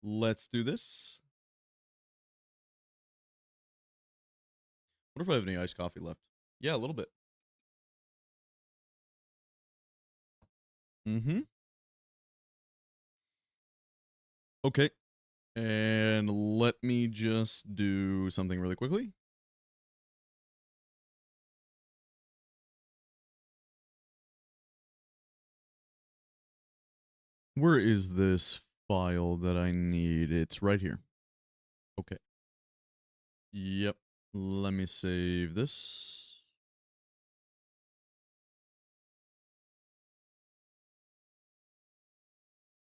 Let's do this. What if I have any iced coffee left? Yeah, a little bit. Mm-hmm. Okay. And let me just do something really quickly. Where is this file that I need? It's right here. Okay. Yep. Let me save this.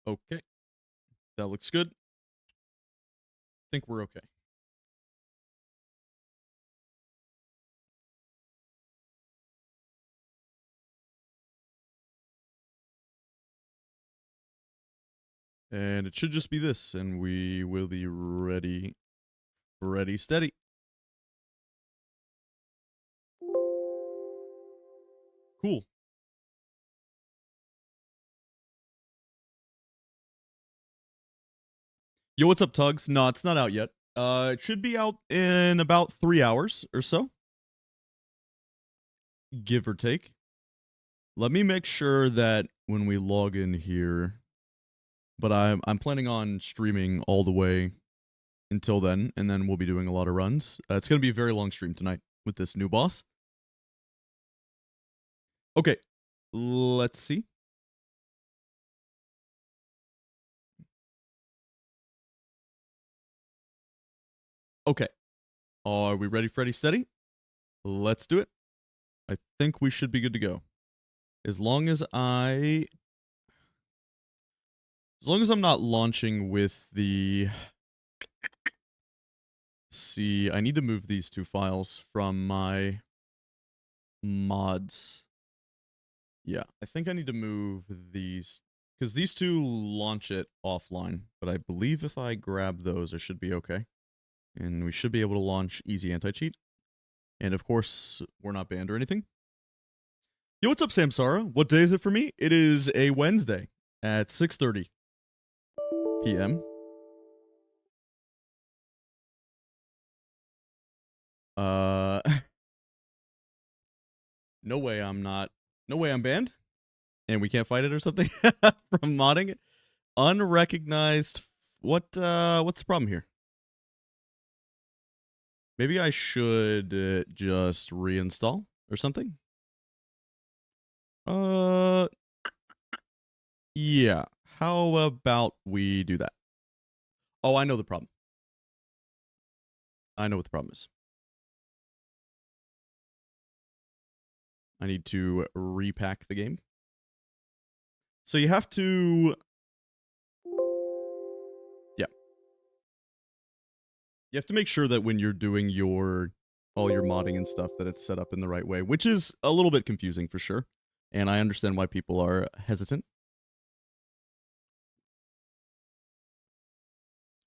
Okay. That looks good. I think we're okay. And it should just be this, and we will be ready, steady. Cool. Yo, what's up, Tugs? No, it's not out yet. It should be out in about 3 hours or so, give or take. Let me make sure that when we log in here, but I'm planning on streaming all the way until then, and then we'll be doing a lot of runs. It's going to be a very long stream tonight with this new boss. Okay, let's see. Okay, are we ready, Freddy? Steady? Let's do it. I think we should be good to go. As long as I'm not launching with the... See, I need to move these two files from my mods. Yeah, I think I need to move these, because these two launch it offline, but I believe if I grab those, I should be okay. And we should be able to launch easy anti-cheat. And of course, we're not banned or anything. Yo, what's up, Samsara? What day is it for me? It is a Wednesday at 6:30 p.m. No way I'm not. No way I'm banned, and we can't fight it or something from modding it. Unrecognized. What's the problem here? Maybe I should just reinstall or something. Yeah. How about we do that? Oh, I know the problem. I know what the problem is. I need to repack the game. So you have to... Yeah. You have to make sure that when you're doing all your modding and stuff that it's set up in the right way, which is a little bit confusing for sure. And I understand why people are hesitant.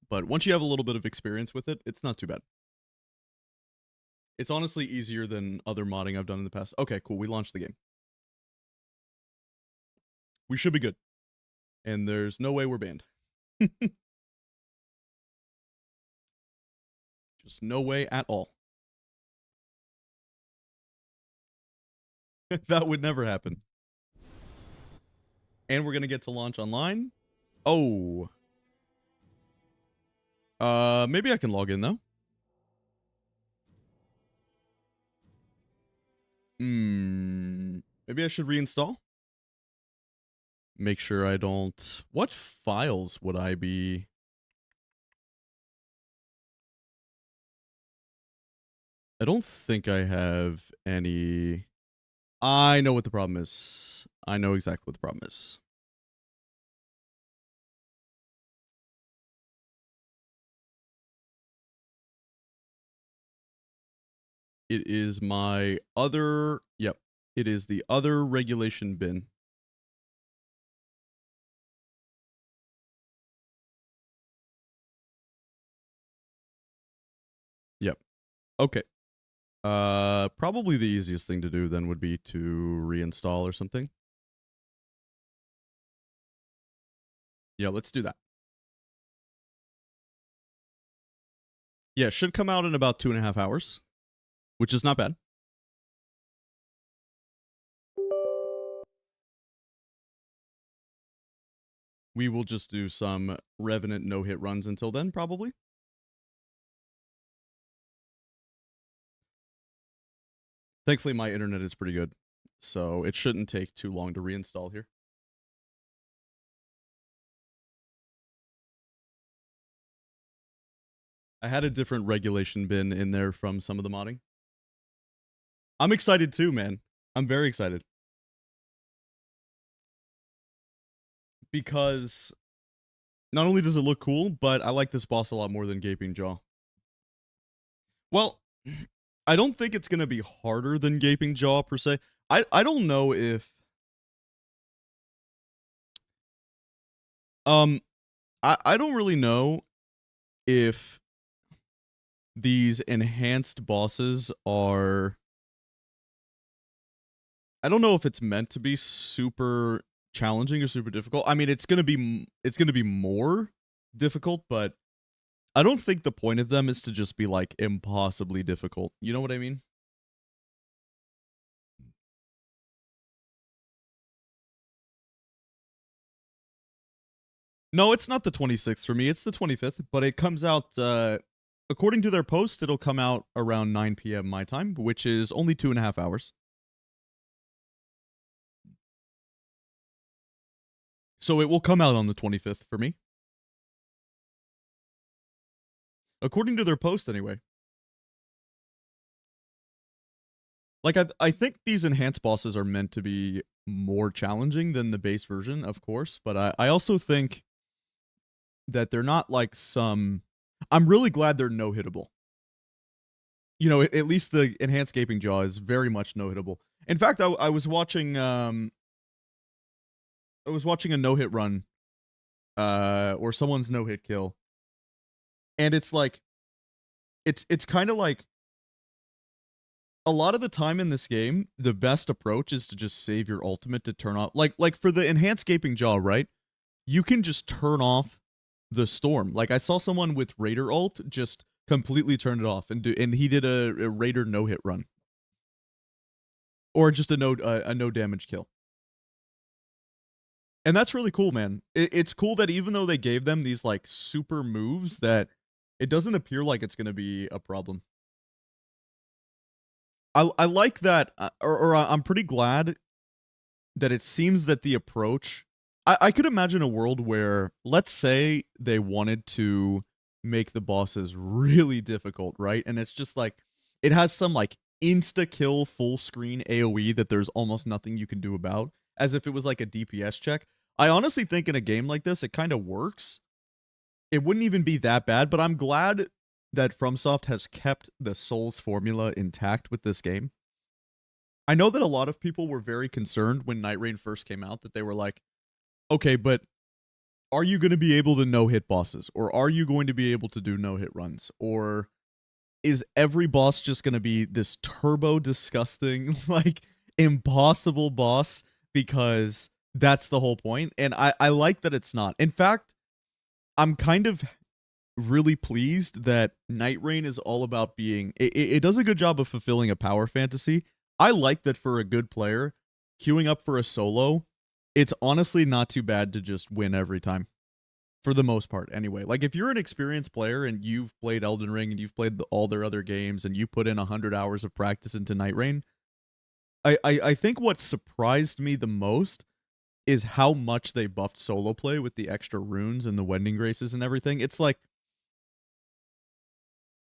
But once you have a little bit of experience with it, it's not too bad. It's honestly easier than other modding I've done in the past. Okay, cool. We launched the game. We should be good. And there's no way we're banned. Just no way at all. That would never happen. And we're going to get to launch online. Oh. Maybe I can log in, though. Maybe I should reinstall? Make sure I don't... What files would I be... I don't think I have any... I know what the problem is. I know exactly what the problem is. It is my other... Yep. It is the other regulation bin. Yep. Okay. Probably the easiest thing to do then would be to reinstall or something. Yeah, let's do that. Yeah, should come out in about 2.5 hours, which is not bad. We will just do some Revenant no-hit runs until then, probably. Thankfully, my internet is pretty good, so it shouldn't take too long to reinstall here. I had a different regulation bin in there from some of the modding. I'm excited too, man. I'm very excited. Because not only does it look cool, but I like this boss a lot more than Gaping Jaw. Well, I don't think it's going to be harder than Gaping Jaw per se. I don't know if I don't really know if these enhanced bosses are, I don't know if it's meant to be super challenging or super difficult. I mean, it's going to be more difficult, but I don't think the point of them is to just be like impossibly difficult. You know what I mean? No, it's not the 26th for me. It's the 25th, but it comes out according to their post, it'll come out around 9 p.m. my time, which is only 2.5 hours. So it will come out on the 25th for me. According to their post, anyway. Like, I think these enhanced bosses are meant to be more challenging than the base version, of course, but I also think that they're not like some... I'm really glad they're no-hittable. You know, at least the enhanced Gaping Jaw is very much no-hittable. In fact, I was watching a no-hit run, or someone's no-hit kill, and it's like, it's kind of like, a lot of the time in this game, the best approach is to just save your ultimate to turn off, like for the enhanced Gaping Jaw, right? You can just turn off the storm. Like, I saw someone with Raider ult just completely turn it off, and he did a Raider no-hit run. Or just a no damage kill. And that's really cool, man. It's cool that even though they gave them these like super moves, that it doesn't appear like it's going to be a problem. I like that, or I'm pretty glad that it seems that the approach... I could imagine a world where, let's say they wanted to make the bosses really difficult, right? And it's just like, it has some like insta-kill full screen AoE that there's almost nothing you can do about, as if it was like a DPS check. I honestly think in a game like this, it kind of works. It wouldn't even be that bad, but I'm glad that FromSoft has kept the Souls formula intact with this game. I know that a lot of people were very concerned when Nightreign first came out, that they were like, okay, but are you going to be able to no-hit bosses? Or are you going to be able to do no-hit runs? Or is every boss just going to be this turbo disgusting, like, impossible boss because that's the whole point? And I like that it's not. In fact, I'm kind of really pleased that Nightreign is all about being... It does a good job of fulfilling a power fantasy. I like that for a good player, queuing up for a solo, it's honestly not too bad to just win every time. For the most part, anyway. Like, if you're an experienced player and you've played Elden Ring and you've played all their other games and you put in 100 hours of practice into Nightreign, I think what surprised me the most is how much they buffed solo play with the extra runes and the Wending Graces and everything. It's like,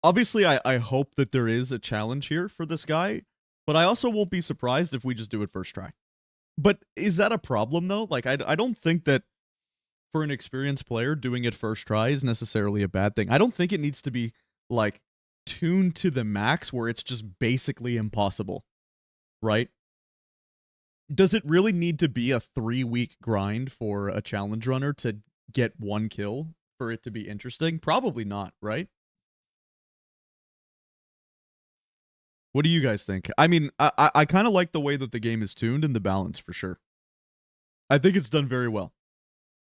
obviously, I hope that there is a challenge here for this guy, but I also won't be surprised if we just do it first try. But is that a problem, though? Like, I don't think that for an experienced player, doing it first try is necessarily a bad thing. I don't think it needs to be, like, tuned to the max where it's just basically impossible, right? Does it really need to be a 3-week grind for a challenge runner to get one kill for it to be interesting? Probably not, right? What do you guys think? I mean, I kind of like the way that the game is tuned and the balance, for sure. I think it's done very well.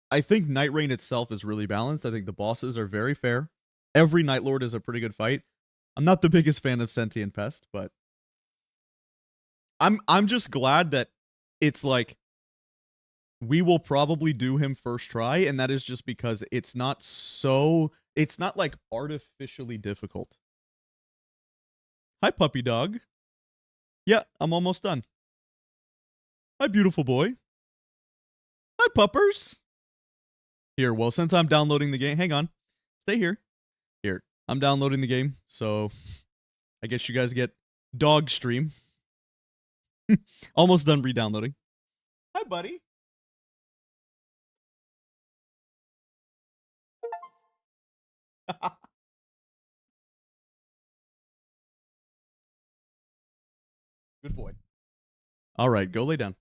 I think Nightreign itself is really balanced. I think the bosses are very fair. every Night Lord is a pretty good fight. I'm not the biggest fan of Sentient Pest, but I'm just glad that it's like we will probably do him first try, and that is just because it's not like artificially difficult. Hi, puppy dog. Yeah, I'm almost done. Hi, beautiful boy. Hi, puppers. Here, well, since I'm downloading the game, hang on. Stay here. Here, I'm downloading the game, so I guess you guys get dog stream. Almost done re-downloading. Hi, buddy. Good boy. All right, go lay down.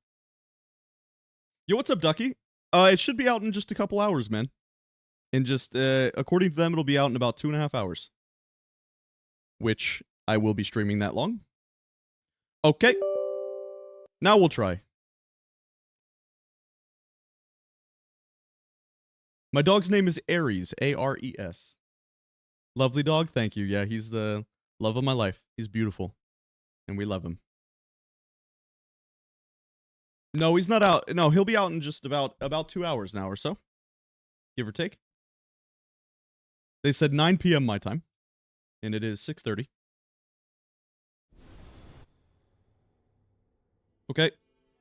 Yo, what's up, Ducky? It should be out in just a couple hours, man. And just, according to them, it'll be out in about 2.5 hours. Which I will be streaming that long. Okay. Now we'll try. My dog's name is Ares, A-R-E-S. Lovely dog, thank you. Yeah, he's the love of my life. He's beautiful. And we love him. No, he's not out. No, he'll be out in just about 2 hours now or so. Give or take. They said 9 p.m. my time. And it is 6:30. Okay.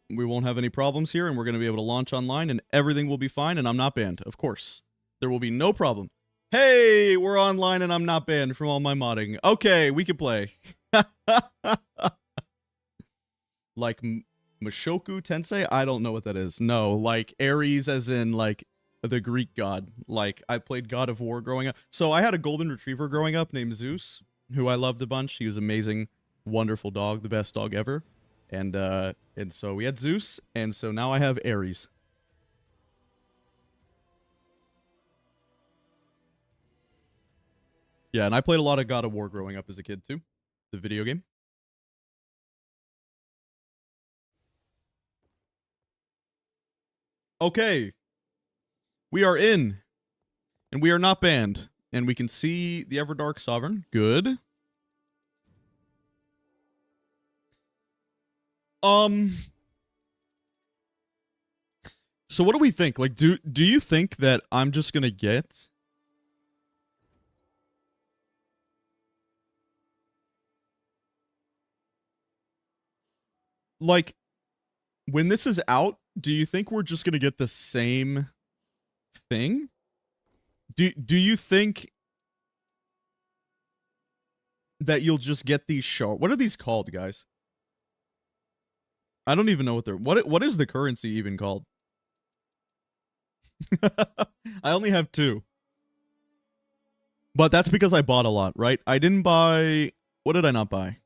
We won't have any problems here, and we're going to be able to launch online, and everything will be fine, and I'm not banned. Of course. There will be no problem. Hey, we're online, and I'm not banned from all my modding. Okay, we can play. Like Mushoku Tensei? I don't know what that is. No, like Ares as in, like, the Greek god. Like, I played God of War growing up. So I had a golden retriever growing up named Zeus, who I loved a bunch. He was amazing, wonderful dog, the best dog ever. And so we had Zeus, and so now I have Ares. Yeah, and I played a lot of God of War growing up as a kid, too. The video game. Okay. We are in. And we are not banned. And we can see the Everdark Sovereign. Good. So what do we think? Like, do you think that I'm just gonna get... Like, when this is out, do you think we're just gonna get the same thing? Do you think that you'll just get these shards? What are these called, guys? I don't even know what they're... What is the currency even called? I only have 2. But that's because I bought a lot, right? I didn't buy... What did I not buy?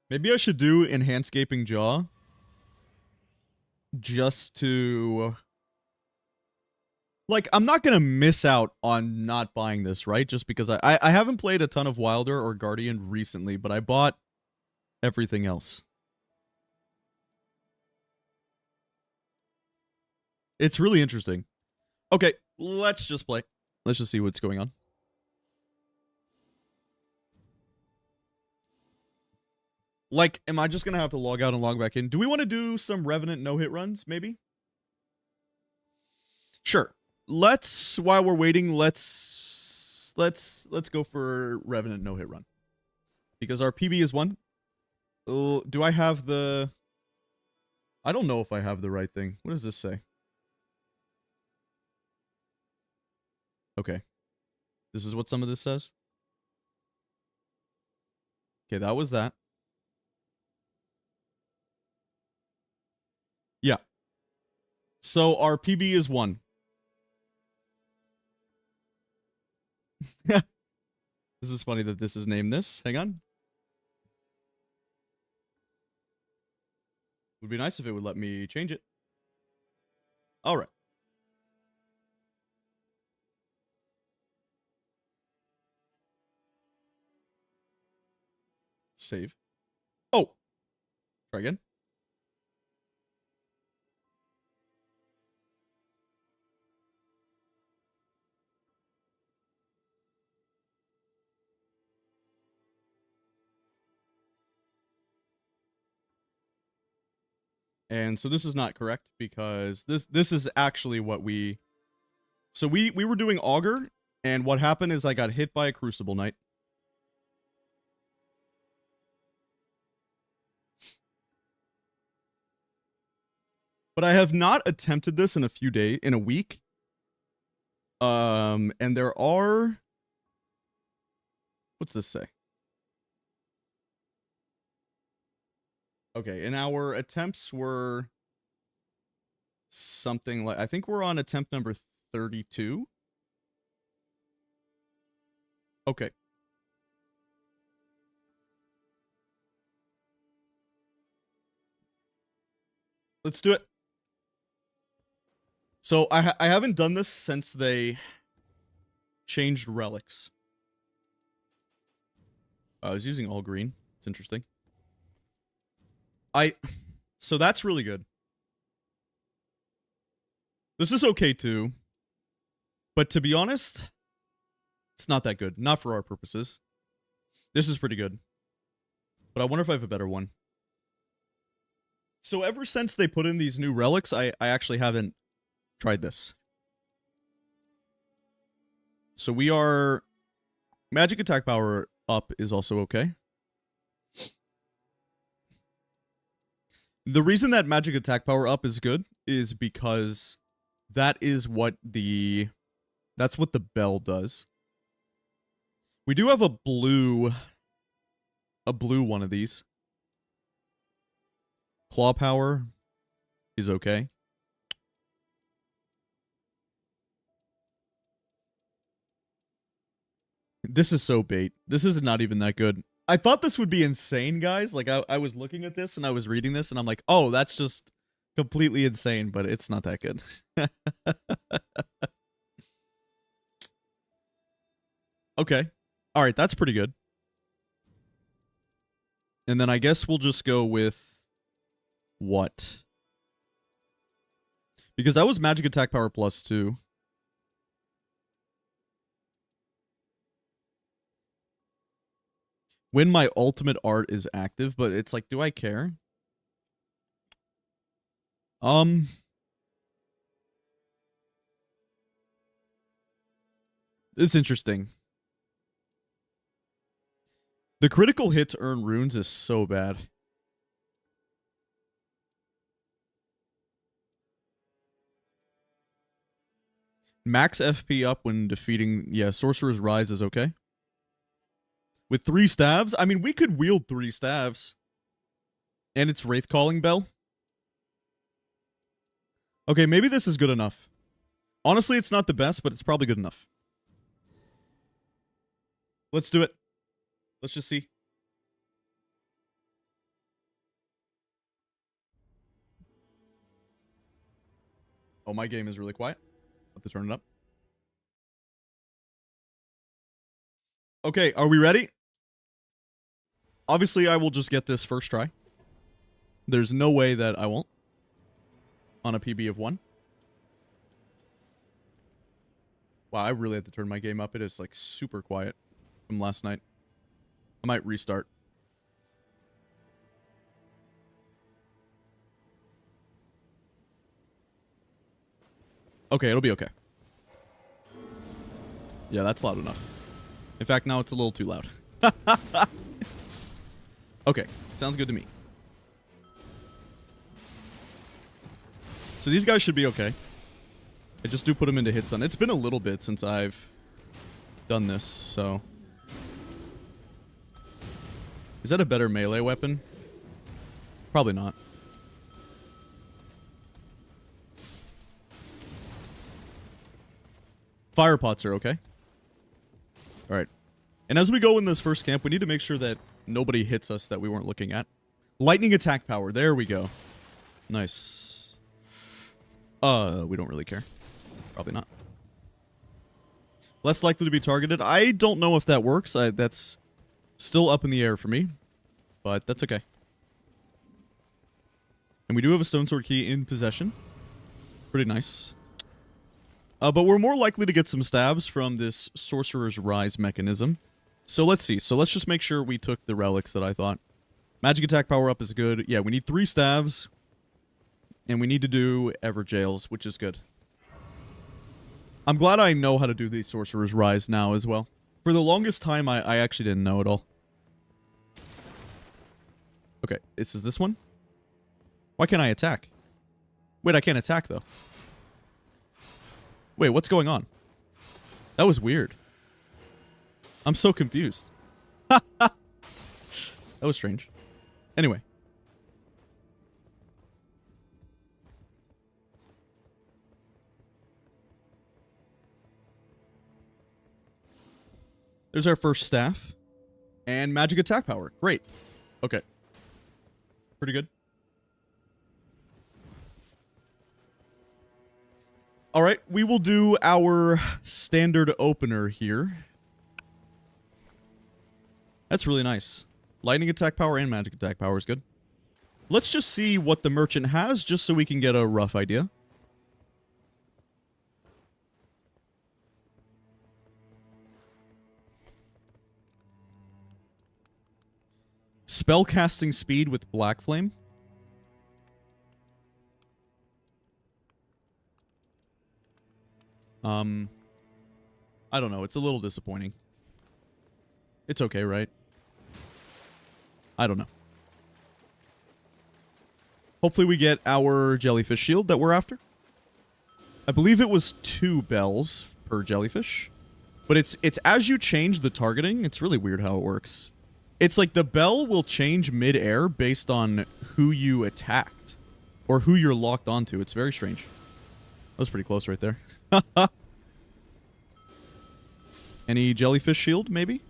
Maybe I should do Enhancegaping Jaw. Just to... Like, I'm not gonna miss out on not buying this, right? Just because I haven't played a ton of Wilder or Guardian recently, but I bought everything else. It's really interesting. Okay, let's just play. Let's just see what's going on. Like, am I just gonna have to log out and log back in? Do we want to do some Revenant no-hit runs, maybe? Sure. Let's, while we're waiting, let's go for Revenant no-hit run. Because our PB is 1. Do I have the... I don't know if I have the right thing. What does this say? Okay. This is what some of this says? Okay, that was that. Yeah. So our PB is 1. This is funny that this is named this. Hang on. Would be nice if it would let me change it. All right. Save. Oh. Try again. And so this is not correct because this is actually what we... So we were doing Augur, and what happened is I got hit by a Crucible Knight. But I have not attempted this in a week. And there are... What's this say? Okay, and our attempts were something like... I think we're on attempt number 32. Okay. Let's do it. So I haven't done this since they changed relics. I was using all green. It's interesting. So that's really good. This is okay too. But to be honest, it's not that good. Not for our purposes. This is pretty good. But I wonder if I have a better one. So ever since they put in these new relics, I actually haven't tried this. So we are... Magic attack power up is also okay. The reason that magic attack power up is good is because that is what the... That's what the bell does. We do have a blue one of these. Claw power is okay. This is so bait. This is not even that good. I thought this would be insane, guys. Like, I was looking at this and I was reading this and I'm like, oh, that's just completely insane, but it's not that good. Okay. All right, that's pretty good. And then I guess we'll just go with what? Because that was magic attack power plus 2. When my ultimate art is active, but it's like, do I care? It's interesting. The critical hit to earn runes is so bad. Max FP up when defeating... Yeah, Sorcerer's Rise is okay. With 3 staves? I mean, we could wield 3 staves. And it's Wraith Calling Bell. Okay, maybe this is good enough. Honestly, it's not the best, but it's probably good enough. Let's do it. Let's just see. Oh, my game is really quiet. Have to turn it up. Okay, are we ready? Obviously, I will just get this first try. There's no way that I won't. On a PB of 1. Wow, I really have to turn my game up. It is, like, super quiet from last night. I might restart. Okay, it'll be okay. Yeah, that's loud enough. In fact, now it's a little too loud. Okay, sounds good to me. So these guys should be okay. I just do put them into hit stun. It's been a little bit since I've done this, so... Is that a better melee weapon? Probably not. Fire pots are okay. Alright. And as we go in this first camp, we need to make sure that nobody hits us that we weren't looking at. Lightning attack power. There we go. Nice. We don't really care. Probably not. Less likely to be targeted. I don't know if that works. That's still up in the air for me. But that's okay. And we do have a stone sword key in possession. Pretty nice. But we're more likely to get some stabs from this Sorcerer's Rise mechanism. So let's see. So let's just make sure we took the relics that I thought. Magic attack power up is good. Yeah, we need 3 stabs. And we need to do Everjails, which is good. I'm glad I know how to do the Sorcerer's Rise now as well. For the longest time, I actually didn't know at all. Okay, this is this one. Why can't I attack? Wait, I can't attack, though. Wait, what's going on? That was weird. I'm so confused. That was strange. Anyway. There's our first staff. And magic attack power. Great. Okay. Pretty good. Alright, we will do our standard opener here. That's really nice. Lightning attack power and magic attack power is good. Let's just see what the merchant has, just so we can get a rough idea. Spellcasting speed with Black Flame. I don't know. It's a little disappointing. It's okay, right? I don't know. Hopefully we get our jellyfish shield that we're after. I believe it was 2 bells per jellyfish. But it's as you change the targeting, it's really weird how it works. It's like the bell will change mid-air based on who you attacked. Or who you're locked onto. It's very strange. That was pretty close right there. Any jellyfish shield, maybe?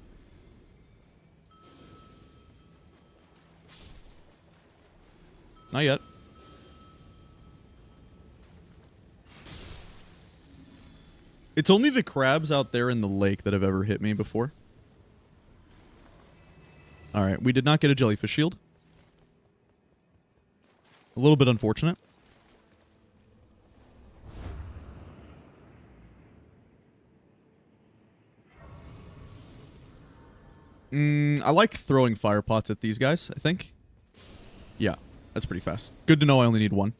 Not yet. It's only the crabs out there in the lake that have ever hit me before. Alright, we did not get a jellyfish shield. A little bit unfortunate. I like throwing fire pots at these guys, I think. Yeah, that's pretty fast. Good to know I only need 1.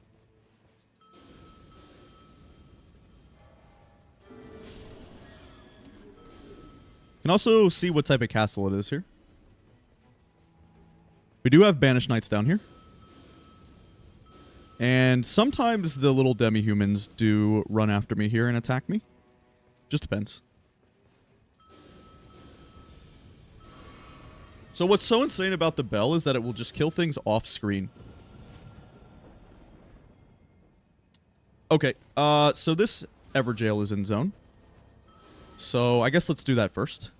Can also see what type of castle it is here. We do have banished knights down here. And sometimes the little demi-humans do run after me here and attack me. Just depends. So what's so insane about the bell is that it will just kill things off screen. Okay, so this Everjail is in zone. So I guess let's do that first.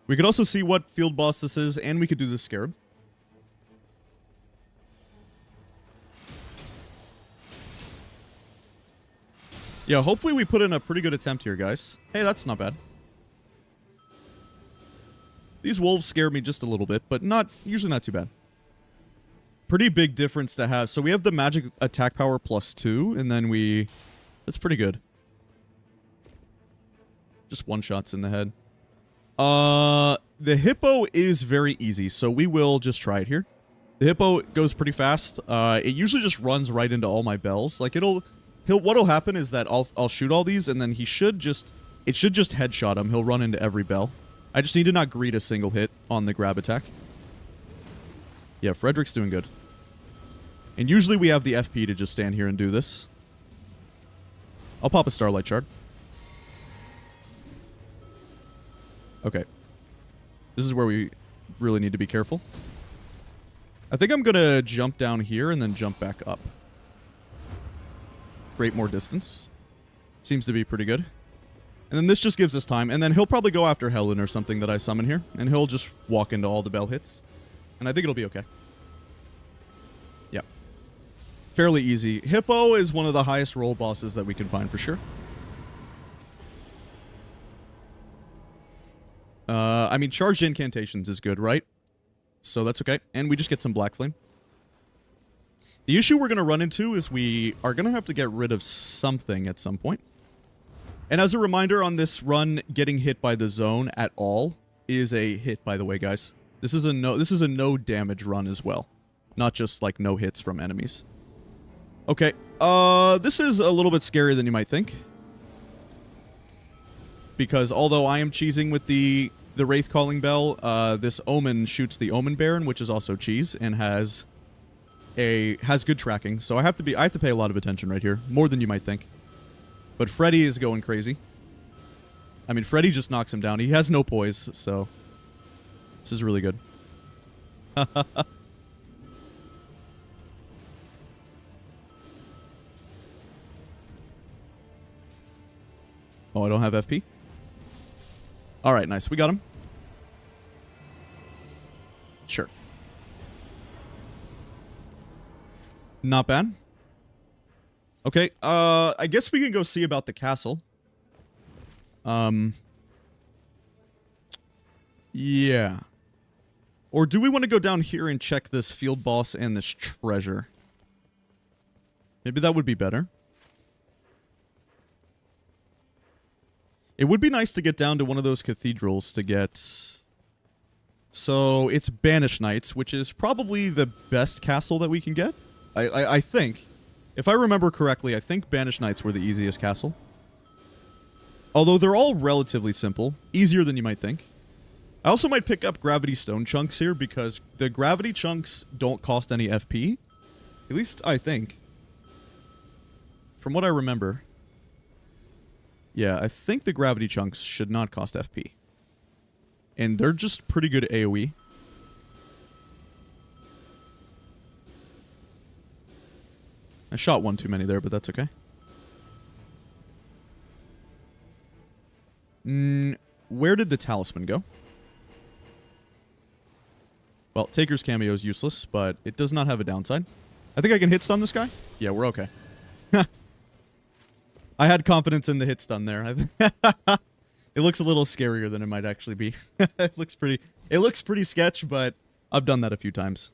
We could also see what field boss this is, and we could do the Scarab. Yeah, hopefully we put in a pretty good attempt here, guys. Hey, that's not bad. These wolves scare me just a little bit, but usually not too bad. Pretty big difference to have. So we have the magic attack power +2, and then that's pretty good. Just one-shots in the head. The hippo is very easy, so we will just try it here. The hippo goes pretty fast. It usually just runs right into all my bells. Like, what'll happen is that I'll shoot all these, and then it should just headshot him. He'll run into every bell. I just need to not greet a single hit on the grab attack. Yeah, Frederick's doing good. And usually we have the FP to just stand here and do this. I'll pop a Starlight Shard. Okay. This is where we really need to be careful. I think I'm gonna jump down here and then jump back up. Create more distance. Seems to be pretty good. And then this just gives us time. And then he'll probably go after Helen or something that I summon here. And he'll just walk into all the bell hits. And I think it'll be okay. Yeah. Fairly easy. Hippo is one of the highest roll bosses that we can find for sure. I mean, charged incantations is good, right? So that's okay. And we just get some Black Flame. The issue we're going to run into is we are going to have to get rid of something at some point. And as a reminder on this run, getting hit by the zone at all is a hit, by the way, guys. This is a no damage run as well. Not just like no hits from enemies. Okay. This is a little bit scarier than you might think. Because although I am cheesing with the Wraith Calling Bell, this Omen shoots the Omen Baron, which is also cheese and has good tracking. So I have to pay a lot of attention right here, more than you might think. But Freddy is going crazy. I mean, Freddy just knocks him down. He has no poise, so this is really good. Oh, I don't have FP? Alright, nice. We got him. Sure. Not bad. Okay, I guess we can go see about the castle. Yeah. Or do we want to go down here and check this field boss and this treasure? Maybe that would be better. It would be nice to get down to one of those cathedrals to get... So, it's Banished Knights, which is probably the best castle that we can get. I think. If I remember correctly, I think Banished Knights were the easiest castle. Although they're all relatively simple. Easier than you might think. I also might pick up Gravity Stone chunks here because the Gravity chunks don't cost any FP. At least I think. From what I remember. Yeah, I think the Gravity chunks should not cost FP. And they're just pretty good AoE. I shot one too many there, but that's okay. Where did the talisman go? Well, Taker's cameo is useless, but it does not have a downside. I think I can hit stun this guy? Yeah, we're okay. I had confidence in the hit stun there. It looks a little scarier than it might actually be. It looks pretty sketch, but I've done that a few times.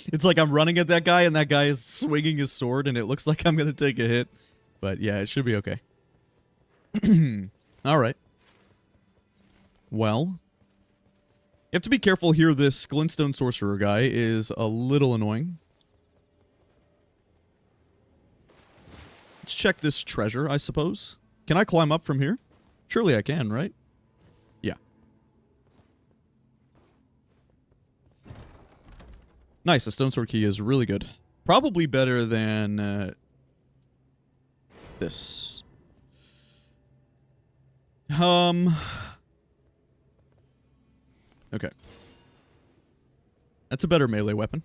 It's like I'm running at that guy and that guy is swinging his sword and it looks like I'm going to take a hit. But yeah, it should be okay. Alright. Well. You have to be careful here. This Glintstone Sorcerer guy is a little annoying. Let's check this treasure, I suppose. Can I climb up from here? Surely I can, right? Yeah. Nice, a Stone Sword Key is really good. Probably better than this. Okay. That's a better melee weapon.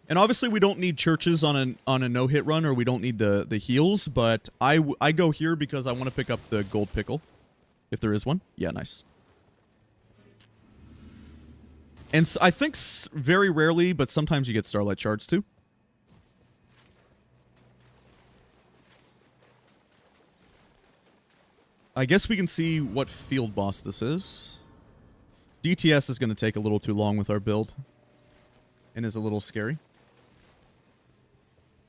And obviously we don't need churches on a no-hit run, or we don't need the heals, but I go here because I want to pick up the gold pickle. If there is one. Yeah, nice. And I think very rarely, but sometimes you get Starlight Shards too. I guess we can see what field boss this is. DTS is going to take a little too long with our build. And is a little scary.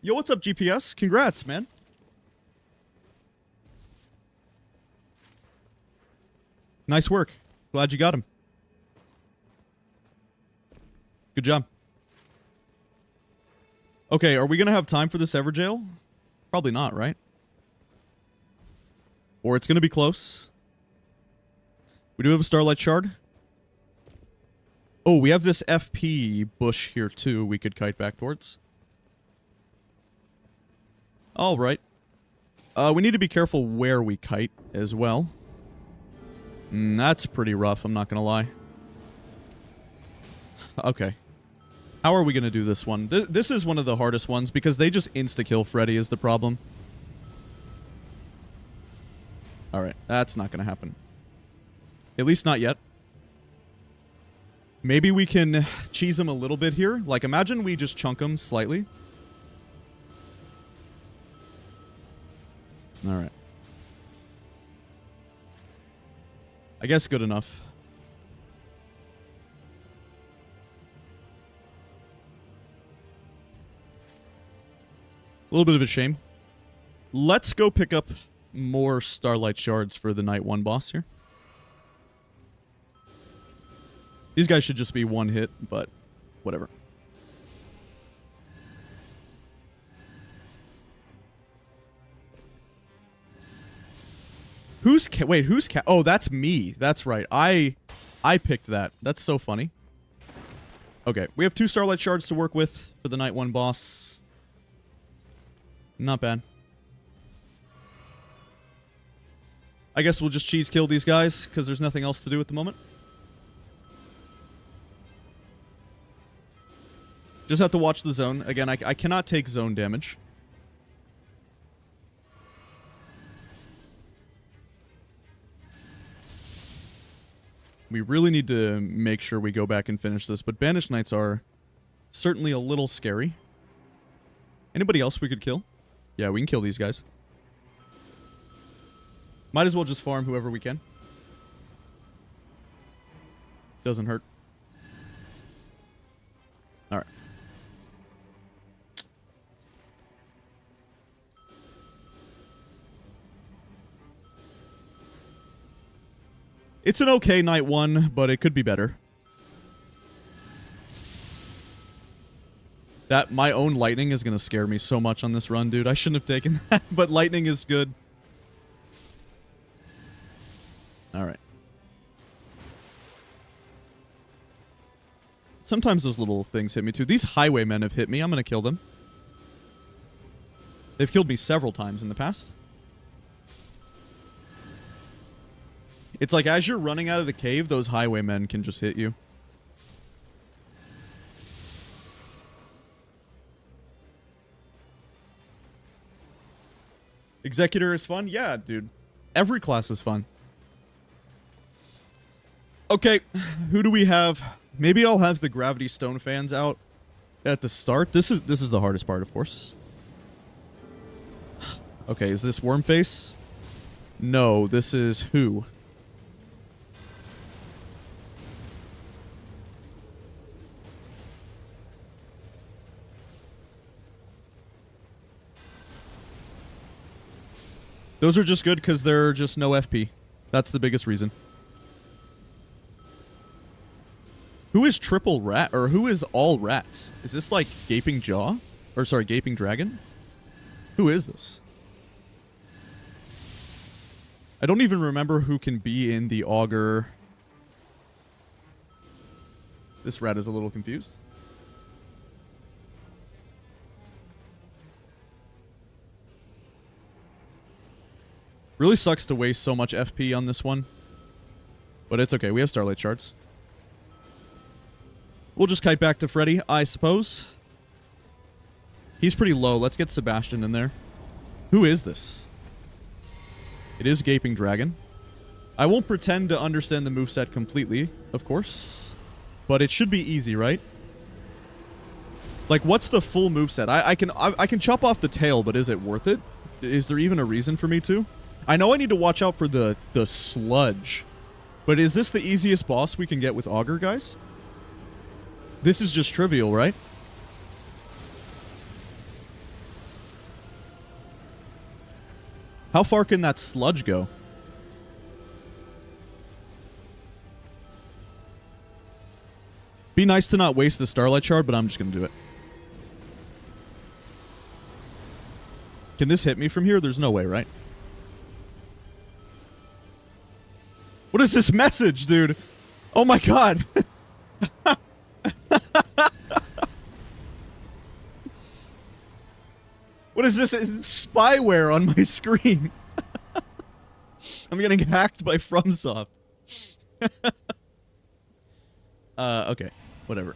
Yo, what's up, GPS? Congrats, man. Nice work. Glad you got him. Good job. Okay, are we going to have time for this Everjail? Probably not, right? Or it's going to be close. We do have a Starlight Shard. Oh, we have this FP bush here, too, we could kite back towards. Alright. We need to be careful where we kite as well. That's pretty rough, I'm not going to lie. Okay. How are we going to do this one? This is one of the hardest ones because they just insta-kill Freddy is the problem. Alright, that's not going to happen. At least not yet. Maybe we can cheese him a little bit here. Like, imagine we just chunk him slightly. Alright. I guess good enough. A little bit of a shame. Let's go pick up more Starlight Shards for the Night 1 boss here. These guys should just be one hit, but whatever. Wait, who's oh, that's me. That's right. I picked that. That's so funny. Okay, we have 2 Starlight Shards to work with for the Night 1 boss. Not bad. I guess we'll just cheese kill these guys, because there's nothing else to do at the moment. Just have to watch the zone. Again, I cannot take zone damage. We really need to make sure we go back and finish this, but Banished Knights are certainly a little scary. Anybody else we could kill? Yeah, we can kill these guys. Might as well just farm whoever we can. Doesn't hurt. Alright. It's an okay Night 1, but it could be better. That, my own lightning is gonna scare me so much on this run, dude. I shouldn't have taken that, but lightning is good. Alright. Sometimes those little things hit me too. These highwaymen have hit me. I'm gonna kill them. They've killed me several times in the past. It's like as you're running out of the cave, those highwaymen can just hit you. Executor is fun? Yeah, dude. Every class is fun. Okay, who do we have? Maybe I'll have the Gravity Stone fans out at the start. This is the hardest part, of course. Okay, is this Wormface? No, this is who? Those are just good because they're just no FP. That's the biggest reason. Who is triple rat, or who is all rats? Is this like Gaping Jaw? Or sorry, Gaping Dragon? Who is this? I don't even remember who can be in the Augur. This rat is a little confused. Really sucks to waste so much FP on this one. But it's okay, we have Starlight Shards. We'll just kite back to Freddy, I suppose. He's pretty low. Let's get Sebastian in there. Who is this? It is Gaping Dragon. I won't pretend to understand the moveset completely, of course. But it should be easy, right? Like, what's the full moveset? I can chop off the tail, but is it worth it? Is there even a reason for me to? I know I need to watch out for the sludge. But is this the easiest boss we can get with Augur, guys? This is just trivial, right? How far can that sludge go? Be nice to not waste the Starlight Shard, but I'm just gonna do it. Can this hit me from here? There's no way, right? What is this message, dude? Oh my god! What is this? It's spyware on my screen. I'm getting hacked by FromSoft. Okay. Whatever.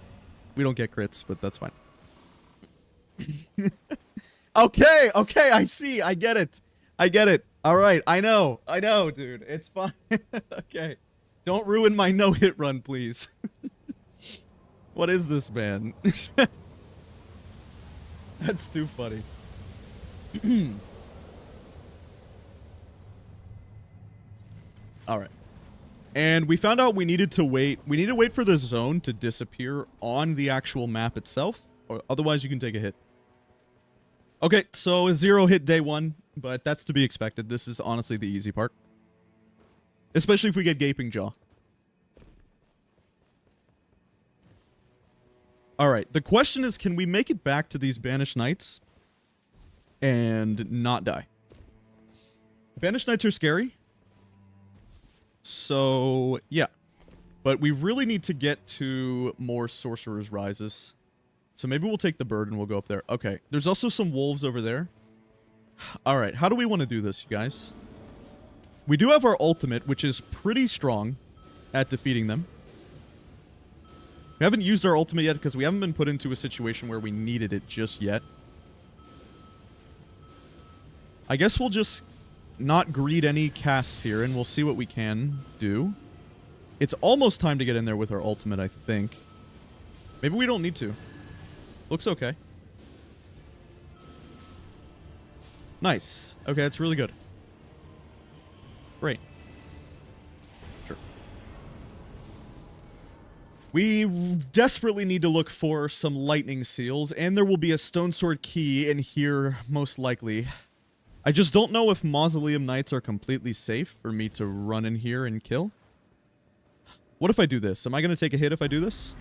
We don't get crits, but that's fine. Okay, okay, I see. I get it. I get it. Alright, I know, dude. It's fine. Okay. Don't ruin my no-hit run, please. What is this, man? That's too funny. Alright. And we found out we needed to wait. We need to wait for the zone to disappear on the actual map itself. Or otherwise you can take a hit. Okay, so 0 hit day 1. But that's to be expected. This is honestly the easy part. Especially if we get Gaping Jaw. Alright, the question is, can we make it back to these Banished Knights and not die? Banished Knights are scary. So, yeah. But we really need to get to more Sorcerer's Rises. So maybe we'll take the bird and we'll go up there. Okay, there's also some wolves over there. Alright, how do we want to do this, you guys? We do have our ultimate, which is pretty strong at defeating them. We haven't used our ultimate yet because we haven't been put into a situation where we needed it just yet. I guess we'll just not greed any casts here and we'll see what we can do. It's almost time to get in there with our ultimate, I think. Maybe we don't need to. Looks okay. Nice. Okay, that's really good. Great. Sure. We desperately need to look for some lightning seals, and there will be a stone sword key in here, most likely. I just don't know if Mausoleum Knights are completely safe for me to run in here and kill. What if I do this? Am I going to take a hit if I do this?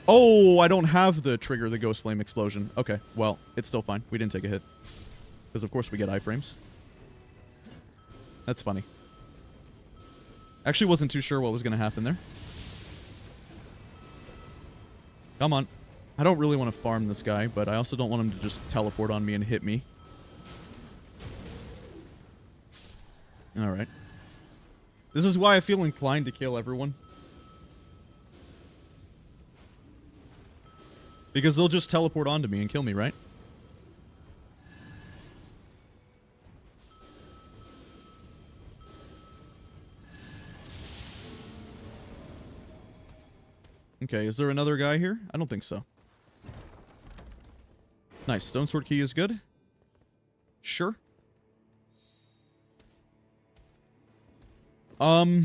Oh, I don't have the trigger, the Ghost Flame Explosion. Okay, well, it's still fine. We didn't take a hit. Because, of course, we get iframes. That's funny. Actually wasn't too sure what was going to happen there. Come on. I don't really want to farm this guy, but I also don't want him to just teleport on me and hit me. Alright. This is why I feel inclined to kill everyone. Because they'll just teleport onto me and kill me, right? Okay, is there another guy here? I don't think so. Nice. Stone Sword Key is good. Sure. Well,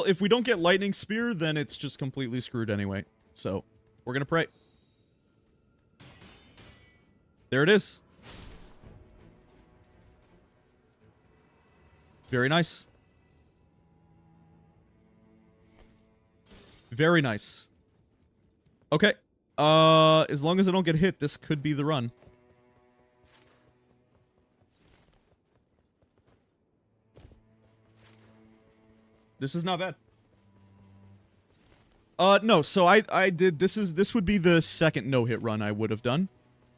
if we don't get Lightning Spear, then it's just completely screwed anyway. So, we're gonna pray. There it is. Very nice. Very nice. Okay. As long as I don't get hit, this could be the run. This is not bad. No, so I did, this would be the second no-hit run I would have done.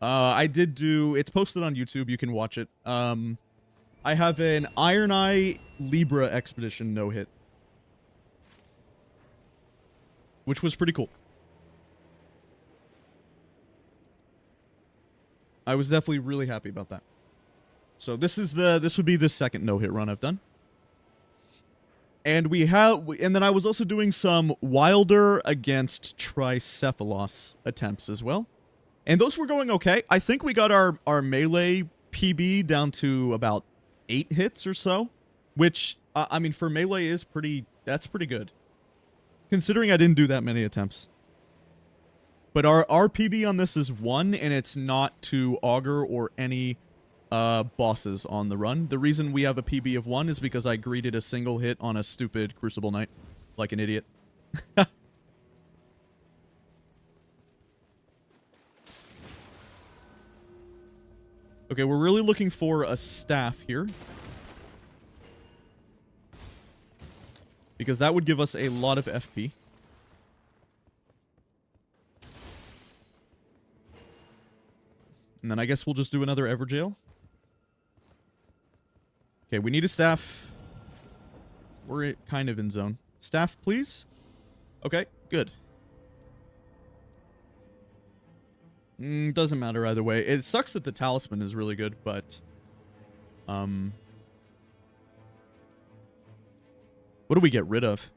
I did do, it's posted on YouTube, you can watch it. I have an Iron Eye Libra Expedition no-hit. Which was pretty cool. I was definitely really happy about that. So this would be the second no-hit run I've done. And then I was also doing some Wilder against Tricephalos attempts as well. And those were going okay. I think we got our melee PB down to about 8 hits or so. Which, I mean, for melee is that's pretty good. Considering I didn't do that many attempts. But our PB on this is 1, and it's not to Augur or any bosses on the run. The reason we have a PB of 1 is because I greeted a single hit on a stupid Crucible Knight. Like an idiot. Okay, we're really looking for a staff here. Because that would give us a lot of FP. And then I guess we'll just do another Everjail. Okay, we need a staff. We're kind of in zone. Staff, please. Okay, good. Doesn't matter either way. It sucks that the talisman is really good, but... What do we get rid of?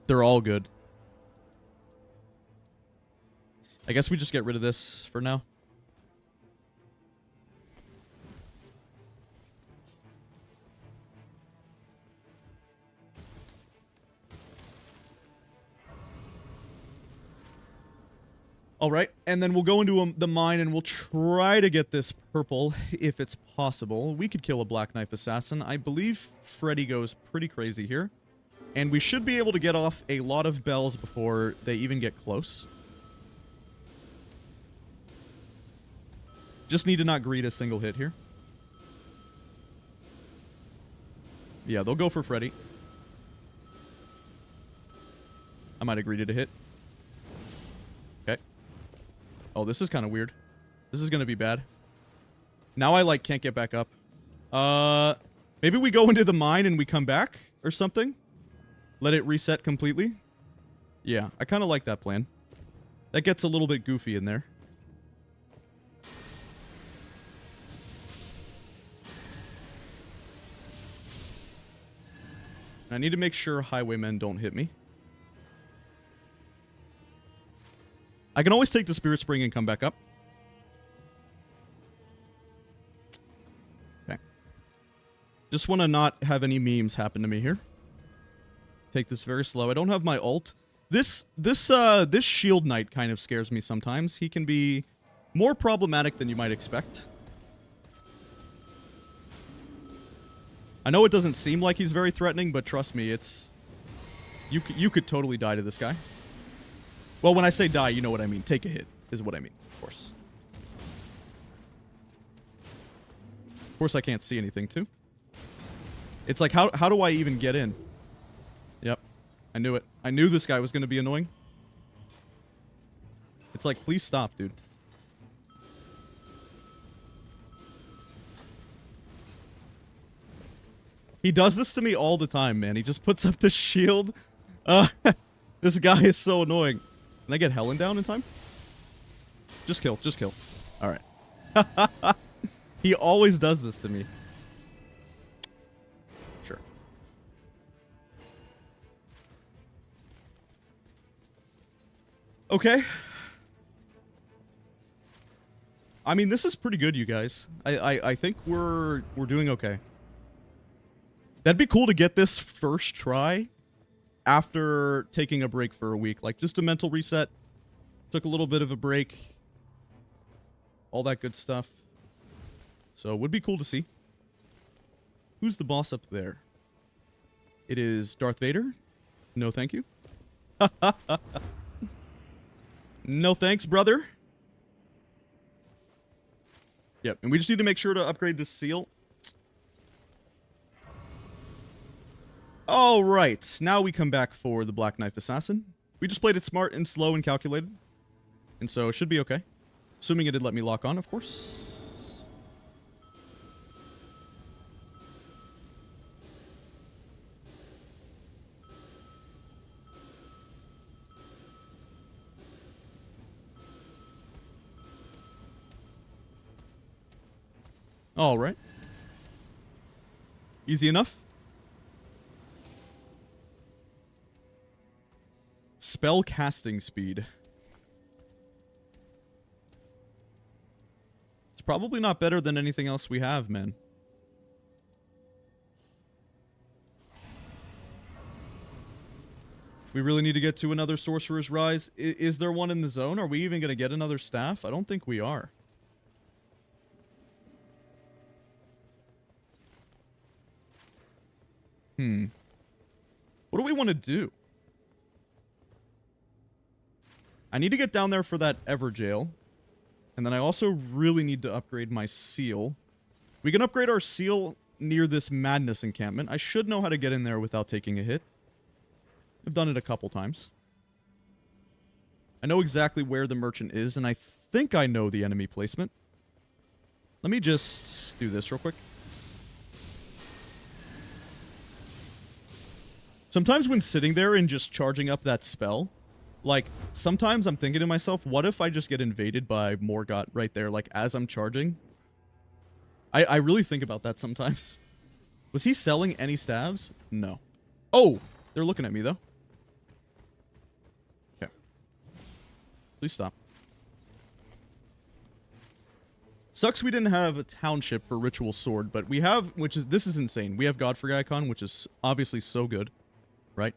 They're all good. I guess we just get rid of this for now. All right, and then we'll go into the mine and we'll try to get this purple if it's possible. We could kill a Black Knife Assassin. I believe Freddy goes pretty crazy here. And we should be able to get off a lot of bells before they even get close. Just need to not greet a single hit here. Yeah, they'll go for Freddy. I might have greeted a hit. Okay. Oh, this is kind of weird. This is going to be bad. Now I, like, can't get back up. Maybe we go into the mine and we come back or something? Let it reset completely? Yeah, I kind of like that plan. That gets a little bit goofy in there. I need to make sure highwaymen don't hit me. I can always take the Spirit Spring and come back up. Okay. Just want to not have any memes happen to me here. Take this very slow. I don't have my ult. This Shield Knight kind of scares me sometimes. He can be more problematic than you might expect. I know it doesn't seem like he's very threatening, but trust me, it's... You could totally die to this guy. Well, when I say die, you know what I mean. Take a hit is what I mean, of course. Of course, I can't see anything, too. It's like, how do I even get in? Yep. I knew it. I knew this guy was going to be annoying. It's like, please stop, dude. He does this to me all the time, man. He just puts up the shield. This guy is so annoying. Can I get Helen down in time? Just kill. Just kill. All right. He always does this to me. Sure. Okay. I mean, this is pretty good, you guys. I think we're doing okay. That'd be cool to get this first try after taking a break for a week. Like, just a mental reset. Took a little bit of a break. All that good stuff. So, it would be cool to see. Who's the boss up there? It is Darth Vader. No, thank you. No thanks, brother. Yep, and we just need to make sure to upgrade this seal. All right, now we come back for the Black Knife Assassin. We just played it smart and slow and calculated. And so it should be okay. Assuming it did let me lock on, of course. All right. Easy enough. Spell casting speed. It's probably not better than anything else we have, man. We really need to get to another Sorcerer's Rise. Is there one in the zone? Are we even going to get another staff? I don't think we are. What do we want to do? I need to get down there for that Everjail. And then I also really need to upgrade my seal. We can upgrade our seal near this Madness encampment. I should know how to get in there without taking a hit. I've done it a couple times. I know exactly where the merchant is, and I think I know the enemy placement. Let me just do this real quick. Sometimes when sitting there and just charging up that spell, like, sometimes I'm thinking to myself, what if I just get invaded by Morgott right there, like, as I'm charging? I really think about that sometimes. Was he selling any stabs? No. Oh! They're looking at me, though. Okay. Please stop. Sucks we didn't have a township for Ritual Sword, but we have, this is insane. We have Godfrey Icon, which is obviously so good, right?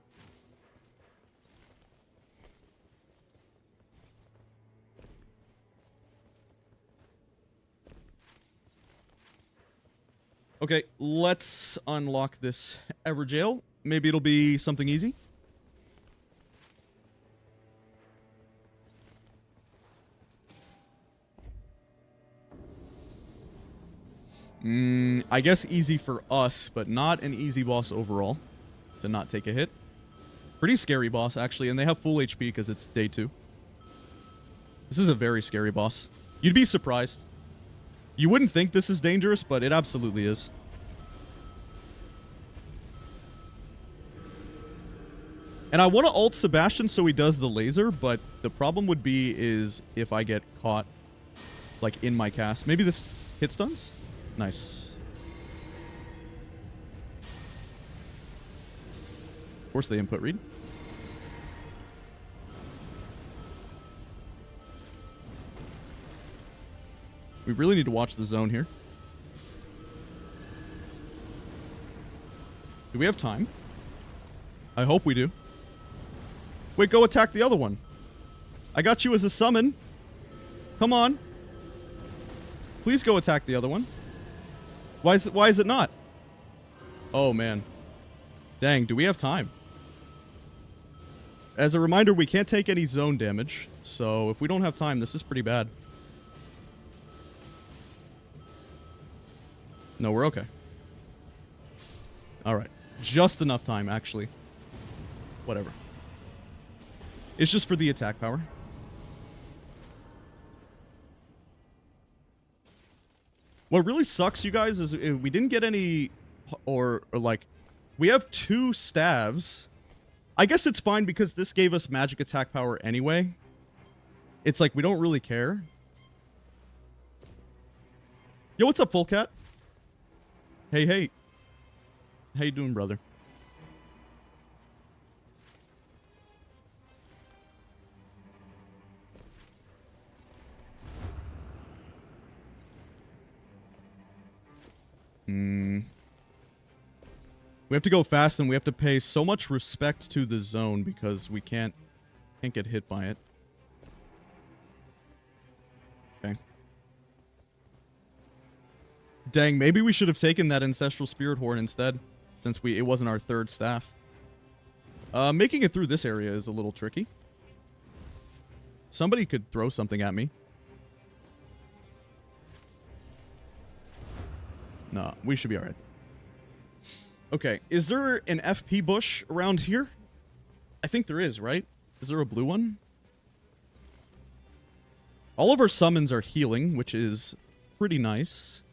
Okay, let's unlock this Everjail. Maybe it'll be something easy. I guess easy for us, but not an easy boss overall to not take a hit. Pretty scary boss, actually, and they have full HP because it's day 2. This is a very scary boss. You'd be surprised. You wouldn't think this is dangerous, but it absolutely is. And I want to ult Sebastian so he does the laser, but the problem would be is if I get caught, like, in my cast. Maybe this hit stuns? Nice. Of course they input read. We really need to watch the zone here. Do we have time? I hope we do. Wait, go attack the other one. I got you as a summon. Come on. Please go attack the other one. Why is it not? Oh, man. Dang, do we have time? As a reminder, we can't take any zone damage. So if we don't have time, this is pretty bad. No, we're okay. Alright. Just enough time, actually. Whatever. It's just for the attack power. What really sucks, you guys, is we didn't get any... Or like... We have 2 staves. I guess it's fine because this gave us magic attack power anyway. It's like, we don't really care. Yo, what's up, Fullcat? Hey, hey. How you doing, brother? We have to go fast, and we have to pay so much respect to the zone because we can't get hit by it. Okay. Dang, maybe we should have taken that Ancestral Spirit Horn instead, since it wasn't our 3rd staff. Making it through this area is a little tricky. Somebody could throw something at me. No, we should be alright. Okay, is there an FP bush around here? I think there is, right? Is there a blue one? All of our summons are healing, which is pretty nice.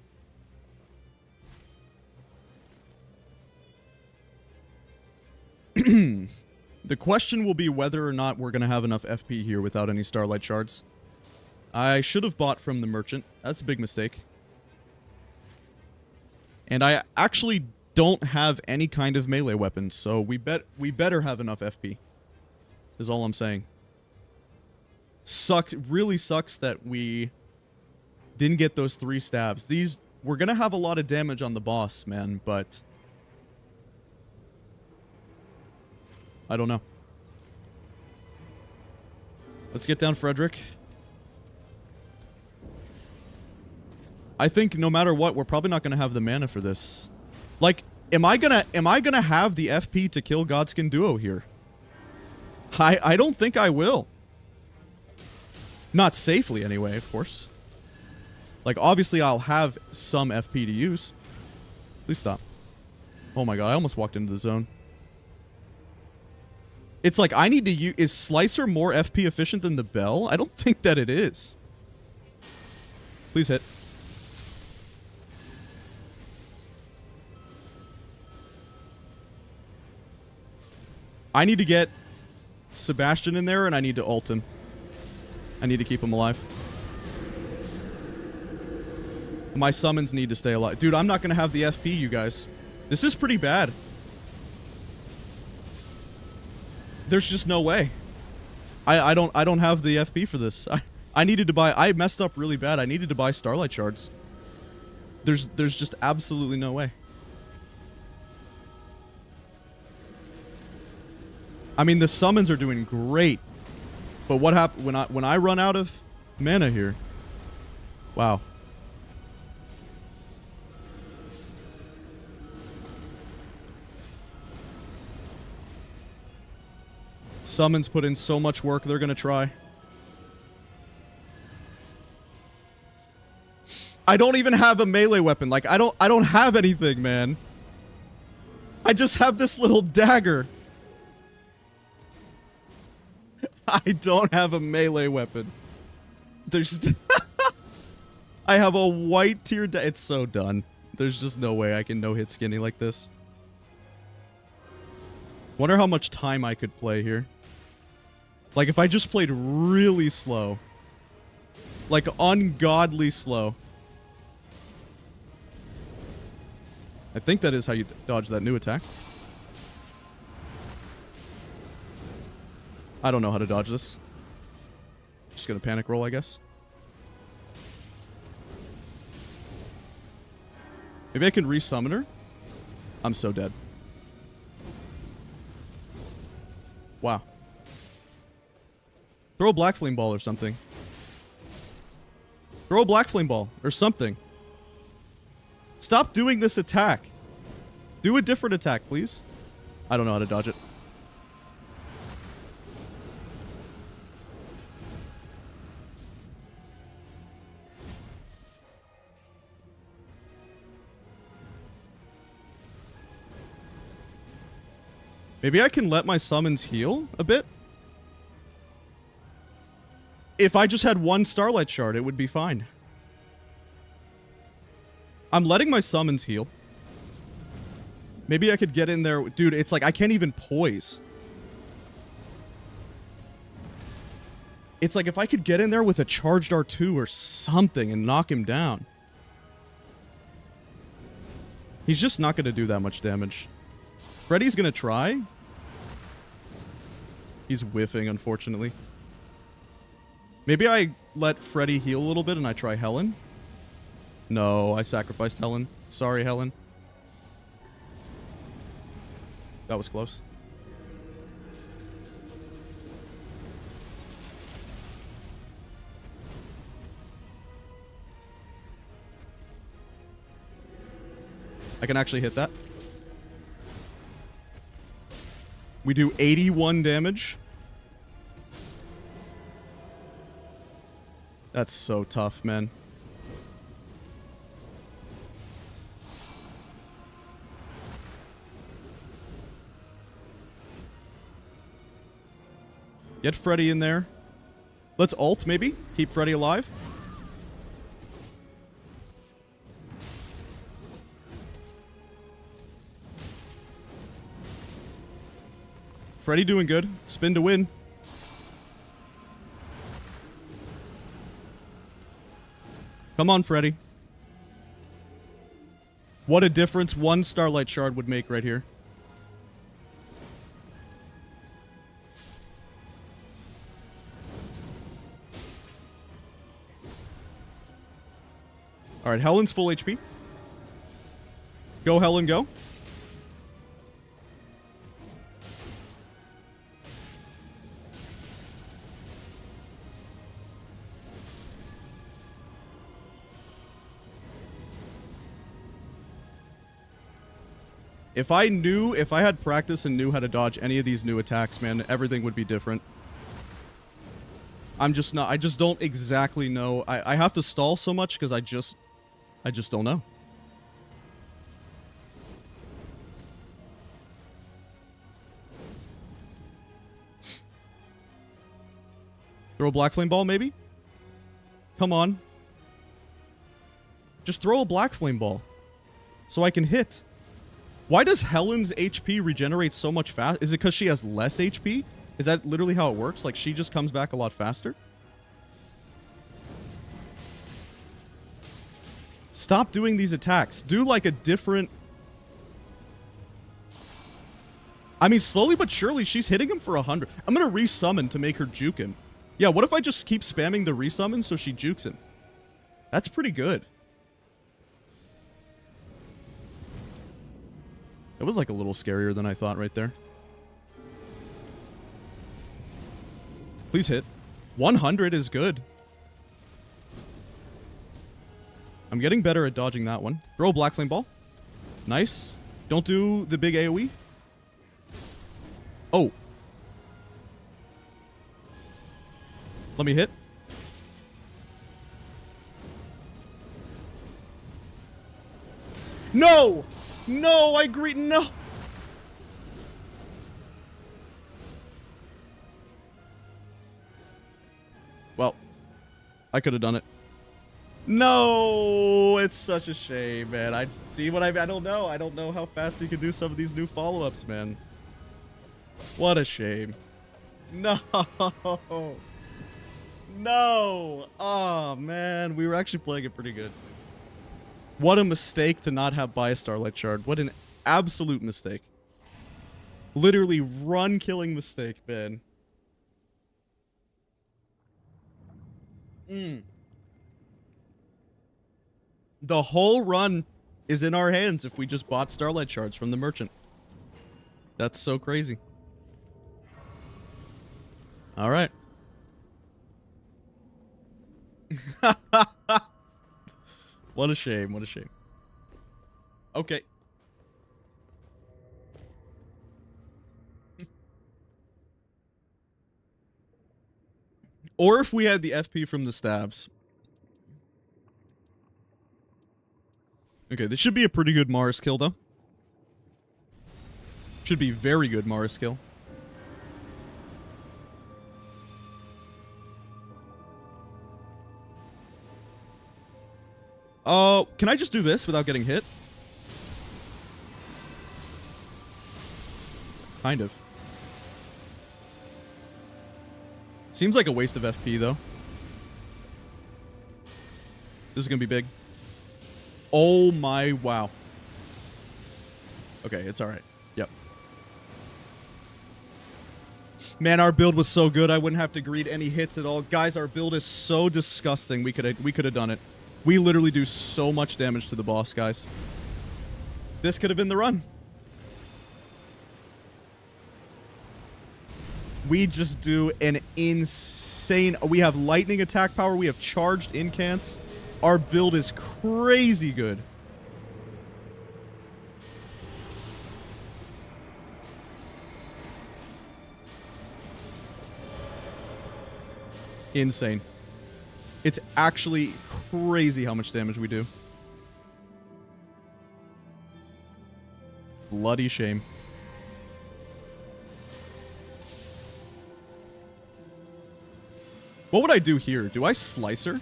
The question will be whether or not we're going to have enough FP here without any Starlight Shards. I should have bought from the merchant. That's a big mistake. And I actually don't have any kind of melee weapons, so we better have enough FP. Is all I'm saying. Really sucks that we didn't get those 3 stabs. We're gonna have a lot of damage on the boss, man, but I don't know. Let's get down Frederick. I think no matter what, we're probably not gonna have the mana for this. Like, am I gonna have the FP to kill Godskin Duo here? I don't think I will. Not safely anyway, of course. Like, obviously I'll have some FP to use. Please stop. Oh my god, I almost walked into the zone. It's like, I need to use... Is Slicer more FP efficient than the Bell? I don't think that it is. Please hit. I need to get Sebastian in there, and I need to ult him. I need to keep him alive. My summons need to stay alive. Dude, I'm not going to have the FP, you guys. This is pretty bad. There's just no way. I don't have the FP for this. I needed to buy... I messed up really bad. I needed to buy Starlight Shards. There's just absolutely no way. I mean, the summons are doing great. But what happens when I run out of mana here? Wow. Summons put in so much work, they're gonna try. I don't even have a melee weapon. Like, I don't have anything, man. I just have this little dagger. I don't have a melee weapon. There's... I have a white tier it's so done. There's just no way I can no-hit Skinny like this. Wonder how much time I could play here. Like, if I just played really slow. Like, ungodly slow. I think that is how you dodge that new attack. I don't know how to dodge this. Just gonna panic roll, I guess. Maybe I can resummon her? I'm so dead. Wow. Throw a black flame ball or something. Throw a black flame ball or something. Stop doing this attack. Do a different attack, please. I don't know how to dodge it. Maybe I can let my summons heal a bit? If I just had one Starlight Shard, it would be fine. I'm letting my summons heal. Maybe I could get in there. Dude, it's like I can't even poise. It's like if I could get in there with a charged R2 or something and knock him down. He's just not going to do that much damage. Freddy's going to try. He's whiffing, unfortunately. Maybe I let Freddy heal a little bit and I try Helen. No, I sacrificed Helen. Sorry, Helen. That was close. I can actually hit that. We do 81 damage. That's so tough, man. Get Freddy in there. Let's ult, maybe? Keep Freddy alive. Freddy doing good. Spin to win. Come on, Freddy. What a difference one Starlight Shard would make right here. Alright, Helen's full HP. Go, Helen, go. If I had practice and knew how to dodge any of these new attacks, man, everything would be different. I just don't exactly know. I have to stall so much because I just don't know. Throw a black flame ball, maybe? Come on. Just throw a black flame ball. So I can hit. Why does Helen's HP regenerate so much fast? Is it because she has less HP? Is that literally how it works? Like, she just comes back a lot faster? Stop doing these attacks. Do, like, a different... I mean, slowly but surely, she's hitting him for 100. I'm gonna resummon to make her juke him. Yeah, what if I just keep spamming the resummon so she jukes him? That's pretty good. It was like a little scarier than I thought right there. Please hit. 100 is good. I'm getting better at dodging that one. Throw a black flame ball. Nice. Don't do the big AoE. Oh. Let me hit. No! No, I agree. No! Well, I could have done it. No! It's such a shame, man. I see what I don't know. I don't know how fast you can do some of these new follow-ups, man. What a shame. No! No! Oh, man. We were actually playing it pretty good. What a mistake to not have buy a Starlight Shard. What an absolute mistake. Literally run-killing mistake, man. The whole run is in our hands if we just bought Starlight Shards from the merchant. That's so crazy. All right. What a shame. What a shame. Okay. Or if we had the FP from the stabs. Okay, this should be a pretty good Mars kill, though. Should be very good Mars kill. Oh, can I just do this without getting hit? Kind of. Seems like a waste of FP, though. This is gonna be big. Oh my, wow. Okay, it's alright. Yep. Man, our build was so good, I wouldn't have to greet any hits at all. Guys, our build is so disgusting. We could have done it. We literally do so much damage to the boss, guys. This could have been the run. We just do an insane... We have lightning attack power. We have charged incants. Our build is crazy good. Insane. It's actually crazy how much damage we do. Bloody shame. What would I do here? Do I Slicer?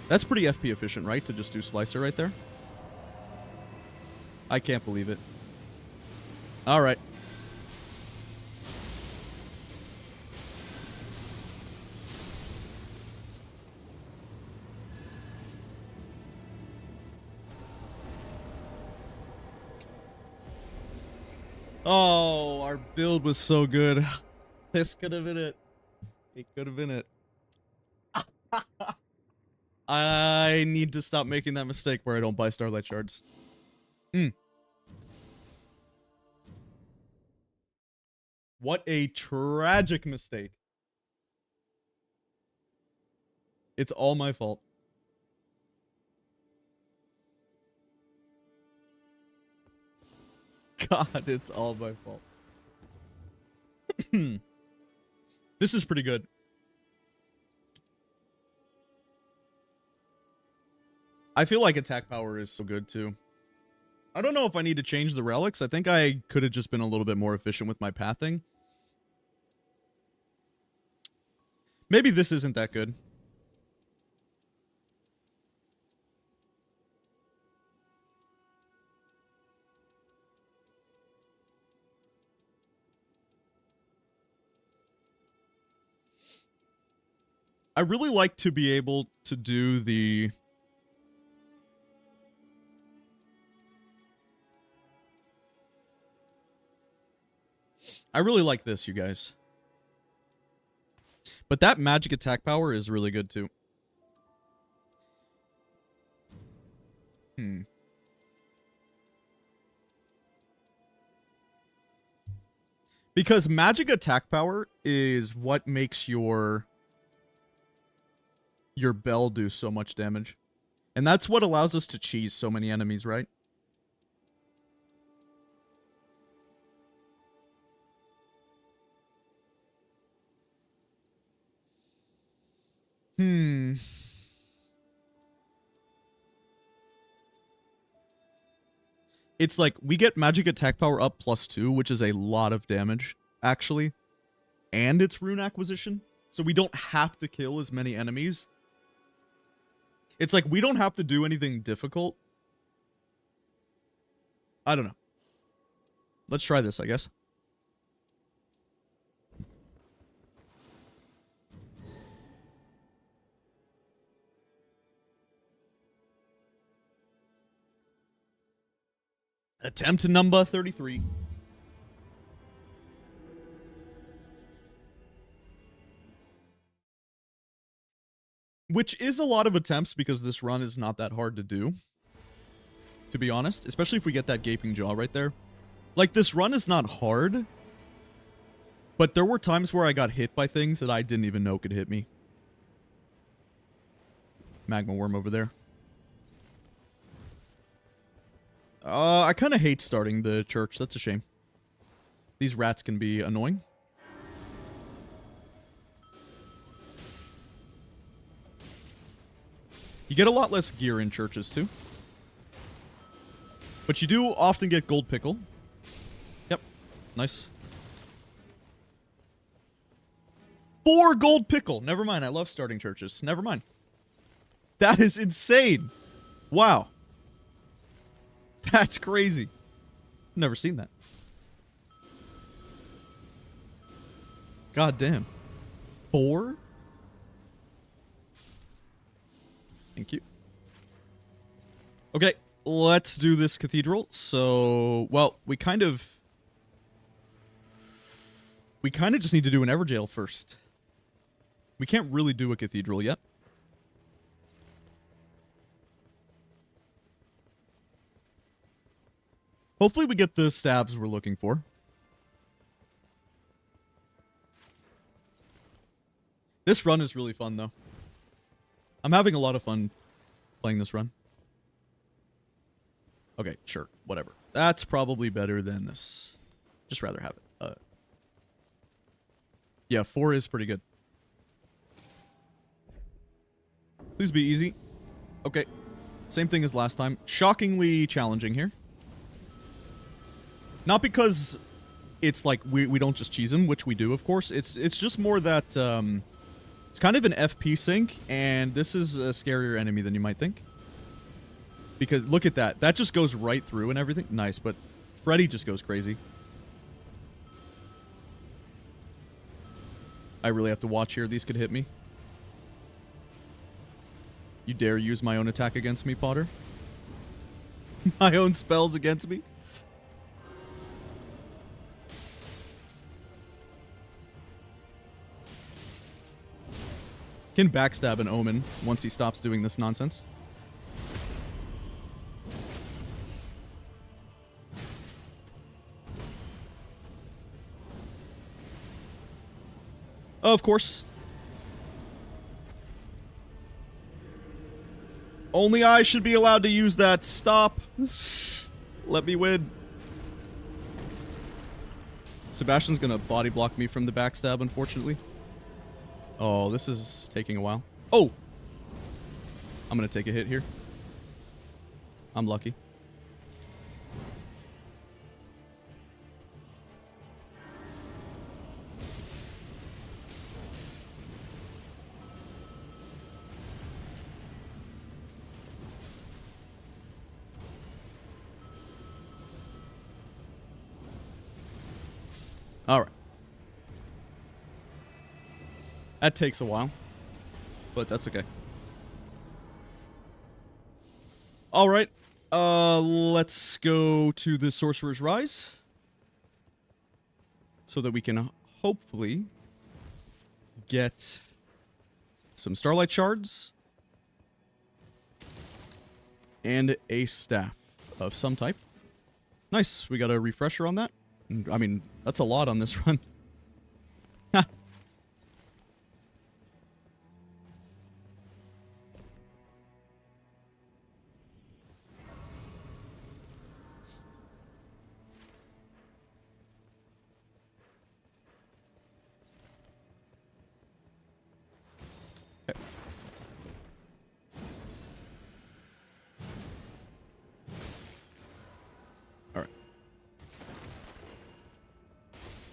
That's pretty FP efficient, right? To just do Slicer right there? I can't believe it. Alright. Oh, our build was so good. This could have been it. It could have been it. I need to stop making that mistake where I don't buy Starlight Shards. What a tragic mistake. It's all my fault. God, it's all my fault. This is pretty good. I feel like attack power is so good too. I don't know if I need to change the relics. I think I could have just been a little bit more efficient with my pathing. Maybe this isn't that good. I really like to be able to do the... I really like this, you guys. But that magic attack power is really good, too. Because magic attack power is what makes your bell do so much damage. And that's what allows us to cheese so many enemies, right? Hmm. It's like we get magic attack power up +2, which is a lot of damage, actually. And it's rune acquisition. So we don't have to kill as many enemies. It's like we don't have to do anything difficult. I don't know. Let's try this, I guess. Attempt number 33. Which is a lot of attempts because this run is not that hard to do. To be honest. Especially if we get that gaping jaw right there. Like, this run is not hard. But there were times where I got hit by things that I didn't even know could hit me. Magma worm over there. I kind of hate starting the church. That's a shame. These rats can be annoying. You get a lot less gear in churches, too. But you do often get gold pickle. Yep. Nice. 4 gold pickle. Never mind. I love starting churches. Never mind. That is insane. Wow. That's crazy. Never seen that. God damn. 4? Thank you. Okay, let's do this cathedral. So, well, we kind of just need to do an Everjail first. We can't really do a cathedral yet. Hopefully we get the stabs we're looking for. This run is really fun, though. I'm having a lot of fun playing this run. Okay, sure, whatever. That's probably better than this. Just rather have it. Yeah, 4 is pretty good. Please be easy. Okay, same thing as last time. Shockingly challenging here. Not because it's like we don't just cheese him, which we do, of course. It's just more that it's kind of an FP sink, and this is a scarier enemy than you might think. Because look at that. That just goes right through and everything. Nice, but Freddy just goes crazy. I really have to watch here. These could hit me. You dare use my own attack against me, Potter? My own spells against me? Can backstab an Omen once he stops doing this nonsense. Of course. Only I should be allowed to use that. Stop. Let me win. Sebastian's gonna body block me from the backstab, unfortunately. Oh, this is taking a while. Oh! I'm gonna take a hit here. I'm lucky. Alright. That takes a while, but that's okay. Alright, let's go to the Sorcerer's Rise. So that we can hopefully get some Starlight Shards. And a staff of some type. Nice, we got a refresher on that. I mean, that's a lot on this run.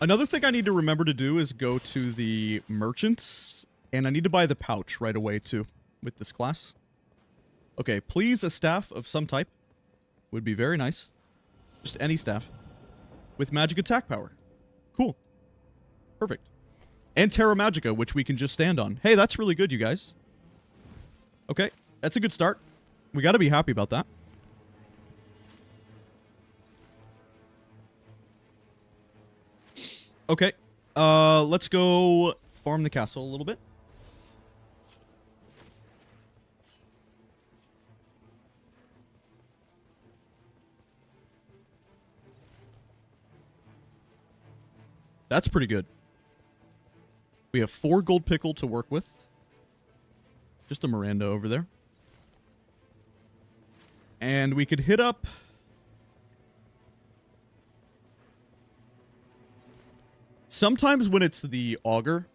Another thing I need to remember to do is go to the merchants, and I need to buy the pouch right away too with this class. Okay, please a staff of some type would be very nice. Just any staff with magic attack power. Cool. Perfect. And Terra Magica, which we can just stand on. Hey, that's really good, you guys. Okay, that's a good start. We got to be happy about that. Okay, let's go farm the castle a little bit. That's pretty good. We have 4 gold pickle to work with. Just a Miranda over there. And we could hit up... Sometimes when it's the auger,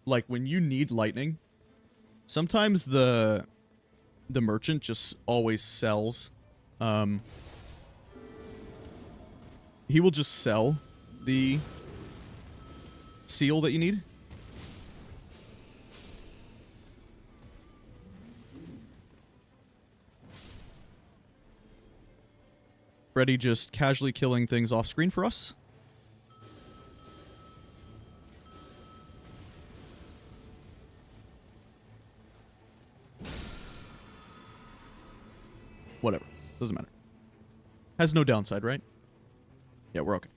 like when you need lightning, sometimes the merchant just always sells. He will just sell the seal that you need. Freddy just casually killing things off screen for us. Whatever. Doesn't matter. Has no downside, right? Yeah, we're okay.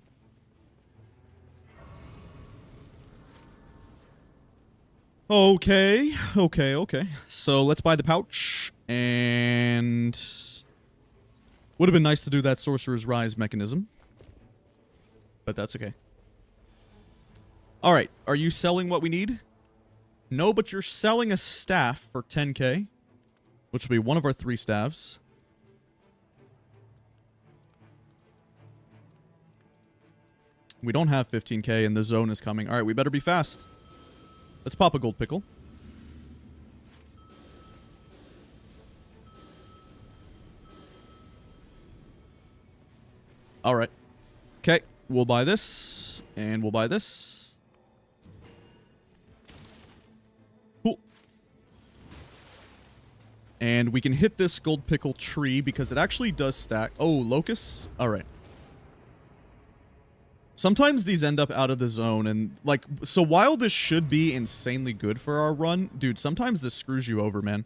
Okay. So let's buy the pouch. And... would have been nice to do that Sorcerer's Rise mechanism. But that's okay. Alright, are you selling what we need? No, but you're selling a staff for 10k. Which will be one of our 3 staves. We don't have 15k and the zone is coming. Alright, we better be fast. Let's pop a gold pickle. Alright. Okay, we'll buy this. And we'll buy this. Cool. And we can hit this gold pickle tree because it actually does stack. Oh, locusts? Alright. Sometimes these end up out of the zone, and, like, so while this should be insanely good for our run, dude, sometimes this screws you over, man.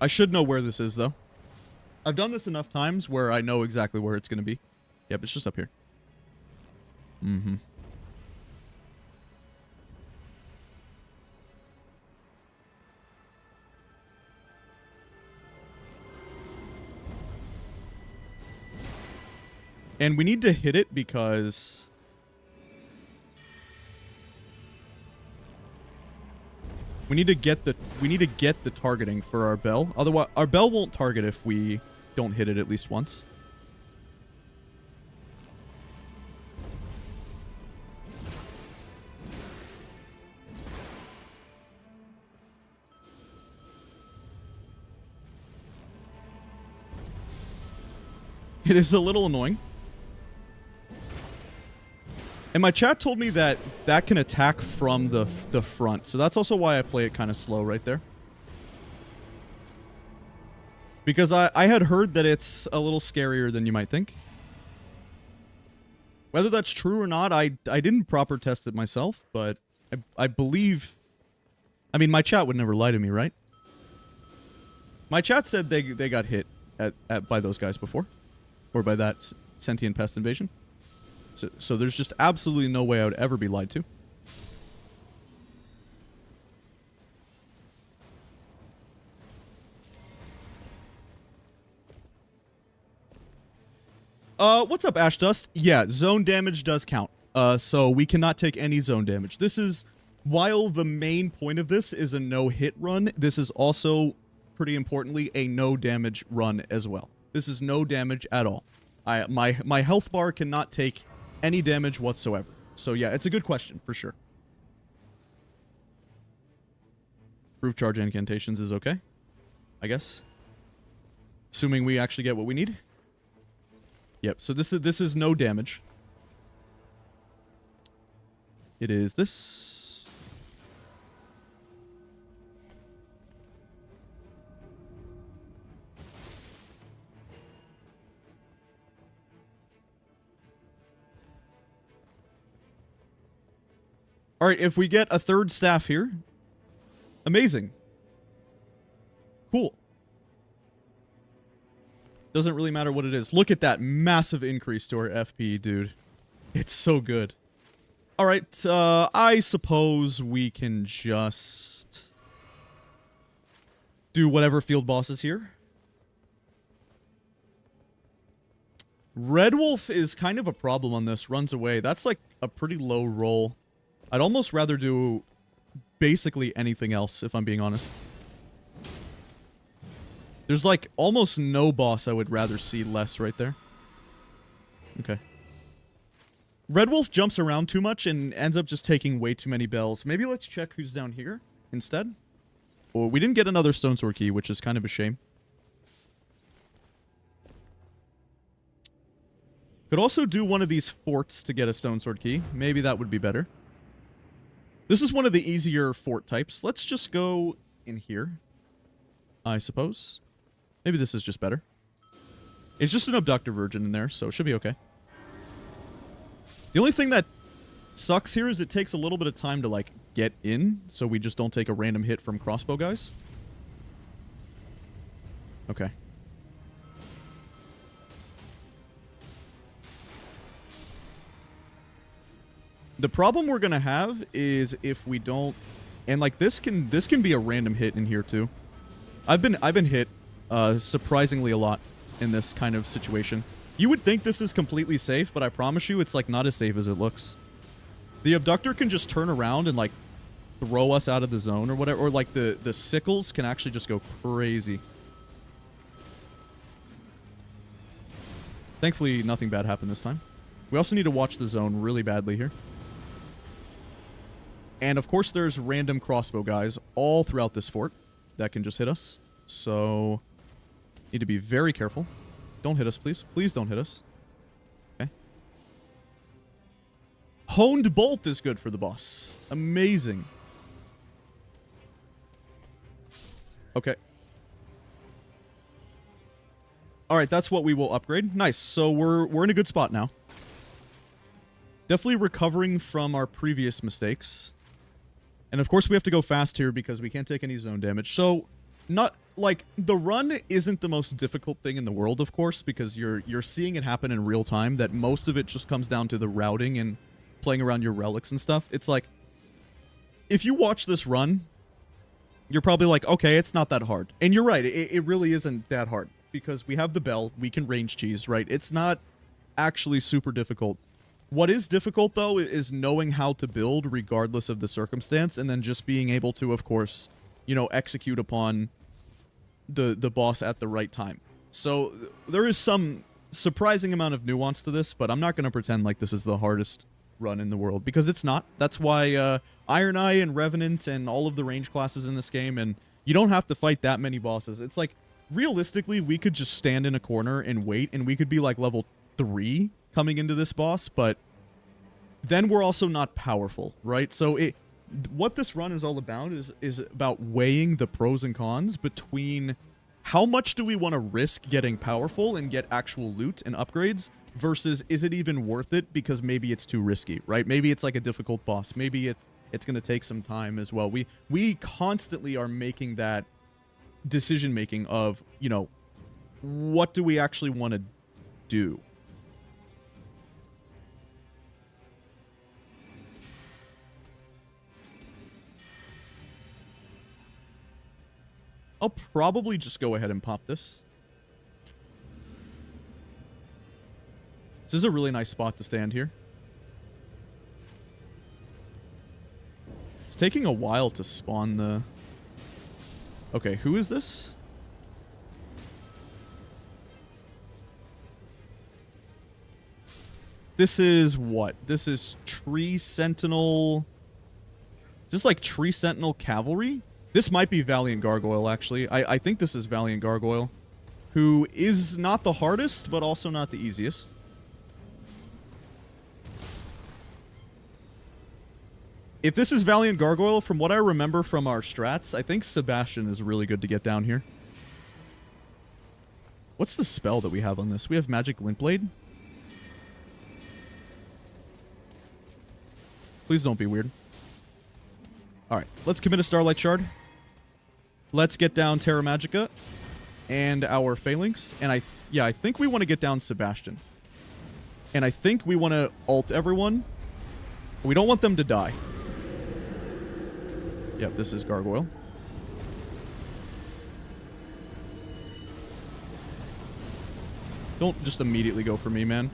I should know where this is, though. I've done this enough times where I know exactly where it's going to be. Yep, it's just up here. Mm-hmm. And we need to hit it because... we need to get the targeting for our bell. Otherwise, our bell won't target if we don't hit it at least once. It is a little annoying. And my chat told me that that can attack from the front. So that's also why I play it kind of slow right there. Because I had heard that it's a little scarier than you might think. Whether that's true or not, I didn't proper test it myself, but I believe... I mean, my chat would never lie to me, right? My chat said they got hit by those guys before. Or by that sentient pest invasion. So there's just absolutely no way I would ever be lied to. What's up, Ash Dust? Yeah, zone damage does count. So we cannot take any zone damage. This is, while the main point of this is a no-hit run, this is also, pretty importantly, a no-damage run as well. This is no damage at all. My health bar cannot take any damage whatsoever. So yeah, it's a good question, for sure. Proof charge incantations is okay, I guess. Assuming we actually get what we need. Yep, so this is no damage. It is this. All right, if we get a third staff here, amazing. Cool. Doesn't really matter what it is. Look at that massive increase to our FP, dude. It's so good. All right, I suppose we can just do whatever field boss is here. Red Wolf is kind of a problem on this. Runs away. That's like a pretty low roll. I'd almost rather do basically anything else, if I'm being honest. There's like almost no boss I would rather see less right there. Okay. Red Wolf jumps around too much and ends up just taking way too many bells. Maybe let's check who's down here instead. Oh, we didn't get another Stone Sword key, which is kind of a shame. Could also do one of these forts to get a Stone Sword key. Maybe that would be better. This is one of the easier fort types. Let's just go in here, I suppose. Maybe this is just better. It's just an Abductor Virgin in there, so it should be okay. The only thing that sucks here is it takes a little bit of time to, like, get in, so we just don't take a random hit from crossbow guys. Okay. The problem we're gonna have is if we don't, and like this can be a random hit in here too. I've been hit surprisingly a lot in this kind of situation. You would think this is completely safe, but I promise you it's like not as safe as it looks. The Abductor can just turn around and like throw us out of the zone or whatever, or like the sickles can actually just go crazy. Thankfully nothing bad happened this time. We also need to watch the zone really badly here. And of course there's random crossbow guys all throughout this fort that can just hit us. So, need to be very careful. Don't hit us, please. Please don't hit us. Okay. Honed Bolt is good for the boss. Amazing. Okay. Alright, that's what we will upgrade. Nice. So we're in a good spot now. Definitely recovering from our previous mistakes. And of course we have to go fast here because we can't take any zone damage. So, not like the run isn't the most difficult thing in the world, of course, because you're seeing it happen in real time. That most of it just comes down to the routing and playing around your relics and stuff. It's like, if you watch this run, you're probably like, okay, it's not that hard. And you're right, it really isn't that hard because we have the bell, we can range cheese, right? It's not actually super difficult. What is difficult, though, is knowing how to build regardless of the circumstance, and then just being able to, of course, you know, execute upon the boss at the right time. So there is some surprising amount of nuance to this, but I'm not going to pretend like this is the hardest run in the world, because it's not. That's why Iron Eye and Revenant and all of the range classes in this game, and you don't have to fight that many bosses. It's like, realistically, we could just stand in a corner and wait, and we could be like level 3 coming into this boss, but then we're also not powerful, right? So what this run is all about is about weighing the pros and cons between how much do we want to risk getting powerful and get actual loot and upgrades versus is it even worth it because maybe it's too risky, right? Maybe it's like a difficult boss. Maybe it's going to take some time as well. We constantly are making that decision making of, you know, what do we actually want to do? I'll probably just go ahead and pop this. This is a really nice spot to stand here. It's taking a while to spawn the... Okay, who is this? This is what? This is Tree Sentinel... Is this like Tree Sentinel Cavalry? This might be Valiant Gargoyle, actually. I think this is Valiant Gargoyle. who is not the hardest, but also not the easiest. If this is Valiant Gargoyle, from what I remember from our strats, I think Sebastian is really good to get down here. What's the spell that we have on this? We have Magic Glint Blade? Please don't be weird. Alright, let's commit a Starlight Shard. Let's get down Terra Magica and our Phalanx. And I think we want to get down Sebastian. And I think we want to ult everyone. We don't want them to die. Yep, this is Gargoyle. Don't just immediately go for me, man.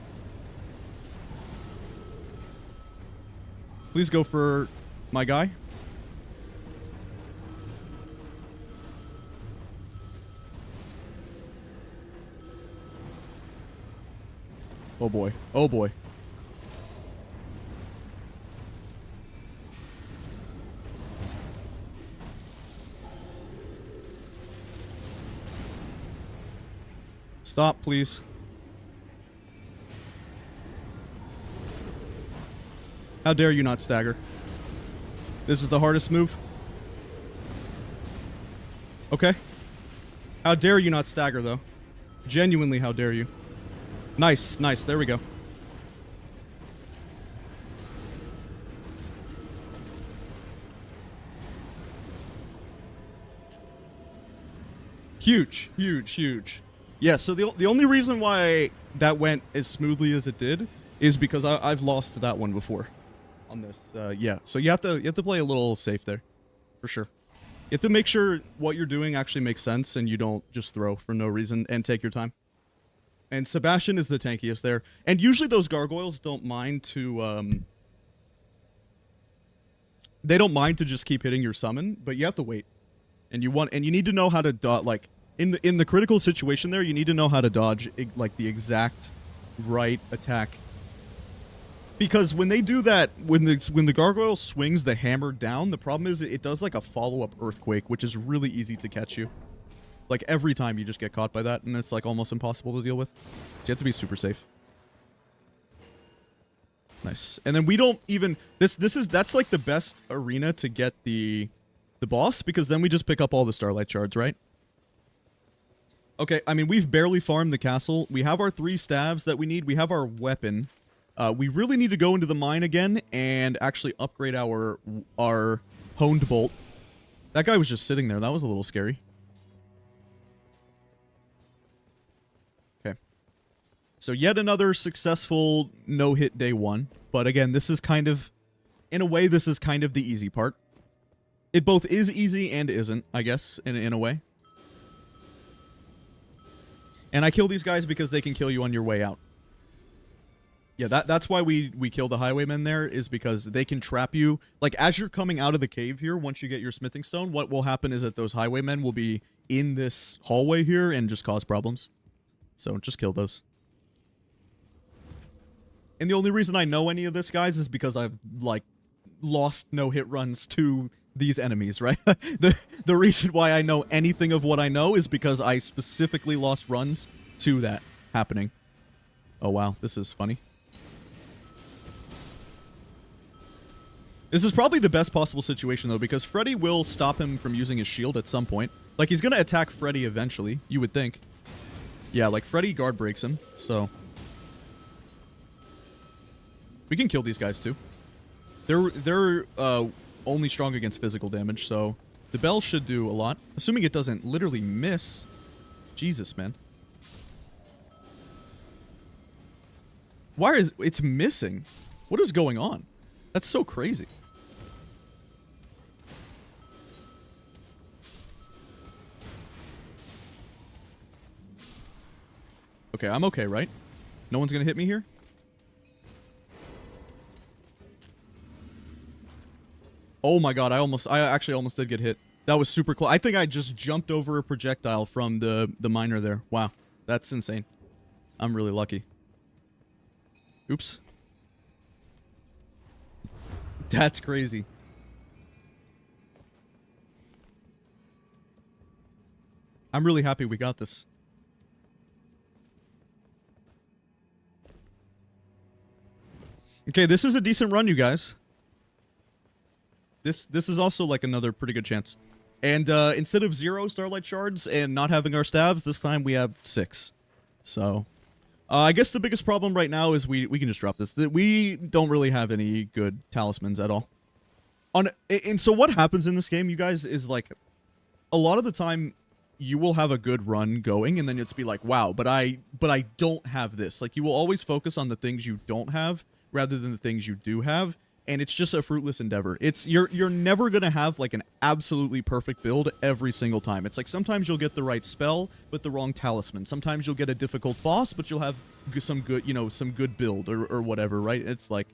Please go for my guy. Oh boy. Oh boy. Stop, please. How dare you not stagger? This is the hardest move. Okay. How dare you not stagger, though? Genuinely, how dare you? Nice, nice. There we go. Huge, huge, huge. Yeah, so the only reason why that went as smoothly as it did is because I've lost that one before on this. Yeah, so you have to play a little safe there, for sure. You have to make sure what you're doing actually makes sense and you don't just throw for no reason and take your time. And Sebastian is the tankiest there. And usually those gargoyles don't mind to they don't mind to just keep hitting your summon, but you have to wait. And you need to know how to dodge, like in the critical situation there, you need to know how to dodge like the exact right attack. Because when they do that, when the gargoyle swings the hammer down, the problem is it does like a follow-up earthquake, which is really easy to catch you. Like every time you just get caught by that, and it's like almost impossible to deal with. So you have to be super safe. Nice. And then we don't even that's like the best arena to get the boss, because then we just pick up all the Starlight Shards, right? Okay, I mean, we've barely farmed the castle. We have our 3 staves that we need. We have our weapon. We really need to go into the mine again and actually upgrade our honed bolt. That guy was just sitting there. That was a little scary. Okay. So yet another successful no-hit day 1. But again, this is kind of, in a way, this is kind of the easy part. It both is easy and isn't, I guess, in a way. And I kill these guys because they can kill you on your way out. Yeah, that's why we kill the highwaymen there, is because they can trap you. Like, as you're coming out of the cave here, once you get your smithing stone, what will happen is that those highwaymen will be in this hallway here and just cause problems. So, just kill those. And the only reason I know any of this, guys, is because I've, like, lost no-hit runs to these enemies, right? The reason why I know anything of what I know is because I specifically lost runs to that happening. Oh, wow. This is funny. This is probably the best possible situation, though, because Freddy will stop him from using his shield at some point. Like, he's going to attack Freddy eventually, you would think. Yeah, like, Freddy guard breaks him, so... We can kill these guys, too. They're only strong against physical damage, so the bell should do a lot. Assuming it doesn't literally miss. Jesus, man. Why is... It's missing. What is going on? That's so crazy. Okay, I'm okay, right? No one's gonna hit me here? Oh my god, I actually almost did get hit. That was super close. I think I just jumped over a projectile from the miner there. Wow, that's insane. I'm really lucky. Oops. That's crazy. I'm really happy we got this. Okay, this is a decent run, you guys. This is also like another pretty good chance. And instead of 0 Starlight Shards and not having our staves, this time we have 6. So, I guess the biggest problem right now is we can just drop this. We don't really have any good talismans at all. And so what happens in this game, you guys, is like, a lot of the time, you will have a good run going, and then it's be like, wow, but I don't have this. Like, you will always focus on the things you don't have, rather than the things you do have. And it's just a fruitless endeavor. You're never gonna have like an absolutely perfect build every single time. It's like sometimes you'll get the right spell but the wrong talisman. Sometimes you'll get a difficult boss but you'll have some good, some good build or whatever, right? It's like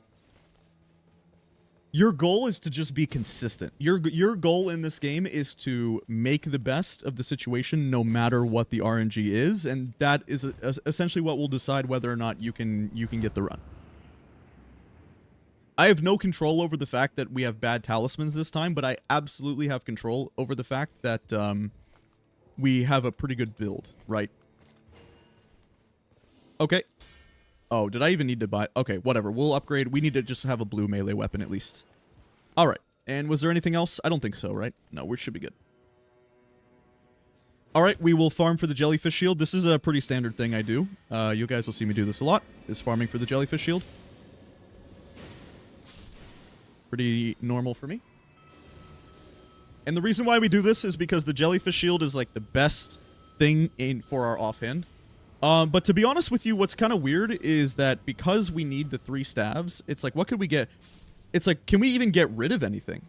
your goal is to just be consistent. Your goal in this game is to make the best of the situation no matter what the RNG is, and that is essentially what will decide whether or not you can get the run. I have no control over the fact that we have bad talismans this time, but I absolutely have control over the fact that we have a pretty good build, right? Okay. Oh, did I even need to buy... Okay, whatever. We'll upgrade. We need to just have a blue melee weapon at least. Alright. And was there anything else? I don't think so, right? No, we should be good. Alright, we will farm for the jellyfish shield. This is a pretty standard thing I do. You guys will see me do this a lot, is farming for the jellyfish shield. Pretty normal for me. And the reason why we do this is because the jellyfish shield is like the best thing for our offhand. But to be honest with you, what's kind of weird is that because we need the 3 staves, it's like, what could we get? It's like, can we even get rid of anything?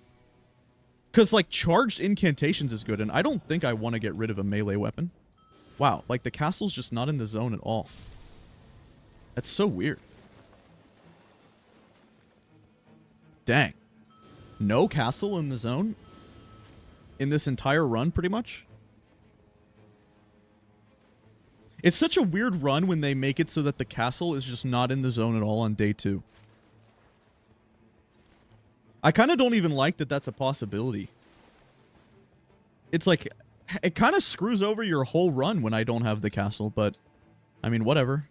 Because like charged incantations is good, and I don't think I want to get rid of a melee weapon. Wow, like the castle's just not in the zone at all. That's so weird. Dang. No castle in the zone? In this entire run, pretty much? It's such a weird run when they make it so that the castle is just not in the zone at all on day 2. I kind of don't even like that that's a possibility. It's like, it kind of screws over your whole run when I don't have the castle, but, I mean, whatever.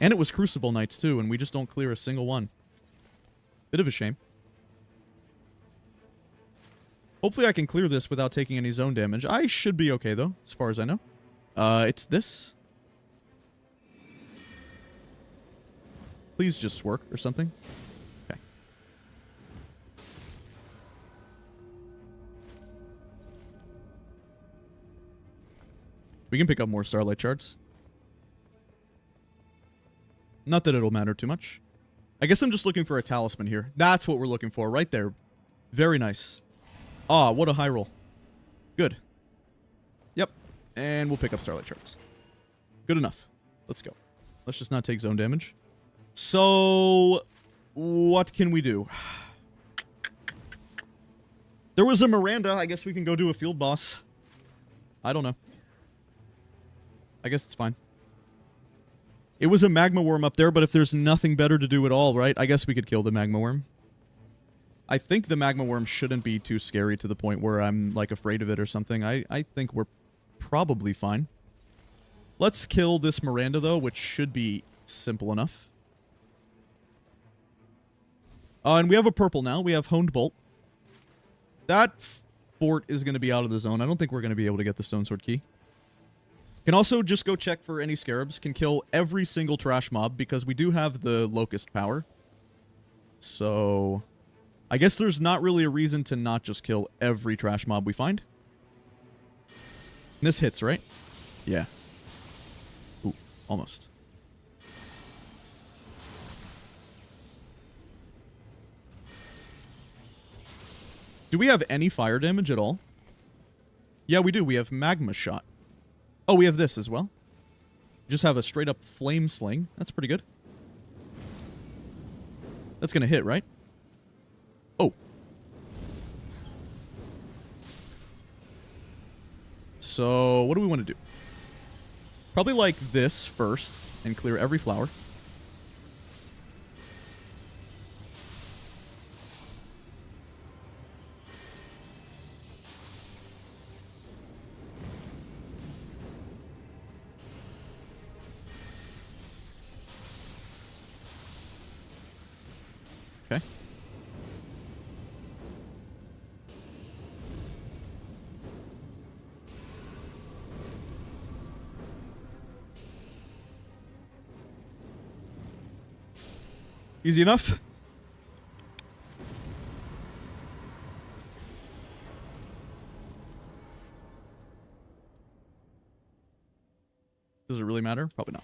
And it was Crucible Nights too, and we just don't clear a single one. Bit of a shame. Hopefully I can clear this without taking any zone damage. I should be okay, though, as far as I know. It's this. Please just work or something. Okay. We can pick up more Starlight Shards. Not that it'll matter too much. I guess I'm just looking for a talisman here. That's what we're looking for, right there. Very nice. Ah, what a high roll. Good. Yep. And we'll pick up Starlight Shards. Good enough. Let's go. Let's just not take zone damage. So, what can we do? There was a Miranda. I guess we can go do a field boss. I don't know. I guess it's fine. It was a magma worm up there, but if there's nothing better to do at all, right? I guess we could kill the magma worm. I think the magma worm shouldn't be too scary to the point where I'm, like, afraid of it or something. I think we're probably fine. Let's kill this Miranda, though, which should be simple enough. And we have a purple now. We have Honed Bolt. That fort is going to be out of the zone. I don't think we're going to be able to get the Stone Sword key. Can also just go check for any scarabs. Can kill every single trash mob because we do have the Locust power. So, I guess there's not really a reason to not just kill every trash mob we find. And this hits, right? Yeah. Ooh, almost. Do we have any fire damage at all? Yeah, we do. We have Magma Shot. Oh, we have this as well. Just have a straight up Flame Sling. That's pretty good. That's gonna hit, right? Oh. So, what do we want to do? Probably like this first and clear every flower. Okay. Easy enough. Does it really matter? Probably not.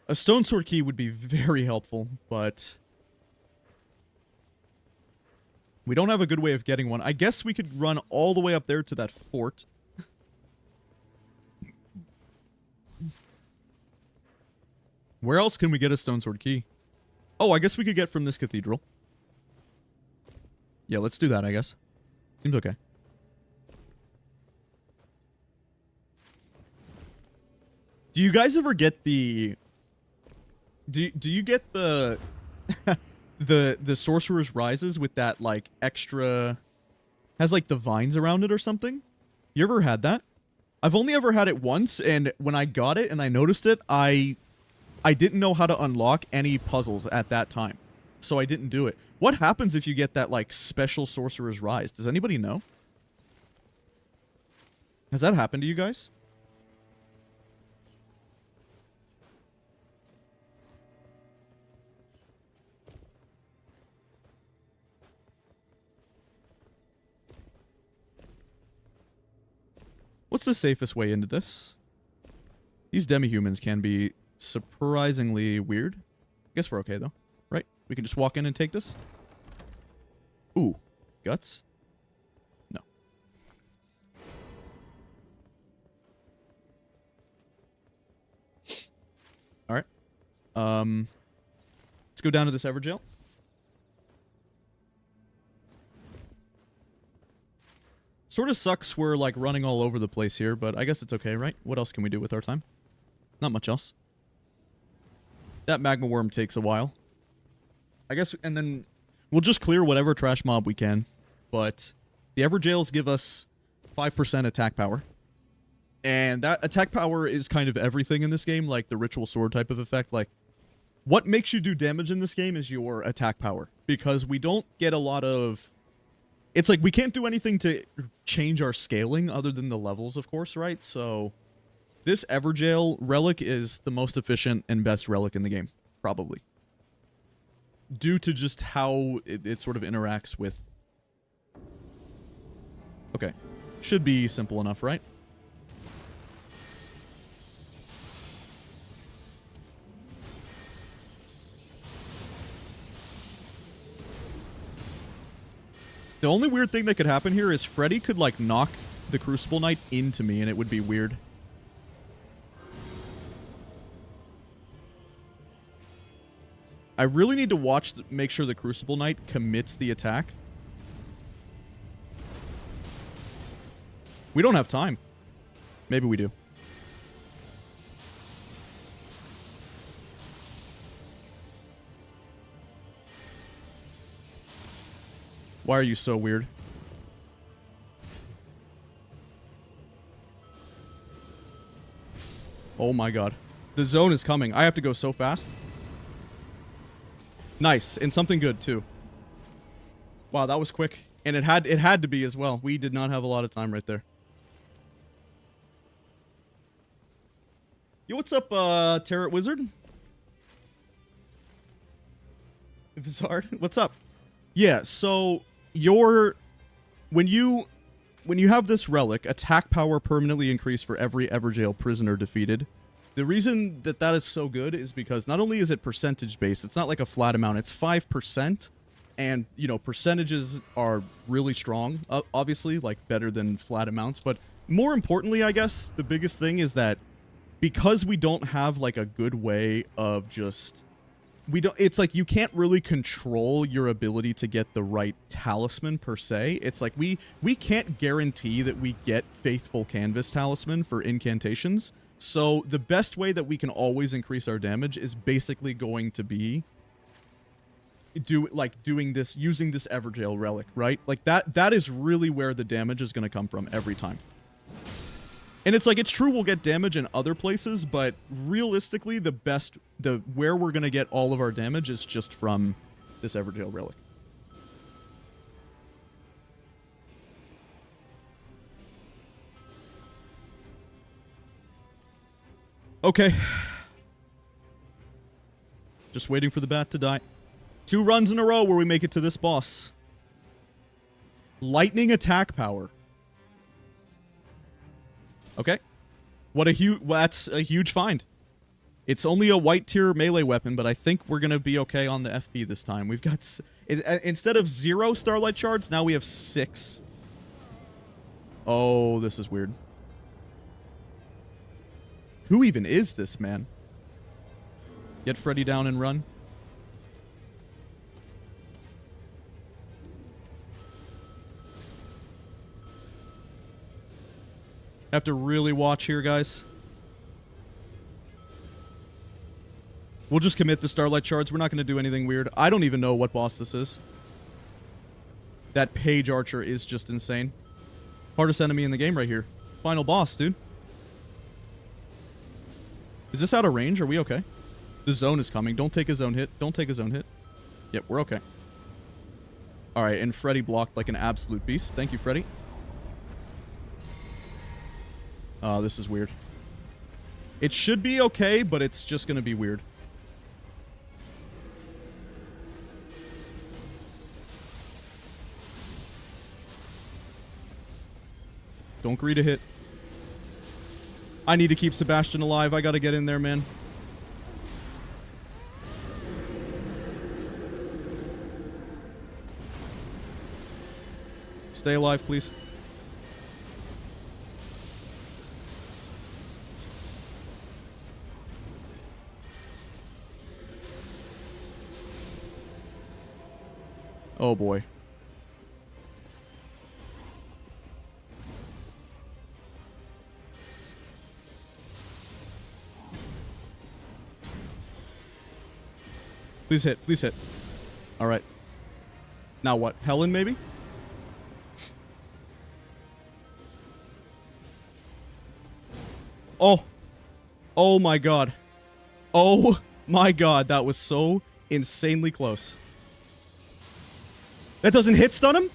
A stone sword key would be very helpful, but we don't have a good way of getting one. I guess we could run all the way up there to that fort. Where else can we get a stone sword key? Oh, I guess we could get from this cathedral. Yeah, let's do that, I guess. Seems okay. Do you guys ever get the... Do you get the... the Sorcerer's Rises with that, like, extra... Has, like, the vines around it or something? You ever had that? I've only ever had it once, and when I got it and I noticed it, I didn't know how to unlock any puzzles at that time. So I didn't do it. What happens if you get that, like, special Sorcerer's Rise? Does anybody know? Has that happened to you guys? What's the safest way into this? These demi-humans can be surprisingly weird. I guess we're okay, though. Right? We can just walk in and take this? Ooh. Guts? No. Alright. Let's go down to this Everjail. Sort of sucks we're, like, running all over the place here, but I guess it's okay, right? What else can we do with our time? Not much else. That magma worm takes a while. I guess, and then we'll just clear whatever trash mob we can. But the Everjails give us 5% attack power. And that attack power is kind of everything in this game, like the ritual sword type of effect. Like, what makes you do damage in this game is your attack power. Because we don't get a lot of... It's like we can't do anything to change our scaling other than the levels, of course, right? So this Everjail relic is the most efficient and best relic in the game, probably. Due to just how it sort of interacts with... Okay. Should be simple enough, right? The only weird thing that could happen here is Freddy could, like, knock the Crucible Knight into me, and it would be weird. I really need to watch, make sure the Crucible Knight commits the attack. We don't have time. Maybe we do. Why are you so weird? Oh my god. The zone is coming. I have to go so fast. Nice. And something good, too. Wow, that was quick. And it had to be as well. We did not have a lot of time right there. Yo, what's up, Tarot Wizard? Bizarre. What's up? Yeah, so... when you have this relic, attack power permanently increased for every Everjail prisoner defeated. The reason that is so good is because not only is it percentage based, it's not like a flat amount, it's 5%, and, you know, percentages are really strong, obviously, like, better than flat amounts, but more importantly, I guess, the biggest thing is that because we don't have, like, a good way of just... it's like you can't really control your ability to get the right talisman per se. It's like we can't guarantee that we get Faithful Canvas Talisman for incantations. So the best way that we can always increase our damage is basically going to be using this Everjail relic, right? Like that is really where the damage is going to come from every time. And it's like, it's true we'll get damage in other places, but realistically, where we're gonna get all of our damage is just from this Evergale Relic. Okay. Just waiting for the bat to die. 2 runs in a row where we make it to this boss. Lightning attack power. Okay. That's a huge find. It's only a white tier melee weapon, but I think we're going to be okay on the FP this time. We've got... Instead of 0 Starlight Shards, now we have 6. Oh, this is weird. Who even is this man? Get Freddy down and run. Have to really watch here, guys. We'll just commit the Starlight Shards. We're not going to do anything weird. I don't even know what boss this is. That Page Archer is just insane. Hardest enemy in the game right here. Final boss, dude. Is this out of range? Are we okay? The zone is coming. Don't take a zone hit. Don't take a zone hit. Yep, we're okay. Alright, and Freddy blocked like an absolute beast. Thank you, Freddy. Oh, this is weird. It should be okay, but it's just gonna be weird. Don't greet a hit. I need to keep Sebastian alive. I gotta get in there, man. Stay alive, please. Oh boy. Please hit. Please hit. Alright. Now what? Helen, maybe? Oh. Oh my god. Oh my god. That was so insanely close. That doesn't hit stun him?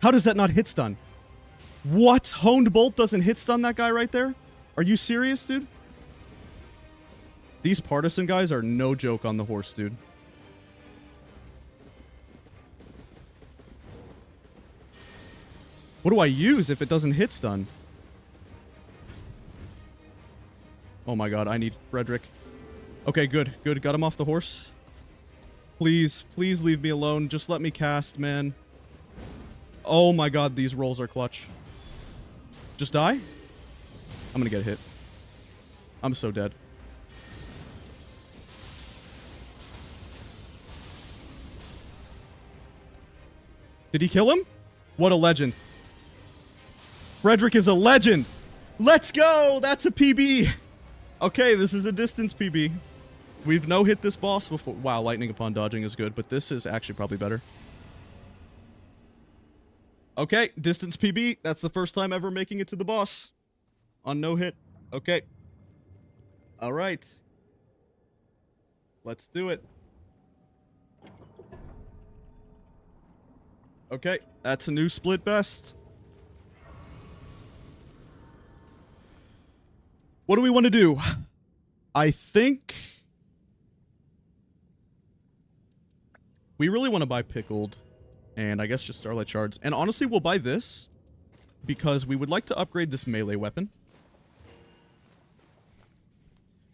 How does that not hit stun? What? Honed Bolt doesn't hit stun that guy right there? Are you serious, dude? These partisan guys are no joke on the horse, dude. What do I use if it doesn't hit stun? Oh my god, I need Frederick. Okay, good, good. Got him off the horse. Please, please leave me alone. Just let me cast, man. Oh my god, these rolls are clutch. Just die? I'm gonna get hit. I'm so dead. Did he kill him? What a legend. Frederick is a legend. Let's go. That's a PB. Okay, this is a distance PB. We've no hit this boss before. Wow, lightning upon dodging is good, but this is actually probably better. Okay, distance PB. That's the first time ever making it to the boss. On no hit. Okay. All right. Let's do it. Okay, that's a new split best. What do we want to do? I think we really want to buy Pickled, and I guess just Starlight Shards. And honestly, we'll buy this because we would like to upgrade this melee weapon.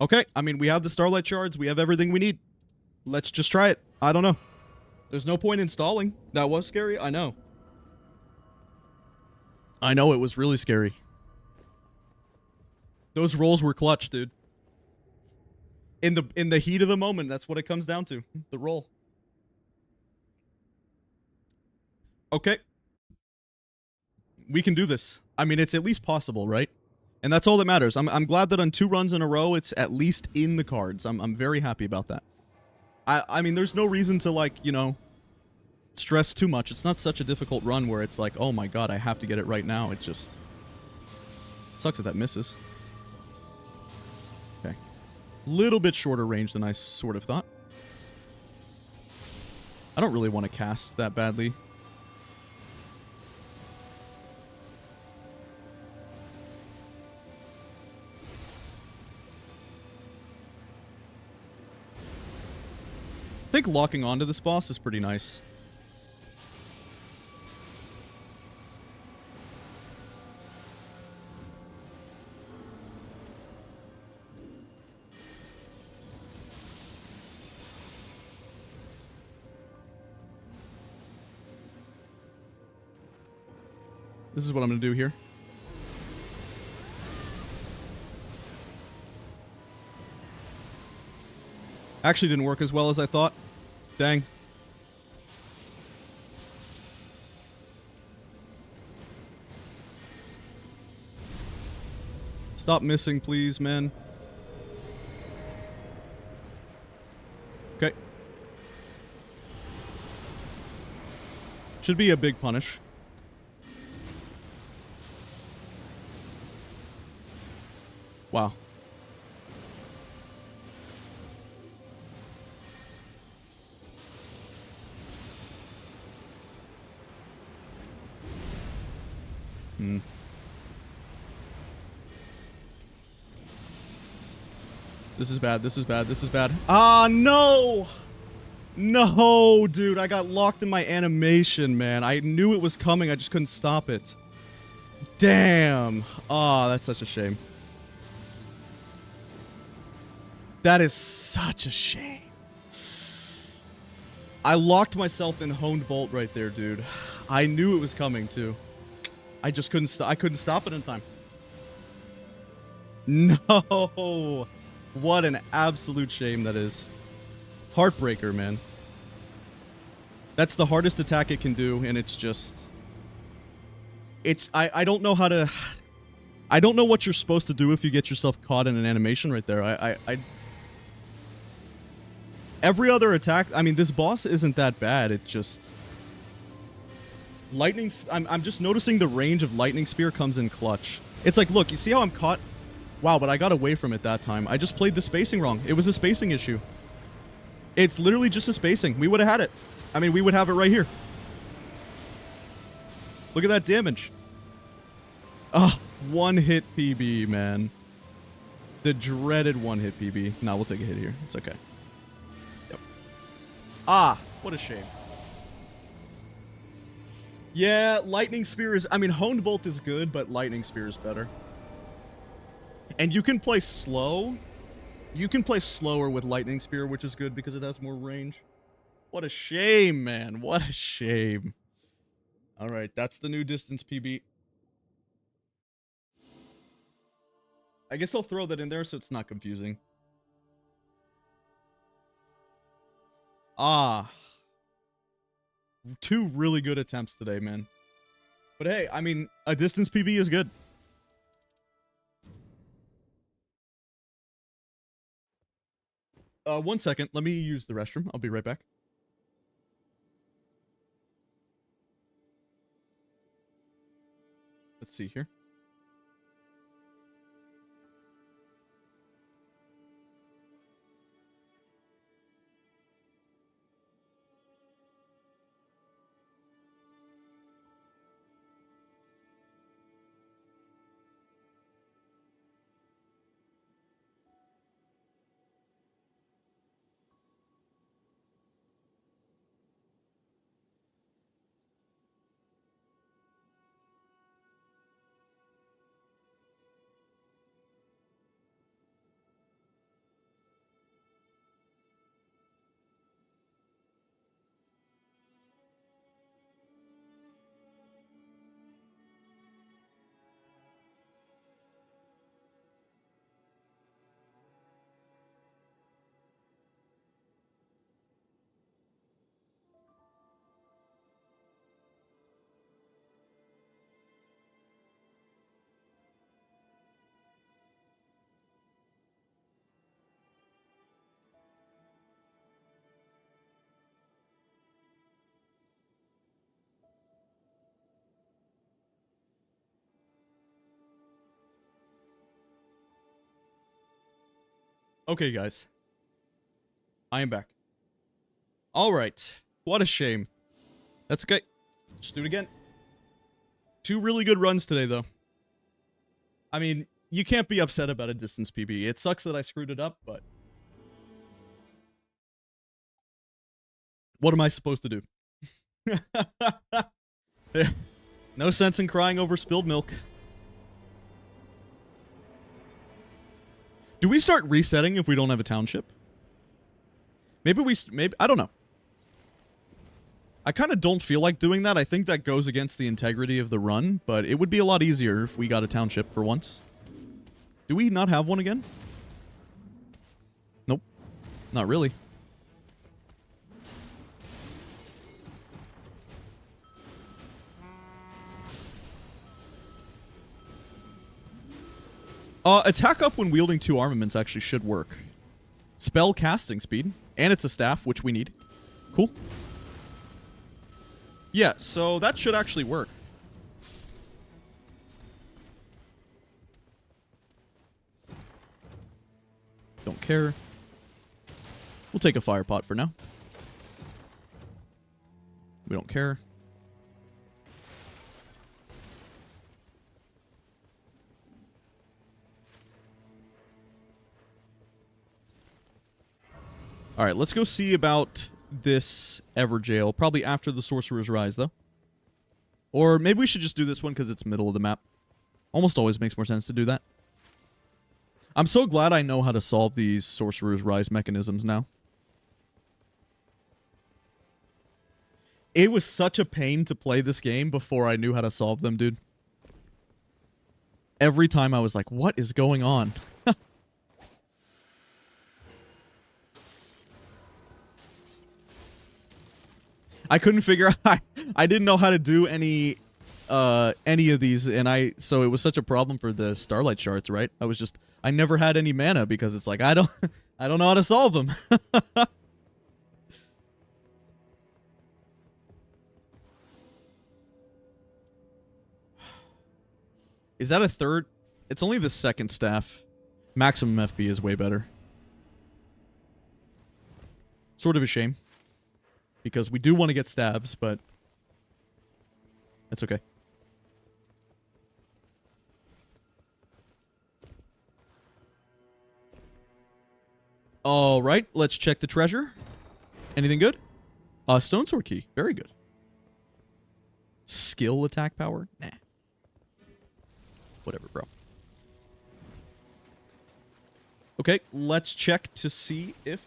Okay, I mean, we have the Starlight Shards. We have everything we need. Let's just try it. I don't know. There's no point in stalling. That was scary. I know. I know, it was really scary. Those rolls were clutch, dude. In the heat of the moment, that's what it comes down to. The roll. Okay. We can do this. I mean, it's at least possible, right? And that's all that matters. I'm glad that on 2 runs in a row, it's at least in the cards. I'm very happy about that. I mean, there's no reason to, like, you know, stress too much. It's not such a difficult run where it's like, oh my god, I have to get it right now. It just sucks that that misses. Okay. Little bit shorter range than I sort of thought. I don't really want to cast that badly. I think locking onto this boss is pretty nice. This is what I'm going to do here. Actually didn't work as well as I thought. Dang. Stop missing, please, man. Okay. Should be a big punish. Wow. This is bad, this is bad, this is bad. Ah, no! No, dude, I got locked in my animation, man. I knew it was coming, I just couldn't stop it. Damn. Ah, that's such a shame. That is such a shame. I locked myself in Honed Bolt right there, dude. I knew it was coming, too. I just couldn't I couldn't stop it in time. No! What an absolute shame that is. Heartbreaker, man. That's the hardest attack it can do, and it's just... I don't know how to... I don't know what you're supposed to do if you get yourself caught in an animation right there. Every other attack... I mean, this boss isn't that bad. It just... Lightning... I'm just noticing the range of Lightning Spear comes in clutch. It's like, look, you see how I'm caught? Wow, but I got away from it that time. I just played the spacing wrong. It was a spacing issue. It's literally just a spacing. We would have had it. I mean, we would have it right here. Look at that damage. Oh, one hit PB, man. The dreaded one hit PB. Nah, we'll take a hit here. It's okay. Yep. Ah, what a shame. Yeah, Lightning Spear is... I mean, Honed Bolt is good, but Lightning Spear is better. And you can play slow. You can play slower with Lightning Spear, which is good because it has more range. What a shame, man. What a shame. Alright, that's the new distance PB. I guess I'll throw that in there so it's not confusing. Ah. Two really good attempts today, man. But hey, I mean, a distance PB is good. One second. Let me use the restroom. I'll be right back. Let's see here. Okay, guys. I am back. Alright. What a shame. That's okay. Just do it again. 2 really good runs today, though. I mean, you can't be upset about a distance PB. It sucks that I screwed it up, but... what am I supposed to do? No sense in crying over spilled milk. Do we start resetting if we don't have a township? Maybe I don't know. I kind of don't feel like doing that. I think that goes against the integrity of the run, but it would be a lot easier if we got a township for once. Do we not have one again? Nope. Not really. Attack up when wielding 2 armaments actually should work. Spell casting speed, and it's a staff, which we need. Cool. Yeah, so that should actually work. Don't care. We'll take a fire pot for now. We don't care. Alright, let's go see about this Everjail. Probably after the Sorcerer's Rise, though. Or maybe we should just do this one because it's middle of the map. Almost always makes more sense to do that. I'm so glad I know how to solve these Sorcerer's Rise mechanisms now. It was such a pain to play this game before I knew how to solve them, dude. Every time I was like, what is going on? I couldn't figure out, I didn't know how to do any of these, and so it was such a problem for the Starlight Shards, right? I never had any mana because it's like, I don't know how to solve them. Is that a third? It's only the second staff. Maximum FP is way better. Sort of a shame. Because we do want to get stabs, but that's okay. Alright, let's check the treasure. Anything good? Stone Sword Key. Very good. Skill attack power? Nah. Whatever, bro. Okay, let's check to see if...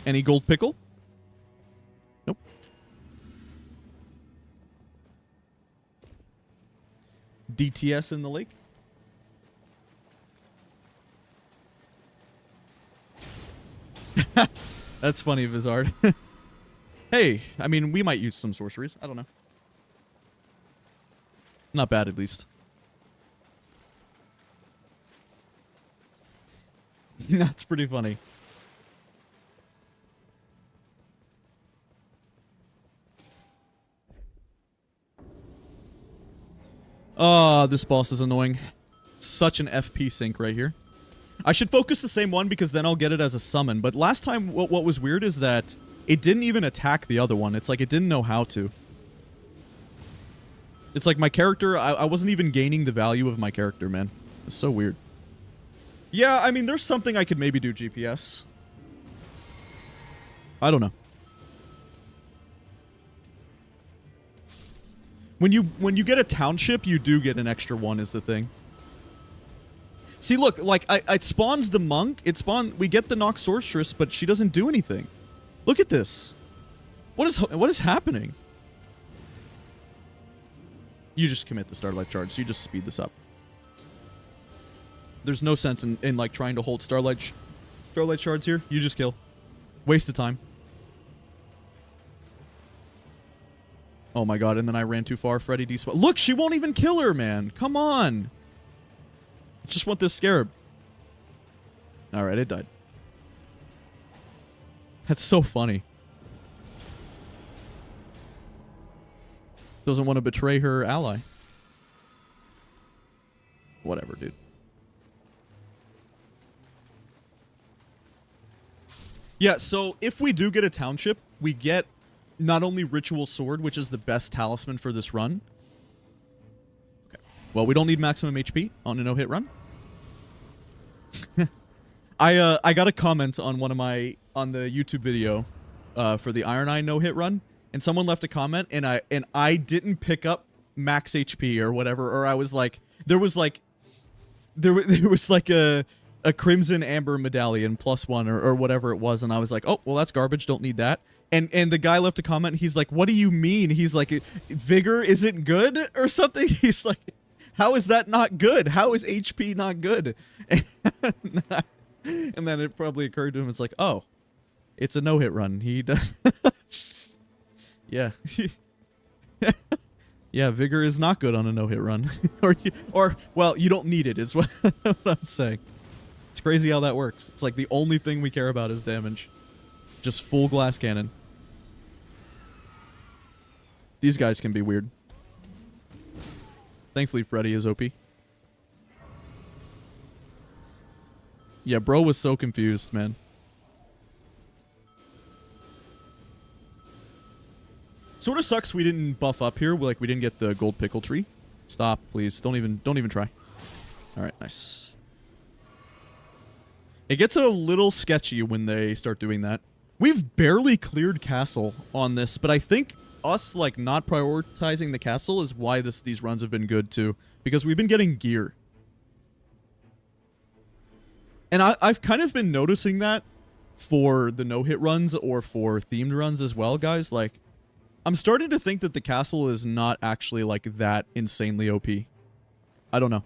any gold pickle? Nope. DTS in the lake? That's funny, Vizard. Hey, I mean, we might use some sorceries. I don't know. Not bad, at least. That's pretty funny. Oh, this boss is annoying. Such an FP sink right here. I should focus the same one because then I'll get it as a summon. But last time, what was weird is that it didn't even attack the other one. It's like it didn't know how to. It's like my character, I wasn't even gaining the value of my character, man. It's so weird. Yeah, I mean, there's something I could maybe do GPS. I don't know. When you get a township, you do get an extra one is the thing. See, look, like, it spawns the monk, we get the Nox Sorceress, but she doesn't do anything. Look at this. What is happening? You just commit the Starlight Charge, so you just speed this up. There's no sense in like, trying to hold Starlight Shards here. You just kill. Waste of time. Oh my god, and then I ran too far. Freddy despawn. Look, she won't even kill her, man. Come on. I just want this scarab. Alright, it died. That's so funny. Doesn't want to betray her ally. Whatever, dude. Yeah, so if we do get a township, we get not only Ritual Sword, which is the best talisman for this run. Okay. Well, we don't need maximum HP on a no-hit run. I got a comment on on the YouTube video for the Iron Eye no-hit run, and someone left a comment, and I didn't pick up max HP or whatever, or I was like, there was like a Crimson Amber medallion +1 or whatever it was, and I was like, oh, well, that's garbage, don't need that. And the guy left a comment, and he's like, what do you mean? He's like, Vigor isn't good or something? He's like, how is that not good? How is HP not good? And then it probably occurred to him, it's like, oh, it's a no-hit run. He does... Yeah. Yeah, Vigor is not good on a no-hit run. or, well, you don't need it, is what I'm saying. It's crazy how that works. It's like the only thing we care about is damage. Just full glass cannon. These guys can be weird. Thankfully, Freddy is OP. Yeah, bro was so confused, man. Sort of sucks we didn't buff up here. Like, we didn't get the gold pickle tree. Stop, please. Don't even try. All right, nice. It gets a little sketchy when they start doing that. We've barely cleared castle on this, but I think us, like, not prioritizing the castle is why these runs have been good, too. Because we've been getting gear. And I've kind of been noticing that for the no-hit runs or for themed runs as well, guys. Like, I'm starting to think that the castle is not actually, like, that insanely OP. I don't know.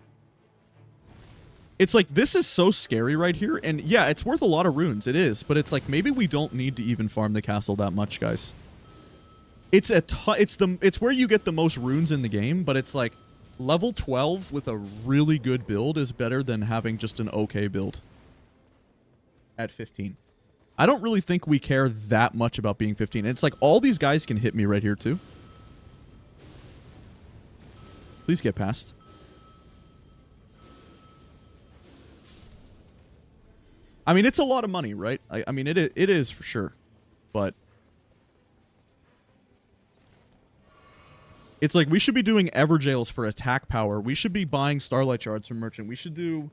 It's like, this is so scary right here, and yeah, it's worth a lot of runes, it is, but it's like, maybe we don't need to even farm the castle that much, guys. It's where you get the most runes in the game, but it's like, level 12 with a really good build is better than having just an okay build at 15. I don't really think we care that much about being 15. It's like, all these guys can hit me right here, too. Please get past. I mean, it's a lot of money, right? I mean, it is for sure. But it's like, we should be doing Everjails for attack power. We should be buying Starlight Shards from Merchant. We should do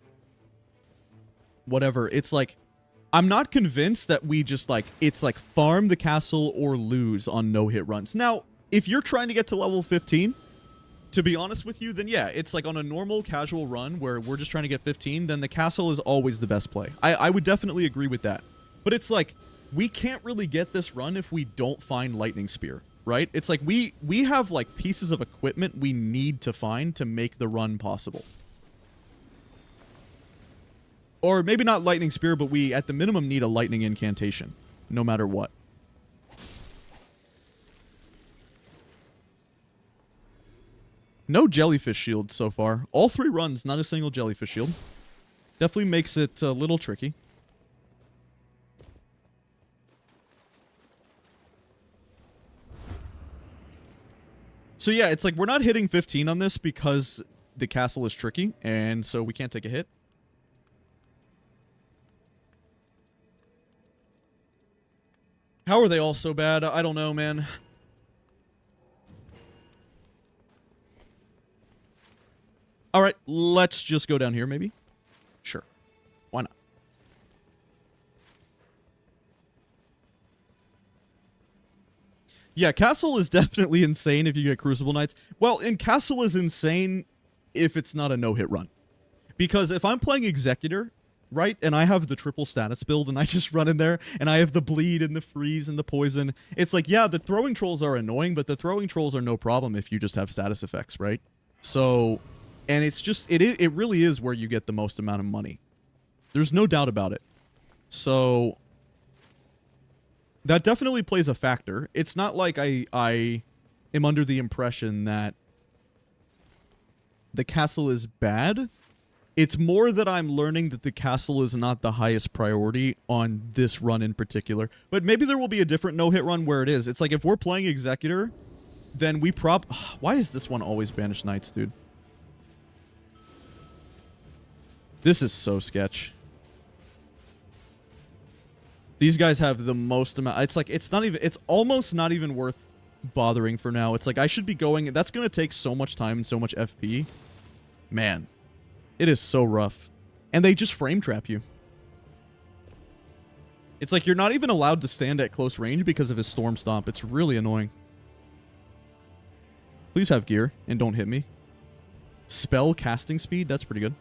whatever. It's like, I'm not convinced that we just, like, it's like farm the castle or lose on no-hit runs. Now, if you're trying to get to level 15, to be honest with you, then yeah, it's like on a normal casual run where we're just trying to get 15, then the castle is always the best play. I would definitely agree with that. But it's like, we can't really get this run if we don't find Lightning Spear, right? It's like, we have, like, pieces of equipment we need to find to make the run possible. Or maybe not Lightning Spear, but we, at the minimum, need a Lightning Incantation, no matter what. No Jellyfish Shield so far. All 3 runs, not a single Jellyfish Shield. Definitely makes it a little tricky. So yeah, it's like, we're not hitting 15 on this because the castle is tricky, and so we can't take a hit. How are they all so bad? I don't know, man. Alright, let's just go down here, maybe? Sure. Why not? Yeah, Castle is definitely insane if you get Crucible Knights. Well, and Castle is insane if it's not a no-hit run. Because if I'm playing Executor, right, and I have the triple status build, and I just run in there, and I have the bleed, and the freeze, and the poison, it's like, yeah, the throwing trolls are annoying, but the throwing trolls are no problem if you just have status effects, right? So, and it's just, it really is where you get the most amount of money. There's no doubt about it. So, that definitely plays a factor. It's not like I am under the impression that the castle is bad. It's more that I'm learning that the castle is not the highest priority on this run in particular. But maybe there will be a different no-hit run where it is. It's like, if we're playing Executor, then we why is this one always Banished Knights, dude? This is so sketch. These guys have the most amount. It's like, it's not even, it's almost not even worth bothering for now. It's like, I should be going, that's going to take so much time and so much FP. Man, it is so rough. And they just frame trap you. It's like you're not even allowed to stand at close range because of his Storm Stomp. It's really annoying. Please have gear and don't hit me. Spell casting speed, that's pretty good.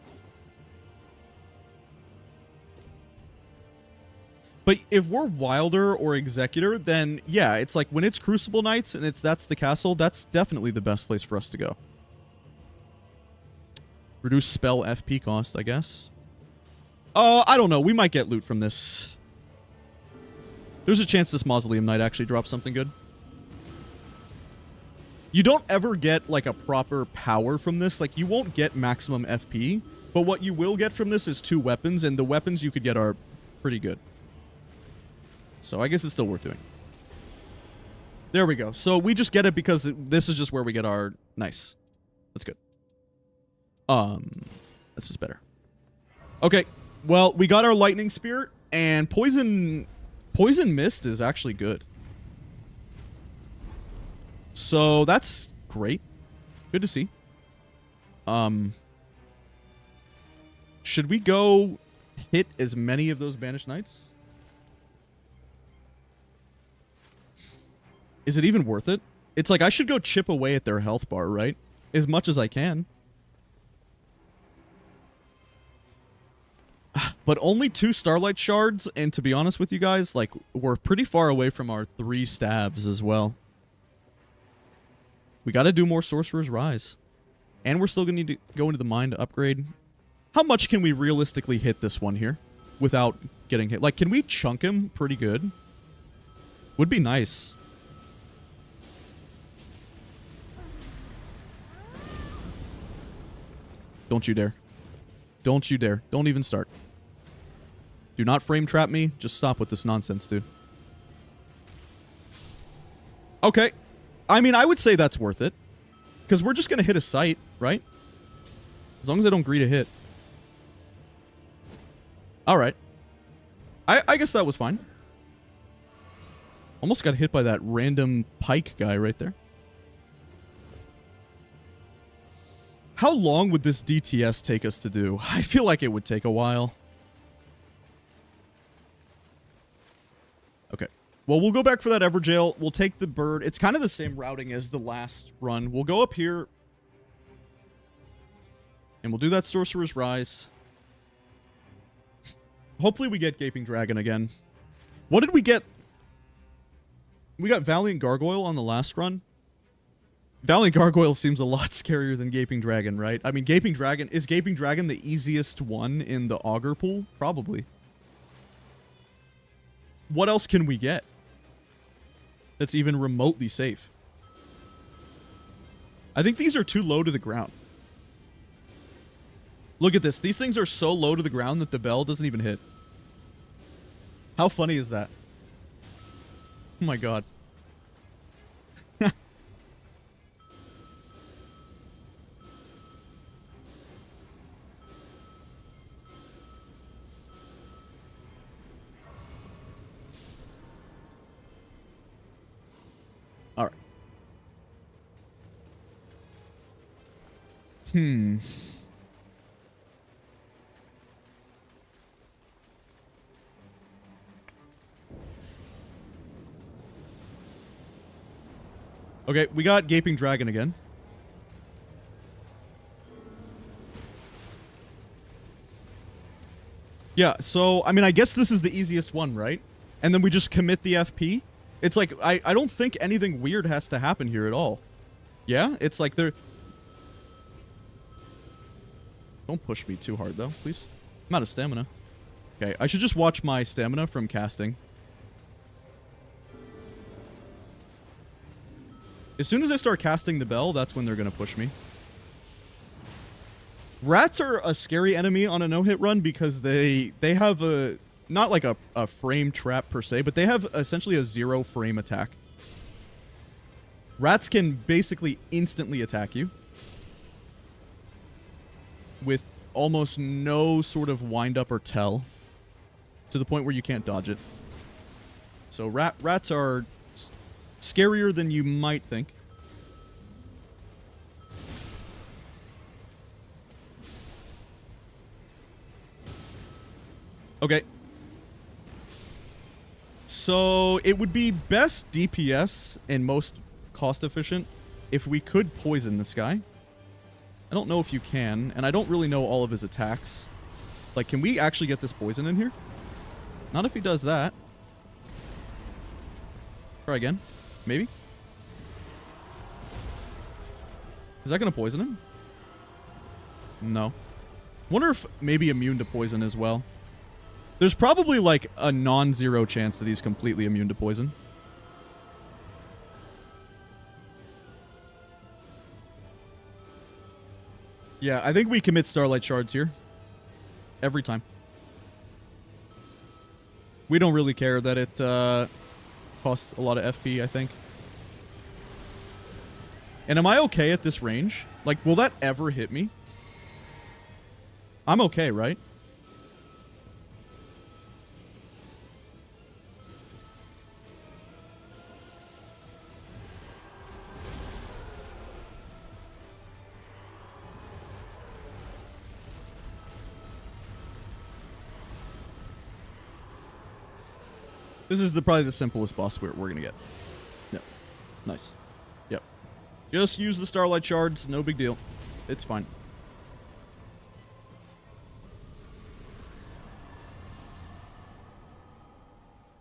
But if we're Wilder or Executor, then yeah, it's like when it's Crucible Knights and that's the castle, that's definitely the best place for us to go. Reduce spell FP cost, I guess. I don't know. We might get loot from this. There's a chance this Mausoleum Knight actually drops something good. You don't ever get, like, a proper power from this. Like, you won't get maximum FP. But what you will get from this is 2 weapons, and the weapons you could get are pretty good. So I guess it's still worth doing. There we go. So we just get it because this is just where we get our... Nice. That's good. This is better. Okay. Well, we got our Lightning Spear, and Poison Mist is actually good. So that's great. Good to see. Should we go hit as many of those Banished Knights? Is it even worth it? It's like I should go chip away at their health bar, right? As much as I can. But only 2 Starlight Shards, and to be honest with you guys, like, we're pretty far away from our 3 stabs as well. We gotta do more Sorcerer's Rise. And we're still gonna need to go into the mine to upgrade. How much can we realistically hit this one here without getting hit? Like, can we chunk him pretty good? Would be nice. Don't you dare. Don't you dare. Don't even start. Do not frame trap me. Just stop with this nonsense, dude. Okay. I mean, I would say that's worth it. Because we're just going to hit a site, right? As long as I don't greet a hit. Alright. I guess that was fine. Almost got hit by that random pike guy right there. How long would this DTS take us to do? I feel like it would take a while. Okay. Well, we'll go back for that Everjail. We'll take the bird. It's kind of the same routing as the last run. We'll go up here. And we'll do that Sorcerer's Rise. Hopefully we get Gaping Dragon again. What did we get? We got Valiant Gargoyle on the last run. Valiant Gargoyle seems a lot scarier than Gaping Dragon, right? I mean, Gaping Dragon... Is Gaping Dragon the easiest one in the Augur pool? Probably. What else can we get that's even remotely safe? I think these are too low to the ground. Look at this. These things are so low to the ground that the bell doesn't even hit. How funny is that? Oh my god. Alright. Okay, we got Gaping Dragon again. Yeah, so, I mean, I guess this is the easiest one, right? And then we just commit the FP. It's like, I don't think anything weird has to happen here at all. Yeah? It's like they're... Don't push me too hard, though, please. I'm out of stamina. Okay, I should just watch my stamina from casting. As soon as I start casting the bell, that's when they're going to push me. Rats are a scary enemy on a no-hit run because they have a... Not like a frame trap per se, but they have essentially a 0 frame attack. Rats can basically instantly attack you. With almost no sort of wind up or tell to the point where you can't dodge it. So rats are scarier than you might think. Okay. So it would be best DPS and most cost efficient if we could poison this guy. I don't know if you can, and I don't really know all of his attacks. Like, can we actually get this poison in here? Not if he does that. Try again. Maybe? Is that going to poison him? No. Wonder if maybe immune to poison as well. There's probably like a non-zero chance that he's completely immune to poison. Yeah, I think we commit Starlight Shards here. Every time. We don't really care that it costs a lot of FP, I think. And am I okay at this range? Like, will that ever hit me? I'm okay, right? This is probably the simplest boss we're going to get. Yep. Nice. Yep. Just use the Starlight Shards. No big deal. It's fine.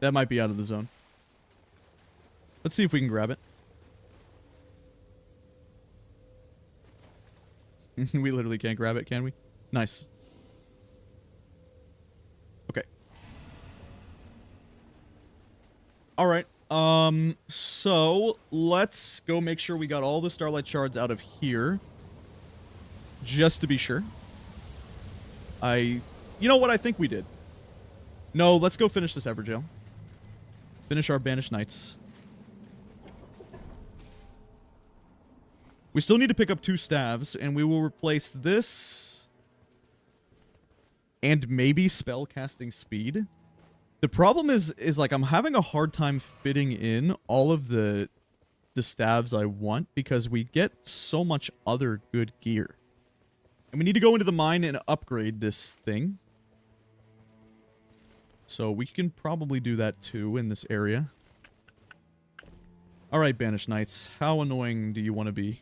That might be out of the zone. Let's see if we can grab it. We literally can't grab it, can we? Nice. Okay. All right. So let's go make sure we got all the Starlight Shards out of here. Just to be sure. You know what? I think we did. No, let's go finish this Everjail. Finish our Banished Knights. We still need to pick up 2 staves, and we will replace this and maybe spellcasting speed. The problem is like I'm having a hard time fitting in all of the staves I want because we get so much other good gear. And we need to go into the mine and upgrade this thing. So we can probably do that too in this area. Alright, Banished Knights. How annoying do you want to be?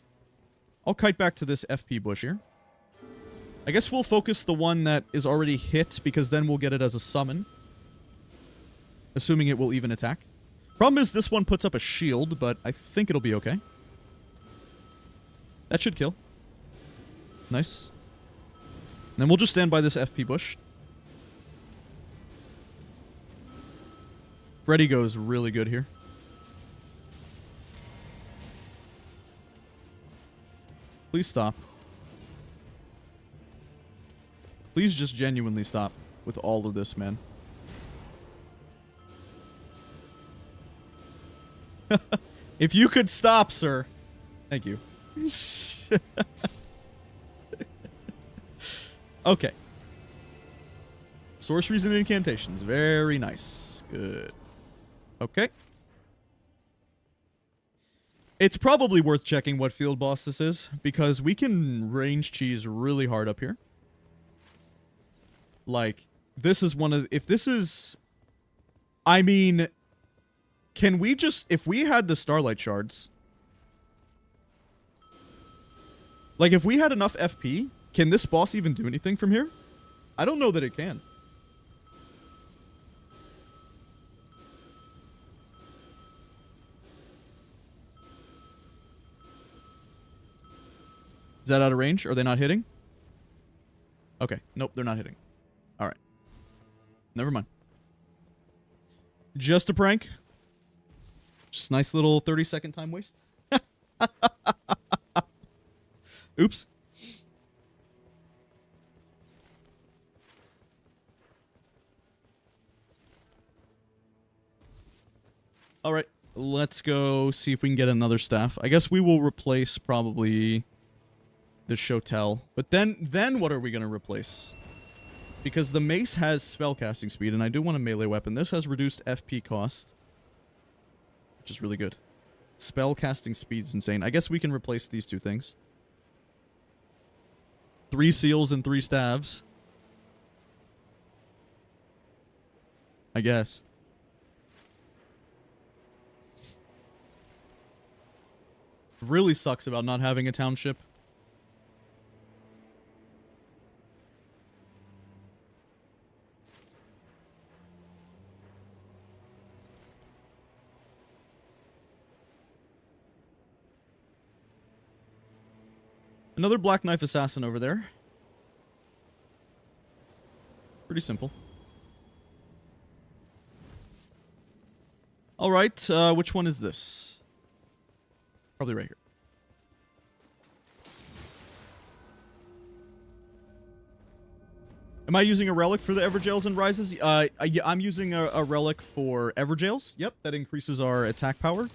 I'll kite back to this FP bush here. I guess we'll focus the one that is already hit because then we'll get it as a summon. Assuming it will even attack. Problem is this one puts up a shield, but I think it'll be okay. That should kill. Nice. And then we'll just stand by this FP bush. Freddy goes really good here. Please stop. Please just genuinely stop with all of this, man. If you could stop, sir. Thank you. Okay. Sorceries and incantations. Very nice. Good. Okay. It's probably worth checking what field boss this is, because we can range cheese really hard up here. Like, this is one of... If this is... I mean... Can we just... If we had the Starlight Shards... Like, if we had enough FP, can this boss even do anything from here? I don't know that it can. Is that out of range? Are they not hitting? Okay. Nope, they're not hitting. Alright. Never mind. Just a prank. Just nice little 30-second time waste. Oops. Alright. Let's go see if we can get another staff. I guess we will replace probably... the Shotel. But then what are we going to replace? Because the mace has spellcasting speed, and I do want a melee weapon. This has reduced FP cost, which is really good. Spellcasting speed's insane. I guess we can replace these two things. 3 seals and 3 staves. I guess. Really sucks about not having a township. Another Black Knife Assassin over there. Pretty simple. Alright, which one is this? Probably right here. Am I using a relic for the Everjails and Rises? Yeah, I'm using a relic for Everjails. Yep, that increases our attack power.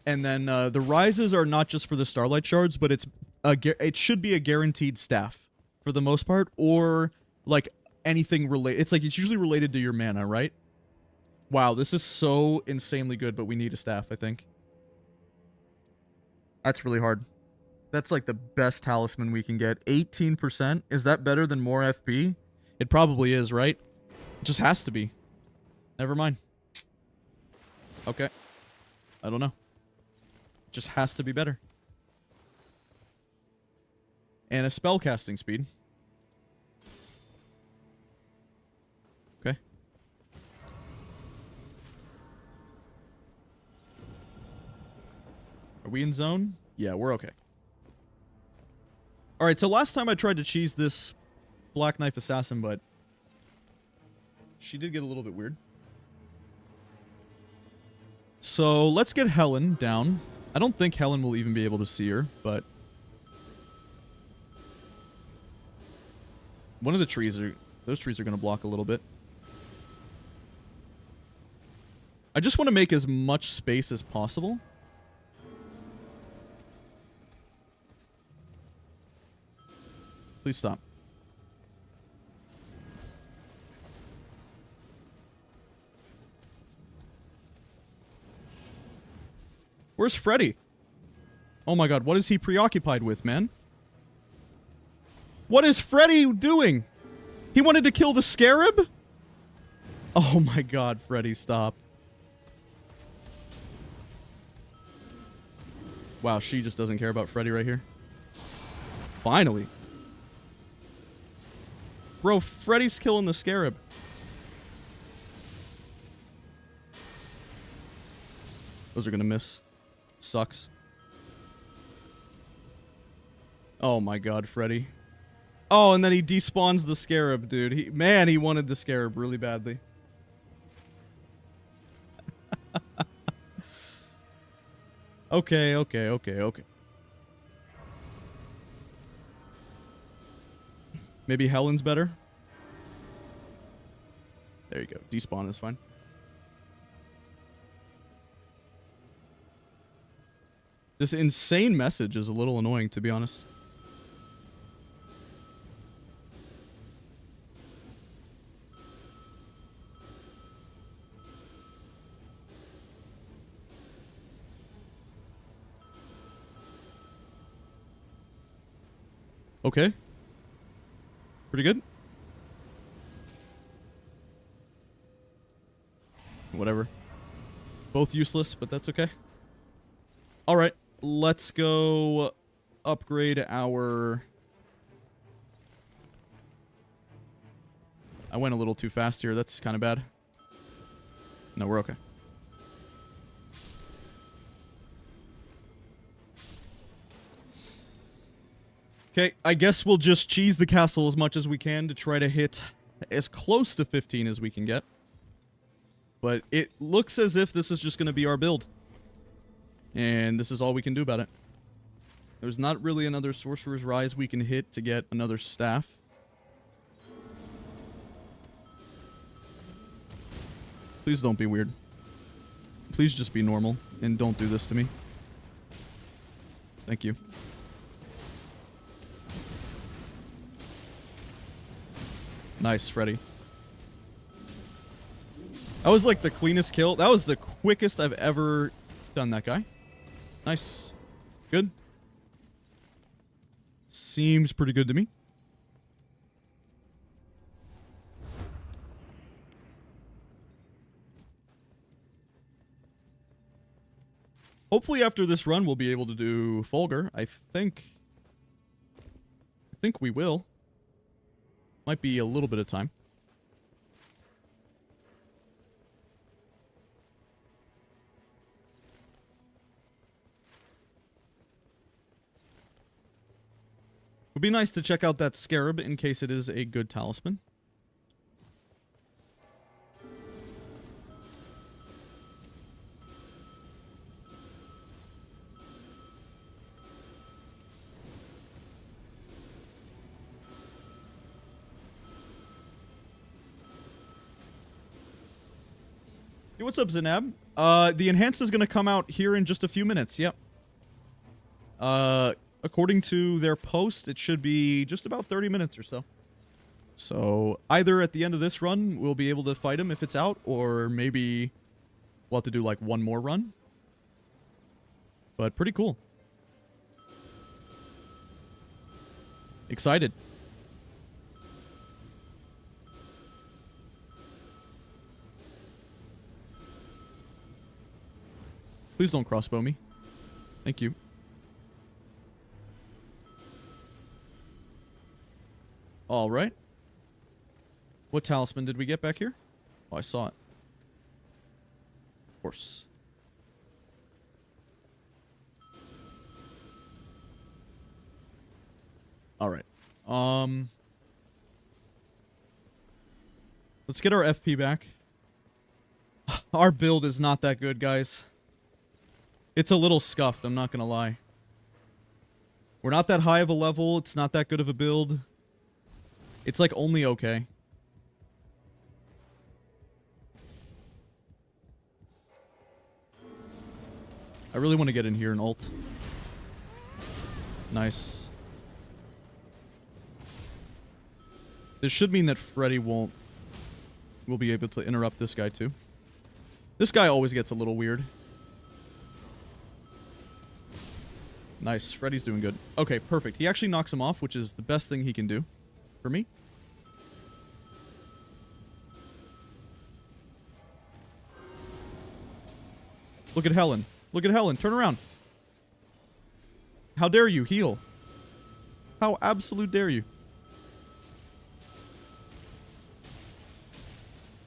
And then the Rises are not just for the Starlight Shards, but it should be a guaranteed staff for the most part, or like anything related. It's usually related to your mana, right? Wow, this is so insanely good, but we need a staff, I think. That's really hard. That's like the best talisman we can get. 18%? Is that better than more FP? It probably is, right? It just has to be. Never mind. Okay. I don't know. It just has to be better. And a spellcasting speed. Okay. Are we in zone? Yeah, we're okay. Alright, so last time I tried to cheese this Black Knife Assassin, but she did get a little bit weird. So let's get Helen down. I don't think Helen will even be able to see her, but one of the trees are... those trees are going to block a little bit. I just want to make as much space as possible. Please stop. Where's Freddy? Oh my god, what is he preoccupied with, man? What is Freddy doing? He wanted to kill the scarab? Oh my god, Freddy, stop. Wow, she just doesn't care about Freddy right here. Finally. Bro, Freddy's killing the scarab. Those are gonna miss. Sucks. Oh my god, Freddy. Oh, and then he despawns the scarab, dude. Man, he wanted the scarab really badly. Okay. Maybe Helen's better? There you go. Despawn is fine. This insane message is a little annoying, to be honest. Okay. Pretty good. Whatever. Both useless, but that's okay. Alright, let's go upgrade our... I went a little too fast here. That's kind of bad. No, we're okay. Okay, I guess we'll just cheese the castle as much as we can to try to hit as close to 15 as we can get. But it looks as if this is just going to be our build. And this is all we can do about it. There's not really another Sorcerer's Rise we can hit to get another staff. Please don't be weird. Please just be normal and don't do this to me. Thank you. Nice, Freddy. That was like the cleanest kill. That was the quickest I've ever done that guy. Nice. Good. Seems pretty good to me. Hopefully after this run we'll be able to do Fulghor. I think we will. Might be a little bit of time. Would be nice to check out that scarab in case it is a good talisman. Hey, what's up, Zanab? The enhance is going to come out here in just a few minutes. Yep. According to their post, it should be just about 30 minutes or so. So either at the end of this run, we'll be able to fight him if it's out, or maybe we'll have to do like one more run. But pretty cool. Excited. Please don't crossbow me. Thank you. All right. What talisman did we get back here? Oh, I saw it. Of course. All right. Let's get our FP back. Our build is not that good, guys. It's a little scuffed, I'm not gonna lie. We're not that high of a level. It's not that good of a build. It's like only okay. I really want to get in here and ult. Nice. This should mean that Freddy will be able to interrupt this guy too. This guy always gets a little weird. Nice. Freddy's doing good. Okay, perfect. He actually knocks him off, which is the best thing he can do for me. Look at Helen. Look at Helen. Turn around. How dare you heal? How absolute dare you?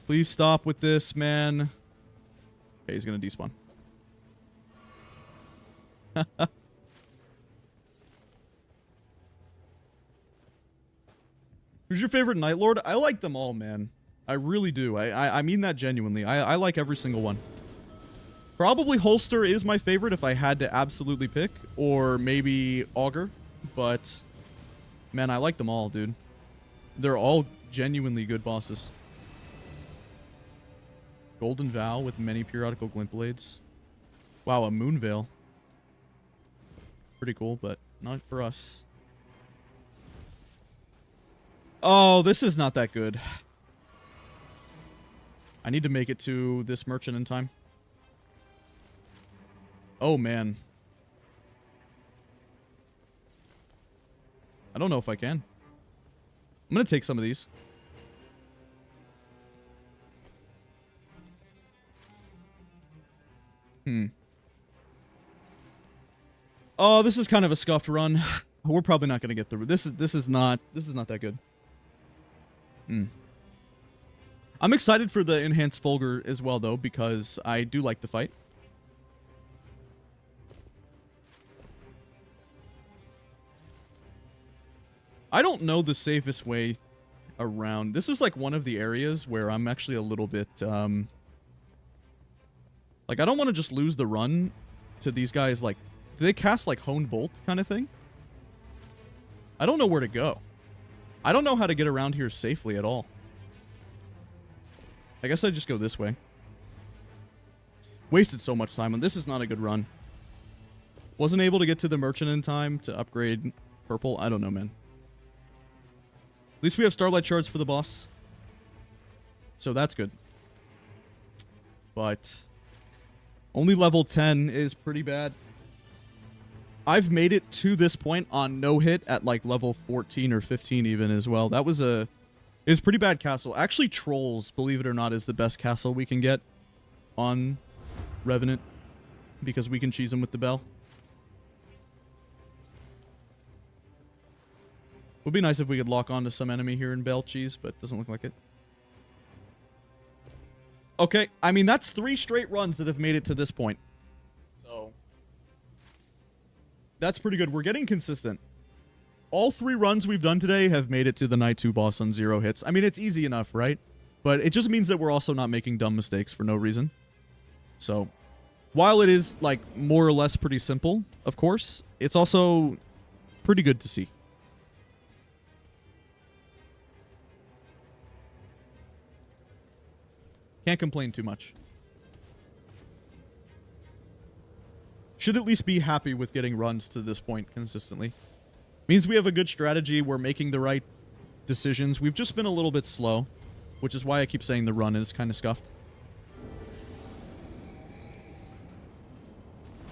Please stop with this, man. Okay, he's gonna despawn. Who's your favorite Night Lord? I like them all, man. I really do. I mean that genuinely. I like every single one. Probably Holster is my favorite if I had to absolutely pick. Or maybe Augur. But, man, I like them all, dude. They're all genuinely good bosses. Golden Vow with many periodical glint blades. Wow, a Moon Veil. Pretty cool, but not for us. Oh, this is not that good. I need to make it to this merchant in time. Oh, man. I don't know if I can. I'm gonna take some of these. Oh, this is kind of a scuffed run. We're probably not gonna get through. This is not that good. I'm excited for the enhanced Fulghor as well, though, because I do like the fight. I don't know the safest way around. This is like one of the areas where I'm actually a little bit, like, I don't want to just lose the run to these guys. Like, do they cast like Honed Bolt kind of thing? I don't know where to go. I don't know how to get around here safely at all. I guess I just go this way. Wasted so much time on this. Is not a good run. Wasn't able to get to the merchant in time to upgrade purple. I don't know, man. least we have Starlight Shards for the boss. So that's good. But only level 10 is pretty bad. I've made it to this point on no hit at like level 14 or 15 even as well. That was a pretty bad castle. Actually, Trolls, believe it or not, is the best castle we can get on Revenant because we can cheese them with the bell. Would be nice if we could lock onto some enemy here in bell cheese, but doesn't look like it. Okay, I mean, that's 3 straight runs that have made it to this point. So, that's pretty good. We're getting consistent. All 3 runs we've done today have made it to the Night 2 boss on 0 hits. I mean, it's easy enough, right? But it just means that we're also not making dumb mistakes for no reason. So, while it is, like, more or less pretty simple, of course, it's also pretty good to see. Can't complain too much. Should at least be happy with getting runs to this point consistently. Means we have a good strategy, we're making the right decisions. We've just been a little bit slow, which is why I keep saying the run is kind of scuffed.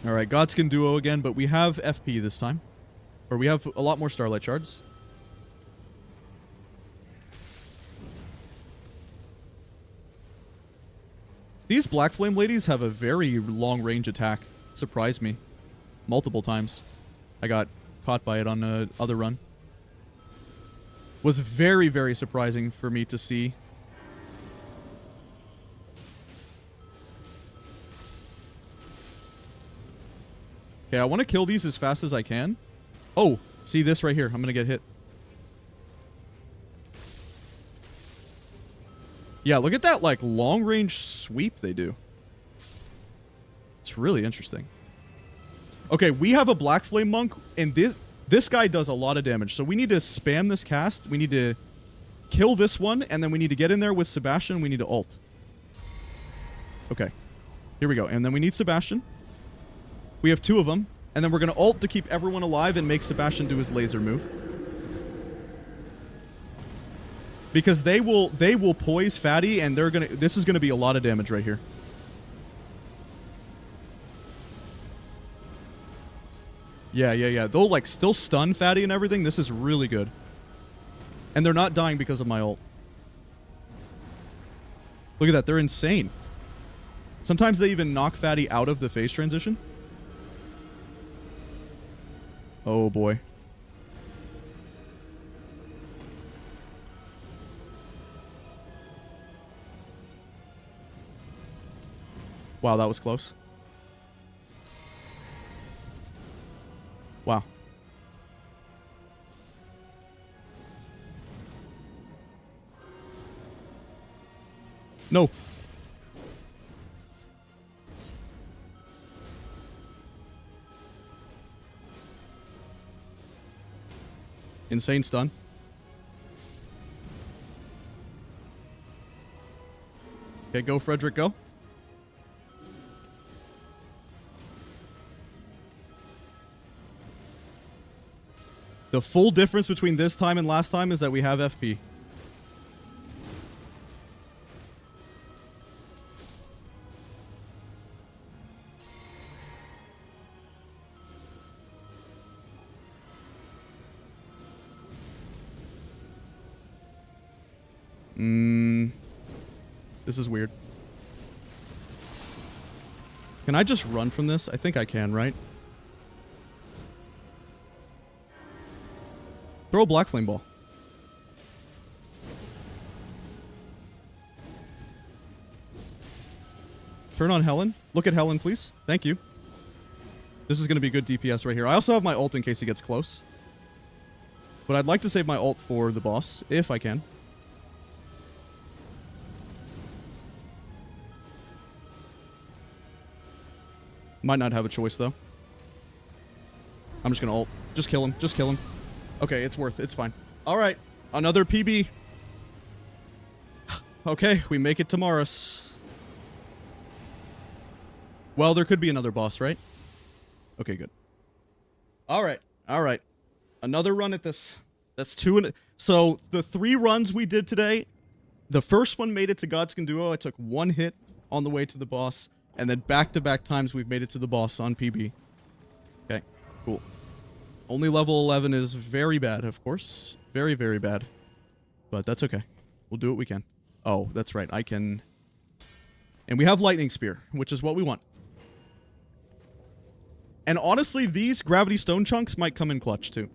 Alright, Godskin Duo again, but we have FP this time. Or we have a lot more Starlight Shards. These Black Flame ladies have a very long range attack. Surprised me. Multiple times. I got caught by it on the other run. Was very, very surprising for me to see. Okay, I want to kill these as fast as I can. Oh, see this right here. I'm going to get hit. Yeah, look at that, like, long-range sweep they do. It's really interesting. Okay, we have a Black Flame Monk, and this guy does a lot of damage. So we need to spam this cast. We need to kill this one, and then we need to get in there with Sebastian. We need to ult. Okay. Here we go. And then we need Sebastian. We have 2 of them. And then we're going to ult to keep everyone alive and make Sebastian do his laser move. Because they will poise Fatty, and they're gonna. This is gonna be a lot of damage right here. Yeah. They'll like still stun Fatty and everything. This is really good. And they're not dying because of my ult. Look at that, they're insane. Sometimes they even knock Fatty out of the phase transition. Oh boy. Wow, that was close. Wow. No. Insane stun. Okay, go, Frederick, go. The full difference between this time and last time is that we have FP. This is weird. Can I just run from this? I think I can, right? Throw a Black Flame Ball. Turn on Helen. Look at Helen, please. Thank you. This is going to be good DPS right here. I also have my ult in case he gets close. But I'd like to save my ult for the boss, if I can. Might not have a choice, though. I'm just going to ult. Just kill him. Just kill him. Okay, it's worth it. It's fine. Alright. Another PB. Okay, we make it to Morris. Well, there could be another boss, right? Okay, good. Alright. Alright. Another run at this. That's 2 and... So, the 3 runs we did today, the first one made it to Godskin Duo. I took 1 hit on the way to the boss. And then back-to-back times we've made it to the boss on PB. Okay, cool. Only level 11 is very bad, of course. Very, very bad. But that's okay. We'll do what we can. Oh, that's right. I can... And we have Lightning Spear, which is what we want. And honestly, these Gravity Stone chunks might come in clutch, too.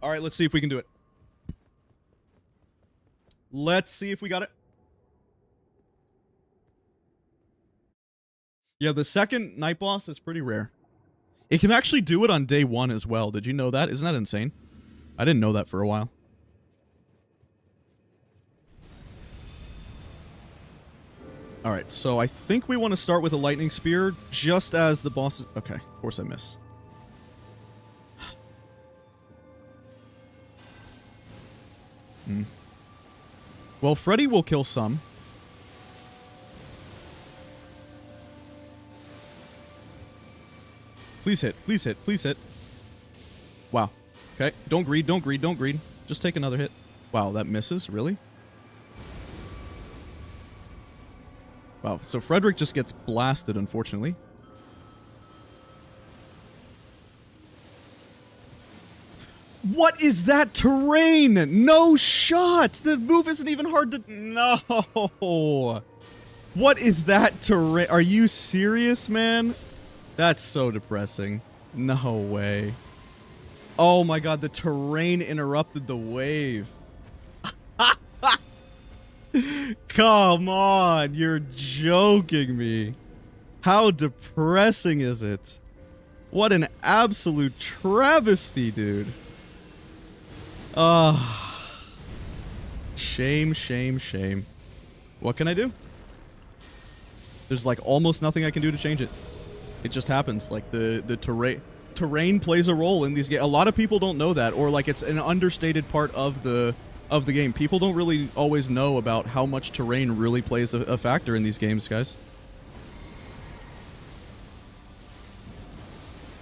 Alright, let's see if we can do it. Let's see if we got it. Yeah, the second night boss is pretty rare. It can actually do it on day 1 as well. Did you know that? Isn't that insane? I didn't know that for a while. Alright, so I think we want to start with a lightning spear just as the boss is... Okay, of course I miss. Well, Freddy will kill some. Please hit, please hit, please hit. Wow. Okay, don't greed, don't greed, don't greed. Just take another hit. Wow, that misses? Really? Wow, so Frederick just gets blasted, unfortunately. What is that terrain? No shot! The move isn't even hard to... No! What is that terrain? Are you serious, man? That's so depressing. No way. Oh my god, the terrain interrupted the wave. Come on, you're joking me. How depressing is it? What an absolute travesty, dude. Shame, shame, shame. What can I do? There's like almost nothing I can do to change it. It just happens. Like the terrain plays a role in these games. A lot of people don't know that, or like it's an understated part of the game. People don't really always know about how much terrain really plays a factor in these games, guys.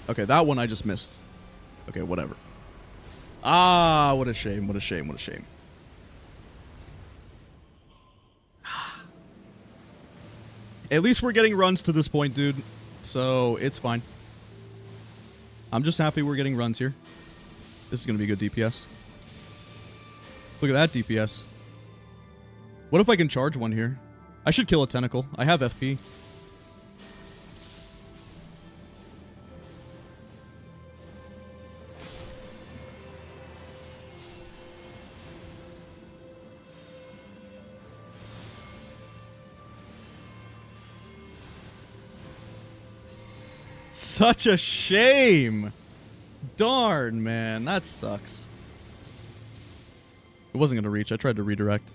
Okay, that one I just missed. Okay, whatever. Ah, what a shame, what a shame, what a shame. At least we're getting runs to this point, dude. So, it's fine. I'm just happy we're getting runs here. This is going to be good DPS. Look at that DPS. What if I can charge one here? I should kill a tentacle. I have FP. Such a shame. Darn, man. That sucks. It wasn't going to reach. I tried to redirect.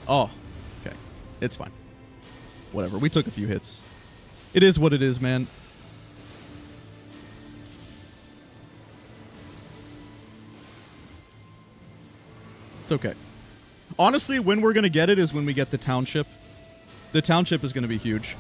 Oh, okay. It's fine. Whatever. We took a few hits. It is what it is, man. It's okay. Honestly, when we're going to get it is when we get the township. The township is going to be huge.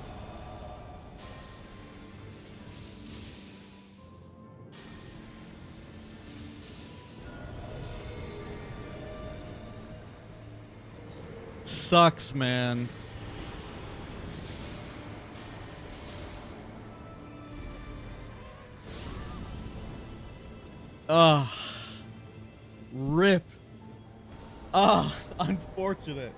Sucks, man. Ugh. Rip. Ah, unfortunate.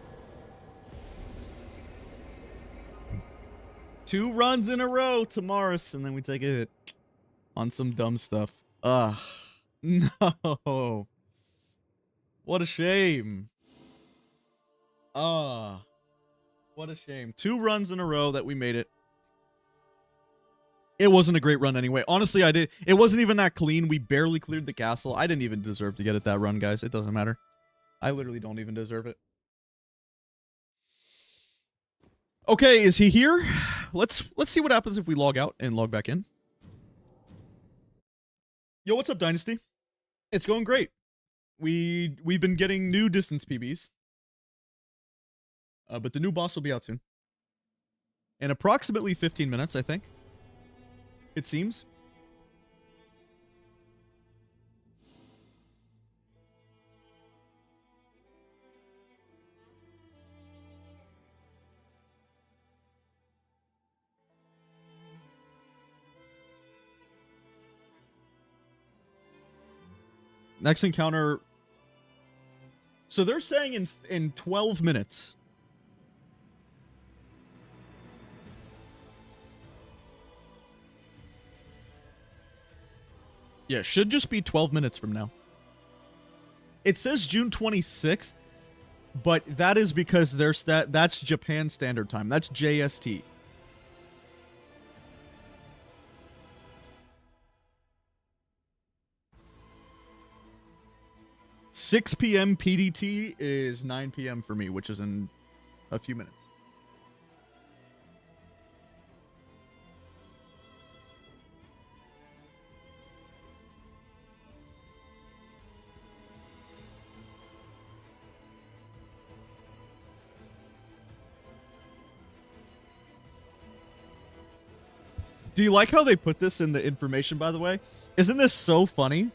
2 runs in a row to Morris, and then we take a hit on some dumb stuff. Ugh. No. What a shame. Ah. What a shame. 2 runs in a row that we made it. It wasn't a great run anyway. Honestly, it wasn't even that clean. We barely cleared the castle. I didn't even deserve to get it that run, guys. It doesn't matter. I literally don't even deserve it. Okay, is he here? Let's see what happens if we log out and log back in. Yo, what's up, Dynasty? It's going great. We've been getting new distance PBs. But the new boss will be out soon. In approximately 15 minutes, I think. It seems. Next encounter. So they're saying in 12 minutes. Yeah, should just be 12 minutes from now. It says June 26th, but that is because that's Japan Standard Time. That's JST. $6 p.m. PDT is 9 p.m. for me, which is in a few minutes. Do you like how they put this in the information, by the way? Isn't this so funny?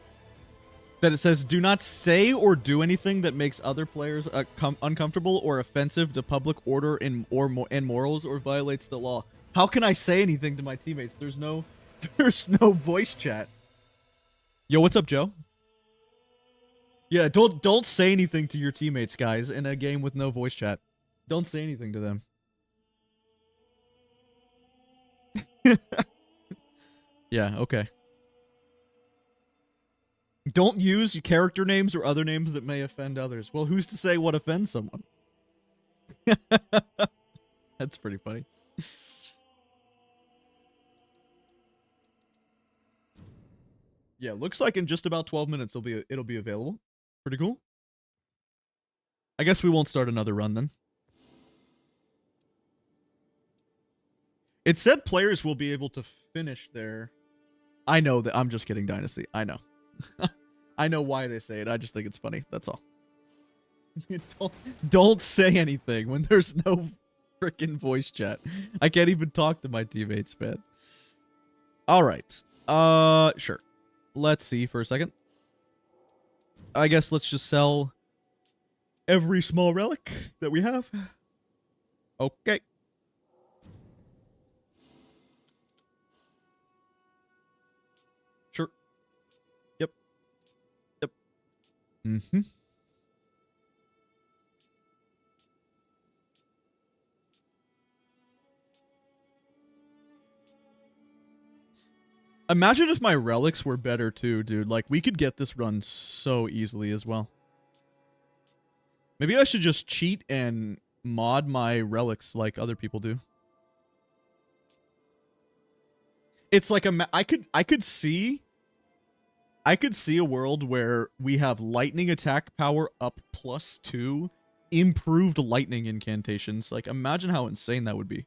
That it says, do not say or do anything that makes other players uncomfortable or offensive to public order and morals or violates the law. How can I say anything to my teammates? There's no voice chat. Yo, what's up, Joe? Yeah, don't say anything to your teammates, guys, in a game with no voice chat. Don't say anything to them. Yeah, okay. Don't use character names or other names that may offend others. Well, who's to say what offends someone? That's pretty funny. Yeah, looks like in just about 12 minutes it'll be available. Pretty cool. I guess we won't start another run then. It said players will be able to finish their... I know that I'm just kidding, Dynasty. I know. I know why they say it. I just think it's funny. That's all. Don't say anything when there's no freaking voice chat. I can't even talk to my teammates, man. All right. Sure. Let's see for a second. I guess let's just sell every small relic that we have. Okay. Sure. Yep. Yep. Mm-hmm. Imagine if my relics were better too, dude. Like, we could get this run so easily as well. Maybe I should just cheat and mod my relics like other people do. It's like I could see a world where we have lightning attack power up +2, improved lightning incantations. Like, imagine how insane that would be.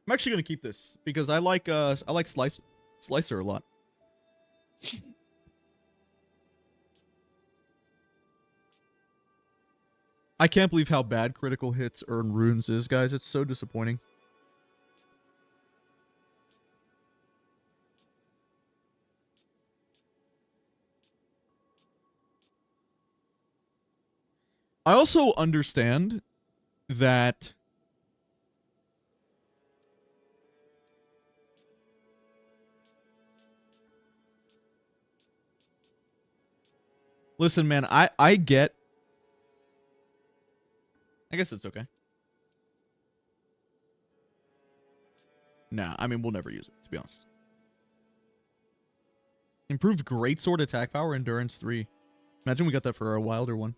I'm actually gonna keep this because I like Slicer a lot. I can't believe how bad critical hits earn runes is, guys. It's so disappointing. I also understand that listen, man, I get... I guess it's okay. Nah, I mean, we'll never use it, to be honest. Improved greatsword attack power, endurance 3. Imagine we got that for a wilder one.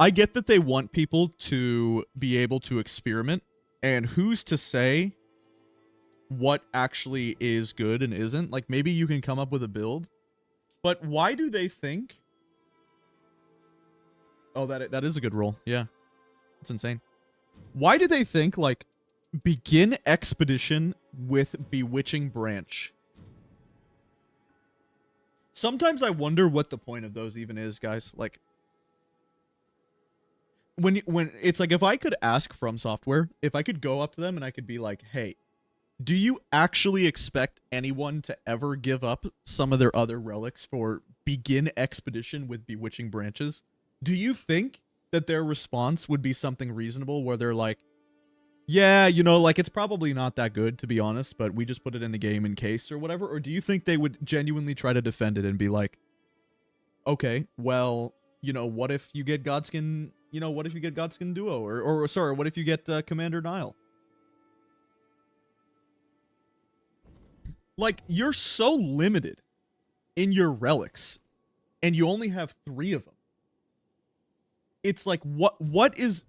I get that they want people to be able to experiment, and who's to say what actually is good and isn't? Like, maybe you can come up with a build, But why do they think... Oh, that is a good roll. Yeah. It's insane. Why do they think, like, begin expedition with Bewitching Branch? Sometimes I wonder what the point of those even is, guys. Like, when it's like, if I could ask From Software, if I could go up to them and I could be like, hey, do you actually expect anyone to ever give up some of their other relics for begin expedition with Bewitching Branches? Do you think that their response would be something reasonable where they're like, yeah, you know, like, it's probably not that good, to be honest, but we just put it in the game in case or whatever? Or do you think they would genuinely try to defend it and be like, okay, well, you know, what if you get Godskin, you know, what if you get Godskin Duo? Or sorry, what if you get Commander Nile? Like, you're so limited in your relics, and you only have 3 of them. It's like, what is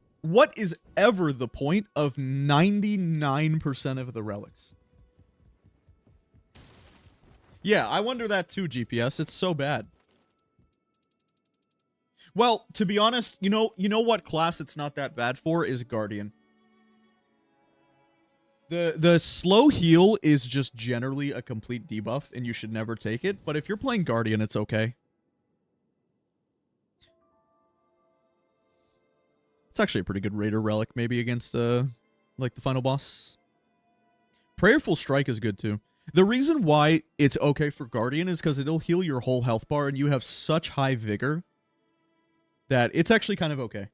ever the point of 99% of the relics? Yeah, I wonder that too, GPS. It's so bad. Well, to be honest, you know what class it's not that bad for is Guardian. The slow heal is just generally a complete debuff, and you should never take it. But if you're playing Guardian, it's okay. It's actually a pretty good Raider relic, maybe against like the final boss. Prayerful Strike is good too. The reason why it's okay for Guardian is because it'll heal your whole health bar, and you have such high vigor that it's actually kind of okay.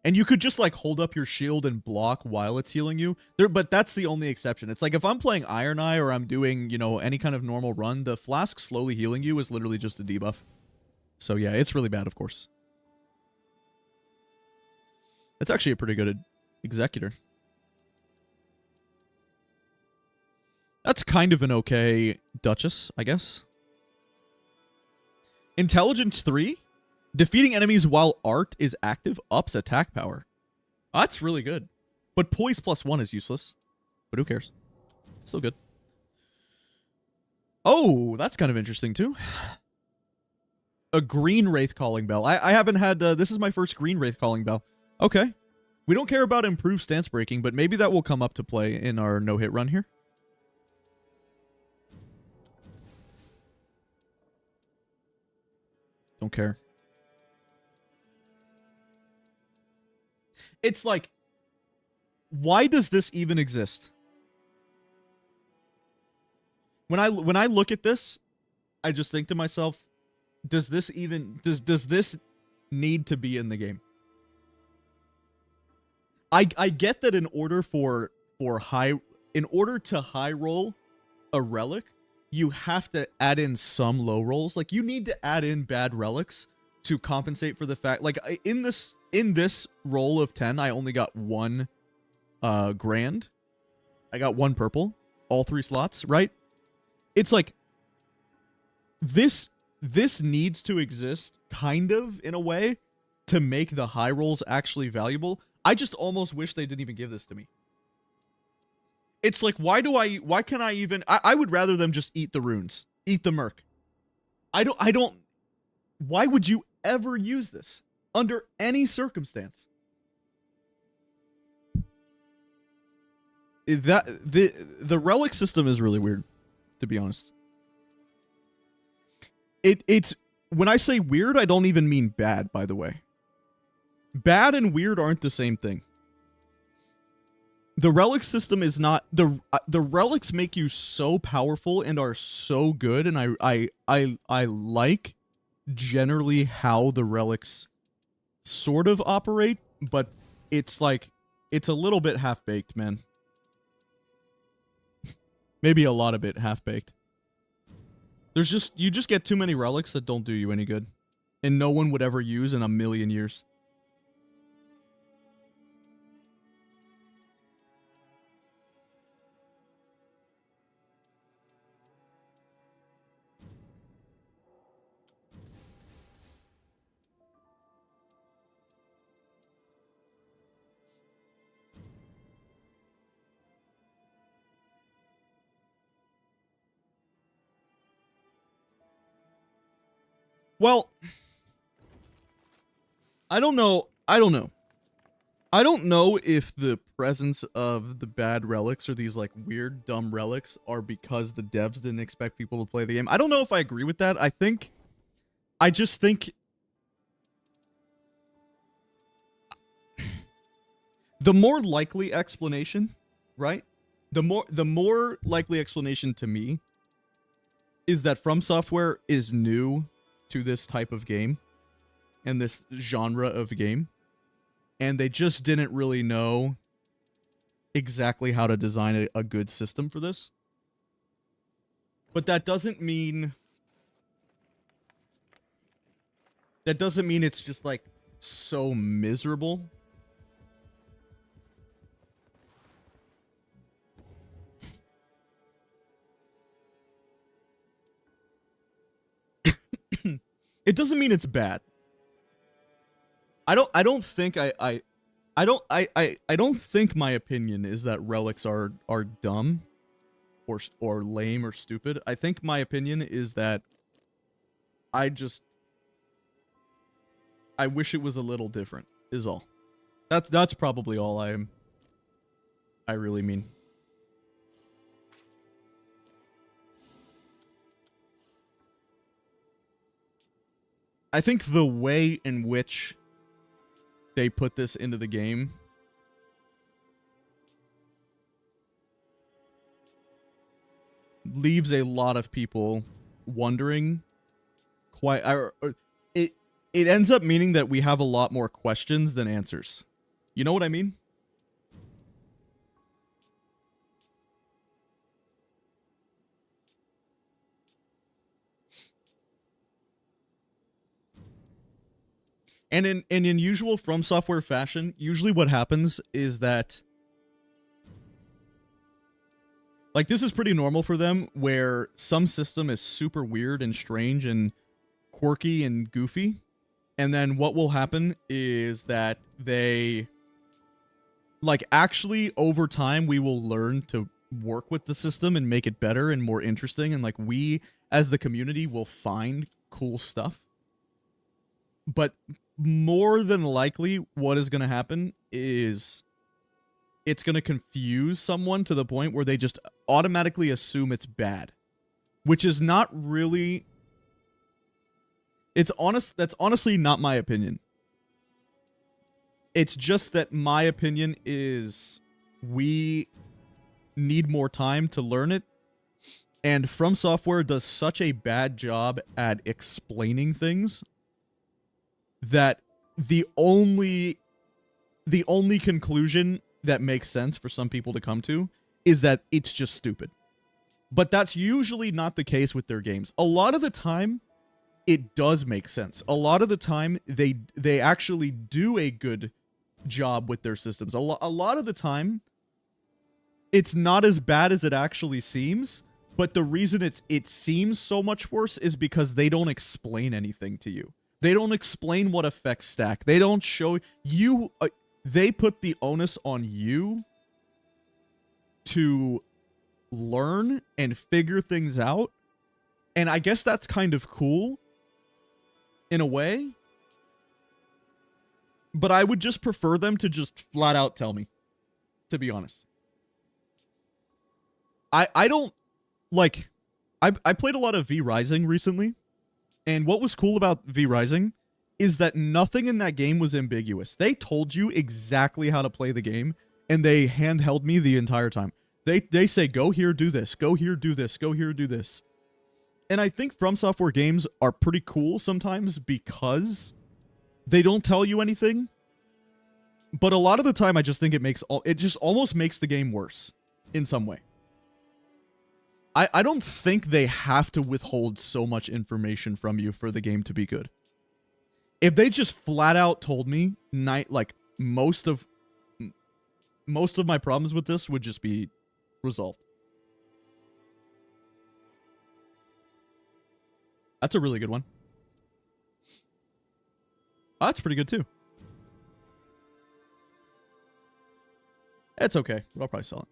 And you could just, like, hold up your shield and block while it's healing you. But that's the only exception. It's like, if I'm playing Iron Eye or I'm doing, you know, any kind of normal run, the flask slowly healing you is literally just a debuff. So, yeah, it's really bad, of course. It's actually a pretty good Executor. That's kind of an okay Duchess, I guess. Intelligence 3? Defeating enemies while art is active ups attack power. Oh, that's really good. But poise +1 is useless. But who cares? Still good. Oh, that's kind of interesting too. A green Wraith Calling Bell. I haven't had... this is my first green Wraith Calling Bell. Okay. We don't care about improved stance breaking, but maybe that will come up to play in our no-hit run here. Don't care. It's like, why does this even exist? When I look at this, I just think to myself, does this even does this need to be in the game? I get that in order to high roll a relic, you have to add in some low rolls. Like, you need to add in bad relics to compensate for the fact, like, in this roll of 10, I only got 1 grand. I got 1 purple, all 3 slots, right? It's like, this needs to exist, kind of, in a way, to make the high rolls actually valuable. I just almost wish they didn't even give this to me. It's like, why can I even... I would rather them just eat the runes. Eat the merc. I don't... Why would you ever use this? Under any circumstance. The relic system is really weird, to be honest. It's... When I say weird, I don't even mean bad, by the way. Bad and weird aren't the same thing. The relic system is not... The relics make you so powerful and are so good, and I like generally how the relics sort of operate, but it's like... It's a little bit half-baked, man. Maybe a lot of it half-baked. There's just... You just get too many relics that don't do you any good. And no one would ever use in a million years. Well, I don't know. I don't know. I don't know if the presence of the bad relics or these like weird dumb relics are because the devs didn't expect people to play the game. I don't know if I agree with that. I just think the more likely explanation, right? The more likely explanation to me is that From Software is new to this type of game and this genre of game, and they just didn't really know exactly how to design a good system for this. But that doesn't mean it's just like so miserable. It doesn't mean it's bad. I don't think I don't think my opinion is that relics are dumb or lame or stupid. I think my opinion is that I wish it was a little different is all. That's probably all I really mean. I think the way in which they put this into the game leaves a lot of people wondering it ends up meaning that we have a lot more questions than answers. You know what I mean? And in usual From Software fashion, usually what happens is that like this is pretty normal for them where some system is super weird and strange and quirky and goofy. And then what will happen is that they like actually over time we will learn to work with the system and make it better and more interesting, and like we as the community will find cool stuff. But more than likely what is going to happen is it's going to confuse someone to the point where they just automatically assume it's bad, which is not really that's honestly not my opinion. It's just that my opinion is we need more time to learn it, and From Software does such a bad job at explaining things that the only conclusion that makes sense for some people to come to is that it's just stupid. But that's usually not the case with their games. A lot of the time, it does make sense. A lot of the time, they actually do a good job with their systems. A lot of the time, it's not as bad as it actually seems, but the reason it seems so much worse is because they don't explain anything to you. They don't explain what effects stack. They don't show you. They put the onus on you to learn and figure things out. And I guess that's kind of cool in a way. But I would just prefer them to just flat out tell me, to be honest. I don't like I played a lot of V Rising recently. And what was cool about V Rising is that nothing in that game was ambiguous. They told you exactly how to play the game, and they handheld me the entire time. They say, go here, do this, go here, do this, go here, do this. And I think From Software games are pretty cool sometimes because they don't tell you anything. But a lot of the time, I just think it just almost makes the game worse in some way. I don't think they have to withhold so much information from you for the game to be good. If they just flat out told me, like most of my problems with this would just be resolved. That's a really good one. Oh, that's pretty good too. It's okay, but I'll probably sell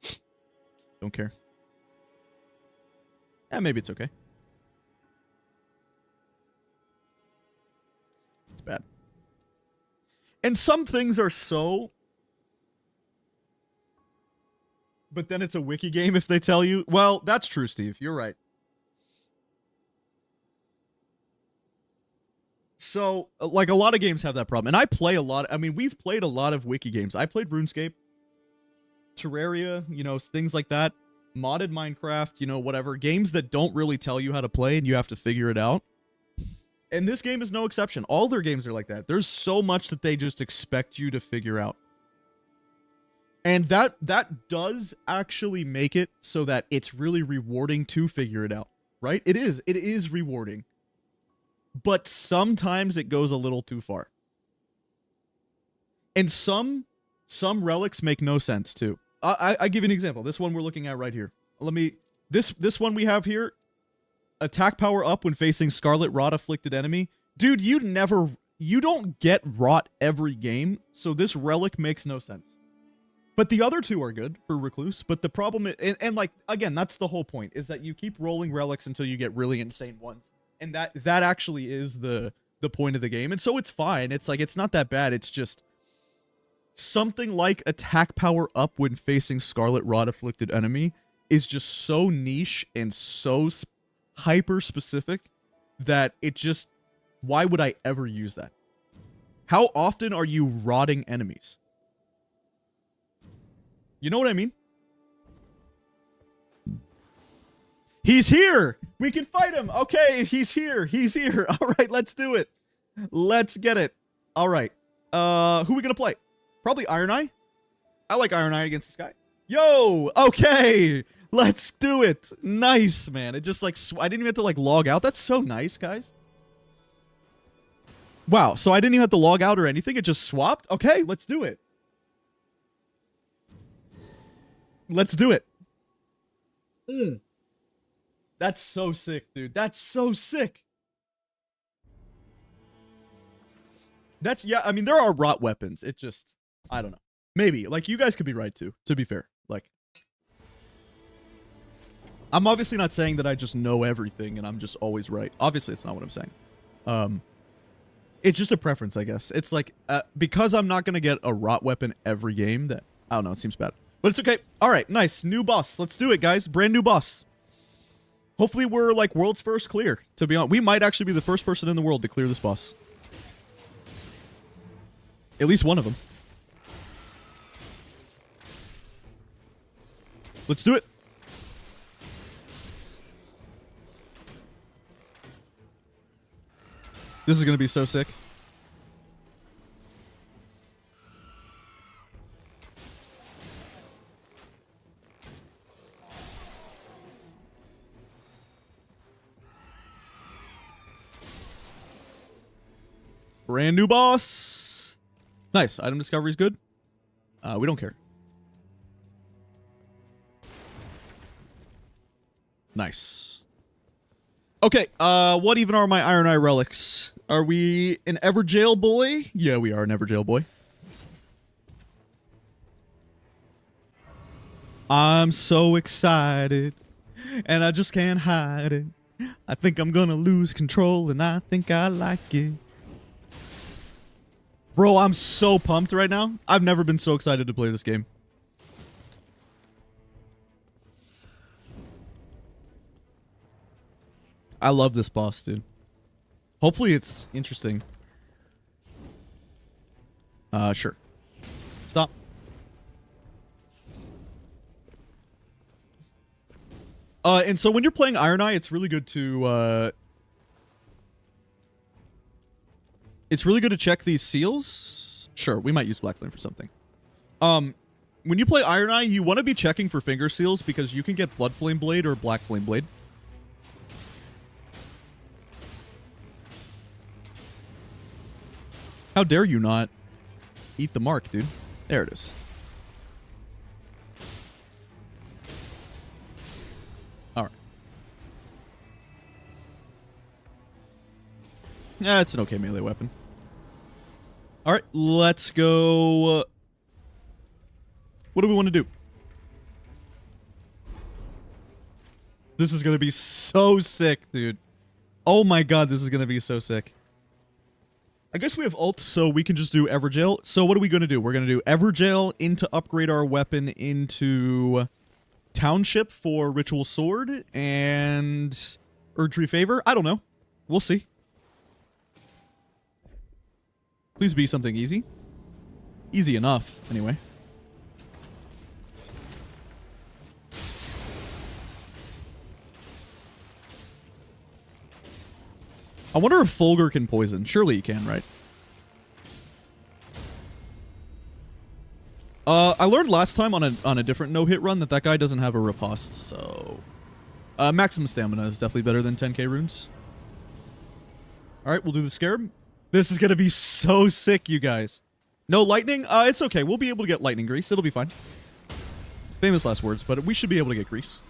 it. Don't care. Yeah, maybe it's okay. And some things are so... But then it's a wiki game if they tell you. Well, that's true, Steve. You're right. So, like, a lot of games have that problem. And I play a lot. I mean, we've played a lot of wiki games. I played RuneScape, Terraria, you know, things like that. Modded Minecraft, you know, whatever. Games that don't really tell you how to play and you have to figure it out. And this game is no exception. All their games are like that. There's so much that they just expect you to figure out. And that does actually make it so that it's really rewarding to figure it out, right? It is rewarding. But sometimes it goes a little too far. And some relics make no sense too. I give you an example. This one we're looking at right here. This one we have here, attack power up when facing Scarlet Rot afflicted enemy. Dude, you don't get rot every game, so this relic makes no sense. But the other two are good for Recluse, but the problem is, and like, again, that's the whole point, is that you keep rolling relics until you get really insane ones. And that actually is the point of the game. And so it's fine. It's like, it's not that bad. It's just something like attack power up when facing Scarlet Rot afflicted enemy is just so niche and so hyper specific that it just, why would I ever use that? How often are you rotting enemies? You know what I mean? He's here! We can fight him! Okay, he's here! He's here! Alright, let's do it! Let's get it! Alright. Who are we gonna play? Probably Iron Eye? I like Iron Eye against this guy. Yo! Okay! Let's do it! Nice, man. It just like, I didn't even have to like log out. That's so nice, guys. Wow, so I didn't even have to log out or anything. It just swapped? Okay, let's do it. Let's do it. That's so sick, dude. That's so sick. That's, yeah, I mean, there are rot weapons. It just, I don't know. Maybe. Like, you guys could be right, too, to be fair. Like, I'm obviously not saying that I just know everything and I'm just always right. Obviously, it's not what I'm saying. It's just a preference, I guess. It's like, because I'm not going to get a rot weapon every game, that, I don't know, it seems bad. But it's okay. All right, nice. New boss. Let's do it, guys. Brand new boss. Hopefully we're, like, world's first clear, to be honest. We might actually be the first person in the world to clear this boss. At least one of them. Let's do it. This is going to be so sick. Brand new boss. Nice. Item discovery is good. We don't care. Nice. Okay, what even are my Iron Eye relics? Are we an Everjail boy? Yeah, we are an Everjail boy. I'm so excited, and I just can't hide it. I think I'm gonna lose control, and I think I like it. Bro, I'm so pumped right now. I've never been so excited to play this game. I love this boss, dude. Hopefully it's interesting. Sure. Stop. And so when you're playing Iron Eye, it's really good to, it's really good to check these seals. Sure, we might use Black Flame for something. When you play Iron Eye, you want to be checking for finger seals because you can get Blood Flame Blade or Black Flame Blade. How dare you not eat the mark, dude? There it is. All right. Yeah, it's an okay melee weapon. All right, let's go. What do we want to do? This is going to be so sick, dude. Oh my god, this is going to be so sick. I guess we have ult, so we can just do Everjail. So what are we going to do? We're going to do Everjail into upgrade our weapon into Township for Ritual Sword and Erdtree Favor. I don't know. We'll see. Please be something easy. Easy enough, anyway. I wonder if Fulghor can poison. Surely he can, right? I learned last time on a different no-hit run that guy doesn't have a riposte, so... maximum stamina is definitely better than 10k runes. Alright, we'll do the Scarab. This is gonna be so sick, you guys. No lightning? It's okay. We'll be able to get lightning grease. It'll be fine. Famous last words, but we should be able to get grease.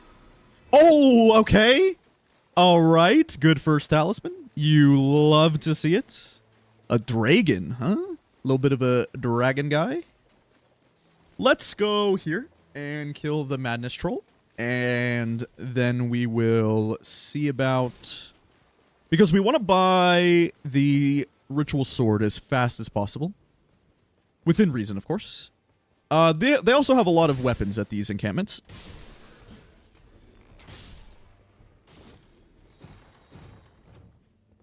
Oh, okay. Alright, good first talisman. You love to see it. A dragon, huh? A little bit of a dragon guy. Let's go here and kill the Madness Troll. And then we will see about... Because we want to buy the Ritual Sword as fast as possible. Within reason, of course. They also have a lot of weapons at these encampments.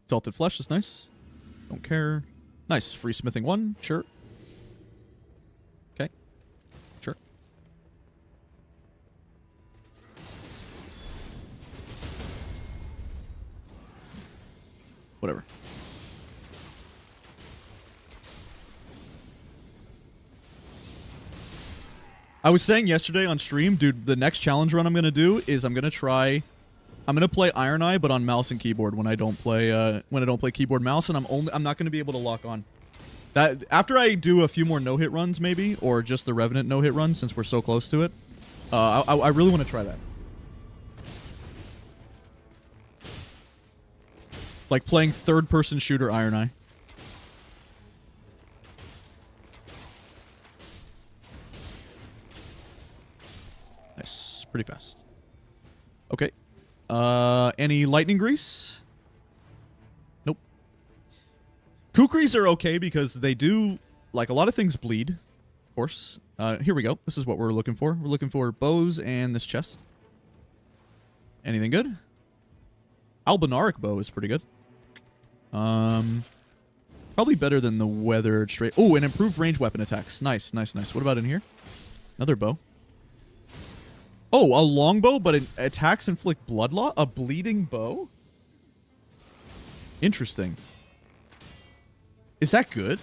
Salted flesh is nice. Don't care. Nice. Free smithing 1. Sure. Okay. Sure. Whatever. I was saying yesterday on stream, dude, the next challenge run I'm going to do is I'm going to play Iron Eye, but on mouse and keyboard when I don't play keyboard mouse, and I'm not going to be able to lock on. That after I do a few more no-hit runs, maybe, or just the Revenant no-hit run, since we're so close to it, I really want to try that. Like playing third-person shooter Iron Eye. Nice, pretty fast. Okay. Any lightning grease? Nope. Kukris are okay because they do, like, a lot of things bleed, of course. Here we go. This is what we're looking for. We're looking for bows and this chest. Anything good? Albinaric bow is pretty good. Probably better than the weathered straight. Oh, and improved range weapon attacks. Nice, nice, nice. What about in here? Another bow. Oh, a longbow, but it attacks inflict blood loss? A bleeding bow? Interesting. Is that good?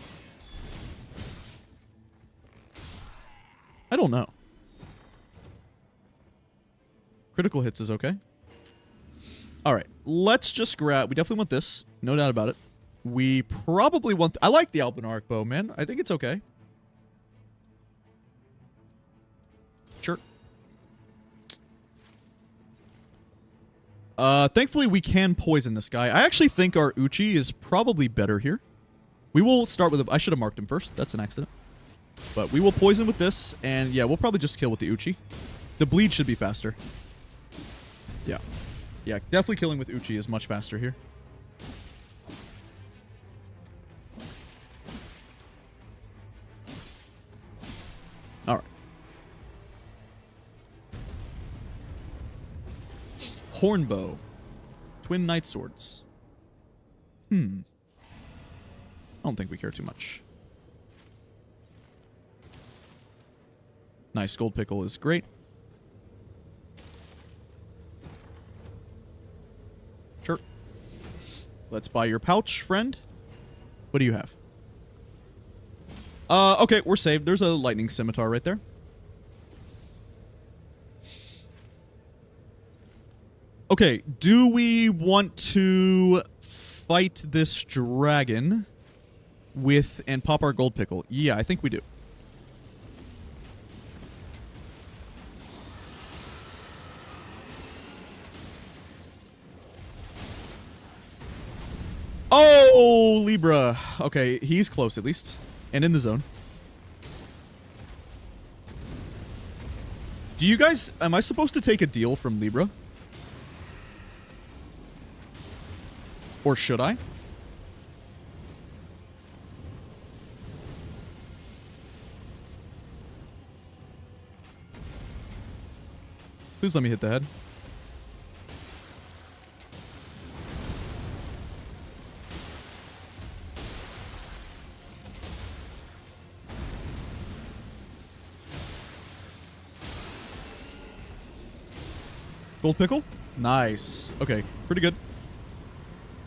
I don't know. Critical hits is okay. Alright, let's just grab... We definitely want this. No doubt about it. We probably want... I like the Albinaric bow, man. I think it's okay. Sure. Thankfully, we can poison this guy. I actually think our Uchi is probably better here. We will start with... I should have marked him first. That's an accident. But we will poison with this, and yeah, we'll probably just kill with the Uchi. The bleed should be faster. Yeah. Yeah, definitely killing with Uchi is much faster here. Alright. Hornbow. Twin Knight Swords. I don't think we care too much. Nice, Gold Pickle is great. Sure. Let's buy your pouch, friend. What do you have? Okay, we're saved. There's a lightning scimitar right there. Okay, do we want to fight this dragon with and pop our gold pickle? Yeah, I think we do. Oh, Libra. Okay, he's close at least. And in the zone. Do you guys... Am I supposed to take a deal from Libra? Or should I? Please let me hit the head. Gold pickle? Nice. Okay, pretty good.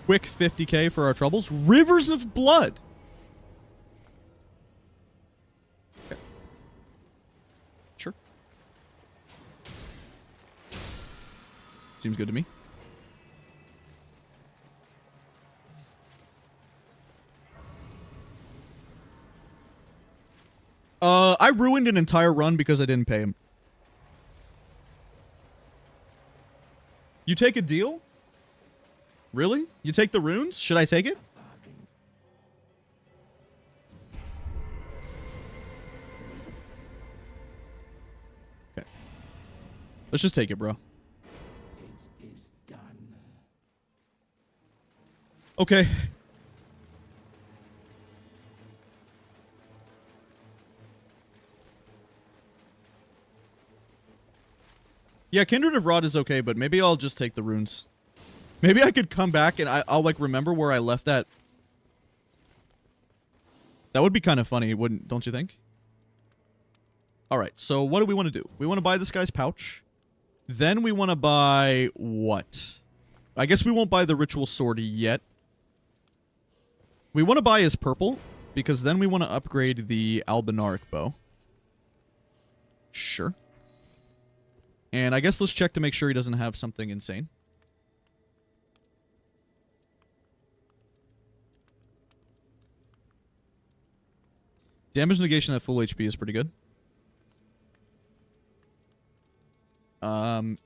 Quick 50k for our troubles. Rivers of blood. Okay. Sure. Seems good to me. I ruined an entire run because I didn't pay him. You take a deal? Really? You take the runes? Should I take it? Okay. Let's just take it, bro. It is done. Okay. Yeah, Kindred of Rod is okay, but maybe I'll just take the runes. Maybe I could come back and I'll like remember where I left that. That would be kind of funny, wouldn't? Don't you think? All right, so what do we want to do? We want to buy this guy's pouch. Then we want to buy what? I guess we won't buy the ritual sword yet. We want to buy his purple because then we want to upgrade the albinaric bow. Sure. And I guess let's check to make sure he doesn't have something insane. Damage negation at full HP is pretty good.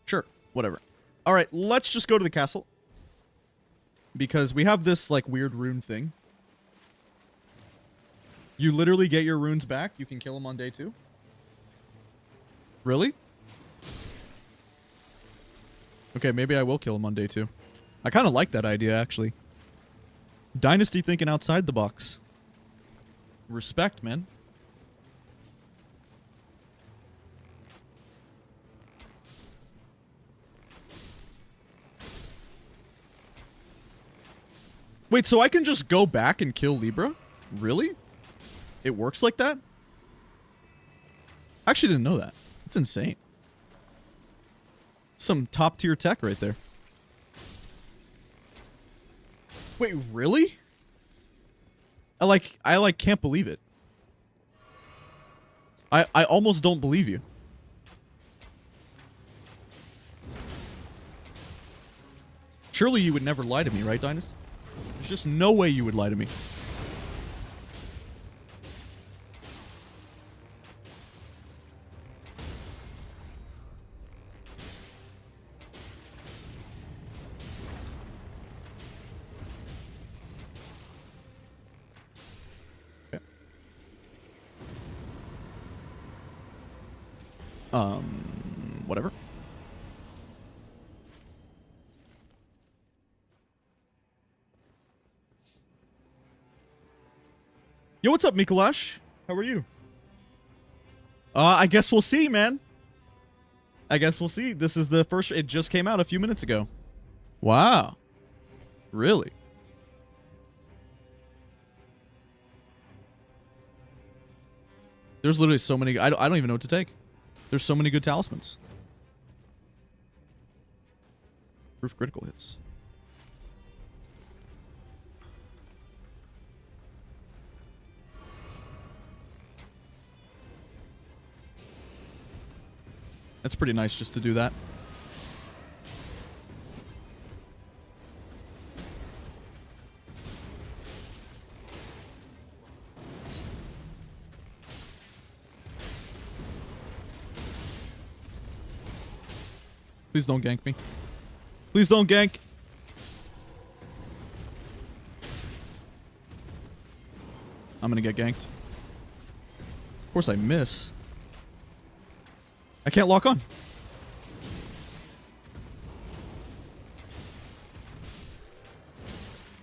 Sure. Whatever. Alright, let's just go to the castle. Because we have this, like, weird rune thing. You literally get your runes back. You can kill them on day 2. Really? Okay, maybe I will kill him on day 2. I kind of like that idea, actually. Dynasty thinking outside the box. Respect, man. Wait, so I can just go back and kill Libra? Really? It works like that? I actually didn't know that. It's insane. Some top tier tech right there. Wait, really? I can't believe it. I almost don't believe you. Surely you would never lie to me, right, Dynasty? There's just no way you would lie to me. Whatever. Yo, what's up, Mikolash? How are you? I guess we'll see, man. I guess we'll see. This is the first... It just came out a few minutes ago. Wow. Really? There's literally so many... I don't even know what to take. There's so many good talismans. Proof critical hits. That's pretty nice just to do that. Please don't gank me. Please don't gank. I'm gonna get ganked. Of course I miss. I can't lock on.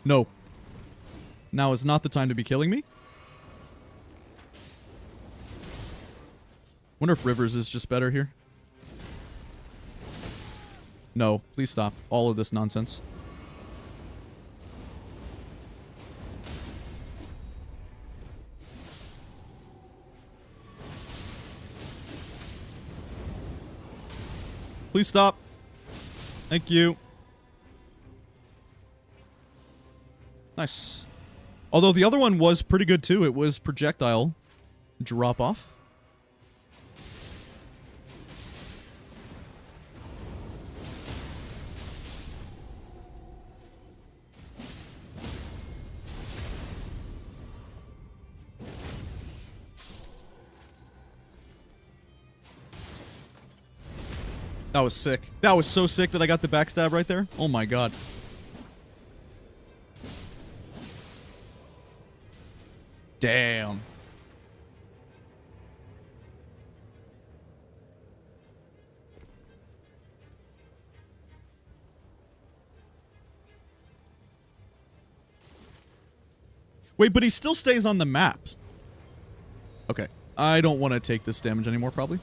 No. Now is not the time to be killing me. Wonder if Rivers is just better here. No, please stop all of this nonsense. Please stop. Thank you. Nice. Although the other one was pretty good too. It was projectile drop off. That was sick. That was so sick that I got the backstab right there. Oh my god. Damn. Wait, but he still stays on the map. Okay. I don't want to take this damage anymore, probably.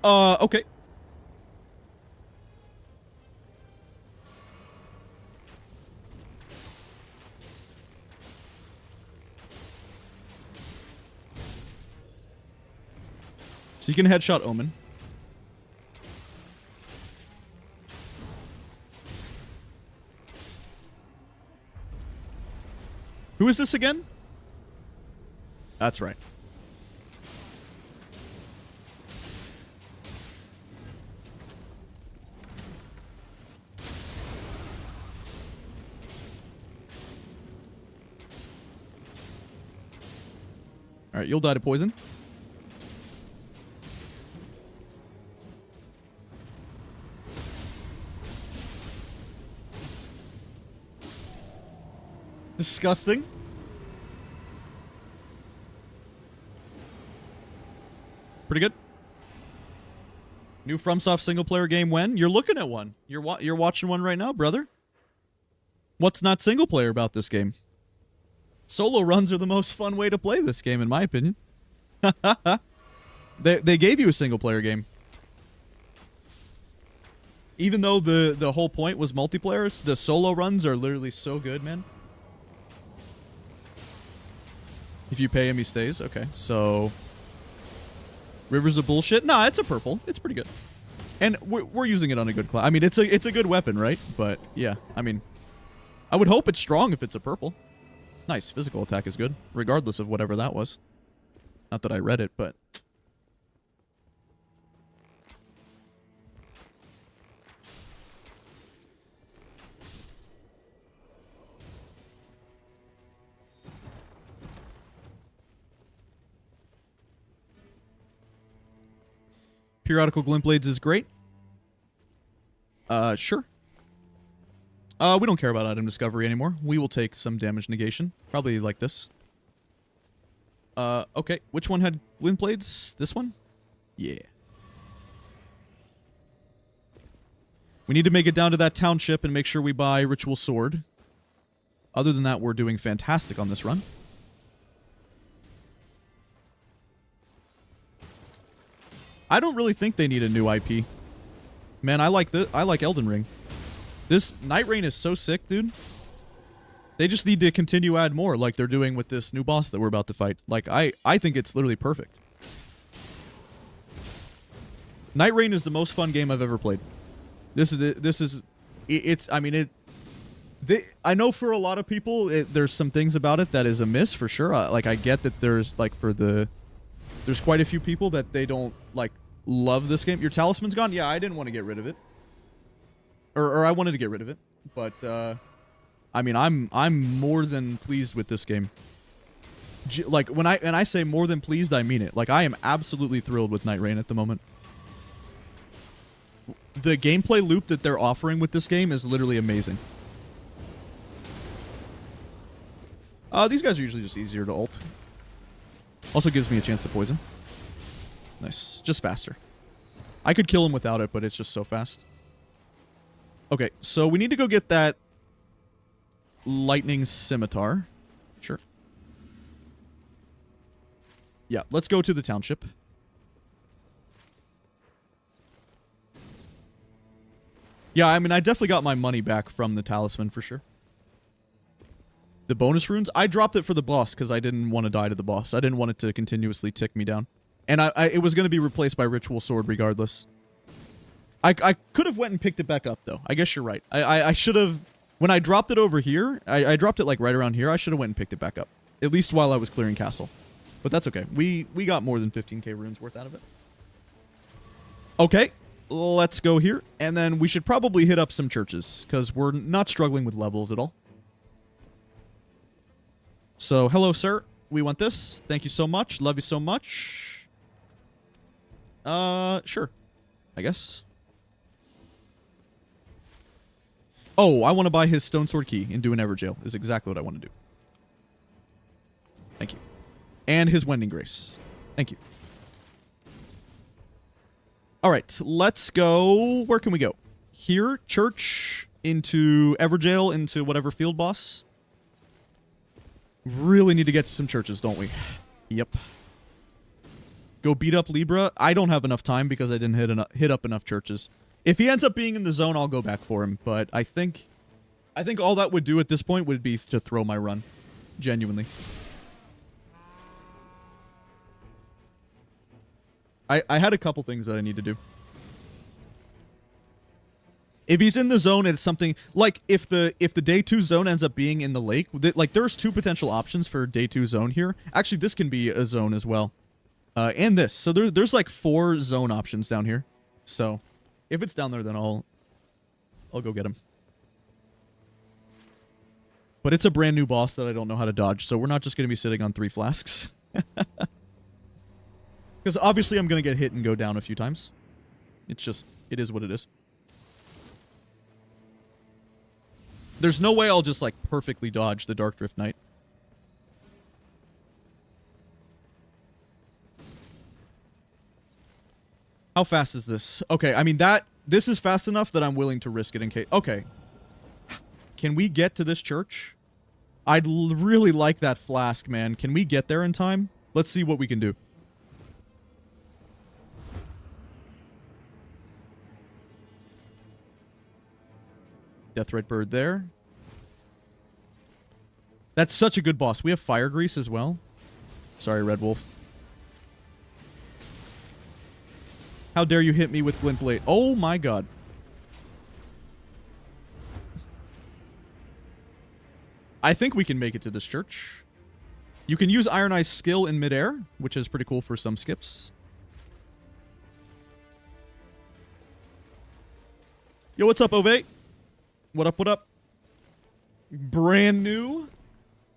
Okay. So you can headshot Omen. Who is this again? That's right. Alright, you'll die to poison. Disgusting. Pretty good. New FromSoft single player game when? You're looking at one. You're watching one right now, brother. What's not single player about this game? Solo runs are the most fun way to play this game, in my opinion. They gave you a single player game. Even though the whole point was multiplayer, the solo runs are literally so good, man. If you pay him, he stays. Okay, so... Rivers of bullshit? Nah, it's a purple. It's pretty good. And we're using it on a good class. I mean, it's a good weapon, right? But, yeah, I mean... I would hope it's strong if it's a purple. Nice. Physical attack is good, regardless of whatever that was. Not that I read it, but... Periodical glint blades is great. Sure. We don't care about item discovery anymore. We will take some damage negation. Probably like this. Okay. Which one had glint blades? This one? Yeah. We need to make it down to that township and make sure we buy Ritual Sword. Other than that, we're doing fantastic on this run. I don't really think they need a new IP. Man, I like Elden Ring. This Nightreign is so sick, dude. They just need to continue add more like they're doing with this new boss that we're about to fight. Like, I think it's literally perfect. Nightreign is the most fun game I've ever played. I know for a lot of people, there's some things about it that is amiss, for sure. Like, I get that there's, like, there's quite a few people that they don't, like, love this game. Your talisman's gone? Yeah, I didn't want to get rid of it. Or I wanted to get rid of it. But, I mean, I'm more than pleased with this game. Like, when I say more than pleased, I mean it. Like, I am absolutely thrilled with Nightreign at the moment. The gameplay loop that they're offering with this game is literally amazing. These guys are usually just easier to ult. Also gives me a chance to poison. Nice. Just faster. I could kill him without it, but it's just so fast. Okay, so we need to go get that lightning scimitar. Sure. Yeah, let's go to the township. Yeah, I mean, I definitely got my money back from the talisman for sure. The bonus runes? I dropped it for the boss because I didn't want to die to the boss. I didn't want it to continuously tick me down. And it was going to be replaced by Ritual Sword regardless. I could have went and picked it back up, though. I guess you're right. I should have... When I dropped it over here, I dropped it like right around here. I should have went and picked it back up. At least while I was clearing castle. But that's okay. We got more than 15k runes worth out of it. Okay. Let's go here. And then we should probably hit up some churches. Because we're not struggling with levels at all. So, hello, sir. We want this. Thank you so much. Love you so much. Sure. I guess. Oh, I want to buy his stone sword key and do an Everjail. Is exactly what I want to do. Thank you. And his Wending Grace. Thank you. Alright, let's go. Where can we go? Here, church, into Everjail, into whatever field boss. Really need to get to some churches, don't we? Yep. Go beat up Libra. I don't have enough time because I didn't hit up enough churches. If he ends up being in the zone, I'll go back for him. But I think all that would do at this point would be to throw my run. Genuinely. I had a couple things that I need to do. If he's in the zone, it's something like if the day 2 zone ends up being in the lake, like there's 2 potential options for day 2 zone here. Actually, this can be a zone as well. And this. So there's like 4 zone options down here. So if it's down there, then I'll go get him. But it's a brand new boss that I don't know how to dodge, so we're not just going to be sitting on 3 flasks. Because obviously I'm going to get hit and go down a few times. It's just, it is what it is. There's no way I'll just like perfectly dodge the Darkdrift Knight. How fast is this? Okay, I mean this is fast enough that I'm willing to risk it in case. Okay. Can we get to this church? I'd really like that flask, man. Can we get there in time? Let's see what we can do. Deathrite Bird there. That's such a good boss. We have Fire Grease as well. Sorry, Red Wolf. How dare you hit me with Glint Blade? Oh my god. I think we can make it to this church. You can use Iron Eye's skill in midair, which is pretty cool for some skips. Yo, what's up, Ove? What up, what up? Brand new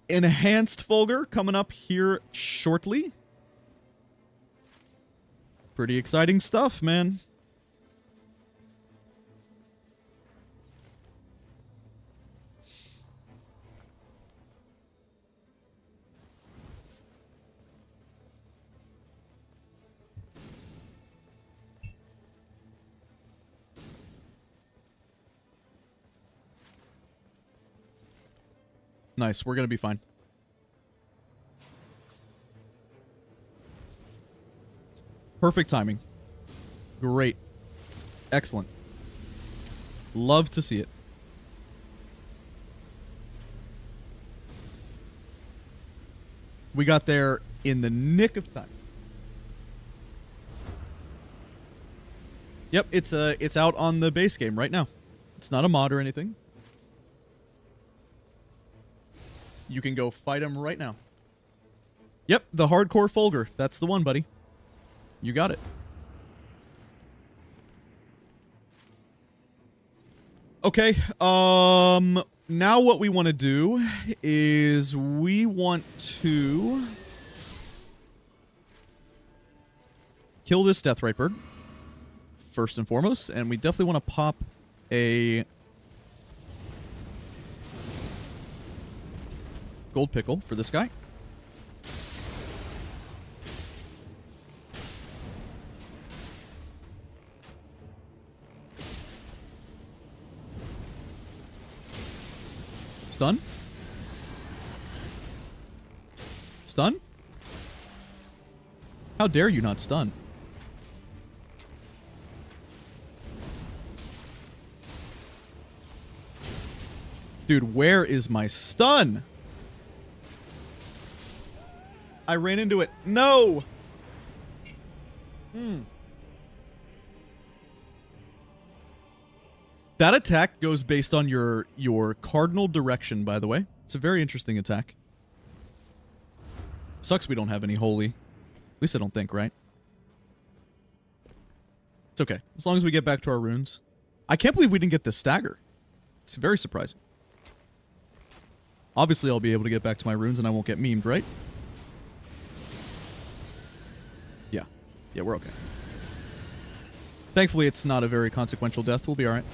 enhanced Fulghor coming up here shortly. Pretty exciting stuff, man. Nice, we're gonna be fine. Perfect timing. Great. Excellent. Love to see it. We got there in the nick of time. Yep, it's out on the base game right now. It's not a mod or anything. You can go fight him right now. Yep, the hardcore Fulghor. That's the one, buddy. You got it. Okay, now what we want to do is we want to kill this Deathrite Bird first and foremost, and we definitely want to pop a gold pickle for this guy. Stun. Stun. How dare you not stun? Dude, where is my stun? I ran into it. No! That attack goes based on your cardinal direction, by the way. It's a very interesting attack. Sucks we don't have any holy. At least I don't think, right? It's okay. As long as we get back to our runes. I can't believe we didn't get the stagger. It's very surprising. Obviously, I'll be able to get back to my runes and I won't get memed, right? Yeah. Yeah, we're okay. Thankfully, it's not a very consequential death. We'll be alright.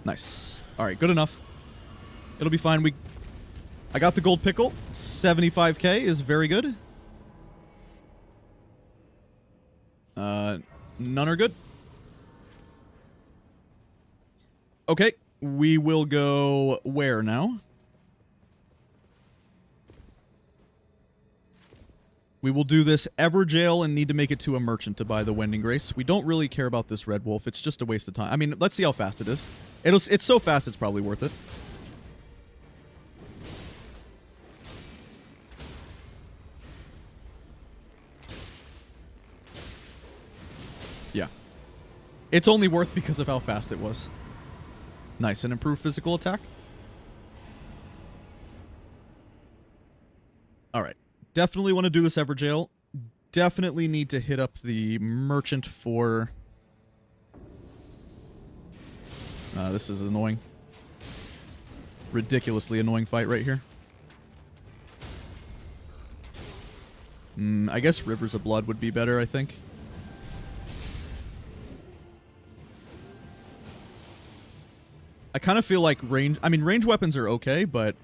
Nice. Alright, good enough. It'll be fine. I got the gold pickle. 75k is very good. None are good. Okay, we will go where now? We will do this Everjail and need to make it to a merchant to buy the Wending Grace. We don't really care about this Red Wolf. It's just a waste of time. I mean, let's see how fast it is. It's so fast it's probably worth it. Yeah. It's only worth because of how fast it was. Nice, and improved physical attack. Alright. Definitely want to do this Everjail. Definitely need to hit up the merchant for... this is annoying. Ridiculously annoying fight right here. I guess Rivers of Blood would be better, I think. I kind of feel like range... I mean, range weapons are okay, but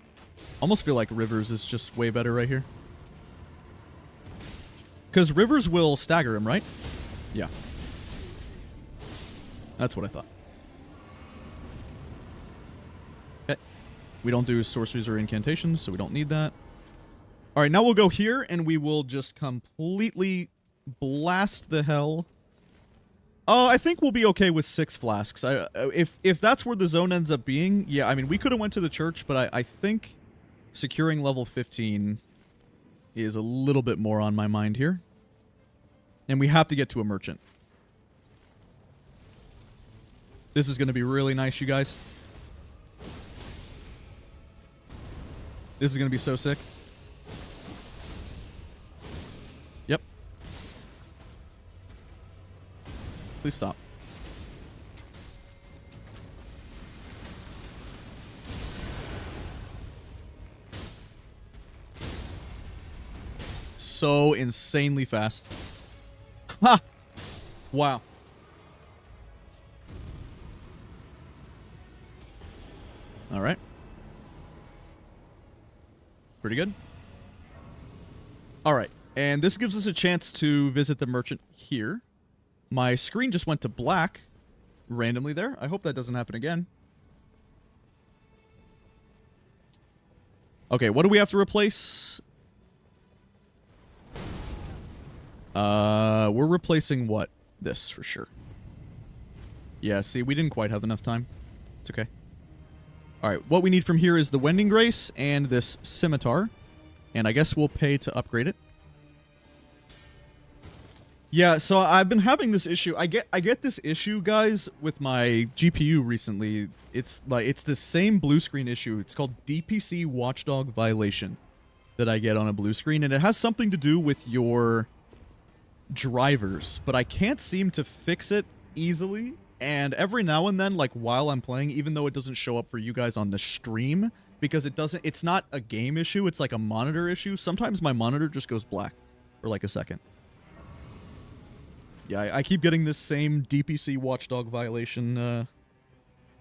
almost feel like Rivers is just way better right here. Because Rivers will stagger him, right? Yeah. That's what I thought. Okay. We don't do sorceries or incantations, so we don't need that. Alright, now we'll go here, and we will just completely blast the hell. Oh, I think we'll be okay with 6 flasks. If that's where the zone ends up being, yeah, I mean, we could have went to the church, but I think securing level 15 is a little bit more on my mind here. And we have to get to a merchant. This is going to be really nice, you guys. This is going to be so sick. Yep. Please stop. So insanely fast. Ha! Wow. Alright. Pretty good. Alright, and this gives us a chance to visit the merchant here. My screen just went to black randomly there. I hope that doesn't happen again. Okay, what do we have to replace? We're replacing what? This, for sure. Yeah, see, we didn't quite have enough time. It's okay. Alright, what we need from here is the Wending Grace and this Scimitar. And I guess we'll pay to upgrade it. Yeah, so I've been having this issue. I get this issue, guys, with my GPU recently. It's the same blue screen issue. It's called DPC Watchdog Violation that I get on a blue screen, and it has something to do with your drivers, but I can't seem to fix it easily. And every now and then, like while I'm playing, even though it doesn't show up for you guys on the stream, because it's not a game issue, it's like a monitor issue. Sometimes my monitor just goes black for like a second. Yeah, I keep getting this same DPC Watchdog Violation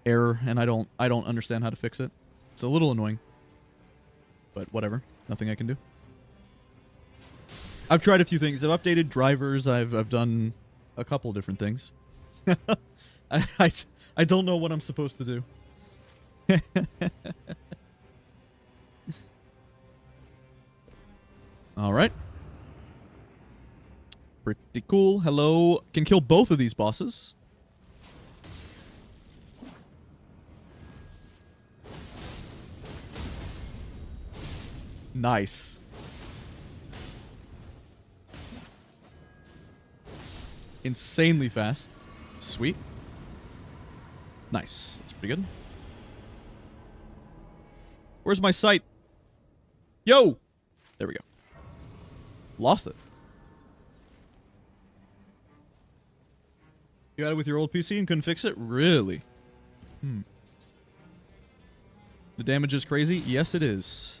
error, and I don't understand how to fix it. It's a little annoying, but whatever. Nothing I can do. I've tried a few things. I've updated drivers. I've done a couple different things. I don't know what I'm supposed to do. All right. Pretty cool. Hello. Can kill both of these bosses. Nice. Insanely fast. Sweet. Nice. That's pretty good. Where's my sight? Yo! There we go. Lost it. You had it with your old PC and couldn't fix it? Really? The damage is crazy? Yes, it is.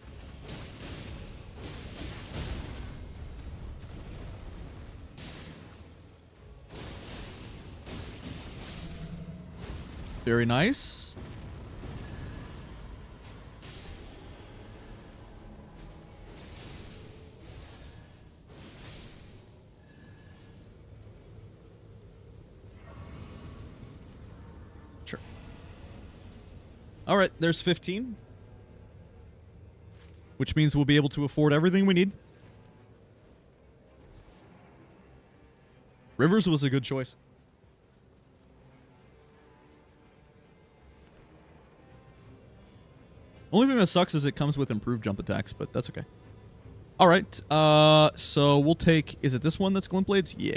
Very nice. Sure. All right, there's 15. Which means we'll be able to afford everything we need. Rivers was a good choice. Only thing that sucks is it comes with improved jump attacks, but that's okay. All right, so we'll take... Is it this one that's Glint Blades? Yeah.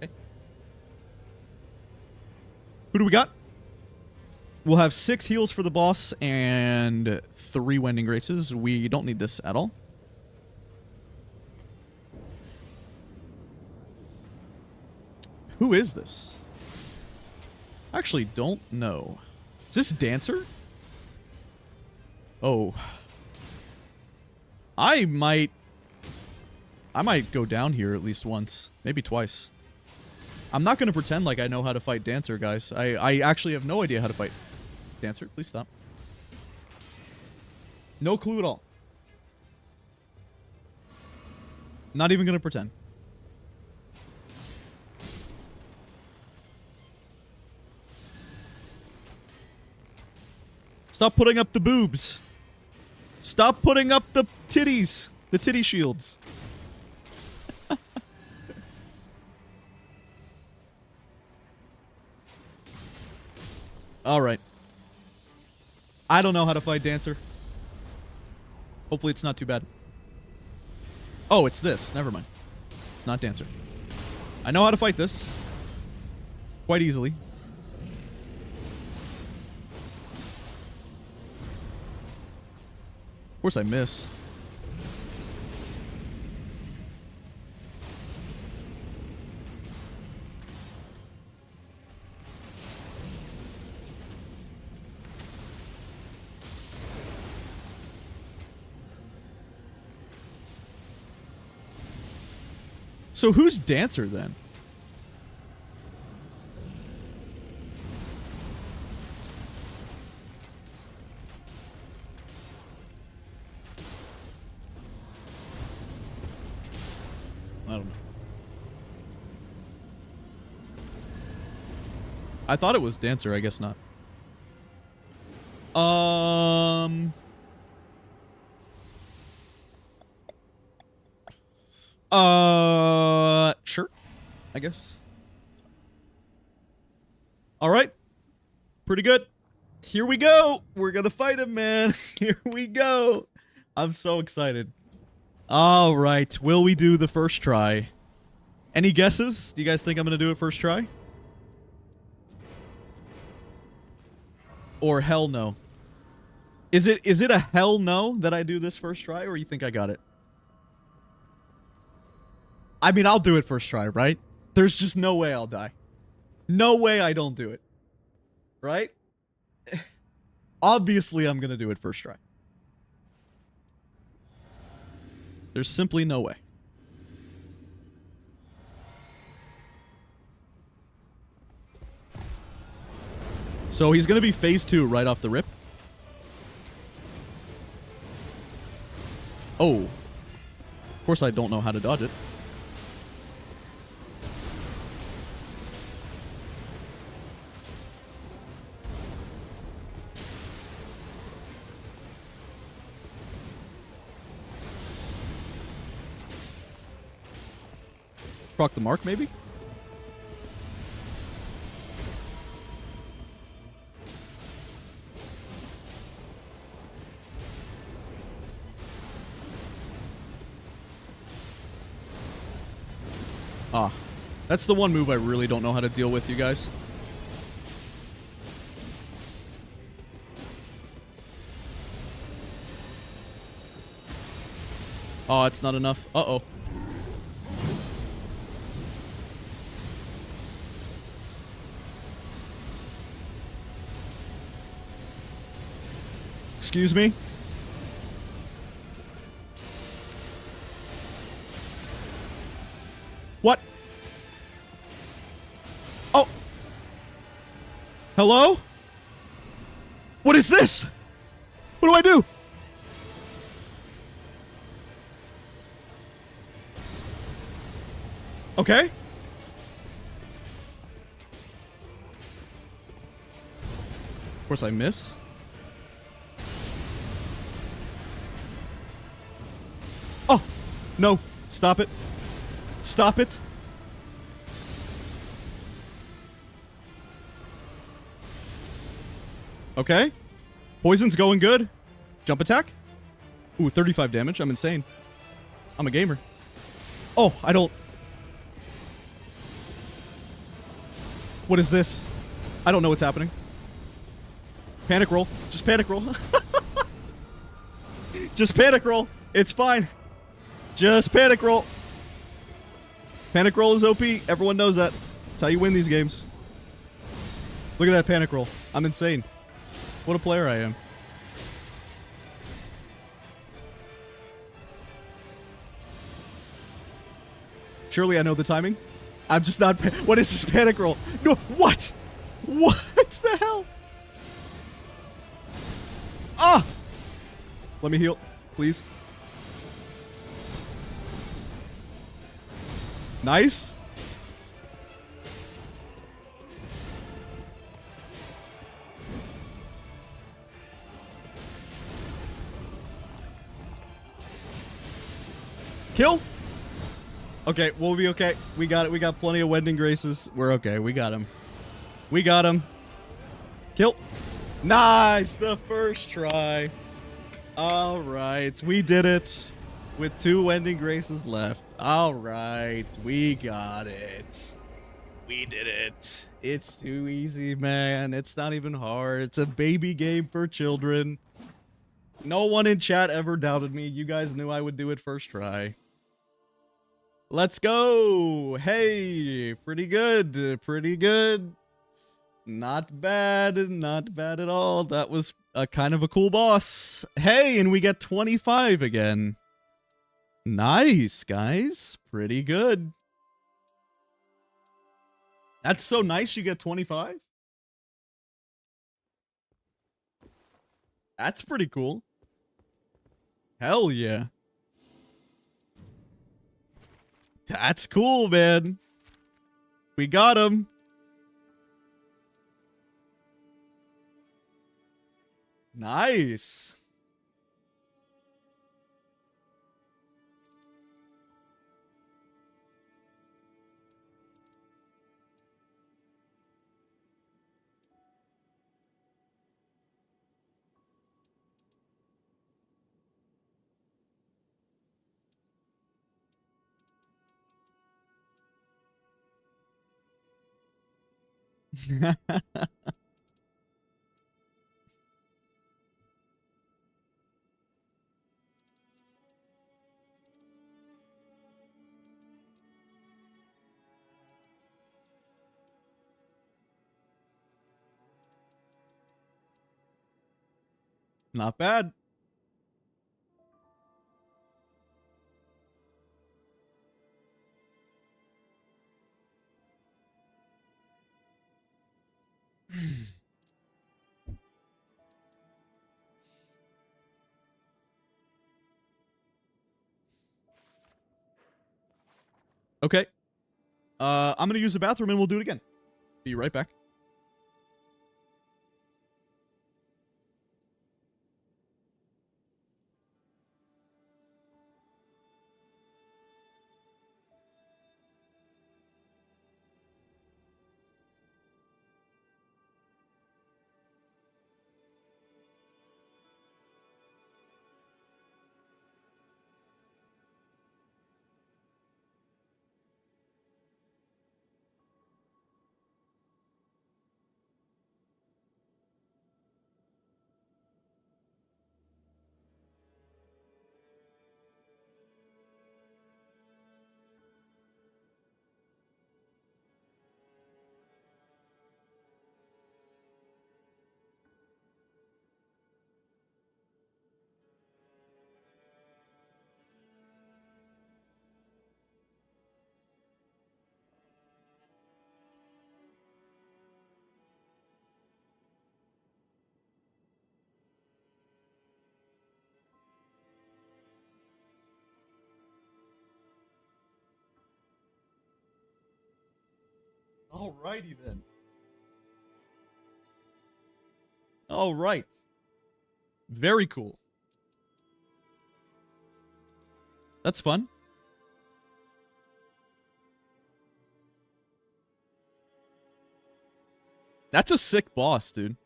Okay. Who do we got? We'll have 6 heals for the boss and 3 Wending Graces. We don't need this at all. Who is this? I actually don't know. Is this Dancer? Oh. I might go down here at least once. Maybe twice. I'm not going to pretend like I know how to fight Dancer, guys. I actually have no idea how to fight Dancer. Please stop. No clue at all. Not even going to pretend. Stop putting up the boobs. Stop putting up the titties. The titty shields. Alright. I don't know how to fight Dancer. Hopefully it's not too bad. Oh, it's this. Never mind. It's not Dancer. I know how to fight this. Quite easily. Of course I miss. So who's Dancer then? I don't know. I thought it was Dancer, I guess not. Sure. I guess. All right. Pretty good. Here we go. We're gonna fight him, man. Here we go. I'm so excited. All right. Will we do the first try? Any guesses? Do you guys think I'm gonna do it first try? Or hell no? Is it a hell no that I do this first try, or you think I got it? I mean, I'll do it first try, right? There's just no way I'll die. No way I don't do it. Right? Obviously, I'm gonna do it first try. There's simply no way. So he's gonna be phase 2 right off the rip. Oh. Of course I don't know how to dodge it. proc the mark, maybe? Ah, that's the one move I really don't know how to deal with, you guys. Oh, it's not enough. Uh-oh. Excuse me? What? Oh! Hello? What is this? What do I do? Okay. Of course I miss. Oh! No. Stop it. Stop it. Okay. Poison's going good. Jump attack. Ooh, 35 damage. I'm insane. I'm a gamer. Oh, I don't... What is this? I don't know what's happening. Panic roll. Just panic roll. Just panic roll. It's fine. Just panic roll. Panic roll is OP. Everyone knows that. That's how you win these games. Look at that panic roll. I'm insane. What a player I am. Surely I know the timing. I'm just not... What is this panic roll? No, what? What the hell? Ah! Let me heal, please. Nice. Kill? Okay, we'll be okay. We got it. We got plenty of Wending Graces. We're okay. We got him. We got him. Kill. Nice! The first try. Alright. We did it. With 2 Wending Graces left. Alright. We got it. We did it. It's too easy, man. It's not even hard. It's a baby game for children. No one in chat ever doubted me. You guys knew I would do it first try. Let's go. Hey, pretty good. Pretty good. Not bad. Not bad at all. That was a kind of a cool boss. Hey, and we get 25 again. Nice, guys. Pretty good. That's so nice you get 25. That's pretty cool. Hell yeah. That's cool, man. We got him. Nice. Not bad. Okay. I'm gonna use the bathroom and we'll do it again. Be right back. Alrighty then. All right. Very cool. That's fun. That's a sick boss, dude.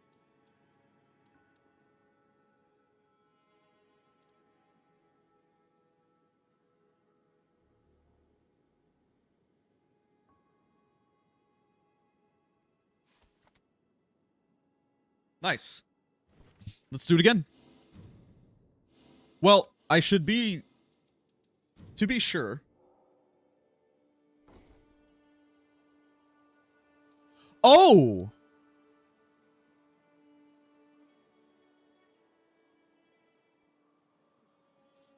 Nice. Let's do it again. Well, I should be... To be sure... Oh!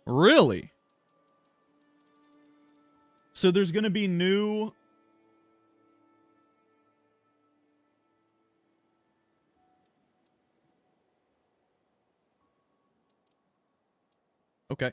Really? So there's gonna be new... Okay.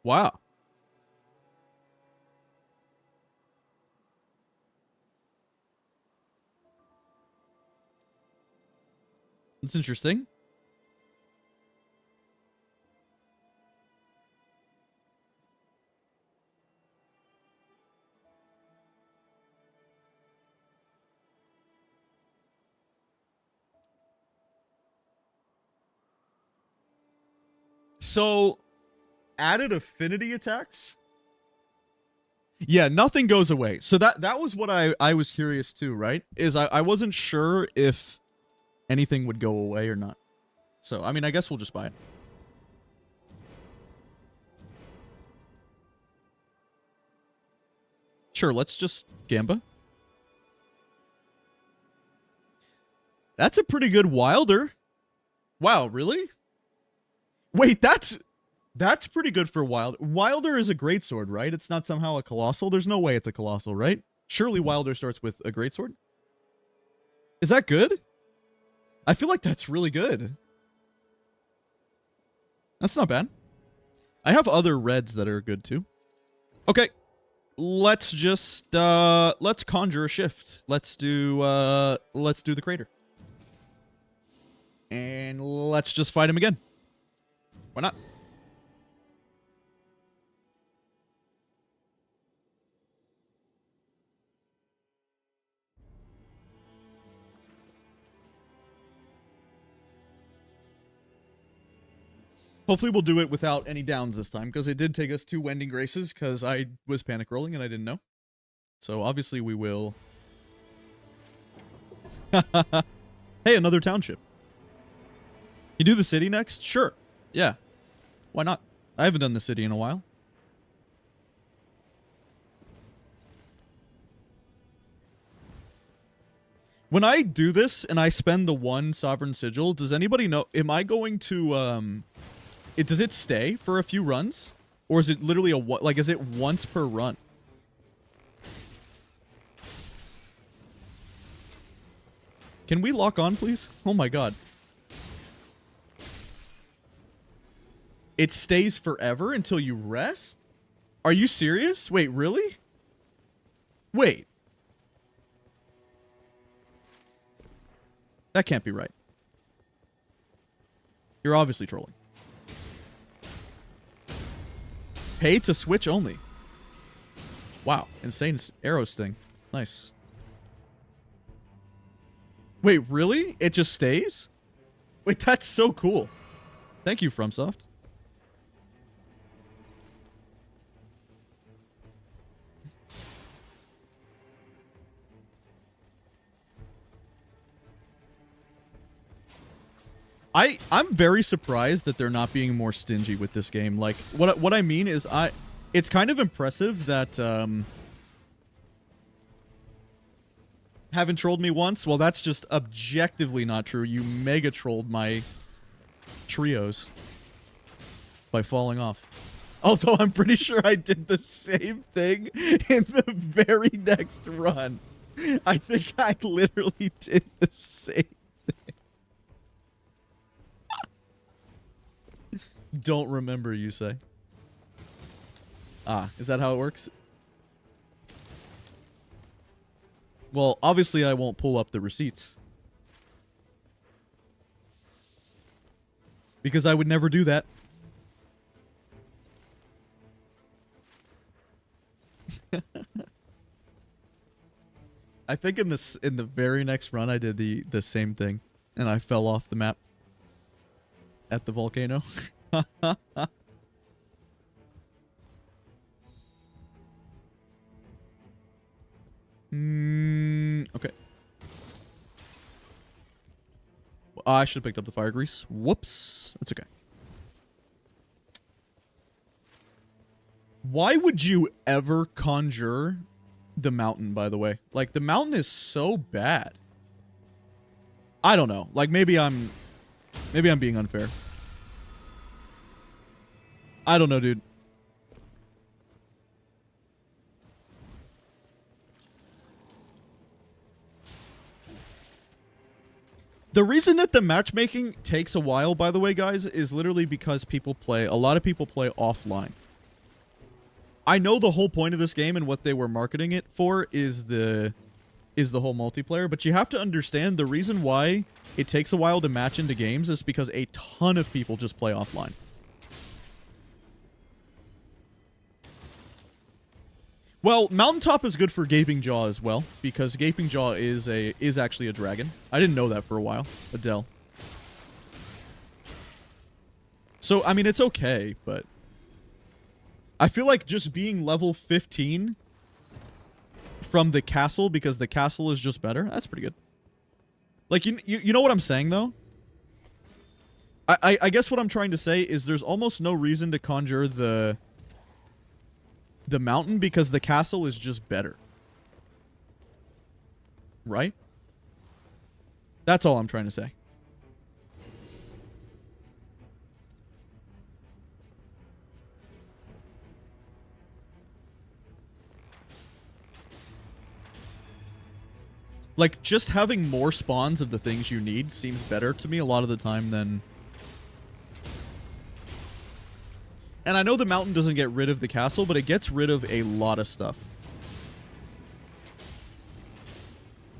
Wow. That's interesting. So, added affinity attacks? Yeah, nothing goes away. So that was what I was curious too, right? Is I wasn't sure if anything would go away or not. So, I mean, I guess we'll just buy it. Sure, let's just Gamba. That's a pretty good Wilder. Wow, really? Wait, that's pretty good for Wilder. Wilder is a greatsword, right? It's not somehow a colossal. There's no way it's a colossal, right? Surely Wilder starts with a greatsword. Is that good? I feel like that's really good. That's not bad. I have other reds that are good too. Okay. Let's just let's conjure a shift. Let's do the crater. And let's just fight him again. Why not? Hopefully we'll do it without any downs this time, because it did take us 2 Wending Graces, because I was panic rolling and I didn't know. So obviously we will... Hey, another township. You do the city next? Sure. Yeah. Why not? I haven't done the city in a while. When I do this and I spend the 1 Sovereign Sigil, does anybody know... Am I going to... does it stay for a few runs? Or is it literally like, is it once per run? Can we lock on, please? Oh my god. It stays forever until you rest? Are you serious? Wait, really? Wait. That can't be right. You're obviously trolling. Pay to switch only. Wow. Insane arrow sting. Nice. Wait, really? It just stays? Wait, that's so cool. Thank you, FromSoft. I'm very surprised that they're not being more stingy with this game. Like, what I mean is it's kind of impressive that haven't trolled me once. Well, that's just objectively not true. You mega trolled my trios. by falling off. Although I'm pretty sure I did the same thing in the very next run. I think I literally did the same thing. Don't remember, you say? Ah, is that how it works? Well, obviously I won't pull up the receipts. Because I would never do that. I think in the very next run I did the same thing and I fell off the map at the volcano. Okay. I should have picked up the fire grease. Whoops. That's okay. Why would you ever conjure the mountain, by the way? Like, the mountain is so bad. I don't know. Like, maybe I'm being unfair. I don't know, dude. The reason that the matchmaking takes a while, by the way, guys, is literally because a lot of people play offline. I know the whole point of this game and what they were marketing it for is the whole multiplayer, but you have to understand the reason why it takes a while to match into games is because a ton of people just play offline. Well, Mountaintop is good for Gaping Jaw as well, because Gaping Jaw is actually a dragon. I didn't know that for a while. Adele. So, I mean, it's okay, but I feel like just being level 15 from the castle, because the castle is just better, that's pretty good. Like, you know what I'm saying, though? I guess what I'm trying to say is there's almost no reason to conjure the mountain because the castle is just better. Right? That's all I'm trying to say. Like, just having more spawns of the things you need seems better to me a lot of the time than... And I know the mountain doesn't get rid of the castle, but it gets rid of a lot of stuff.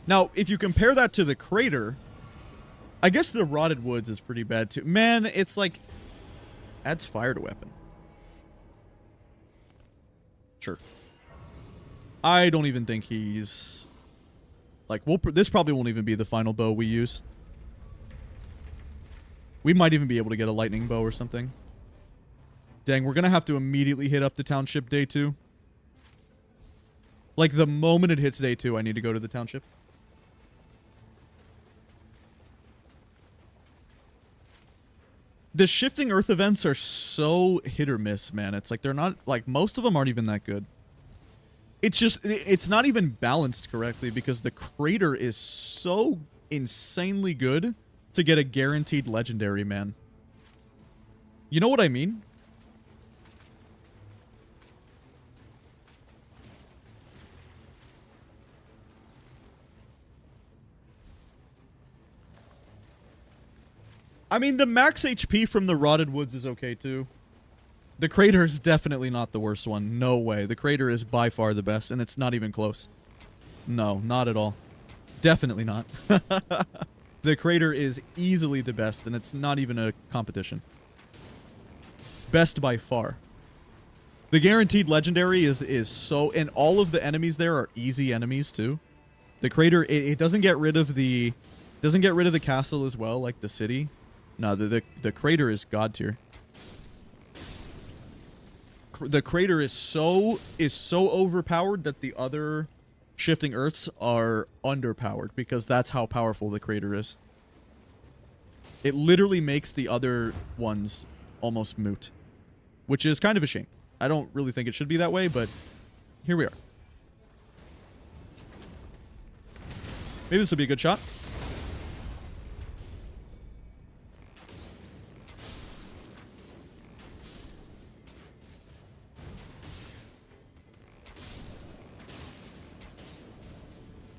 Now, if you compare that to the crater, I guess the rotted woods is pretty bad too. Man, it's like... adds fire to weapon. Sure. I don't even think he's... like, this probably won't even be the final bow we use. We might even be able to get a lightning bow or something. Dang, we're gonna have to immediately hit up the township day 2. Like, the moment it hits day 2, I need to go to the township. The shifting earth events are so hit or miss, man. It's like they're not, like, most of them aren't even that good. It's just, it's not even balanced correctly because the crater is so insanely good to get a guaranteed legendary, man. You know what I mean? I mean, the max HP from the Rotted Woods is okay, too. The crater is definitely not the worst one. No way. The crater is by far the best, and it's not even close. No, not at all. Definitely not. The crater is easily the best, and it's not even a competition. Best by far. The guaranteed legendary is so... and all of the enemies there are easy enemies, too. The crater, it doesn't get rid of the... doesn't get rid of the castle as well, like the city. No, the crater is god tier. The crater is so overpowered that the other shifting earths are underpowered because that's how powerful the crater is. It literally makes the other ones almost moot, which is kind of a shame. I don't really think it should be that way, but here we are. Maybe this will be a good shot.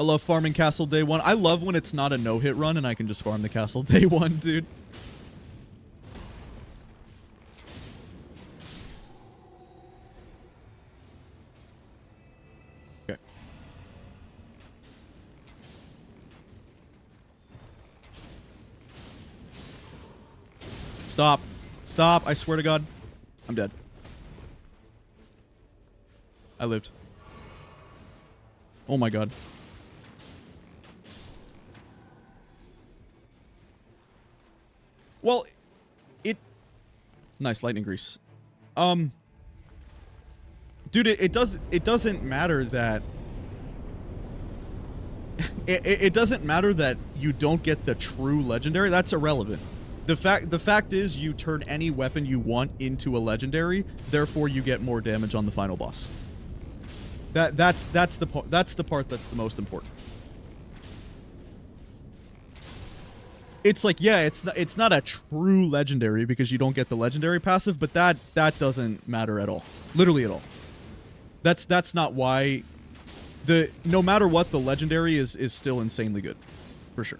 I love farming castle day one. I love when it's not a no-hit run and I can just farm the castle day one, dude. Okay. Stop. Stop. I swear to God. I'm dead. I lived. Oh my God. Well, nice lightning grease. Dude, it doesn't matter that it doesn't matter that you don't get the true legendary. That's irrelevant. The fact is you turn any weapon you want into a legendary, therefore you get more damage on the final boss. That's the part that's the most important. It's like, yeah, it's not a true legendary because you don't get the legendary passive, but that doesn't matter at all. Literally at all. That's not why no matter what, the legendary is still insanely good. For sure.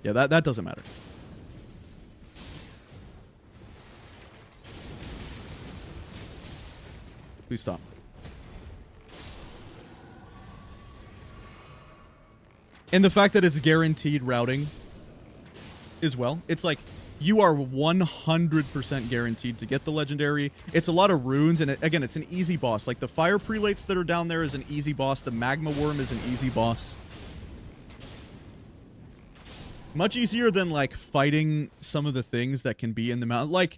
Yeah, that doesn't matter. Please stop. And the fact that it's guaranteed routing as well. It's like you are 100% guaranteed to get the legendary. It's a lot of runes, and again, it's an easy boss. Like the fire prelates that are down there is an easy boss. The magma worm is an easy boss. Much easier than like fighting some of the things that can be in the mountain. Like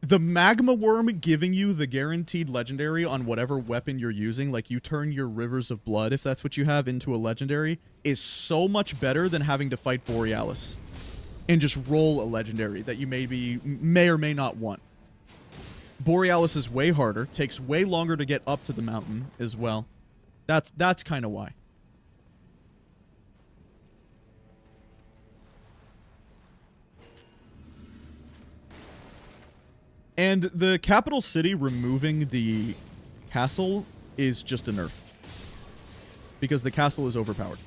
the magma worm giving you the guaranteed legendary on whatever weapon you're using, like you turn your rivers of blood, if that's what you have, into a legendary, is so much better than having to fight Borealis and just roll a legendary that you may or may not want. Borealis is way harder, takes way longer to get up to the mountain as well. That's kind of why. And the capital city removing the castle is just a nerf. Because the castle is overpowered.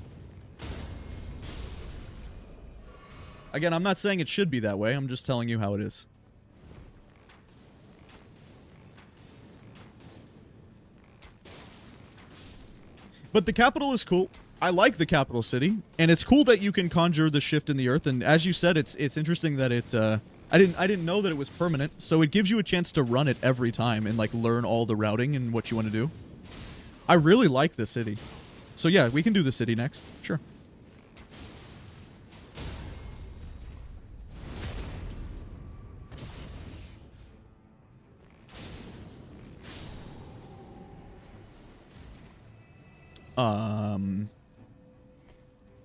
Again, I'm not saying it should be that way. I'm just telling you how it is. But the capital is cool. I like the capital city. And it's cool that you can conjure the shift in the earth. And as you said, it's interesting that it... I didn't know that it was permanent, so it gives you a chance to run it every time and like learn all the routing and what you want to do. I really like this city. So yeah, we can do the city next. Sure.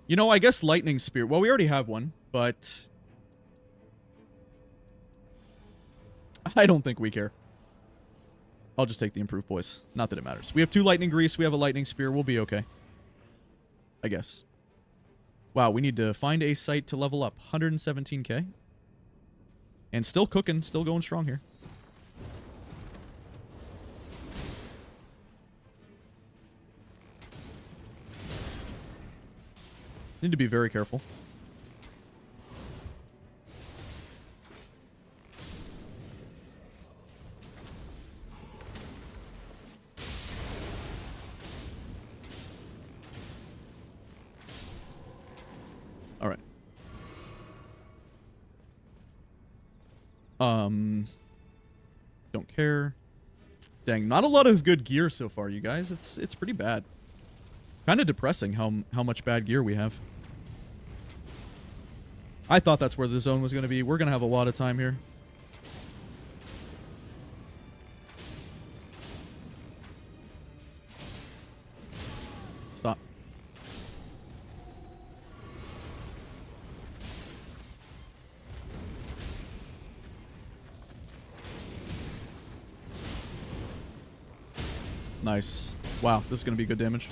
You know, I guess lightning spear. Well, we already have one, but I don't think we care. I'll just take the improved boys. Not that it matters. We have 2 lightning grease. We have a lightning spear. We'll be okay. I guess. Wow, we need to find a site to level up. 117k. And still cooking. Still going strong here. Need to be very careful. All right. Don't care. Dang, not a lot of good gear so far, you guys. It's pretty bad. Kind of depressing how much bad gear we have. I thought that's where the zone was going to be. We're going to have a lot of time here. Stop. Nice. Wow, this is going to be good damage.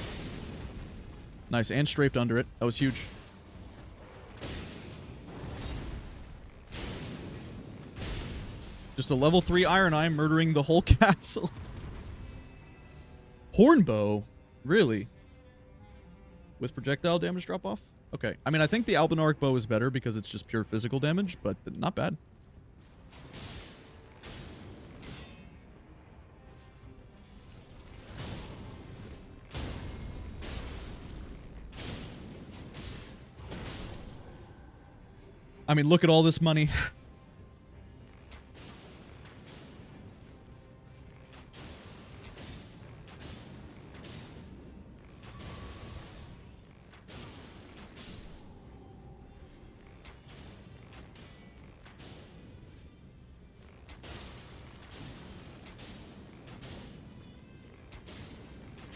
Nice, and strafed under it. That was huge. Just a level 3 Iron Eye murdering the whole castle. Hornbow? Really? with projectile damage drop off. Okay. I mean, I think the Albinaric bow is better because it's just pure physical damage, but not bad. I mean, look at all this money.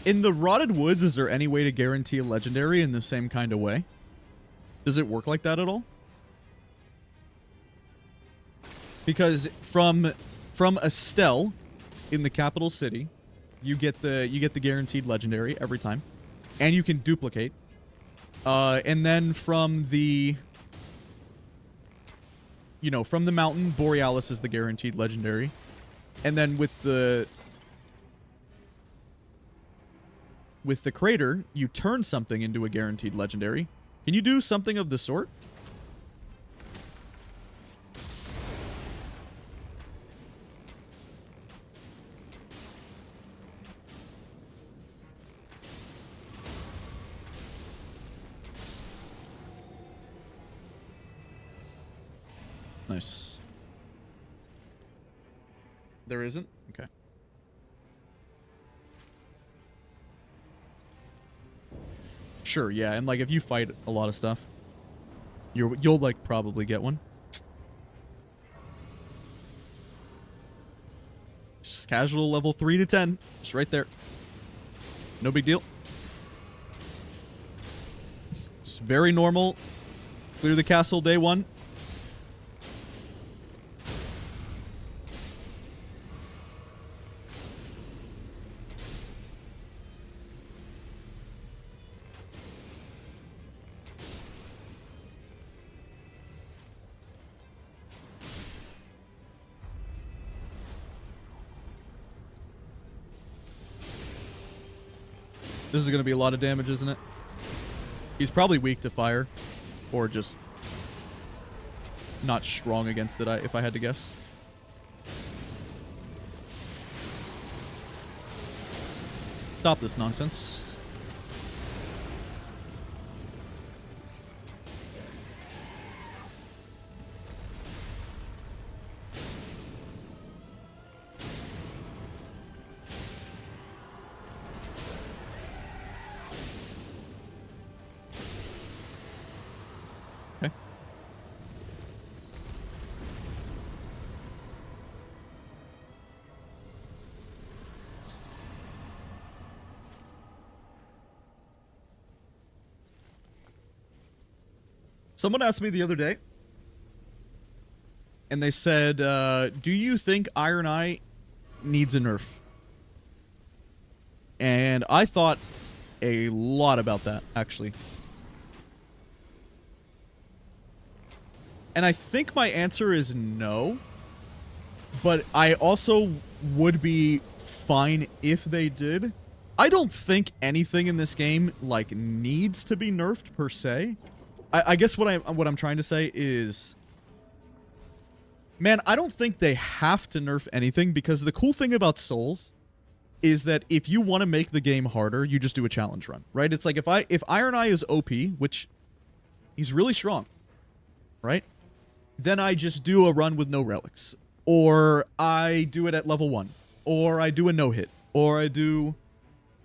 In the Rotted Woods, is there any way to guarantee a legendary in the same kind of way? Does it work like that at all? Because from Estelle in the capital city, you get the guaranteed legendary every time, and you can duplicate. And then from the from the mountain, Borealis is the guaranteed legendary, and then with the crater, you turn something into a guaranteed legendary. Can you do something of the sort? Nice. There isn't? Okay. Sure, yeah, and like if you fight a lot of stuff, you'll like probably get one. Just casual level 3 to 10, just right there. No big deal. Just very normal. Clear the castle day 1. This is going to be a lot of damage, isn't it? He's probably weak to fire. Or just not strong against it, if I had to guess. Stop this nonsense. Someone asked me the other day, and they said, do you think Iron Eye needs a nerf? And I thought a lot about that, actually. And I think my answer is no, but I also would be fine if they did. I don't think anything in this game, like, needs to be nerfed, per se. I guess what I'm trying to say is, man, I don't think they have to nerf anything, because the cool thing about Souls is that if you want to make the game harder, you just do a challenge run, right? It's like if Iron Eye is OP, which he's really strong, right? Then I just do a run with no relics, or I do it at level 1, or I do a no-hit, or I do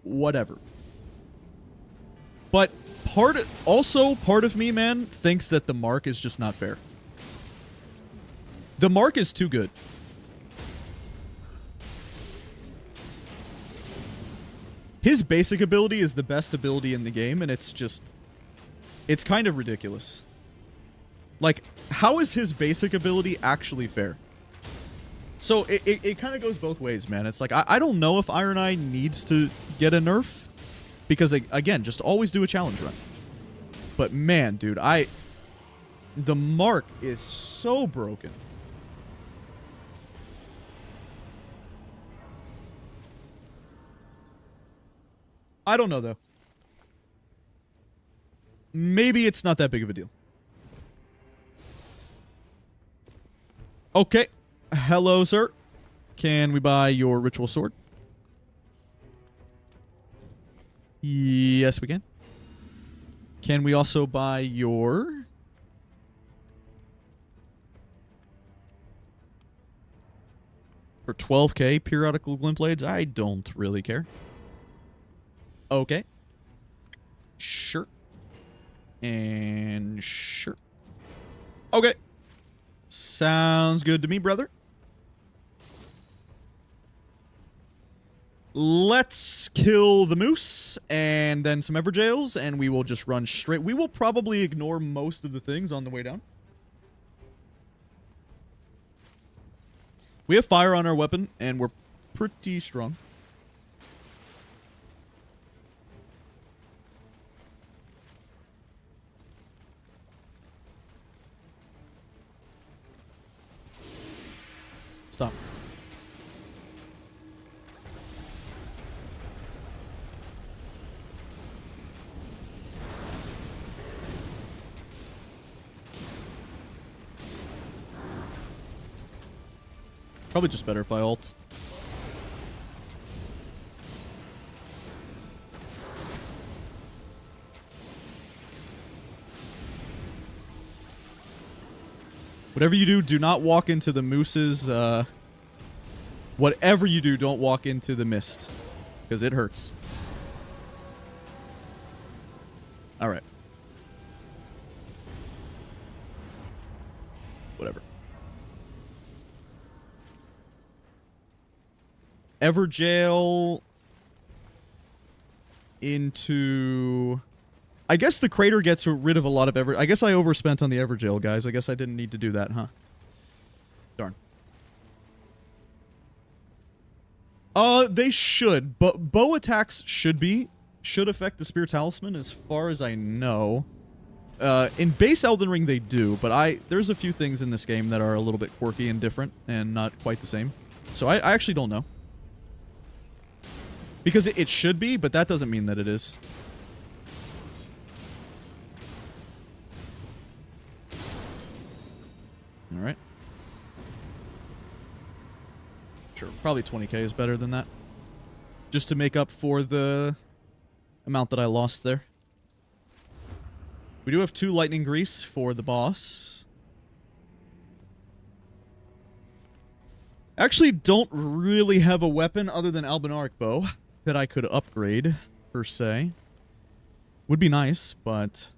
whatever. But part of me, man, thinks that the mark is just not fair. The mark is too good. His basic ability is the best ability in the game, and it's kind of ridiculous. Like, how is his basic ability actually fair? So it kind of goes both ways, man. It's like, I don't know if Iron Eye needs to get a nerf, because, again, just always do a challenge run. But, man, dude, the mark is so broken. I don't know, though. maybe it's not that big of a deal. Okay. Hello, sir. Can we buy your ritual sword? Yes, we can. Can we also buy your... For 12k periodical glint blades? I don't really care. Okay. Sure. And sure. Okay. Sounds good to me, brother. Let's kill the moose and then some Everjails, and we will just run straight. We will probably ignore most of the things on the way down. We have fire on our weapon, and we're pretty strong. Stop. Probably just better if I ult. Whatever you do, do not walk into the moose's, whatever you do, don't walk into the mist. Because it hurts. Alright. Whatever. Everjail into... I guess the crater gets rid of a lot of I guess I overspent on the Everjail, guys. I guess I didn't need to do that, huh? Darn. They should, but bow attacks should affect the Spear Talisman as far as I know. In base Elden Ring they do, but there's a few things in this game that are a little bit quirky and different and not quite the same. So I actually don't know. Because it should be, but that doesn't mean that it is. Alright. Sure, probably 20k is better than that. Just to make up for the amount that I lost there. We do have 2 lightning grease for the boss. Actually don't really have a weapon other than Albinaric bow that I could upgrade, per se. Would be nice, but...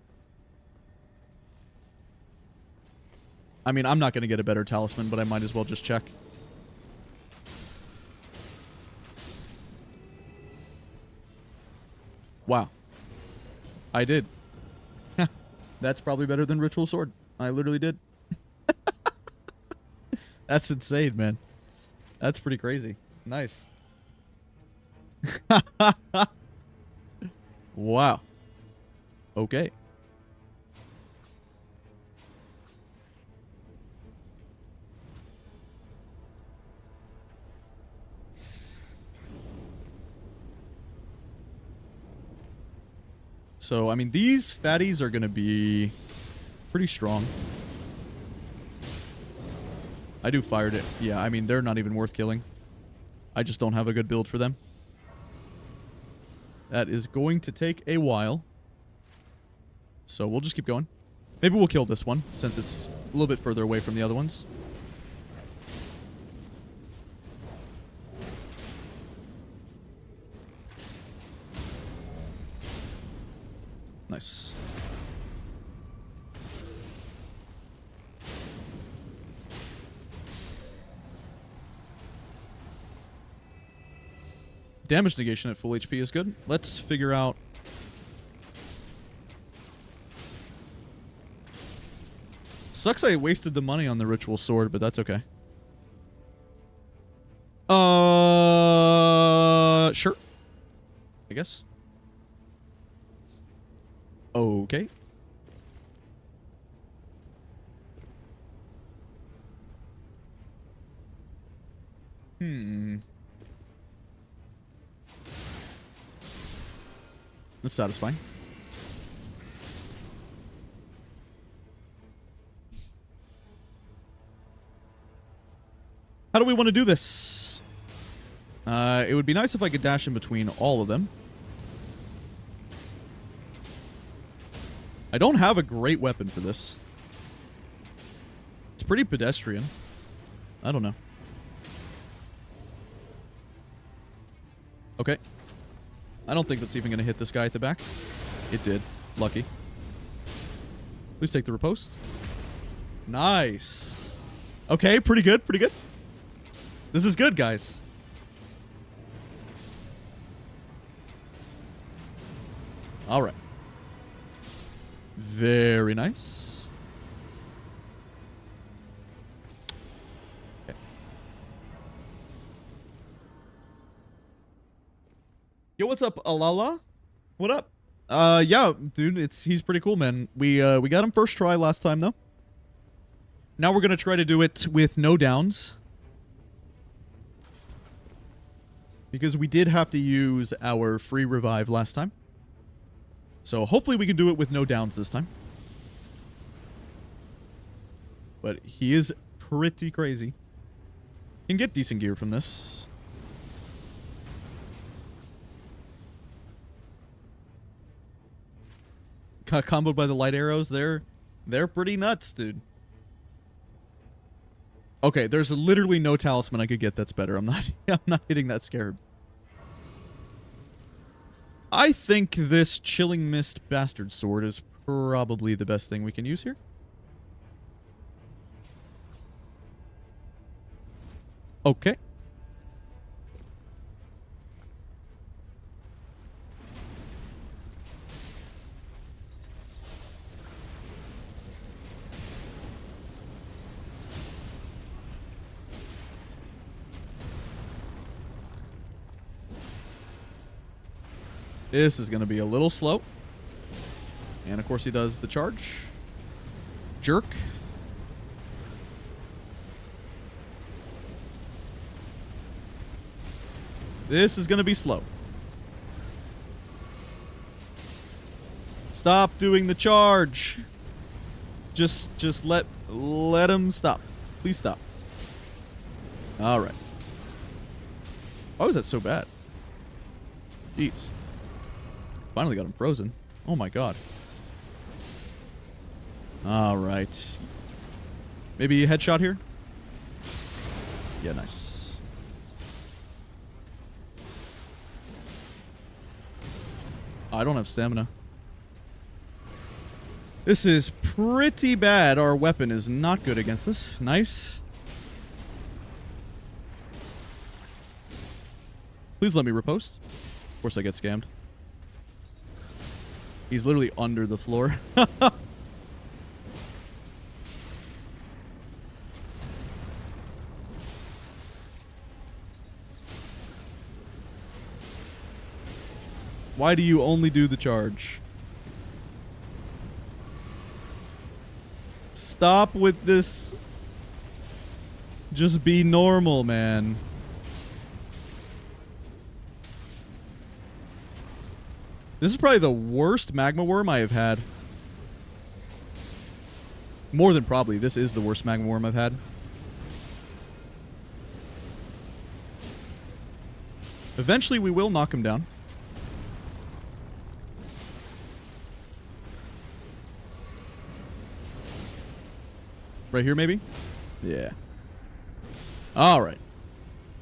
I mean, I'm not going to get a better talisman, but I might as well just check. Wow. I did. That's probably better than Ritual Sword. I literally did. That's insane, man. That's pretty crazy. Nice. Wow. Okay. So, I mean, these fatties are going to be pretty strong. I do fired it. Yeah, I mean, they're not even worth killing. I just don't have a good build for them. That is going to take a while. So we'll just keep going. Maybe we'll kill this one, since it's a little bit further away from the other ones. Nice. Damage negation at full HP is good. Let's figure out... Sucks I wasted the money on the ritual sword, but that's okay. Sure. I guess. Okay. That's satisfying. How do we want to do this? It would be nice if I could dash in between all of them. I don't have a great weapon for this. It's pretty pedestrian. I don't know. Okay. I don't think that's even going to hit this guy at the back. It did. Lucky. Please take the riposte. Nice. Okay, pretty good, pretty good. This is good, guys. All right. Very nice. Okay. Yo, what's up, Alala? What up? Yeah, dude, he's pretty cool, man. We got him first try last time though. Now we're gonna try to do it with no downs. Because we did have to use our free revive last time. So hopefully we can do it with no downs this time. But he is pretty crazy. Can get decent gear from this. Got comboed by the light arrows. They're pretty nuts, dude. Okay, there's literally no talisman I could get that's better. I'm not hitting that scared. I think this Chilling Mist Bastard Sword is probably the best thing we can use here. Okay. This is going to be a little slow. And of course he does the charge. Jerk. This is going to be slow. Stop doing the charge. Just let him stop. Please stop. All right. Why was that so bad? Jeez. Finally got him frozen. Oh my god. All right. Maybe a headshot here? Yeah, nice. I don't have stamina. This is pretty bad. Our weapon is not good against this. Nice. Please let me riposte. Of course I get scammed. He's literally under the floor. Why do you only do the charge? Stop with this. Just be normal, man. This is probably the worst magma worm I have had. More than probably. This is the worst magma worm I've had. Eventually we will knock him down. Right here, maybe? Yeah. Alright.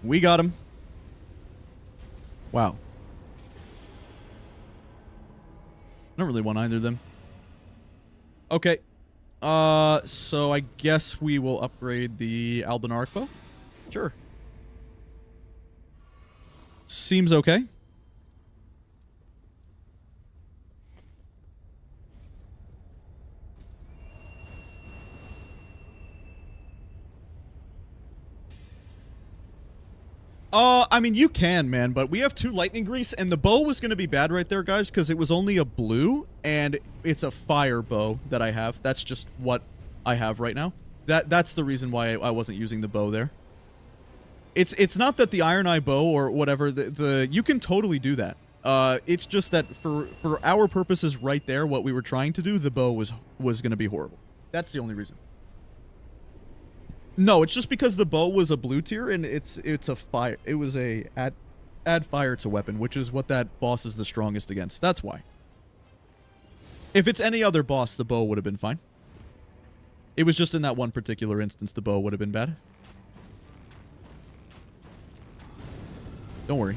We got him. Wow. I don't really want either of them. Okay. So I guess we will upgrade the Alban arc bow. Sure. Seems okay. I mean, you can, man, but we have 2 lightning grease, and the bow was going to be bad right there, guys, because it was only a blue, and it's a fire bow that I have. That's just what I have right now. That's the reason why I wasn't using the bow there. It's not that the Iron Eye bow or whatever, you can totally do that. It's just that for our purposes right there, what we were trying to do, the bow was going to be horrible. That's the only reason. No, it's just because the bow was a blue tier and it's a fire. It was a add fire to weapon, which is what that boss is the strongest against. That's why. If it's any other boss, the bow would have been fine. It was just in that one particular instance the bow would have been bad. Don't worry.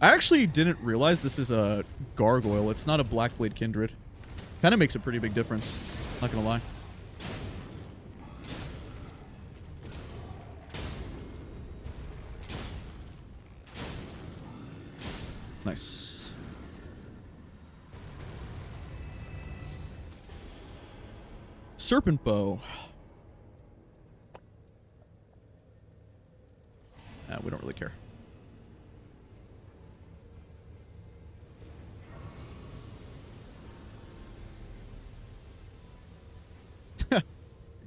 I actually didn't realize this is a gargoyle. It's not a Blackblade Kindred. Kind of makes a pretty big difference. Not gonna lie. Nice. Serpent bow. Nah, we don't really care.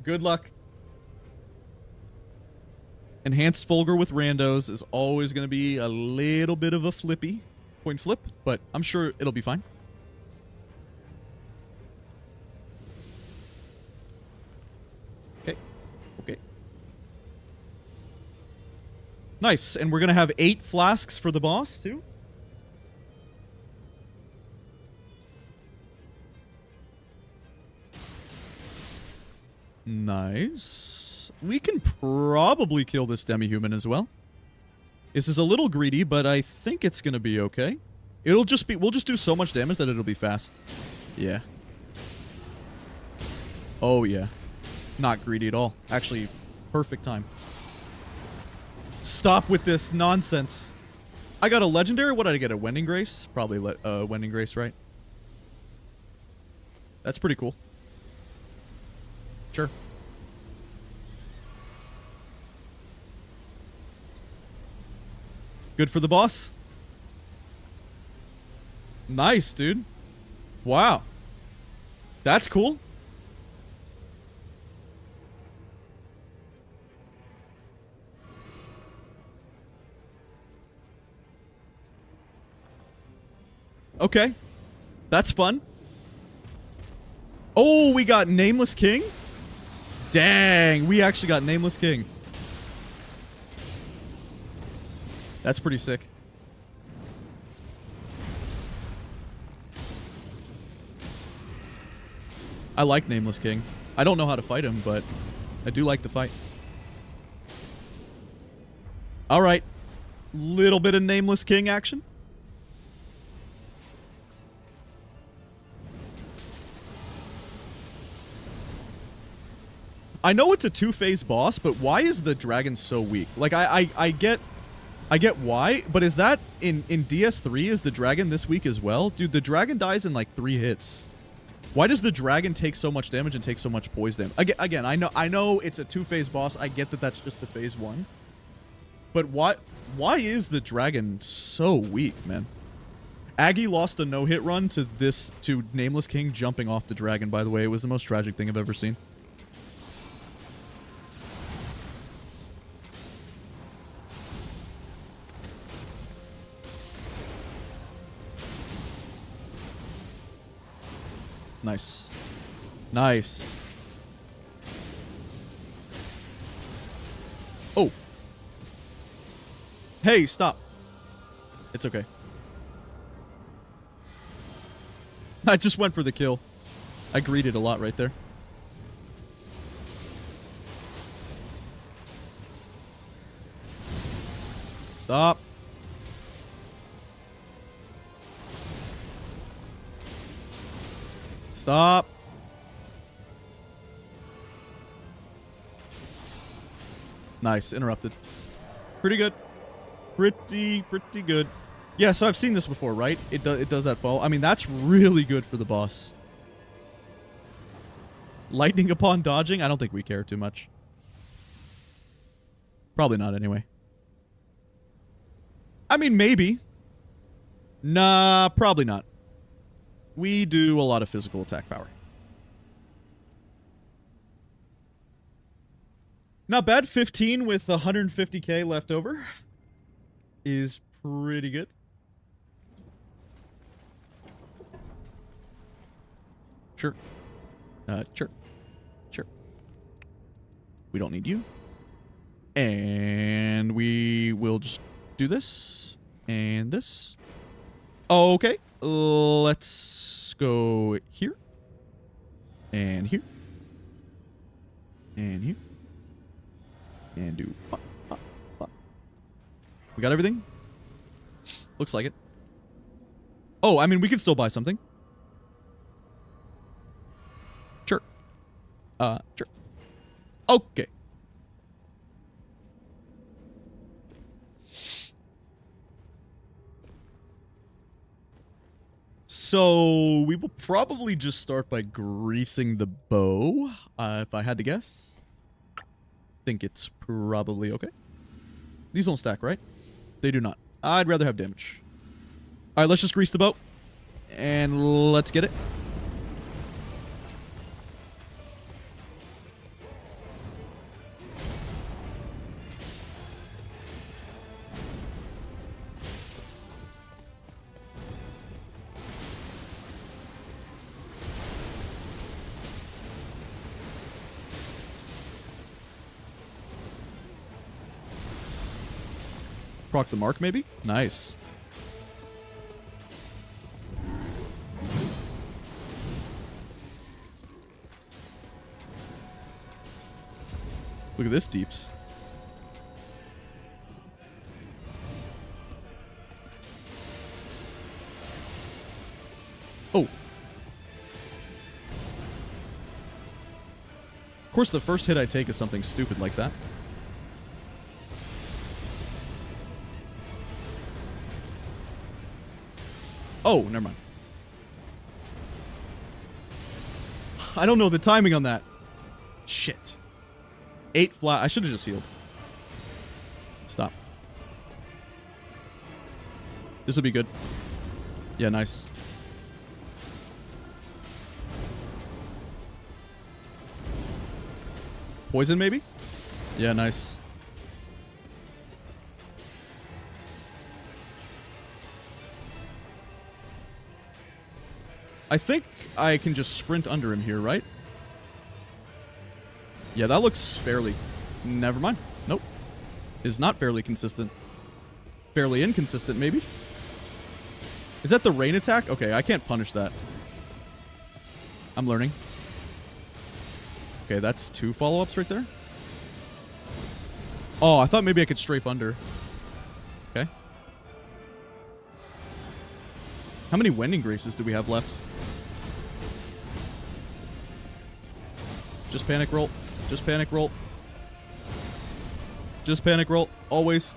Good luck. Enhanced Fulghor with randos is always going to be a little bit of a flippy point flip, but I'm sure it'll be fine. Okay. Okay. Nice. And we're going to have 8 flasks for the boss, too. Nice. We can probably kill this demi-human as well. This is a little greedy, but I think it's gonna be okay. It'll just be... We'll just do so much damage that it'll be fast. Yeah. Oh, yeah. Not greedy at all. Actually, perfect time. Stop with this nonsense. I got a legendary. What did I get? A Wending Grace? Probably Wending Grace, right? That's pretty cool. Sure. Good for the boss. Nice, dude. Wow. That's cool. Okay. That's fun. Oh, we got Nameless King? Dang, we actually got Nameless King. That's pretty sick. I like Nameless King. I don't know how to fight him, but I do like the fight. Alright. Little bit of Nameless King action. I know it's a 2-phase boss, but why is the dragon so weak? Like, I get why, but is that in DS3 is the dragon this weak as well? Dude, the dragon dies in like 3 hits. Why does the dragon take so much damage and take so much poise damage? Again, I know it's a 2-phase boss. I get that that's just the phase 1. But why is the dragon so weak, man? Aggie lost a no-hit run to Nameless King jumping off the dragon, by the way. It was the most tragic thing I've ever seen. Nice. Nice. Oh. Hey, stop. It's okay. I just went for the kill. I greeted a lot right there. Stop. Stop. Nice. Interrupted. Pretty good. Pretty good. Yeah, so I've seen this before, right? It does that fall. I mean, that's really good for the boss. Lightning upon dodging? I don't think we care too much. Probably not anyway. I mean, maybe. Nah, probably not. We do a lot of physical attack power. Not bad. 15 with 150k left over is pretty good. Sure. Sure. Sure. We don't need you. And we will just do this and this. Okay. Let's go here. And here. And here. And do. We got everything? Looks like it. Oh, I mean, we can still buy something. Sure. Sure. Okay. So, we will probably just start by greasing the bow, if I had to guess. Think it's probably okay. These don't stack, right? They do not. I'd rather have damage. Alright, let's just grease the bow. And let's get it. Proc the mark, maybe? Nice. Look at this deeps. Oh. Of course, the first hit I take is something stupid like that. Oh, never mind. I don't know the timing on that. Shit. 8 flat. I should have just healed. Stop. This will be good. Yeah, nice. Poison, maybe? Yeah, nice. I think I can just sprint under him here, right? Yeah, that looks fairly... Never mind. Nope. Is not fairly consistent. Fairly inconsistent, maybe? Is that the rain attack? Okay, I can't punish that. I'm learning. Okay, that's 2 follow-ups right there. Oh, I thought maybe I could strafe under. Okay. How many Wending Graces do we have left? Just panic roll. Just panic roll. Just panic roll. Always.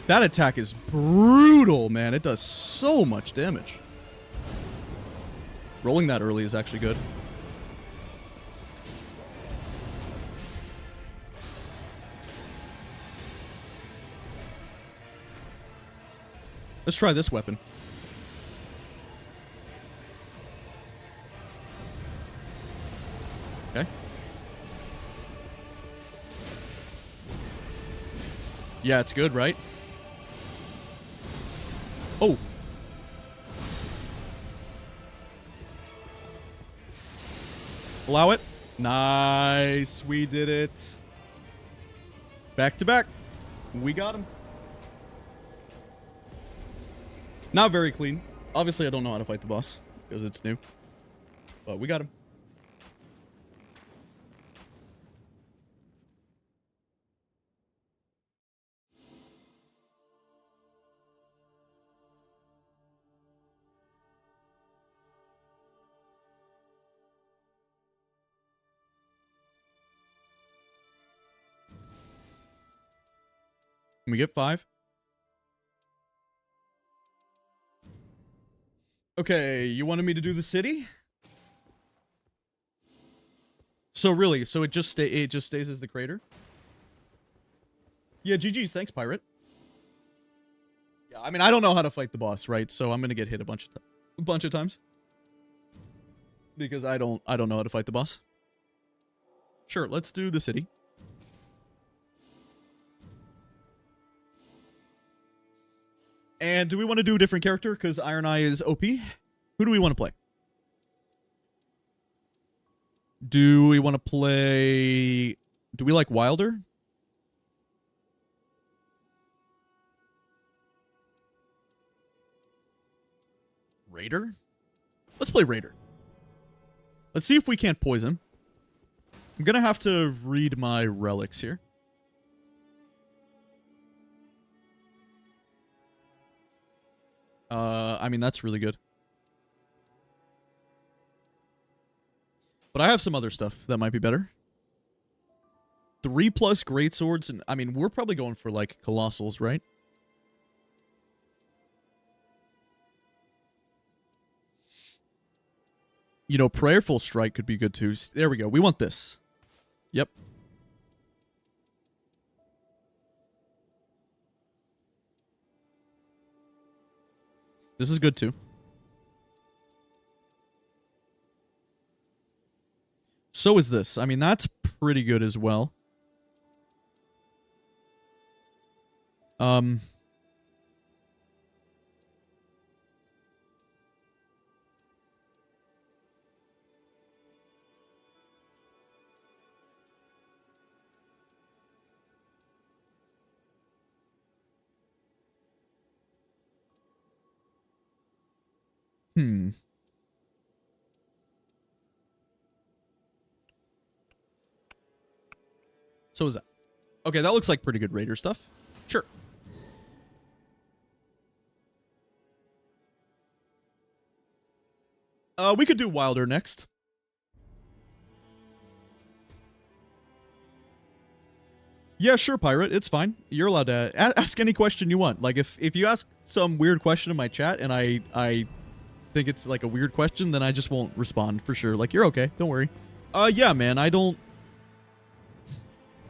That attack is brutal, man. It does so much damage. Rolling that early is actually good. Let's try this weapon. Okay. Yeah, it's good, right? Oh. Allow it. Nice. We did it. Back to back. We got him. Not very clean. Obviously, I don't know how to fight the boss because it's new. But we got him. Can we get 5? Okay, you wanted me to do the city? So really, so it just stays as the crater? Yeah, GG's, thanks, pirate. Yeah, I mean, I don't know how to fight the boss, right? So I'm gonna get hit a bunch of times. Because I don't know how to fight the boss. Sure, let's do the city. And do we want to do a different character? Because Iron Eye is OP. Who do we want to play? Do we want to play... Do we like Wilder? Raider? Let's play Raider. Let's see if we can't poison. I'm gonna have to read my relics here. I mean, that's really good. But I have some other stuff that might be better. 3+ greatswords, and I mean, we're probably going for like colossals, right? You know, prayerful strike could be good too. There we go. We want this. Yep. This is good too. So is this. I mean, that's pretty good as well. So is that. Okay, that looks like pretty good Raider stuff. Sure. We could do Wilder next. Yeah, sure, Pirate. It's fine. You're allowed to ask any question you want. Like, if you ask some weird question in my chat and I think it's like a weird question, then I just won't respond for sure. Like, you're okay. Don't worry. Yeah, man. I don't...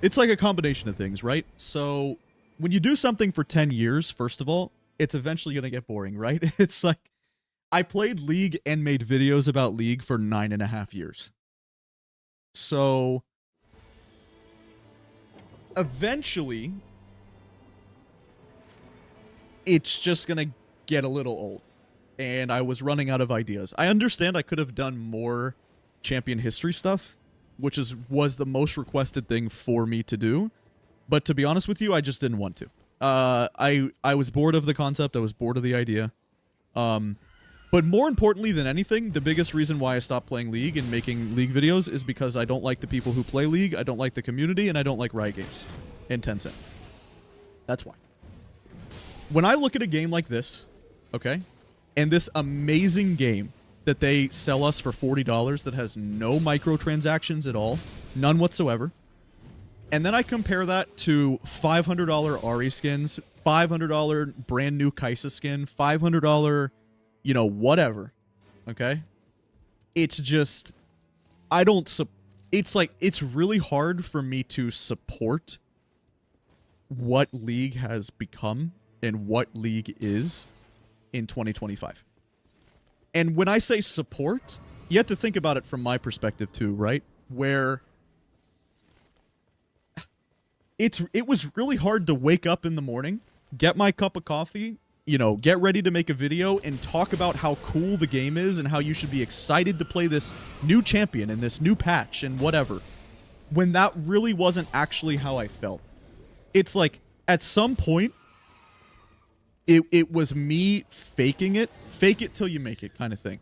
It's like a combination of things, right? So, when you do something for 10 years, first of all, it's eventually going to get boring, right? It's like, I played League and made videos about League for 9.5 years. So, eventually, it's just going to get a little old. And I was running out of ideas. I understand I could have done more champion history stuff, which was the most requested thing for me to do. But to be honest with you, I just didn't want to. I was bored of the concept. I was bored of the idea. But more importantly than anything, the biggest reason why I stopped playing League and making League videos is because I don't like the people who play League, I don't like the community, and I don't like Riot Games and Tencent. That's why. When I look at a game like this, okay, and this amazing game that they sell us for $40 that has no microtransactions at all, none whatsoever, and then I compare that to $500 Ari skins, $500 brand new Kaisa skin, $500, you know, whatever, okay? It's just, it's like, it's really hard for me to support what League has become and what League is in 2025. And when I say support, you have to think about it from my perspective too, right? Where it was really hard to wake up in the morning, get my cup of coffee, you know, get ready to make a video and talk about how cool the game is and how you should be excited to play this new champion and this new patch and whatever, when that really wasn't actually how I felt. It's like, at some point, it was me faking it. Fake it till you make it kind of thing.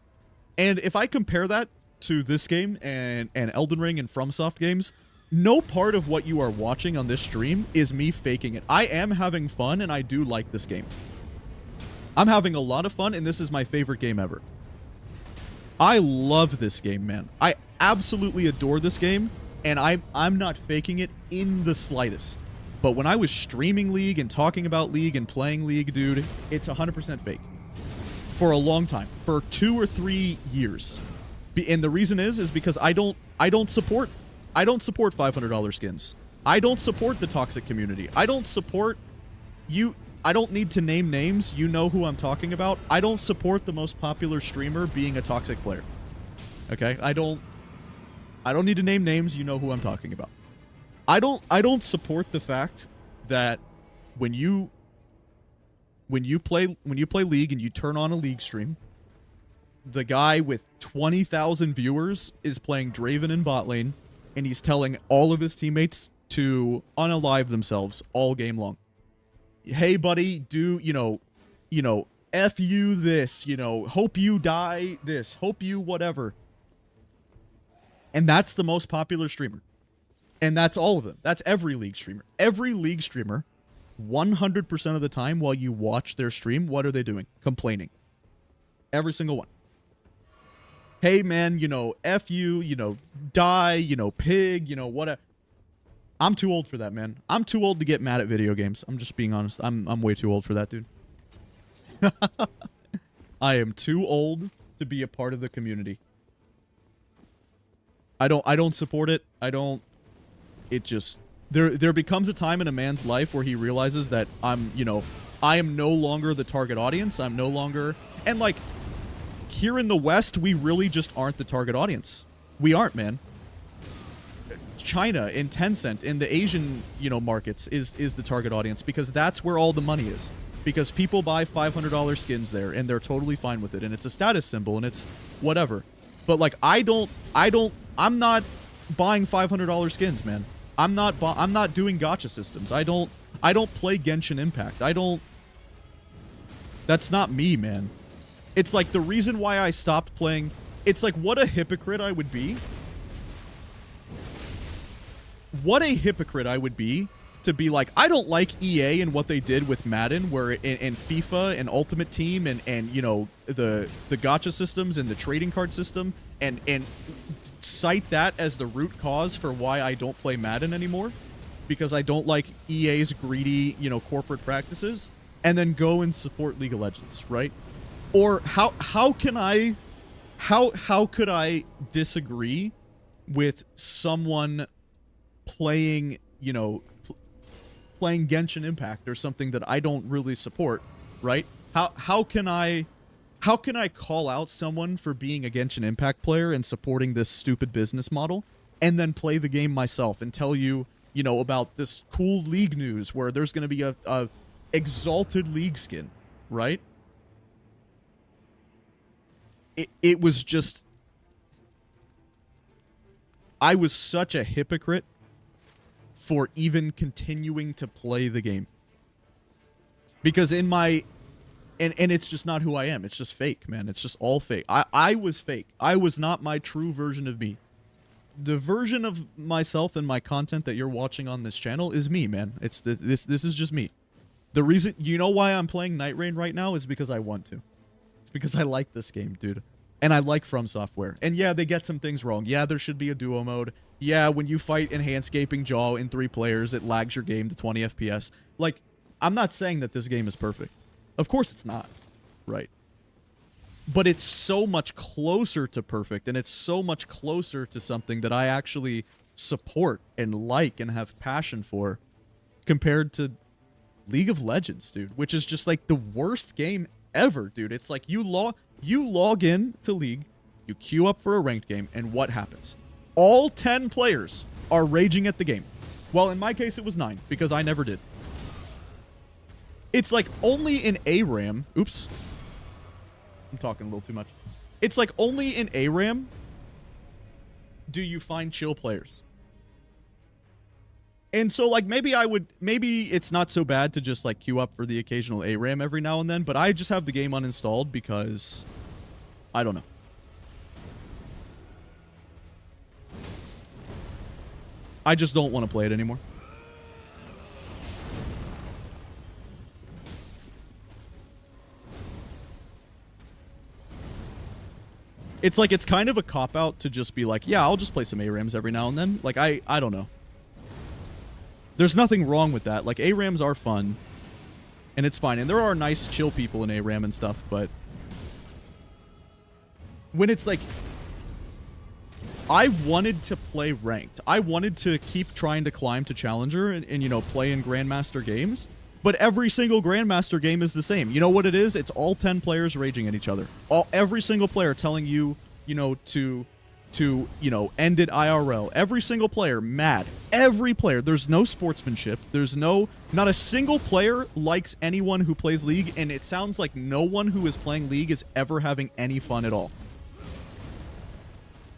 And if I compare that to this game and Elden Ring and FromSoft games, no part of what you are watching on this stream is me faking it. I am having fun, and I do like this game. I'm having a lot of fun, and this is my favorite game ever. I love this game, man. I absolutely adore this game, and I'm not faking it in the slightest. But when I was streaming League and talking about League and playing League, dude, it's 100% fake. For a long time. For 2 or 3 years. And the reason is because I don't support $500 skins. I don't support the toxic community. I don't support you. I don't need to name names. You know who I'm talking about. I don't support the most popular streamer being a toxic player. Okay? I don't need to name names. You know who I'm talking about. I don't support the fact that when you when you play League and you turn on a League stream, the guy with 20,000 viewers is playing Draven in bot lane, and he's telling all of his teammates to unalive themselves all game long. Hey, buddy, do, F you this, hope you die this, hope you whatever. And that's the most popular streamer. And that's all of them. That's every League streamer. Every League streamer, 100% of the time while you watch their stream, what are they doing? Complaining. Every single one. Hey, man, F you, die, pig, whatever. I'm too old for that, man. I'm too old to get mad at video games. I'm just being honest. I'm way too old for that, dude. I am too old to be a part of the community. I don't support it. It just there becomes a time in a man's life where he realizes that I am no longer the target audience. I'm no longer, and like here in the West, we really just aren't the target audience. We aren't, man. China in Tencent in the Asian, markets is the target audience because that's where all the money is. Because people buy $500 skins there and they're totally fine with it, and it's a status symbol and it's whatever. But like I'm not buying $500 skins, man. I'm not doing gacha systems. I don't play Genshin Impact. That's not me, man. It's like the reason why I stopped playing. It's like what a hypocrite I would be. What a hypocrite I would be to be like, I don't like EA and what they did with Madden, where and FIFA and Ultimate Team and the gacha systems and the trading card system and cite that as the root cause for why I don't play Madden anymore, because I don't like EA's greedy, corporate practices, and then go and support League of Legends, right? Or how could I disagree with someone playing, playing Genshin Impact or something that I don't really support, right? How can I call out someone for being a Genshin Impact player and supporting this stupid business model, and then play the game myself and tell you, about this cool League news where there's going to be a exalted League skin, right? It was just, I was such a hypocrite for even continuing to play the game. Because in my, and it's just not who I am. It's just fake, man. It's just all fake. I was fake. I was not my true version of me. The version of myself and my content that you're watching on this channel is me, man. It's this is just me. The reason, why I'm playing Nightreign right now is because I want to. It's because I like this game, dude. And I like From Software. And yeah, they get some things wrong. Yeah, there should be a duo mode. Yeah, when you fight Enhanced-Gaping Jaw in 3 players, it lags your game to 20 FPS. Like, I'm not saying that this game is perfect. Of course it's not, right? But it's so much closer to perfect, and it's so much closer to something that I actually support and like and have passion for, compared to League of Legends, dude, which is just like the worst game ever, dude. It's like you log in to League, you queue up for a ranked game, and what happens? All 10 players are raging at the game. Well, in my case, it was 9, because I never did. It's like only in ARAM... Oops. I'm talking a little too much. It's like only in ARAM do you find chill players. And so, like, maybe it's not so bad to just, like, queue up for the occasional ARAM every now and then, but I just have the game uninstalled because... I don't know. I just don't want to play it anymore. It's like, it's kind of a cop-out to just be like, yeah, I'll just play some ARAMs every now and then. Like, I don't know. There's nothing wrong with that. Like, ARAMs are fun. And it's fine. And there are nice, chill people in ARAM and stuff, but... when it's like... I wanted to play ranked. I wanted to keep trying to climb to Challenger and play in Grandmaster games. But every single Grandmaster game is the same. You know what it is? It's all 10 players raging at each other. Every single player telling you, to to, you know, end it IRL. Every single player mad. Every player. There's no sportsmanship. There's not a single player likes anyone who plays League, and it sounds like no one who is playing League is ever having any fun at all.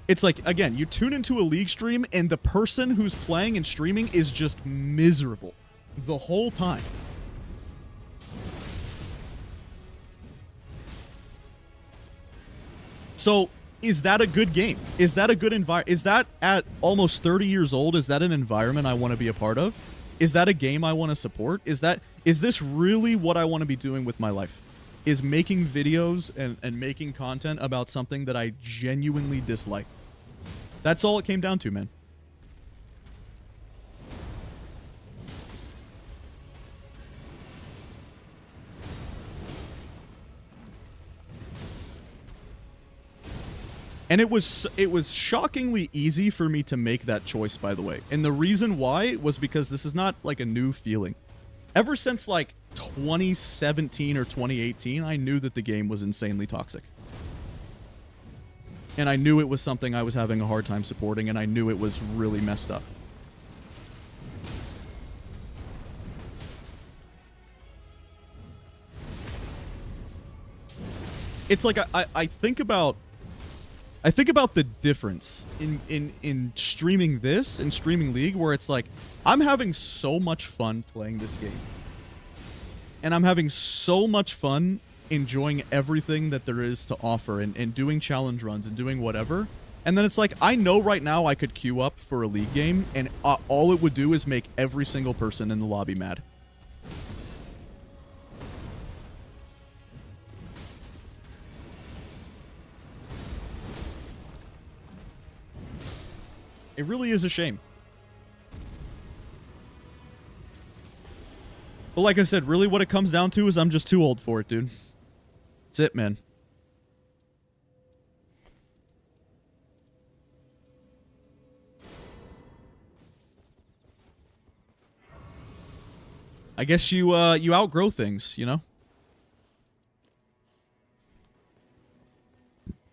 It's like, again, you tune into a League stream, and the person who's playing and streaming is just miserable the whole time. So, is that a good game? Is that a good environment? Is that, at almost 30 years old, is that an environment I want to be a part of? Is that a game I want to support? Is this really what I want to be doing with my life? Is making videos and making content about something that I genuinely dislike? That's all it came down to, man. And it was shockingly easy for me to make that choice, by the way. And the reason why was because this is not like a new feeling. Ever since like 2017 or 2018, I knew that the game was insanely toxic. And I knew it was something I was having a hard time supporting, and I knew it was really messed up. It's like I think about the difference in streaming this and streaming League, where it's like I'm having so much fun playing this game. And I'm having so much fun enjoying everything that there is to offer and doing challenge runs and doing whatever. And then it's like, I know right now I could queue up for a League game, and all it would do is make every single person in the lobby mad. It really is a shame. But like I said, really what it comes down to is I'm just too old for it, dude. That's it, man. I guess you outgrow things, you know?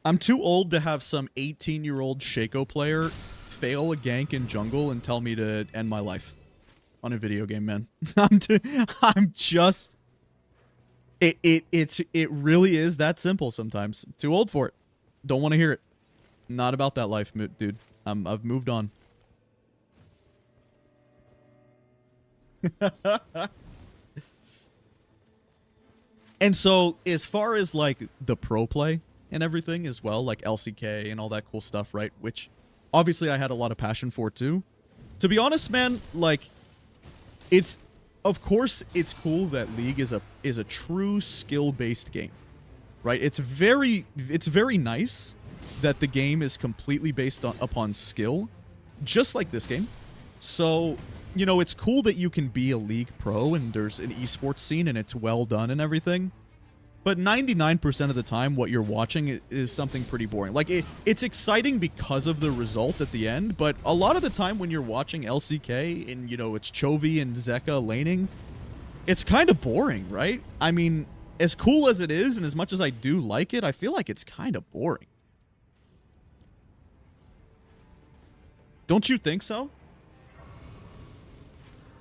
I'm too old to have some 18-year-old Shaco player fail a gank in jungle and tell me to end my life on a video game, man. I'm just it really is that simple sometimes. Too old for it. Don't want to hear it. Not about that life, dude. I've moved on. And so, as far as like the pro play and everything as well, like LCK and all that cool stuff, right? Which obviously I had a lot of passion for too. To be honest, man, like of course it's cool that League is a true skill-based game, right? It's very nice that the game is completely based upon skill, just like this game. So, you know, it's cool that you can be a League pro and there's an esports scene and it's well done and everything. But 99% of the time, what you're watching is something pretty boring. Like, it's exciting because of the result at the end, but a lot of the time when you're watching LCK and, you know, it's Chovy and Zeka laning, it's kind of boring, right? I mean, as cool as it is and as much as I do like it, I feel like it's kind of boring. Don't you think so?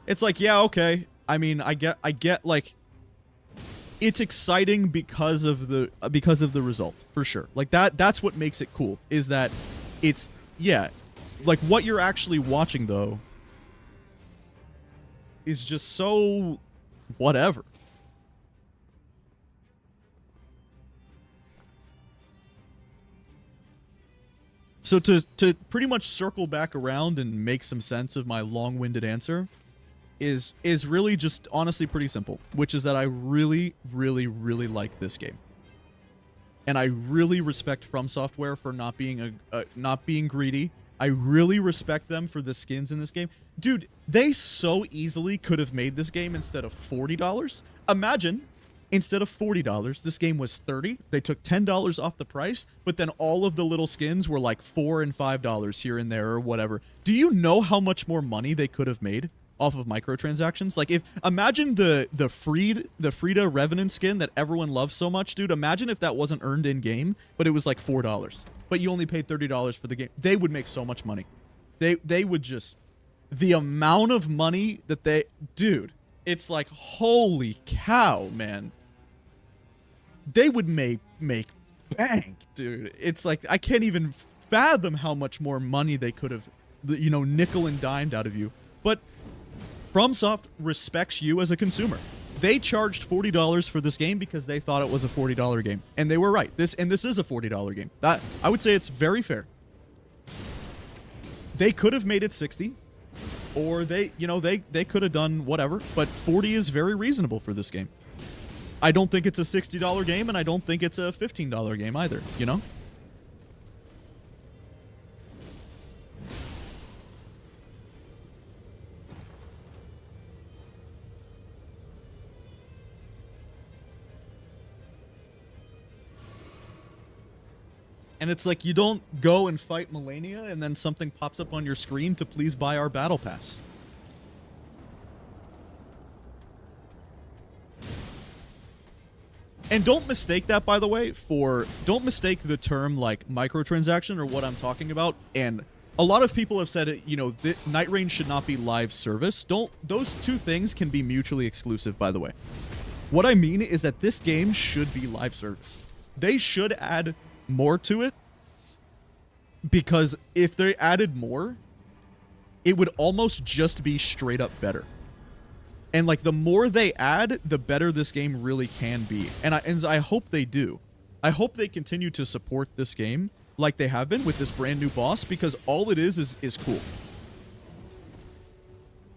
It's like, yeah, okay. I mean, I get like, it's exciting because of the result, for sure. Like that's what makes it cool, is that it's, yeah, like what you're actually watching though is just so whatever. So to pretty much circle back around and make some sense of my long-winded answer is really just honestly pretty simple, which is that I really, really, really like this game. And I really respect From Software for not being not being greedy. I really respect them for the skins in this game. Dude, they so easily could have made this game instead of $40. Imagine, instead of $40, this game was $30. They took $10 off the price, but then all of the little skins were like $4 and $5 here and there or whatever. Do you know how much more money they could have made off of microtransactions? Like, if imagine the Frida Revenant skin that everyone loves so much, dude. Imagine if that wasn't earned in game, but it was like $4. but you only paid $30 for the game. They would make so much money. They would just, the amount of money that they, dude, it's like, holy cow, man. They would make bank, dude. It's like, I can't even fathom how much more money they could have, you know, nickel and dimed out of you. But FromSoft respects you as a consumer. They charged $40 for this game because they thought it was a $40 game, and they were right. This is a $40 game. That, I would say it's very fair. They could have made it 60, or they could have done whatever, but 40 is very reasonable for this game. I don't think it's a $60 game, and I don't think it's a $15 game either, you know? And it's like, you don't go and fight Melania and then something pops up on your screen to please buy our battle pass. And don't mistake that, by the way, don't mistake the term like microtransaction or what I'm talking about. And a lot of people have said it, you know, Nightreign should not be live service. Those two things can be mutually exclusive, by the way. What I mean is that this game should be live service. They should add more to it, because if they added more, it would almost just be straight up better. And like, the more they add, the better this game really can be. And I hope they do. I hope they continue to support this game like they have been with this brand new boss, because all it is cool.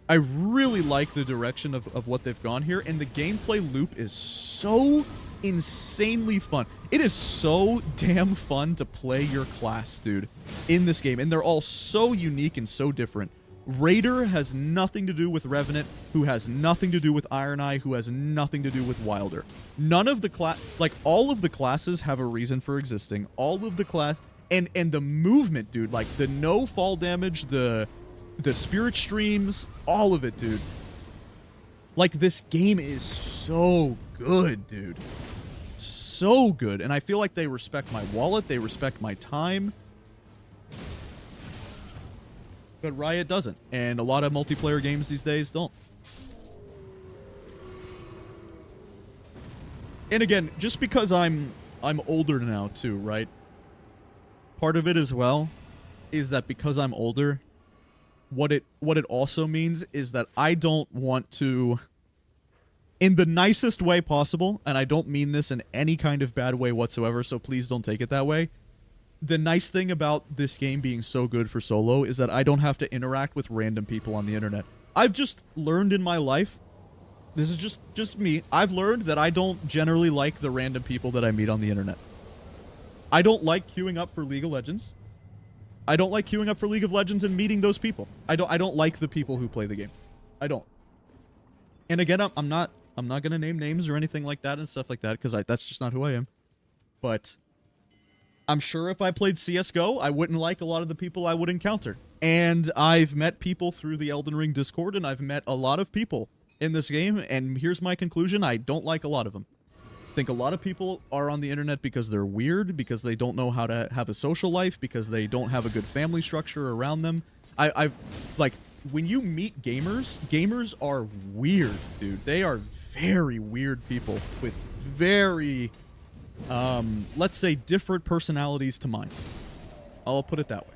I really like the direction of what they've gone here, and the gameplay loop is so insanely fun. It is so damn fun to play your class, dude, in this game, and they're all so unique and so different. Raider has nothing to do with Revenant, who has nothing to do with Iron Eye, who has nothing to do with Wilder. None of the all of the classes have a reason for existing. All of the class and the movement, dude, like the no fall damage, the spirit streams, all of it, dude. Like, this game is so good, dude. So good. And I feel like they respect my wallet, they respect my time. But Riot doesn't, and a lot of multiplayer games these days don't. And again, just because I'm older now too, right? Part of it as well is that because I'm older, what it also means is that I don't want to, in the nicest way possible, and I don't mean this in any kind of bad way whatsoever, so please don't take it that way. The nice thing about this game being so good for solo is that I don't have to interact with random people on the internet. I've just learned in my life, this is just me, I've learned that I don't generally like the random people that I meet on the internet. I don't like queuing up for League of Legends. I don't like queuing up for League of Legends and meeting those people. I don't like the people who play the game. I don't. And again, I'm not gonna name names or anything like that and stuff like that, because that's just not who I am. But I'm sure if I played CSGO, I wouldn't like a lot of the people I would encounter. And I've met people through the Elden Ring Discord, and I've met a lot of people in this game, and here's my conclusion: I don't like a lot of them. I think a lot of people are on the internet because they're weird, because they don't know how to have a social life, because they don't have a good family structure around them. I like, when you meet gamers are weird, dude. They are very weird people with very, let's say, different personalities to mine. I'll put it that way.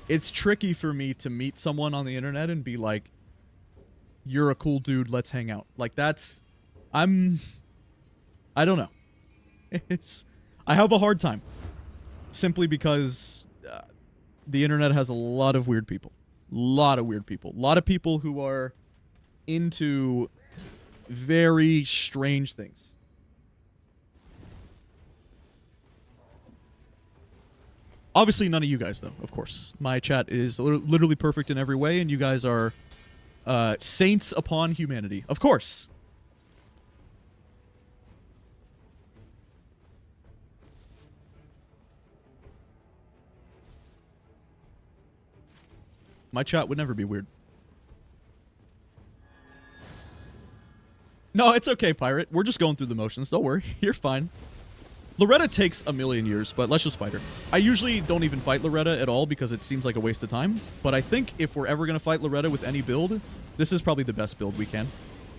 It's tricky for me to meet someone on the internet and be like, you're a cool dude, let's hang out. Like, that's, I don't know. I have a hard time. Simply because the internet has a lot of weird people. A lot of weird people. A lot of people who are into very strange things. Obviously, none of you guys, though, of course. My chat is literally perfect in every way, and you guys are saints upon humanity. Of course. My chat would never be weird. No, it's okay, Pirate. We're just going through the motions. Don't worry. You're fine. Loretta takes a million years, but let's just fight her. I usually don't even fight Loretta at all because it seems like a waste of time. But I think if we're ever going to fight Loretta with any build, this is probably the best build we can.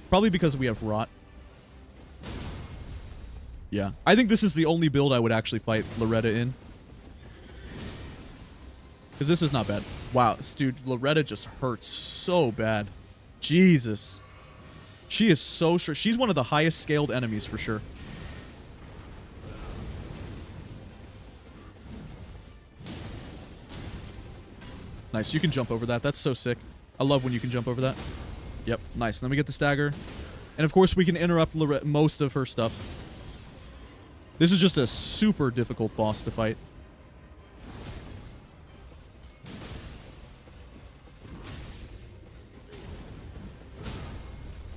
Probably because we have Rot. Yeah. I think this is the only build I would actually fight Loretta in. Because this is not bad. Wow, dude, Loretta just hurts so bad. Jesus. She is so sure. She's one of the highest scaled enemies for sure. Nice, you can jump over that. That's so sick. I love when you can jump over that. Yep, nice. And then we get the stagger. And of course, we can interrupt most of her stuff. This is just a super difficult boss to fight.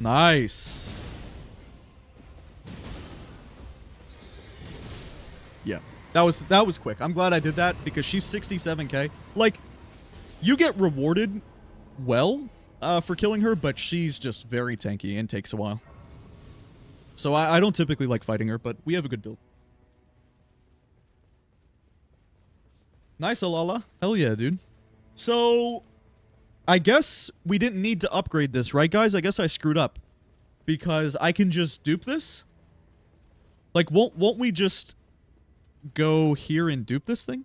Nice. Yeah, that was quick. I'm glad I did that because she's 67k. Like, you get rewarded well for killing her, but she's just very tanky and takes a while. So I don't typically like fighting her, but we have a good build. Nice, Alala. Hell yeah, dude. So I guess we didn't need to upgrade this, right, guys? I guess I screwed up because I can just dupe this. Like, won't we just go here and dupe this thing?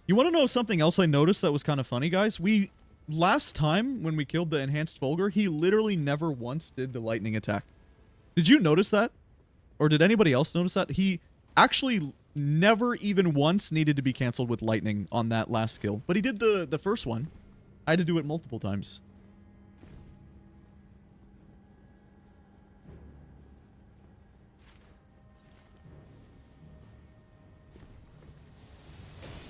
You want to know something else I noticed that was kind of funny, guys? Last time when we killed the enhanced Fulghor, he literally never once did the lightning attack. Did you notice that? Or did anybody else notice that? He actually never even once needed to be canceled with lightning on that last skill. But he did the first one. I had to do it multiple times.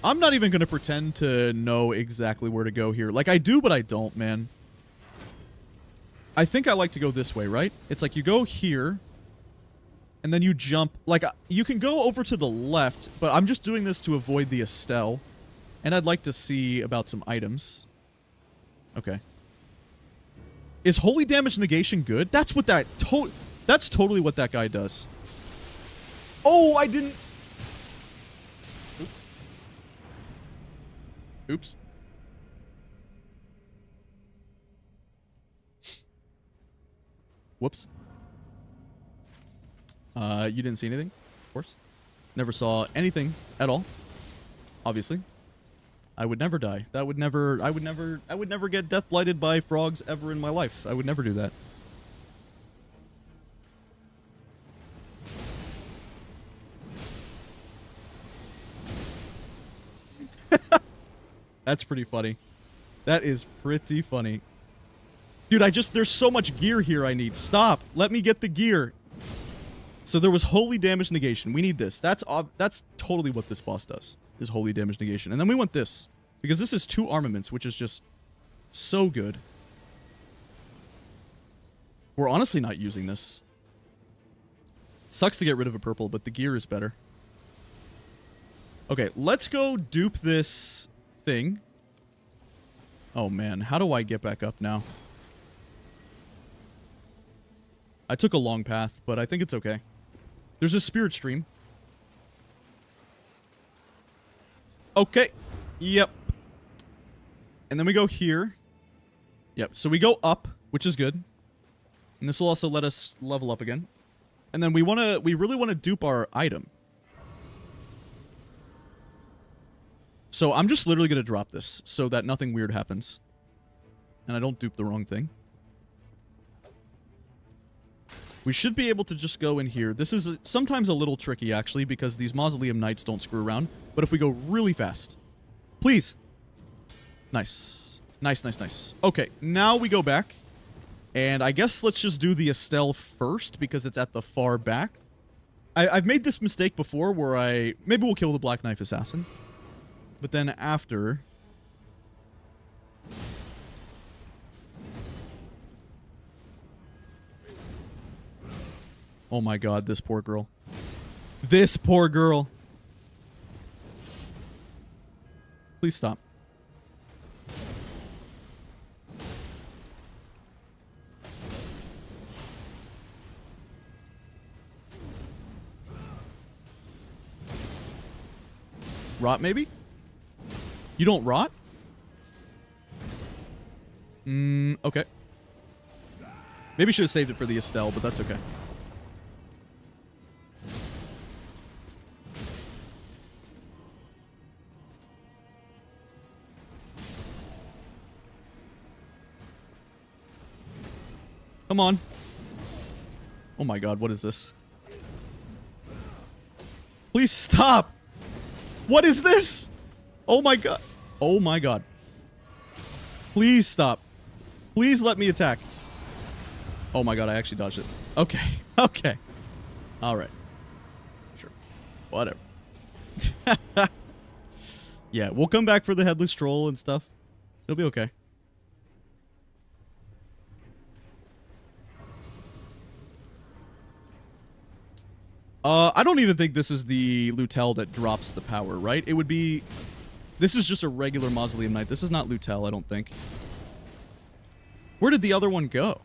I'm not even going to pretend to know exactly where to go here. Like, I do, but I don't, man. I think I like to go this way, right? It's like you go here, and then you jump. Like, you can go over to the left, but I'm just doing this to avoid the Estelle. And I'd like to see about some items. Okay. Is holy damage negation good? That's what that... That's totally what that guy does. Oh, I didn't... Oops. Oops. Whoops. You didn't see anything? Of course. Never saw anything at all. Obviously. I would never die. I would never get death blighted by frogs ever in my life. I would never do that. That's pretty funny. That is pretty funny. Dude, there's so much gear here I need. Stop. Let me get the gear. So there was holy damage negation. We need this. That's totally what this boss does, is holy damage negation. And then we want this, because this is 2 armaments, which is just so good. We're honestly not using this. Sucks to get rid of a purple, but the gear is better. Okay, let's go dupe this thing. Oh man, how do I get back up now? I took a long path, but I think it's okay. There's a spirit stream. Okay. Yep. And then we go here. Yep, so we go up, which is good. And this will also let us level up again. And then we really want to dupe our item. So I'm just literally going to drop this so that nothing weird happens. And I don't dupe the wrong thing. We should be able to just go in here. This is sometimes a little tricky, actually, because these Mausoleum Knights don't screw around. But if we go really fast. Please. Nice. Nice, nice, nice. Okay, now we go back. And I guess let's just do the Estelle first, because it's at the far back. I've made this mistake before where maybe we'll kill the Black Knife Assassin. But then after... Oh my god, this poor girl. This poor girl. Please stop. Rot, maybe? You don't rot? Okay. Maybe should have saved it for the Estelle, but that's okay. Come on. Oh my god, what is this? Please stop! What is this? Oh my god. Oh my god. Please stop. Please let me attack. Oh my god, I actually dodged it. Okay. Okay. Alright. Sure. Whatever. Yeah, we'll come back for the headless troll and stuff. It'll be okay. I don't even think this is the Lutel that drops the power, right? It would be... This is just a regular Mausoleum Knight. This is not Lutel, I don't think. Where did the other one go?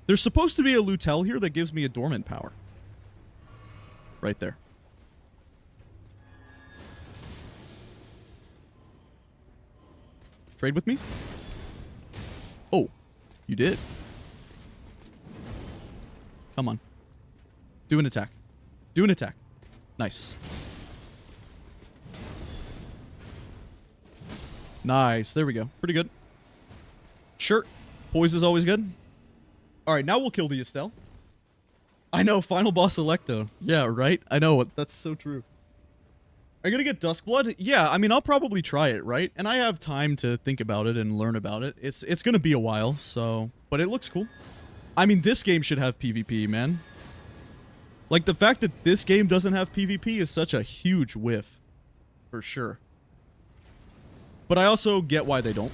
There's supposed to be a Lutel here that gives me a dormant power. Right there. Trade with me? Oh, you did. Come on. Do an attack. Do an attack. Nice. Nice. There we go. Pretty good. Sure. Poise is always good. Alright, now we'll kill the Estelle. I know, final boss Electo. Yeah, right? I know, that's so true. Are you gonna get Duskblood? Yeah, I mean, I'll probably try it, right? And I have time to think about it and learn about it. It's gonna be a while, so... But it looks cool. I mean, this game should have PvP, man. Like, the fact that this game doesn't have PvP is such a huge whiff. For sure. But I also get why they don't.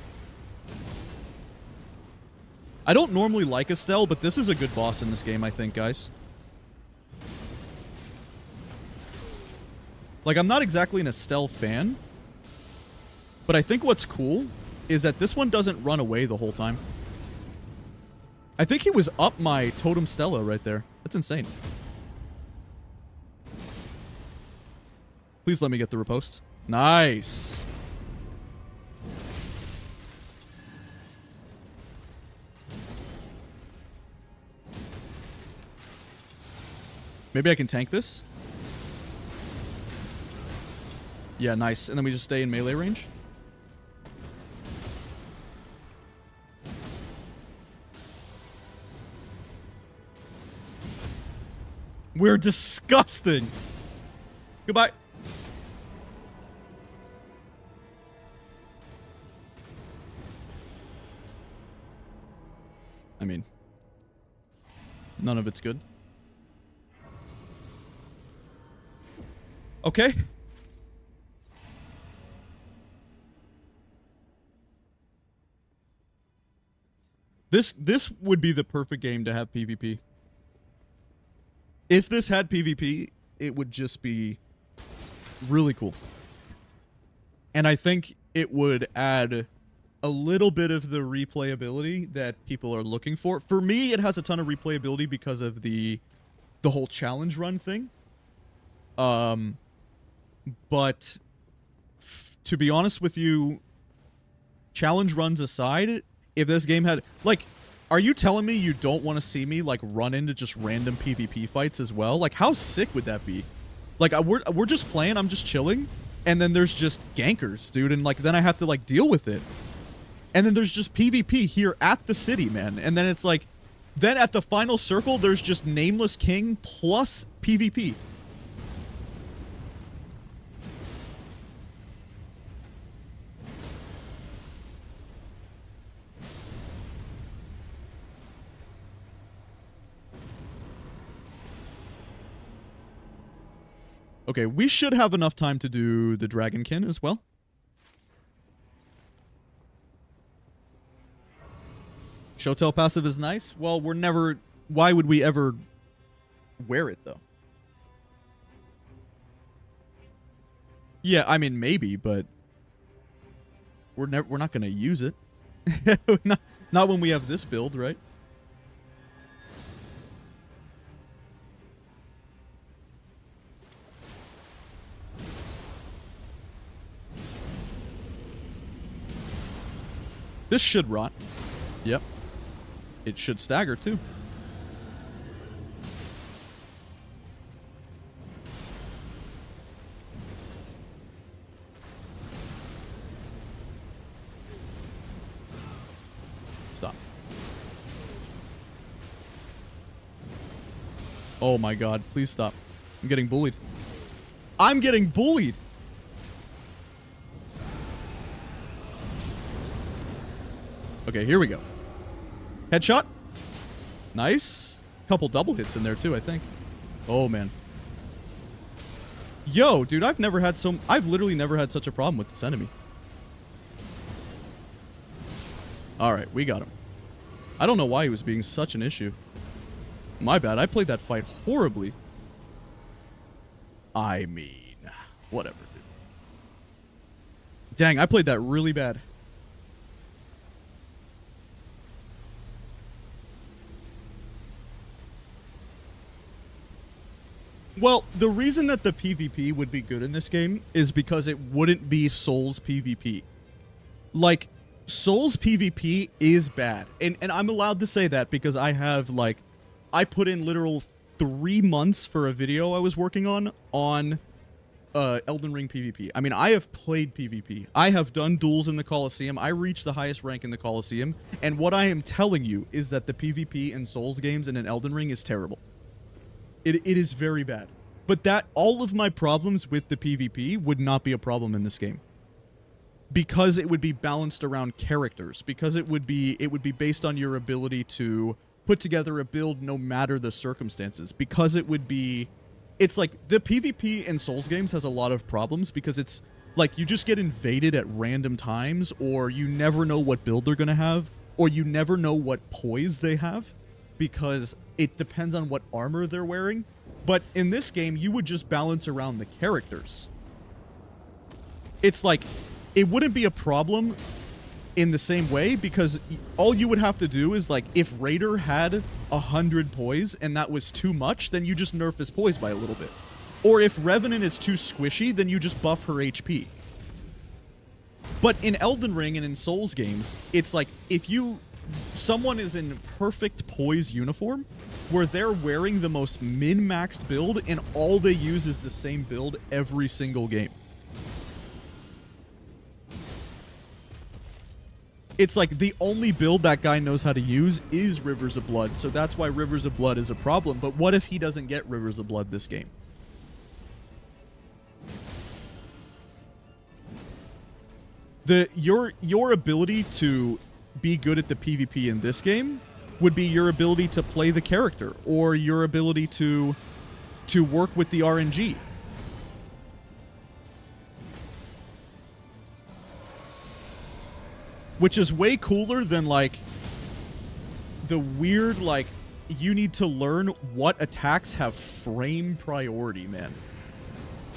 I don't normally like Estelle, but this is a good boss in this game, I think, guys. Like, I'm not exactly an Estelle fan. But I think what's cool is that this one doesn't run away the whole time. I think he was up my Totem Stella right there. That's insane. Please let me get the riposte. Nice. Maybe I can tank this? Yeah, nice. And then we just stay in melee range? We're disgusting! Goodbye! I mean... None of it's good. Okay. This would be the perfect game to have PvP. If this had PvP, it would just be really cool. And I think it would add a little bit of the replayability that people are looking for. For me, it has a ton of replayability because of the whole challenge run thing. But to be honest with you, challenge runs aside, if this game had... Like, are you telling me you don't want to see me, like, run into just random PvP fights as well? Like, how sick would that be? Like, we're just playing, I'm just chilling, and then there's just gankers, dude, and, like, then I have to, like, deal with it. And then there's just PvP here at the city, man. And then it's like... Then at the final circle, there's just Nameless King plus PvP. Okay, we should have enough time to do the Dragonkin as well. Shotel passive is nice. Well, we're never... Why would we ever wear it, though? Yeah, I mean, maybe, but... We're not going to use it. not when we have this build, right? This should rot. Yep. It should stagger, too. Stop. Oh my god, please stop. I'm getting bullied. I'm getting bullied! Okay, here we go. Headshot. Nice. Couple double hits in there too, I think. Oh man. Yo, dude, I've literally never had such a problem with this enemy. Alright, we got him. I don't know why he was being such an issue. My bad, I played that fight horribly. I mean, whatever, dude. Dang, I played that really bad. Well, the reason that the PvP would be good in this game is because it wouldn't be Souls PvP. Like, Souls PvP is bad. And I'm allowed to say that because I have, like, I put in literal 3 months for a video I was working on Elden Ring PvP. I mean, I have played PvP. I have done duels in the Colosseum. I reached the highest rank in the Colosseum. And what I am telling you is that the PvP in Souls games and in Elden Ring is terrible. It is very bad. But all of my problems with the PvP would not be a problem in this game. Because it would be balanced around characters. Because it would be based on your ability to put together a build no matter the circumstances. Because it would be... It's like, the PvP in Souls games has a lot of problems because it's like you just get invaded at random times, or you never know what build they're gonna have, or you never know what poise they have, because it depends on what armor they're wearing. But in this game, you would just balance around the characters. It's like, it wouldn't be a problem in the same way, because all you would have to do is, like, if Raider had 100 poise and that was too much, then you just nerf his poise by a little bit. Or if Revenant is too squishy, then you just buff her HP. But in Elden Ring and in Souls games, it's like, if someone is in perfect poise uniform, where they're wearing the most min-maxed build, and all they use is the same build every single game. It's like the only build that guy knows how to use is Rivers of Blood, so that's why Rivers of Blood is a problem. But what if he doesn't get Rivers of Blood this game? Your ability to be good at the PvP in this game would be your ability to play the character, or your ability to work with the RNG. Which is way cooler than, like, the weird, like, you need to learn what attacks have frame priority, man.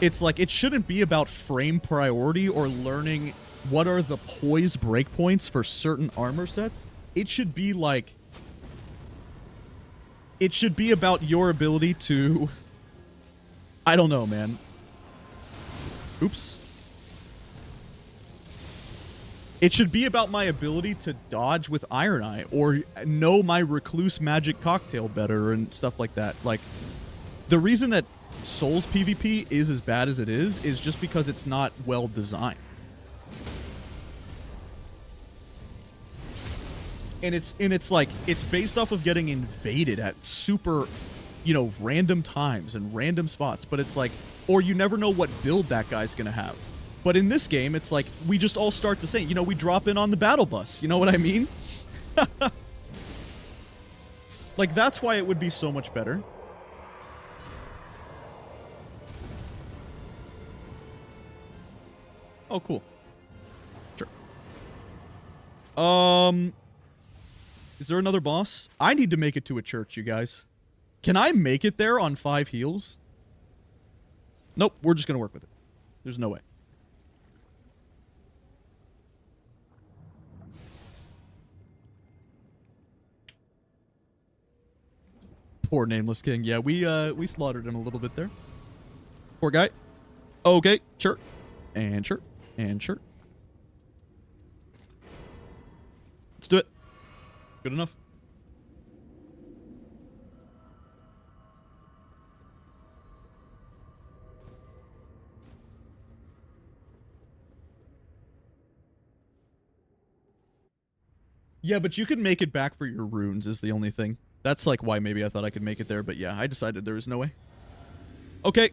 It's like, it shouldn't be about frame priority or learning what are the poise breakpoints for certain armor sets. It should be, like... It should be about your ability to... I don't know, man. Oops. It should be about my ability to dodge with Iron Eye, or know my Recluse Magic Cocktail better and stuff like that. Like, the reason that Souls PvP is as bad as it is just because it's not well designed. And it's like, it's based off of getting invaded at super, random times and random spots, but it's like, or you never know what build that guy's gonna have. But in this game, it's like, we just all start the same. We drop in on the battle bus. You know what I mean? Like, that's why it would be so much better. Oh, cool. Sure. Is there another boss? I need to make it to a church, you guys. Can I make it there on 5 heals? Nope, we're just gonna work with it. There's no way. Poor Nameless King. Yeah, we slaughtered him a little bit there. Poor guy. Okay, sure. And sure. And sure. Good enough. Yeah, but you can make it back for your runes is the only thing. That's like why maybe I thought I could make it there, but yeah, I decided there was no way. Okay,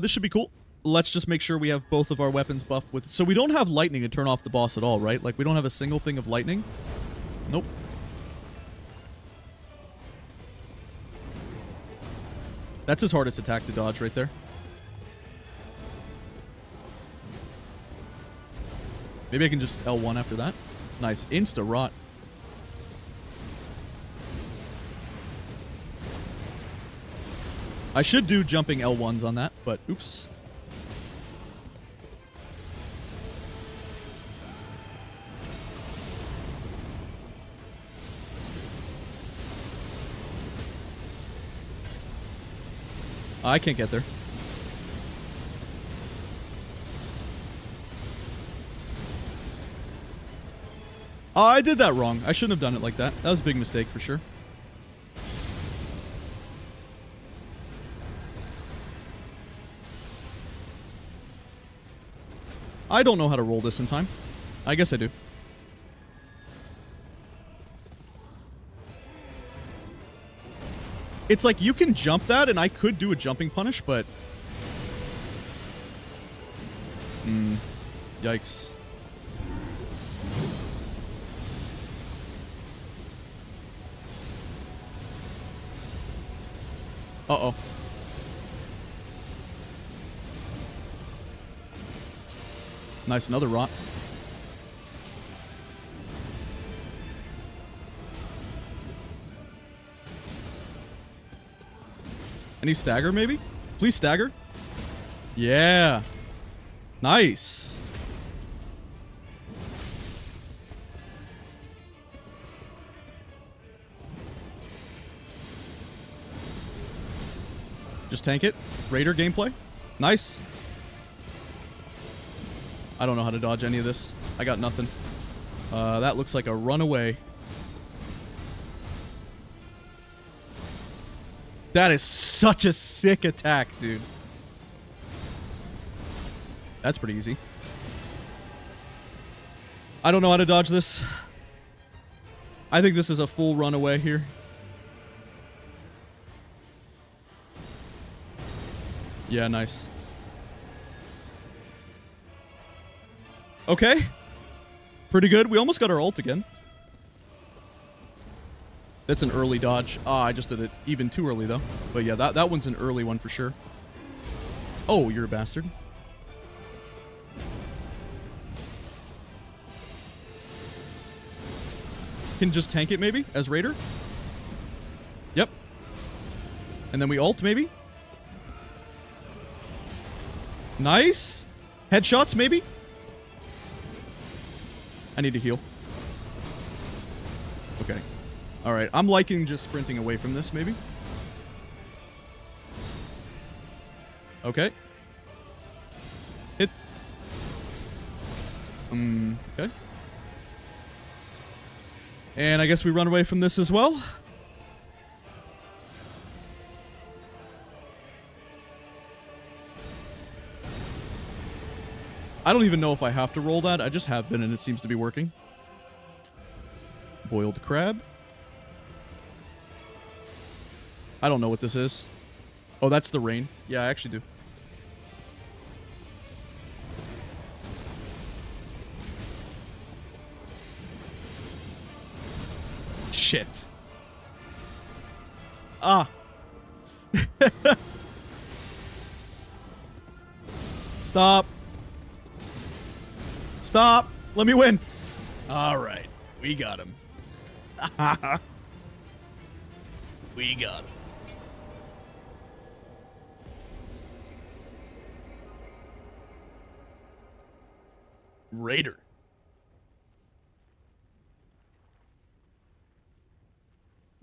this should be cool. Let's just make sure we have both of our weapons buffed with... So we don't have lightning to turn off the boss at all, right? Like, we don't have a single thing of lightning? Nope. That's his hardest attack to dodge right there. Maybe I can just L1 after that. Nice. Insta-rot. I should do jumping L1s on that, but oops. I can't get there. Oh, I did that wrong. I shouldn't have done it like that. That was a big mistake for sure. I don't know how to roll this in time. I guess I do. It's like you can jump that, and I could do a jumping punish, but... Yikes. Uh-oh. Nice, another rot. Any stagger, maybe? Please stagger. Yeah. Nice. Just tank it. Raider gameplay. Nice. I don't know how to dodge any of this. I got nothing. That looks like a runaway. That is such a sick attack, dude. That's pretty easy. I don't know how to dodge this. I think this is a full runaway here. Yeah, nice. Okay. Pretty good. We almost got our ult again. That's an early dodge. Ah, I just did it even too early, though. But yeah, that one's an early one for sure. Oh, you're a bastard. Can just tank it, maybe, as Raider? Yep. And then we ult, maybe? Nice. Headshots, maybe? I need to heal. Okay. Alright, I'm liking just sprinting away from this, maybe. Okay. Hit. Okay. And I guess we run away from this as well. I don't even know if I have to roll that. I just have been, and it seems to be working. Boiled crab. I don't know what this is. Oh, that's the rain. Yeah, I actually do. Shit. Ah. Stop. Stop. Let me win. All right. We got him. We got him. Raider.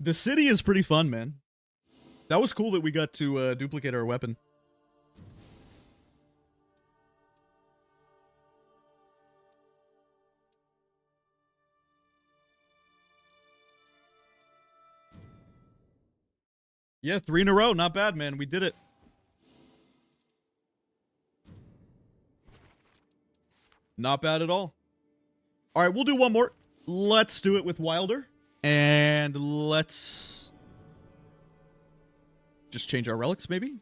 The city is pretty fun, man. That was cool that we got to duplicate our weapon. Yeah, 3 in a row. Not bad, man. We did it. Not bad at all. All right, we'll do one more. Let's do it with Wilder. And let's just change our relics, maybe?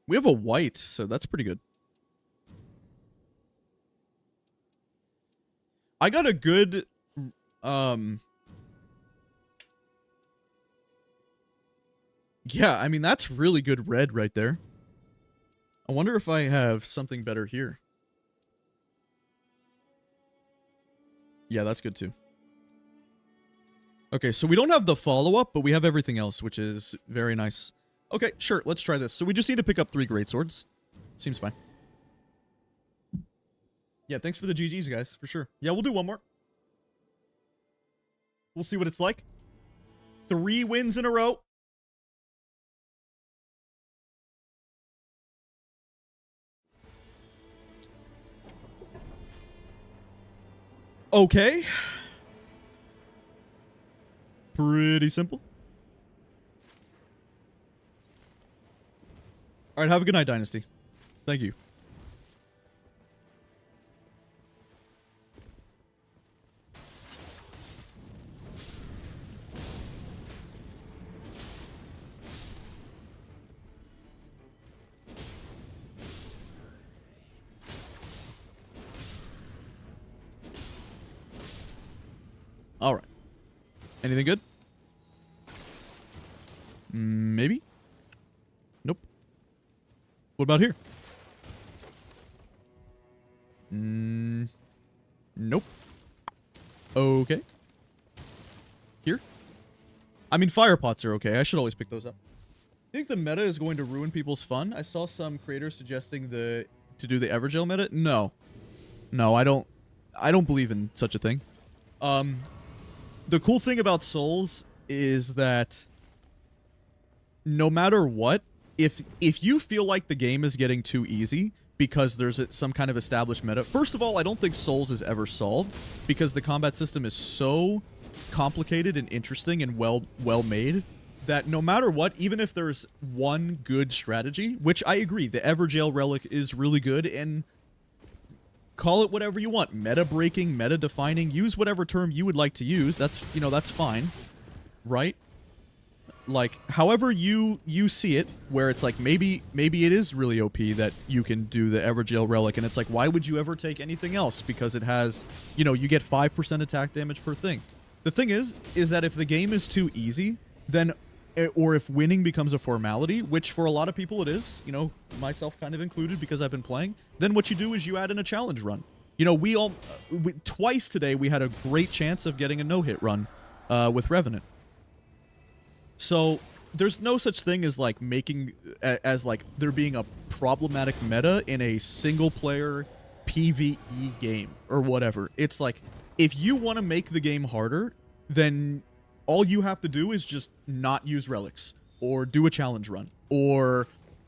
We have a white, so that's pretty good. I got a good, yeah, I mean, that's really good red right there. I wonder if I have something better here. Yeah, that's good too. Okay, so we don't have the follow-up, but we have everything else, which is very nice. Okay, sure, let's try this. So we just need to pick up 3 greatswords. Seems fine. Yeah, thanks for the GGs, guys, for sure. Yeah, we'll do one more. We'll see what it's like. 3 wins in a row. Okay. Pretty simple. All right, have a good night, Dynasty. Thank you. All right. Anything good? Maybe? Nope. What about here? Nope. Okay. Here? I mean, fire pots are okay. I should always pick those up. I think the meta is going to ruin people's fun. I saw some creators suggesting to do the Evergel meta. No. No, I don't believe in such a thing. The cool thing about Souls is that no matter what, if you feel like the game is getting too easy because there's some kind of established meta, first of all, I don't think Souls is ever solved because the combat system is so complicated and interesting and well made that no matter what, even if there's one good strategy, which I agree, the Evergel relic is really good, and call it whatever you want, meta breaking, meta defining, use whatever term you would like to use. That's, you know, that's fine, right? Like, however you see it, where it's like maybe it is really OP that you can do the Evergel relic, and it's like, why would you ever take anything else? Because it has, you know, you get 5% attack damage per thing. The thing is that if the game is too easy, then, or if winning becomes a formality, which for a lot of people it is, you know, myself kind of included because I've been playing, then what you do is you add in a challenge run. You know, twice today we had a great chance of getting a no-hit run with Revenant. So there's no such thing as like making, as like there being a problematic meta in a single player PvE game or whatever. It's like, if you want to make the game harder, then all you have to do is just not use relics, or do a challenge run, or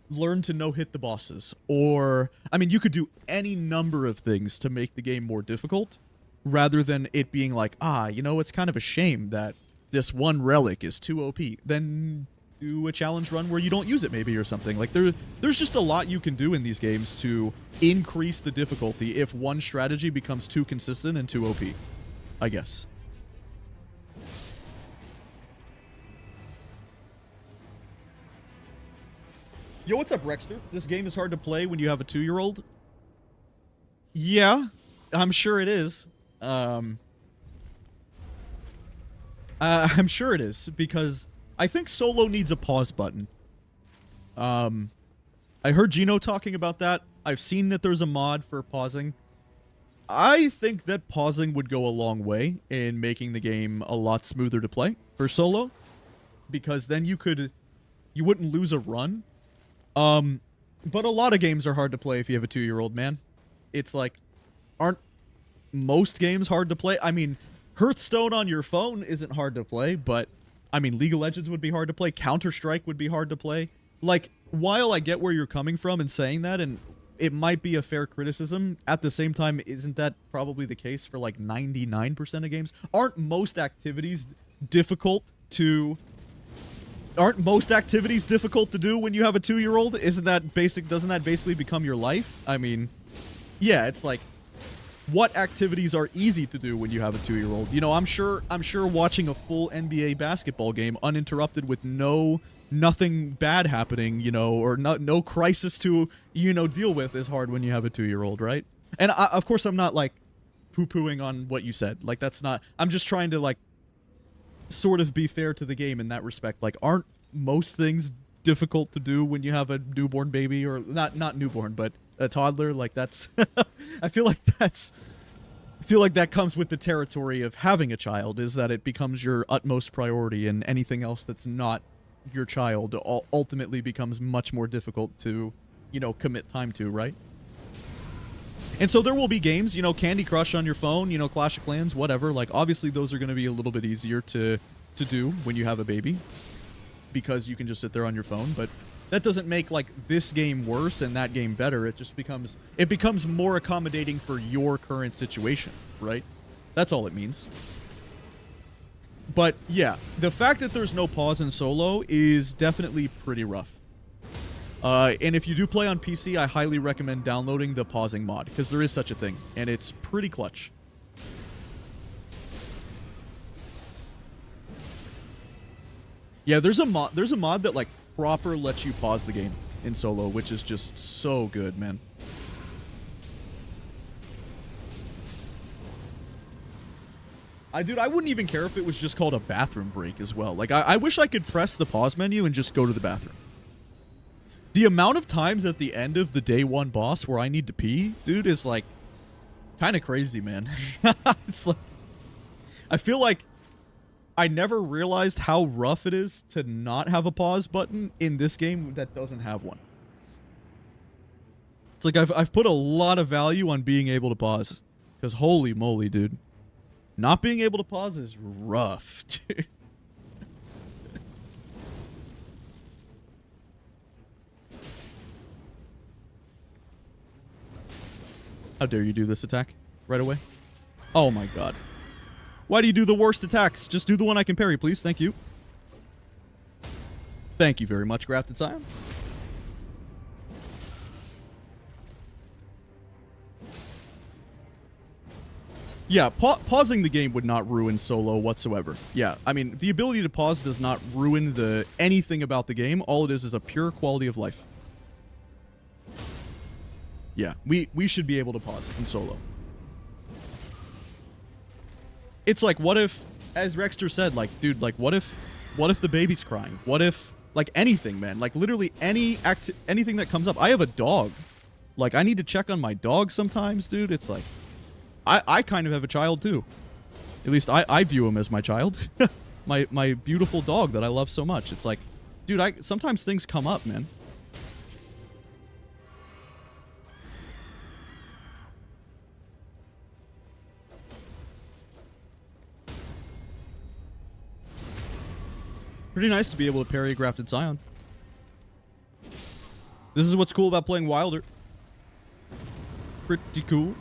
learn to no-hit the bosses, or, I mean, you could do any number of things to make the game more difficult, rather than it being like, you know, it's kind of a shame that this one relic is too OP. Then do a challenge run where you don't use it maybe or something. Like, there's just a lot you can do in these games to increase the difficulty if one strategy becomes too consistent and too OP, I guess. Yo, what's up, Rexter? This game is hard to play when you have a 2-year-old? Yeah, I'm sure it is. I'm sure it is, because I think solo needs a pause button. I heard Gino talking about that. I've seen that there's a mod for pausing. I think that pausing would go a long way in making the game a lot smoother to play for solo, because then you wouldn't lose a run. But a lot of games are hard to play if you have a 2-year-old, man. It's like, aren't most games hard to play? I mean, Hearthstone on your phone isn't hard to play, but, I mean, League of Legends would be hard to play. Counter-Strike would be hard to play. like, while I get where you're coming from in saying that, and it might be a fair criticism, at the same time, isn't that probably the case for like 99% of games? Aren't most activities difficult to do when you have a 2-year-old? Isn't that basic? Doesn't that basically become your life? I mean, yeah, it's like, what activities are easy to do when you have a 2-year-old? You know, I'm sure watching a full NBA basketball game uninterrupted with nothing bad happening, you know, or no crisis to, you know, deal with is hard when you have a 2-year-old, right? And of course, I'm not like poo-pooing on what you said. Like, that's not. I'm just trying to like sort of be fair to the game in that respect. Like, aren't most things difficult to do when you have a newborn baby, or not newborn, but a toddler? Like, that's I feel like that comes with the territory of having a child, is that it becomes your utmost priority, and anything else that's not your child ultimately becomes much more difficult to, you know, commit time to, right? And so there will be games, you know, Candy Crush on your phone, you know, Clash of Clans, whatever. Like, obviously those are going to be a little bit easier to do when you have a baby, because you can just sit there on your phone. But that doesn't make like this game worse and that game better. It just becomes more accommodating for your current situation, right? That's all it means. But yeah, the fact that there's no pause in solo is definitely pretty rough. And if you do play on PC, I highly recommend downloading the pausing mod, because there is such a thing, and it's pretty clutch. Yeah, there's a mod that like proper lets you pause the game in solo, which is just so good, man. Dude, I wouldn't even care if it was just called a bathroom break as well. Like, I wish I could press the pause menu and just go to the bathroom. The amount of times at the end of the day 1 boss where I need to pee, dude, is like kind of crazy, man. It's like, I feel like I never realized how rough it is to not have a pause button in this game that doesn't have one. It's like I've put a lot of value on being able to pause, because holy moly, dude. Not being able to pause is rough, dude. How dare you do this attack right away? Oh my god. Why do you do the worst attacks? Just do the one I can parry, please. Thank you. Thank you very much, Grafted Scion. Yeah, pausing the game would not ruin solo whatsoever. Yeah, I mean, the ability to pause does not ruin anything about the game. All it is a pure quality of life. Yeah, we should be able to pause in solo. It's like, what if, as Rexter said, like, dude, like, what if the baby's crying? What if, like, anything, man? Like, literally anything that comes up. I have a dog. Like, I need to check on my dog sometimes, dude. It's like, I kind of have a child, too. At least I view him as my child. my beautiful dog that I love so much. It's like, dude, sometimes things come up, man. Pretty nice to be able to parry a Grafted Scion. This is what's cool about playing Wilder. Pretty cool.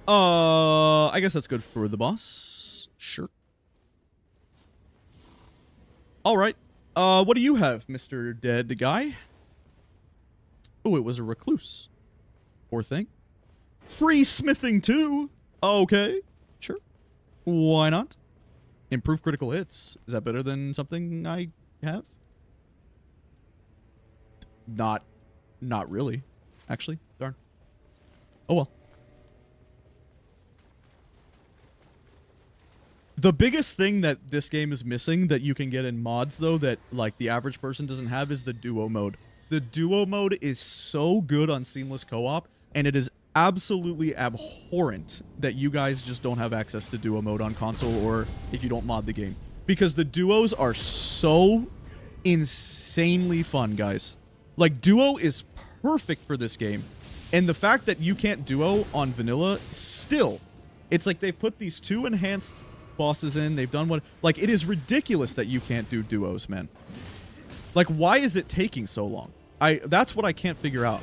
I guess that's good for the boss. Sure. Alright. What do you have, Mr. Dead Guy? Oh, it was a recluse. Poor thing. Free smithing too. Okay. Sure. Why not? Improve critical hits. Is that better than something I have? Not really. Actually, darn. Oh well. The biggest thing that this game is missing that you can get in mods, though, that like the average person doesn't have, is the duo mode. The duo mode is so good on seamless co-op, and it is absolutely abhorrent that you guys just don't have access to duo mode on console, or if you don't mod the game, because the duos are so insanely fun, guys. Like, duo is perfect for this game, and the fact that you can't duo on vanilla, still, it's like they put these two enhanced bosses in. They've done what... Like, it is ridiculous that you can't do duos, man. Like, why is it taking so long? That's what I can't figure out.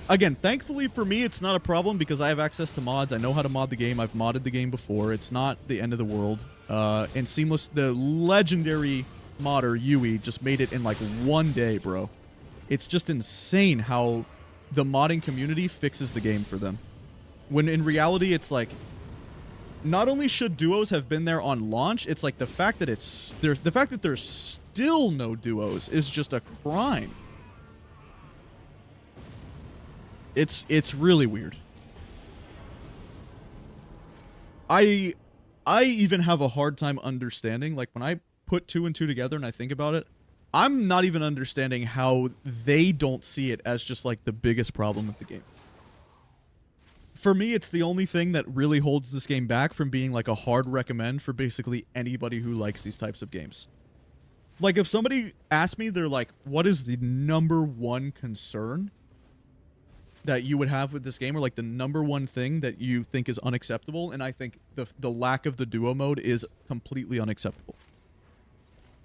Again, thankfully for me, it's not a problem because I have access to mods. I know how to mod the game. I've modded the game before. It's not the end of the world. And Seamless, the legendary modder, Yui, just made it in like 1 day, bro. It's just insane how the modding community fixes the game for them. When in reality, it's like, not only should duos have been there on launch, it's like the fact that there's still no duos is just a crime. It's really weird. I even have a hard time understanding, like when I put 2 and 2 together and I think about it, I'm not even understanding how they don't see it as just like the biggest problem with the game. For me, it's the only thing that really holds this game back from being like a hard recommend for basically anybody who likes these types of games. Like if somebody asked me, they're like, what is the #1 concern that you would have with this game, or like the #1 thing that you think is unacceptable? And I think the lack of the duo mode is completely unacceptable.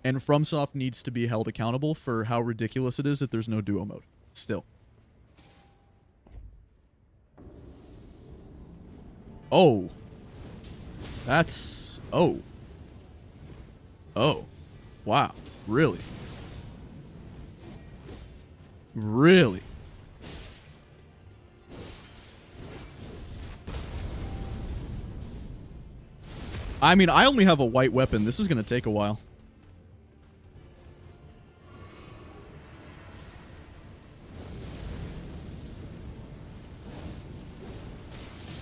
And FromSoft needs to be held accountable for how ridiculous it is that there's no duo mode. Still. Oh. That's... Oh. Oh. Wow. Really? Really? I mean, I only have a white weapon. This is going to take a while.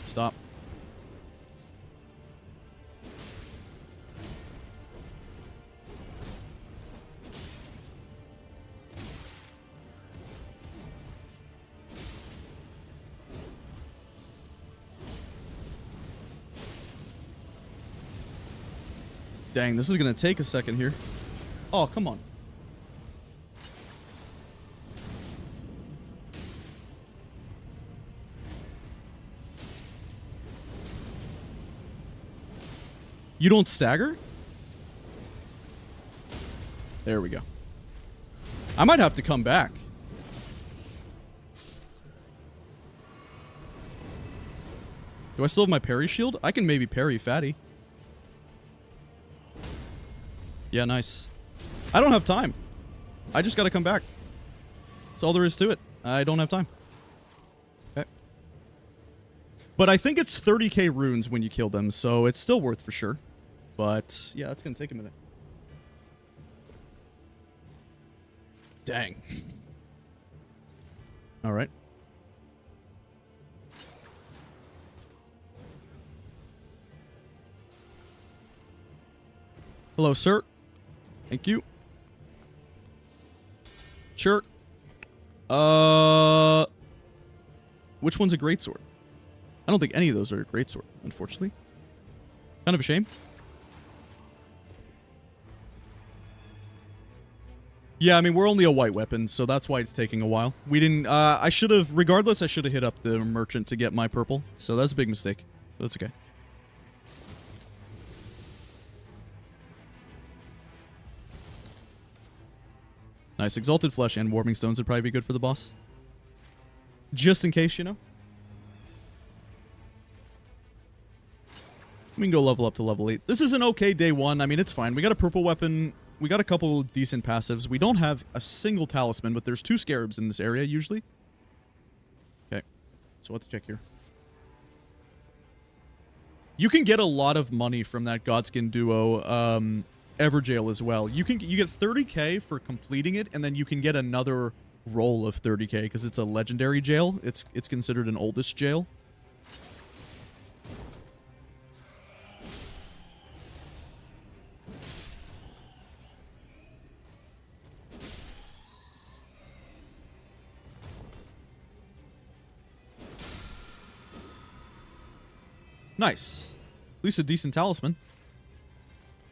Stop. Dang, this is going to take a second here. Oh, come on. You don't stagger? There we go. I might have to come back. Do I still have my parry shield? I can maybe parry Fatty. Yeah, nice. I don't have time. I just gotta come back. That's all there is to it. I don't have time. Okay. But I think it's 30k runes when you kill them, so it's still worth for sure. But, yeah, it's gonna take a minute. Dang. Alright. Hello, sir. Thank you. Sure. Which one's a greatsword? I don't think any of those are a greatsword, unfortunately. Kind of a shame. Yeah, I mean, we're only a white weapon, so that's why it's taking a while. We didn't, I should have, regardless, I should have hit up the merchant to get my purple, so that's a big mistake. But that's okay. Nice. Exalted Flesh and Warming Stones would probably be good for the boss. Just in case, you know. We can go level up to level 8. This is an okay day 1. I mean, it's fine. We got a purple weapon. We got a couple decent passives. We don't have a single talisman, but there's 2 scarabs in this area, usually. Okay. So let's check here. You can get a lot of money from that Godskin duo, Everjail as well. You get 30k for completing it, and then you can get another roll of 30k because it's a legendary jail. It's considered an oldest jail. Nice. At least a decent talisman.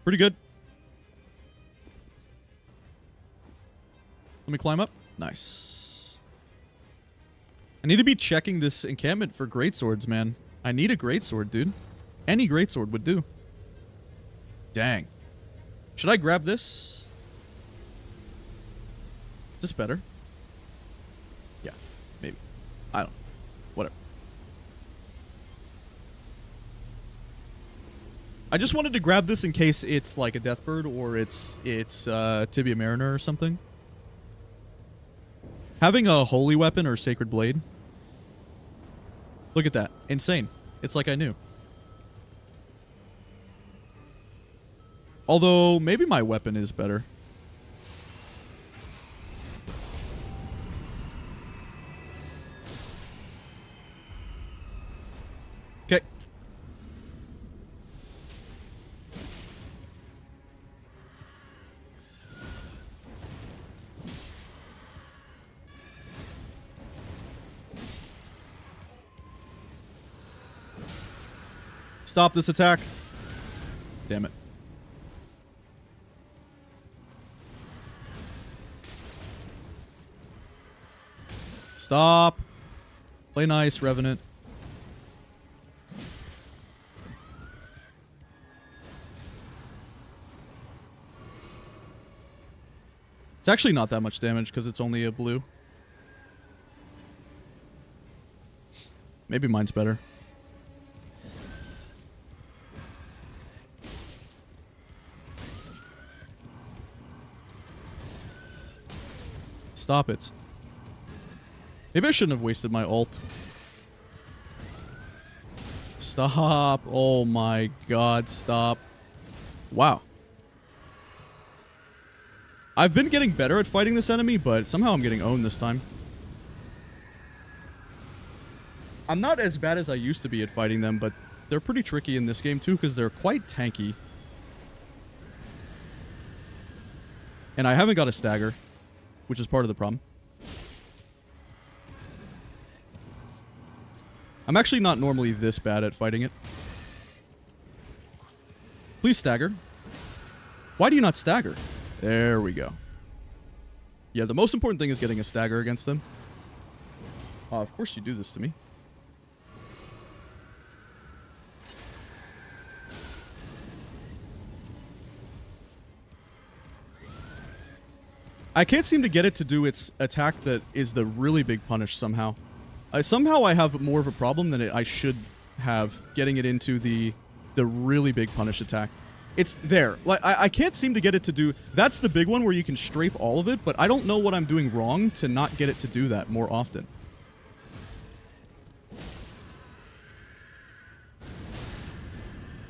Pretty good. Let me climb up. Nice. I need to be checking this encampment for greatswords, man. I need a greatsword, dude. Any greatsword would do. Dang. Should I grab this? Is this better? Yeah, maybe. I don't know. Whatever. I just wanted to grab this in case it's like a Deathbird or it's Tibia Mariner or something. Having a holy weapon or sacred blade. Look at that. Insane. It's like I knew. Although, maybe my weapon is better. Okay. Stop this attack. Damn it. Stop. Play nice, Revenant. It's actually not that much damage because it's only a blue. Maybe mine's better. Stop it. Maybe I shouldn't have wasted my ult. Stop. Oh my god, stop. Wow. I've been getting better at fighting this enemy, but somehow I'm getting owned this time. I'm not as bad as I used to be at fighting them, but they're pretty tricky in this game too, because they're quite tanky. And I haven't got a stagger, which is part of the problem. I'm actually not normally this bad at fighting it. Please stagger. Why do you not stagger? There we go. Yeah, the most important thing is getting a stagger against them. Oh, of course you do this to me. I can't seem to get it to do its attack that is the really big punish somehow. Somehow I have more of a problem than I should have getting it into the really big punish attack. It's there. Like I can't seem to get it to do... That's the big one where you can strafe all of it, but I don't know what I'm doing wrong to not get it to do that more often.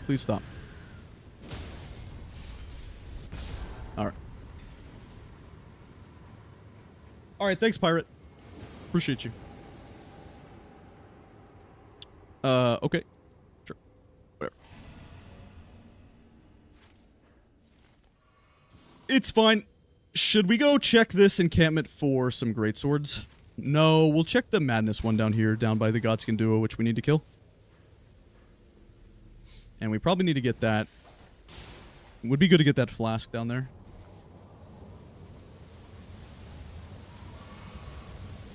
Please stop. Alright. Alright, thanks, Pirate. Appreciate you. Okay. Sure. Whatever. It's fine. Should we go check this encampment for some greatswords? No, we'll check the madness one down here, down by the Godskin duo, which we need to kill. And we probably need to get that. It would be good to get that flask down there.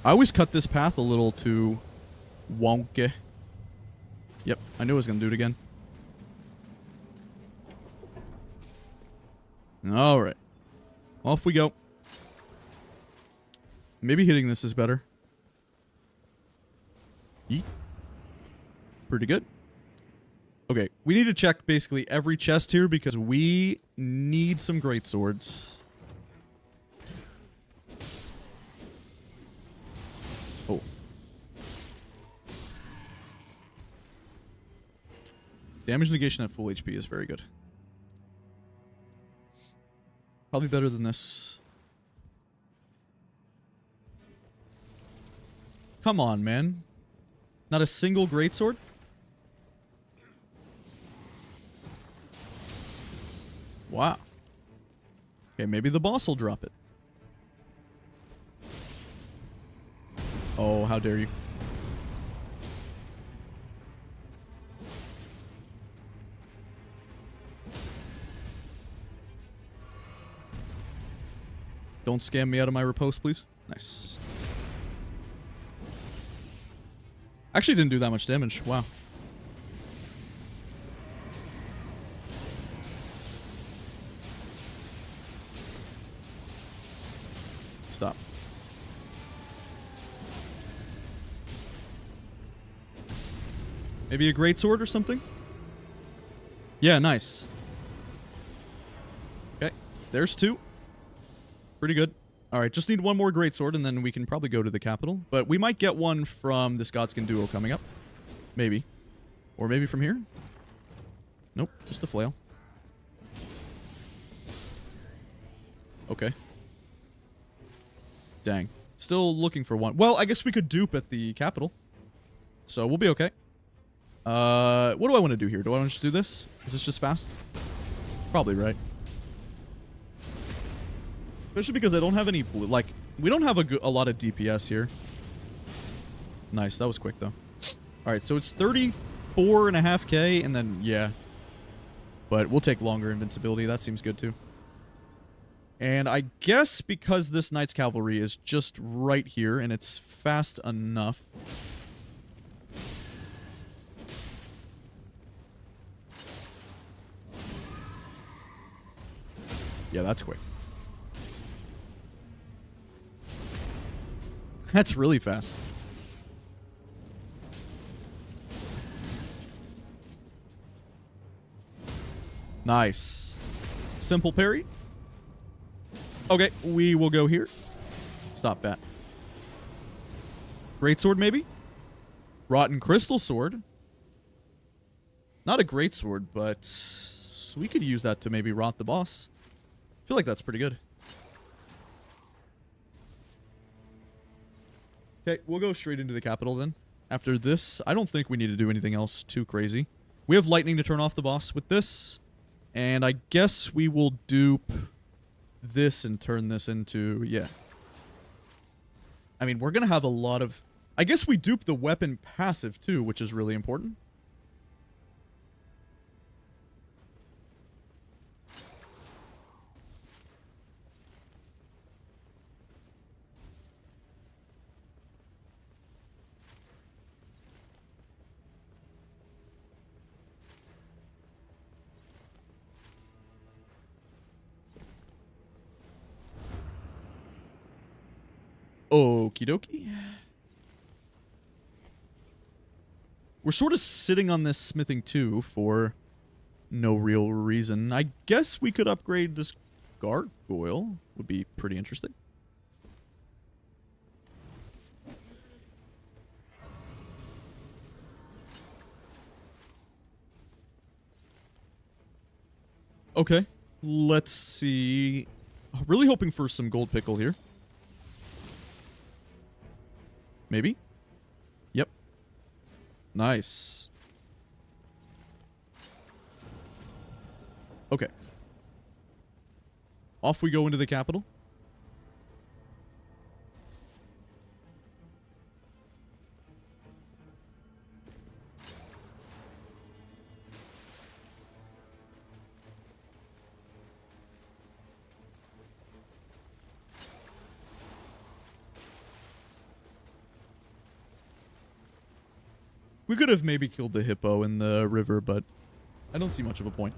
I always cut this path a little too wonky. Yep, I knew I was going to do it again. Alright. Off we go. Maybe hitting this is better. Yeet. Pretty good. Okay, we need to check basically every chest here because we need some greatswords. Oh. Damage negation at full HP is very good. Probably better than this. Come on, man. Not a single greatsword? Wow. Okay, maybe the boss will drop it. Oh, how dare you. Don't scam me out of my riposte, please. Nice. Actually didn't do that much damage. Wow. Stop. Maybe a greatsword or something? Yeah, nice. Okay, there's 2. Pretty good. Alright, just need 1 more greatsword, and then we can probably go to the capital. But we might get one from this Godskin duo coming up. Maybe. Or maybe from here? Nope, just a flail. Okay. Dang. Still looking for one. Well, I guess we could dupe at the capital. So we'll be okay. What do I want to do here? Do I want to just do this? Is this just fast? Probably, right? Especially because I don't have any blue. Like, we don't have a lot of DPS here. Nice. That was quick, though. Alright, so it's 34.5k, and then, yeah. But we'll take longer invincibility. That seems good, too. And I guess because this Knight's Cavalry is just right here, and it's fast enough. Yeah, that's quick. That's really fast. Nice. Simple parry. Okay, we will go here. Stop that. Greatsword, maybe? Rotten Crystal Sword. Not a great sword, but we could use that to maybe rot the boss. I feel like that's pretty good. Okay, we'll go straight into the capital then. After this, I don't think we need to do anything else too crazy. We have lightning to turn off the boss with this. And I guess we will dupe this and turn this into... yeah. I mean, we're going to have a lot of... I guess we dupe the weapon passive too, which is really important. Okie dokie. We're sort of sitting on this smithing too for no real reason. I guess we could upgrade this gargoyle. Would be pretty interesting. Okay. Let's see. Really hoping for some gold pickle here. Maybe? Yep. Nice. Okay. Off we go into the capital. We could have maybe killed the hippo in the river, but I don't see much of a point.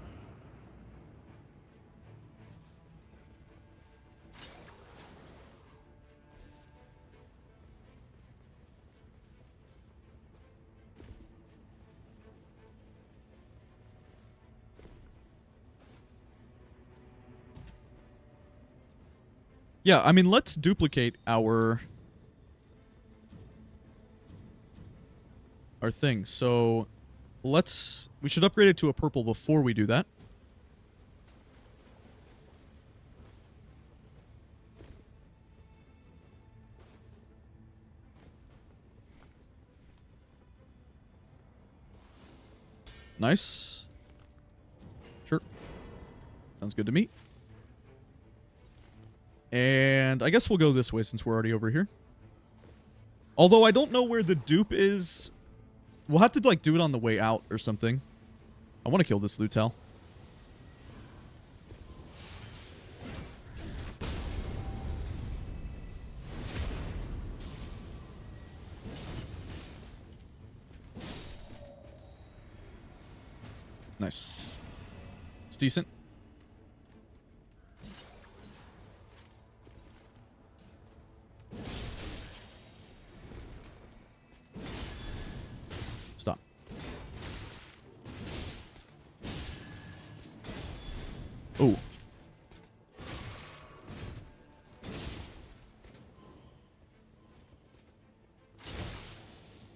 Yeah, I mean, let's duplicate our thing. So we should upgrade it to a purple before we do that. Nice. Sure. Sounds good to me. And I guess we'll go this way since we're already over here. Although I don't know where the dupe is. We'll have to, like, do it on the way out or something. I want to kill this Lutel. Nice. It's decent. Oh.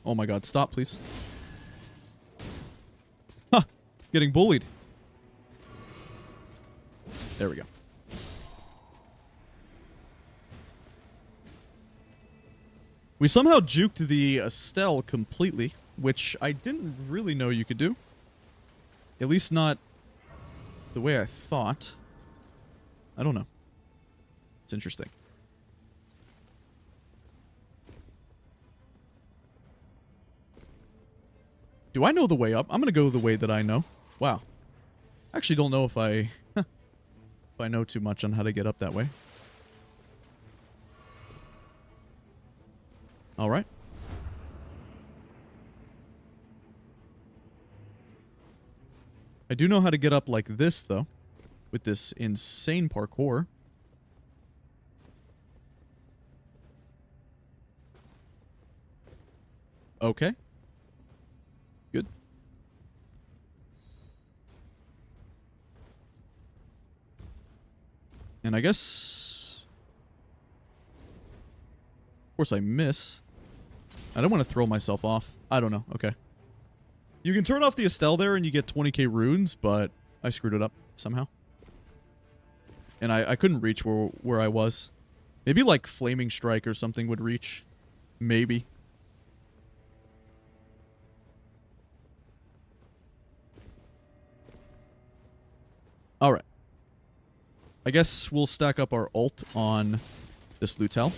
Oh my god, stop, please. Ha! Getting bullied. There we go. We somehow juked the Estelle completely, which I didn't really know you could do. At least not the way I thought. I don't know. It's interesting. Do I know the way up? I'm going to go the way that I know. Wow. I actually don't know if I know too much on how to get up that way. All right. I do know how to get up like this, though, with this insane parkour. Okay. Good. And I guess... Of course I miss. I don't want to throw myself off. I don't know. Okay. You can turn off the Estelle there and you get 20k runes, but I screwed it up somehow. And I couldn't reach where I was. Maybe like Flaming Strike or something would reach. Maybe. Alright. I guess we'll stack up our ult on this Lutel.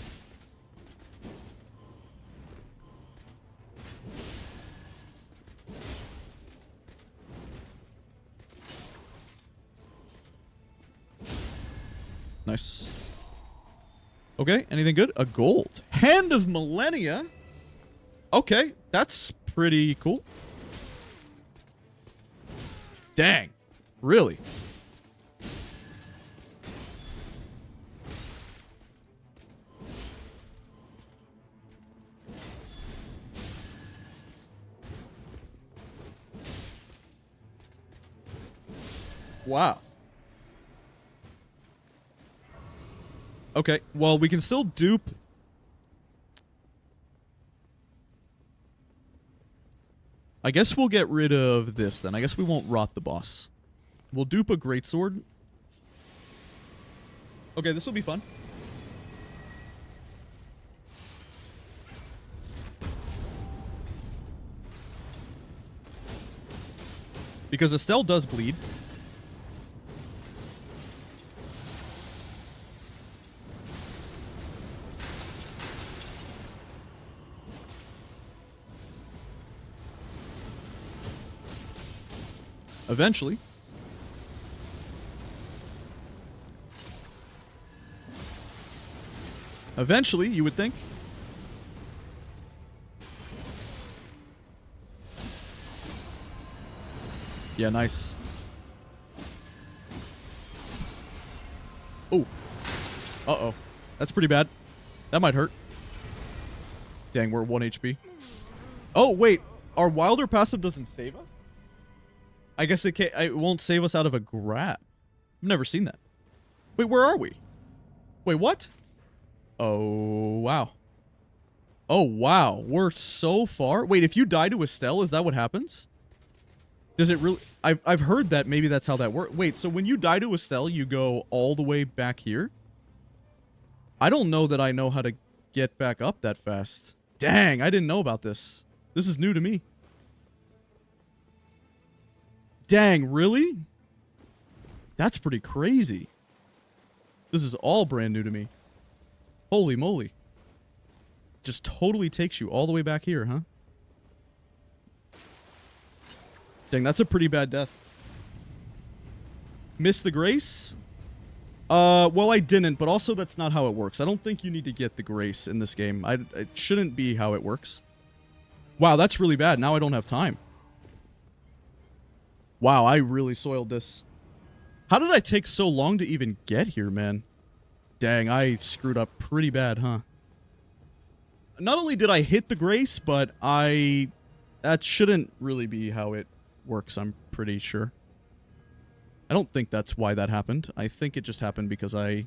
Nice. Okay, anything good? A gold. Hand of Millennia? Okay, that's pretty cool. Dang. Really? Wow. Okay, well, we can still dupe. I guess we'll get rid of this then. I guess we won't rot the boss. We'll dupe a greatsword. Okay, this will be fun. Because Estelle does bleed. Eventually. Eventually, you would think. Yeah, nice. Oh. Uh-oh. That's pretty bad. That might hurt. Dang, we're 1 HP. Oh, wait. Our Wilder passive doesn't save us? I guess it won't save us out of a grab. I've never seen that. Wait, where are we? Wait, what? Oh, wow. Oh, wow. We're so far. Wait, if you die to Estelle, is that what happens? Does it really... I've heard that maybe that's how that works. Wait, so when you die to Estelle, you go all the way back here? I don't know that I know how to get back up that fast. Dang, I didn't know about this. This is new to me. Dang, really? That's pretty crazy. This is all brand new to me. Holy moly. Just totally takes you all the way back here, huh? Dang, that's a pretty bad death. Miss the grace? Well, I didn't, but also that's not how it works. I don't think you need to get the grace in this game. It shouldn't be how it works. Wow, that's really bad. Now I don't have time. Wow, I really soiled this. How did I take so long to even get here, man? Dang, I screwed up pretty bad, huh? Not only did I hit the grace, but that shouldn't really be how it works, I'm pretty sure. I don't think that's why that happened. I think it just happened because I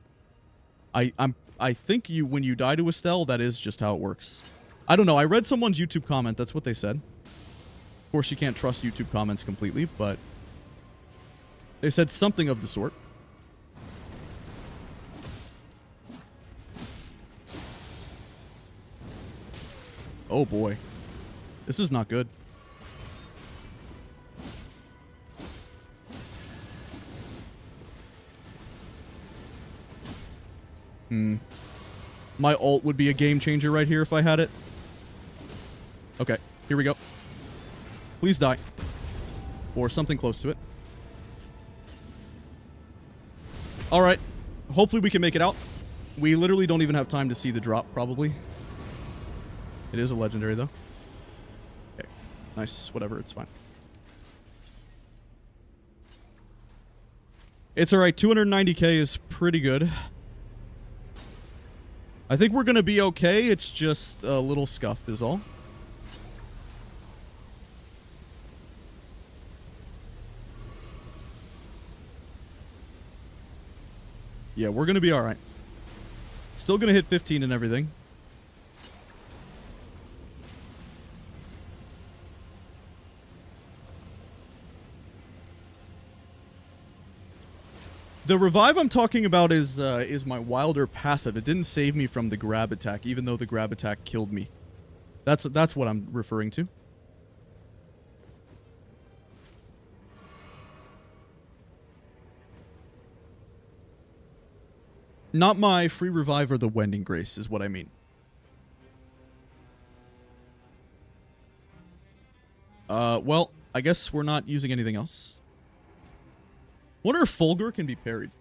think when you die to Estelle, that is just how it works. I don't know. I read someone's YouTube comment. That's what they said. Of course, you can't trust YouTube comments completely, but they said something of the sort. Oh boy. This is not good. My ult would be a game changer right here if I had it. Okay, here we go. Please die. Or something close to it. Alright. Hopefully we can make it out. We literally don't even have time to see the drop, probably. It is a legendary, though. Okay. Nice. Whatever. It's fine. It's alright. 290k is pretty good. I think we're gonna be okay. It's just a little scuffed is all. Yeah, we're gonna be alright. Still gonna hit 15 and everything. The revive I'm talking about is my Wilder passive. It didn't save me from the grab attack, even though the grab attack killed me. That's what I'm referring to. Not my free revive or the Wending Grace is what I mean. Well, I guess we're not using anything else. Wonder if Fulghor can be parried.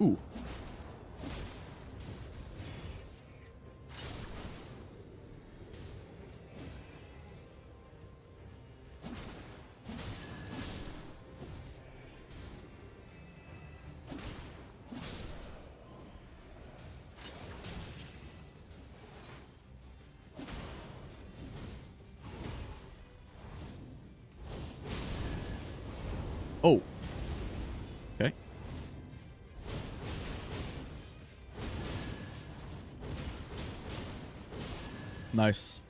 Ooh. Oh. Okay. Nice.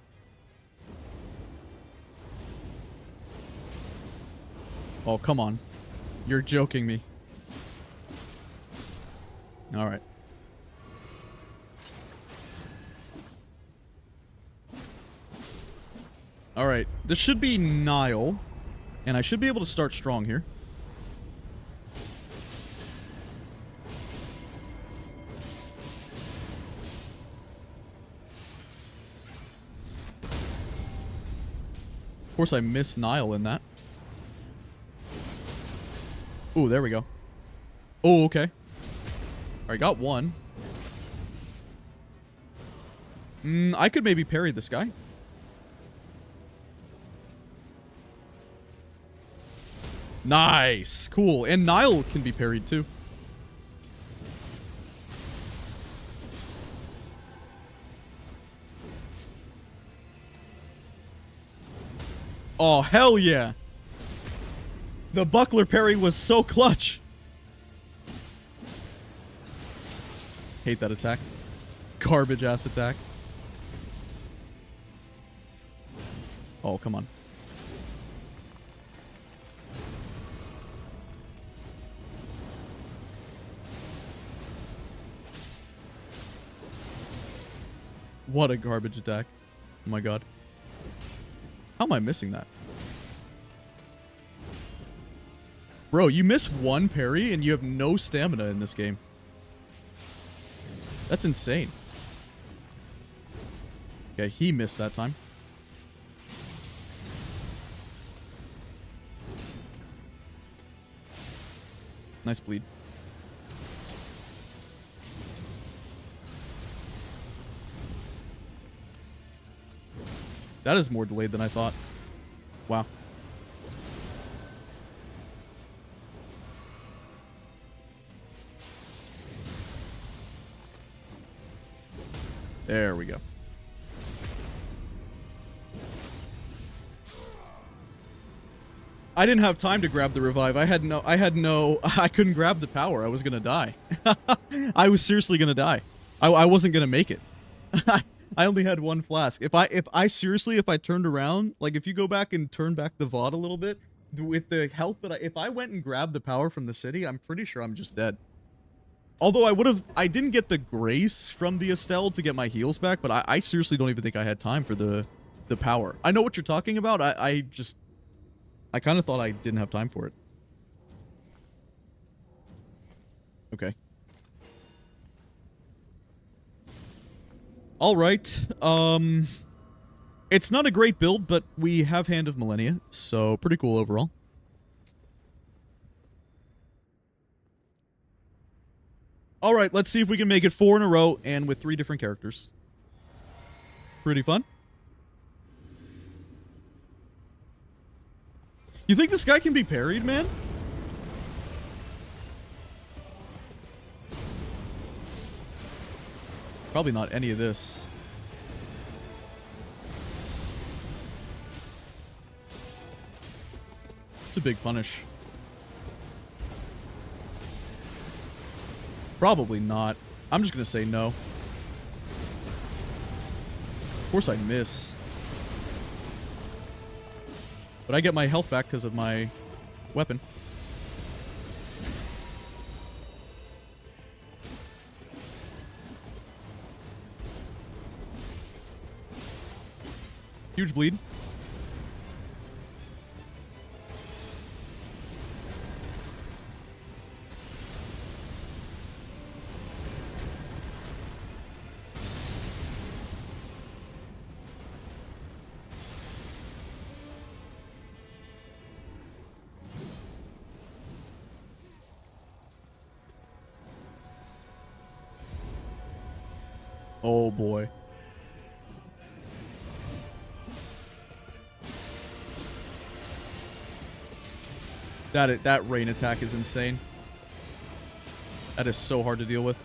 Oh, come on. You're joking me. All right. All right. This should be Nile. And I should be able to start strong here. Of course, I missed Nile in that. Ooh, there we go. Oh, okay. Alright, got one. I could maybe parry this guy. Nice. Cool. And Nile can be parried too. Oh, hell yeah. The buckler parry was so clutch. Hate that attack. Garbage ass attack. Oh, come on. What a garbage attack. Oh my god. How am I missing that? Bro, you miss one parry and you have no stamina in this game. That's insane. Okay, he missed that time. Nice bleed. That is more delayed than I thought. Wow. There we go. I didn't have time to grab the revive. I couldn't grab the power. I was gonna die. I was seriously gonna die. I wasn't gonna make it. I only had one flask. If I turned around, like if you go back and turn back the VOD a little bit, with the health that if I went and grabbed the power from the city, I'm pretty sure I'm just dead. Although I didn't get the grace from the Estelle to get my heals back, but I seriously don't even think I had time for the power. I know what you're talking about. I kind of thought I didn't have time for it. Okay. All right. It's not a great build, but we have Hand of Millennia, so pretty cool overall. All right, let's see if we can make it 4 in a row and with 3 different characters. Pretty fun. You think this guy can be parried, man? Probably not any of this. It's a big punish. Probably not. I'm just gonna say no. Of course I miss. But I get my health back because of my weapon. Huge bleed. Oh boy. That rain attack is insane. That is so hard to deal with.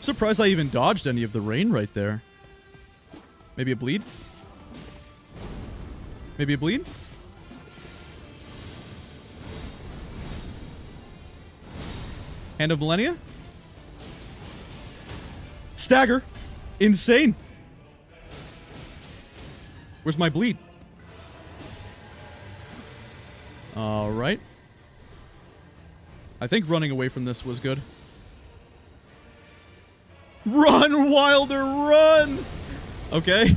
Surprised I even dodged any of the rain right there. Maybe a bleed? Maybe a bleed? Hand of Millennia? Stagger! Insane! Where's my bleed? Alright. I think running away from this was good. Run, Wilder, run! Okay.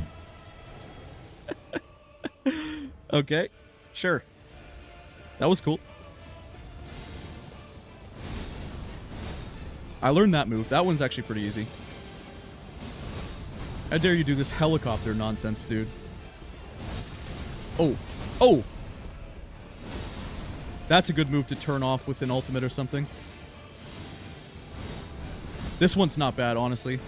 Okay. Sure. That was cool. I learned that move. That one's actually pretty easy. How dare you do this helicopter nonsense, dude. Oh. Oh! That's a good move to turn off with an ultimate or something. This one's not bad, honestly.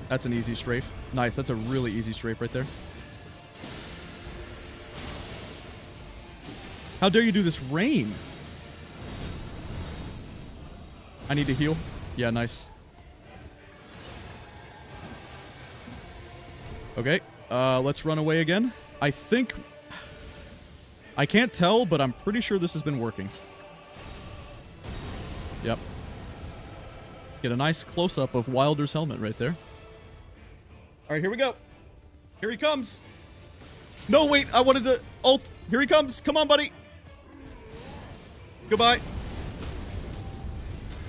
That's an easy strafe. Nice, that's a really easy strafe right there. How dare you do this rain? I need to heal. Yeah, nice. Okay, let's run away again. I think... I can't tell, but I'm pretty sure this has been working. Yep. Get a nice close-up of Wilder's helmet right there. Alright, here we go. Here he comes. No, wait, I wanted to ult. Here he comes. Come on, buddy. Goodbye.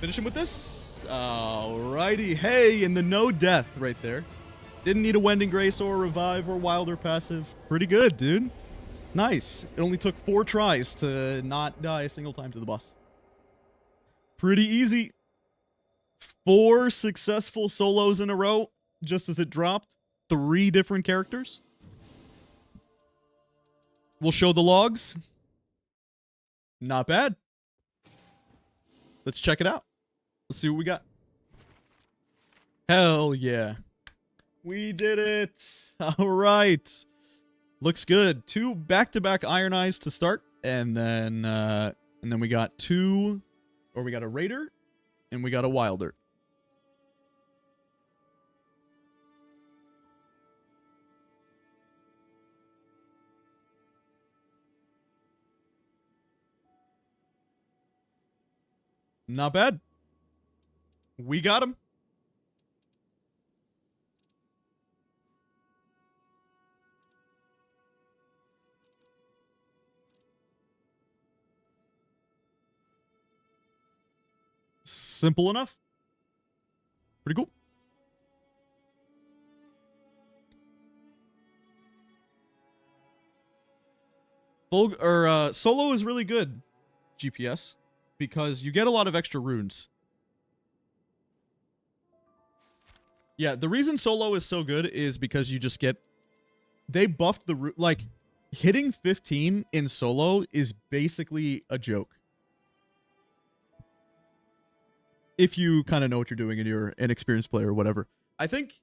Finish him with this. Alrighty. Hey, and the no death right there. Didn't need a Wending Grace or a revive or Wilder passive. Pretty good, dude. Nice. It only took 4 tries to not die a single time to the boss. Pretty easy. 4 successful solos in a row, just as it dropped. 3 different characters. We'll show the logs. Not bad. Let's check it out. Let's see what we got. Hell yeah. We did it. All right. Looks good. 2 back-to-back Iron Eyes to start, and then we got we got a Raider, and we got a Wilder. Not bad. We got him. Simple enough. Pretty cool. Solo is really good, GPS, because you get a lot of extra runes. Yeah, the reason Solo is so good is because you just get... They buffed the... Like, hitting 15 in Solo is basically a joke. If you kind of know what you're doing and you're an experienced player or whatever. I think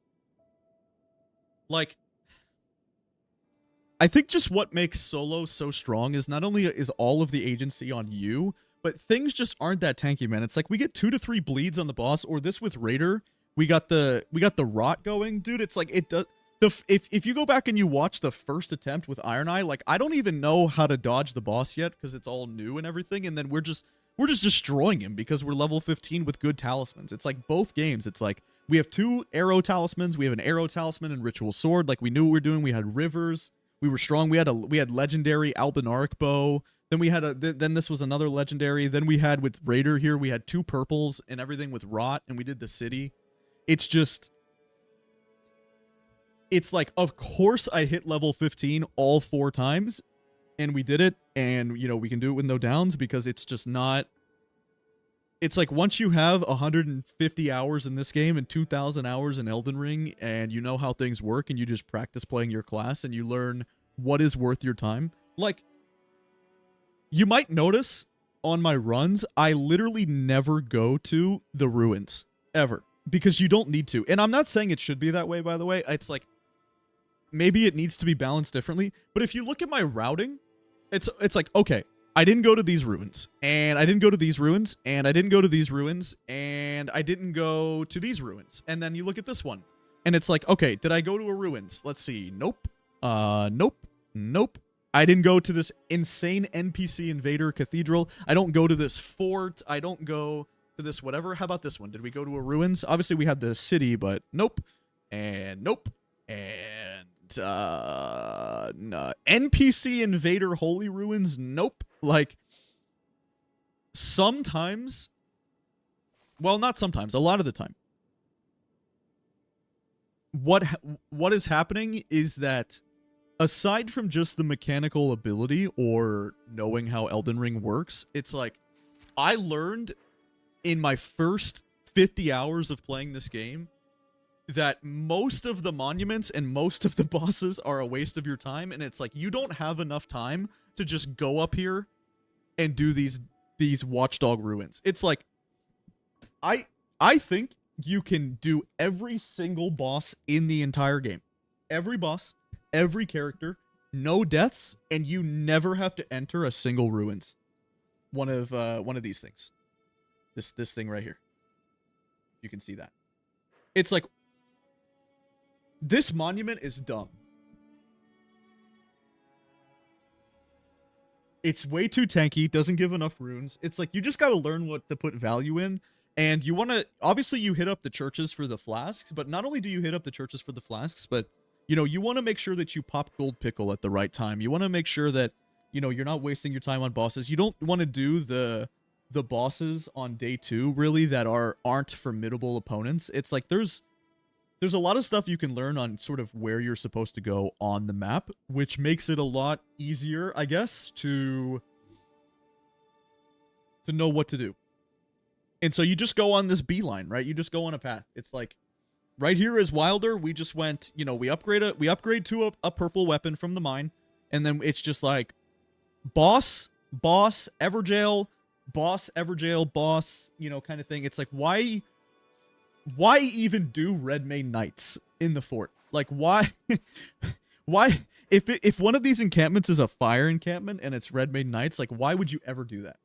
just what makes Solo so strong is not only is all of the agency on you, but things just aren't that tanky, man. It's like we get 2 to 3 bleeds on the boss, or this with Raider, we got the rot going, dude. It's like it does. If you go back and you watch the first attempt with Iron Eye, like I don't even know how to dodge the boss yet because it's all new and everything, and then we're just destroying him because we're level 15 with good talismans. It's like both games. It's like we have 2 arrow talismans. We have an arrow talisman and ritual sword. Like we knew what we were doing. We had rivers. We were strong. We had legendary Albinaric bow. Then we had then this was another legendary. Then we had with Raider here, we had 2 purples and everything with rot, and we did the city. It's just, it's like, of course I hit level 15 all 4 times, and we did it, and, you know, we can do it with no downs because it's just not... It's like once you have 150 hours in this game and 2,000 hours in Elden Ring, and you know how things work, and you just practice playing your class, and you learn what is worth your time. Like, you might notice on my runs, I literally never go to the ruins. Ever. Because you don't need to. And I'm not saying it should be that way, by the way. It's like, maybe it needs to be balanced differently. But if you look at my routing, it's like, okay, I didn't go to these ruins, and I didn't go to these ruins, and I didn't go to these ruins, and I didn't go to these ruins. And then you look at this one, and it's like, okay, did I go to a ruins? Let's see. Nope. Nope. I didn't go to this insane NPC invader cathedral. I don't go to this fort. I don't go to this whatever. How about this one? Did we go to a ruins? Obviously, we had the city, but nope. And nope. And no. NPC invader holy ruins? Nope. Like, sometimes, well, not sometimes, a lot of the time, what is happening is that aside from just the mechanical ability or knowing how Elden Ring works, it's like, I learned in my first 50 hours of playing this game that most of the monuments and most of the bosses are a waste of your time, and it's like, you don't have enough time to just go up here and do these watchdog ruins. It's like, I think you can do every single boss in the entire game. Every boss, every character, no deaths, and you never have to enter a single ruins. One of these things. This thing right here. You can see that. It's like, this monument is dumb. It's way too tanky, doesn't give enough runes. It's like, you just gotta learn what to put value in, and you wanna, obviously you hit up the churches for the flasks, but not only do you hit up the churches for the flasks, but, you know, you wanna make sure that you pop Gold Pickle at the right time. You wanna make sure that, you know, you're not wasting your time on bosses. You don't wanna do the bosses on day 2, really, that aren't formidable opponents. It's like, there's a lot of stuff you can learn on sort of where you're supposed to go on the map, which makes it a lot easier, I guess, to know what to do. And so you just go on this beeline, right? You just go on a path. It's like, right here is Wilder. We just went, you know, we upgrade to a purple weapon from the mine, and then it's just like, boss, Everjail, boss, Everjail boss, you know, kind of thing. It's like, why even do Red Mane Knights in the fort? Like, why, why, if one of these encampments is a fire encampment and it's Red Mane Knights, like, why would you ever do that?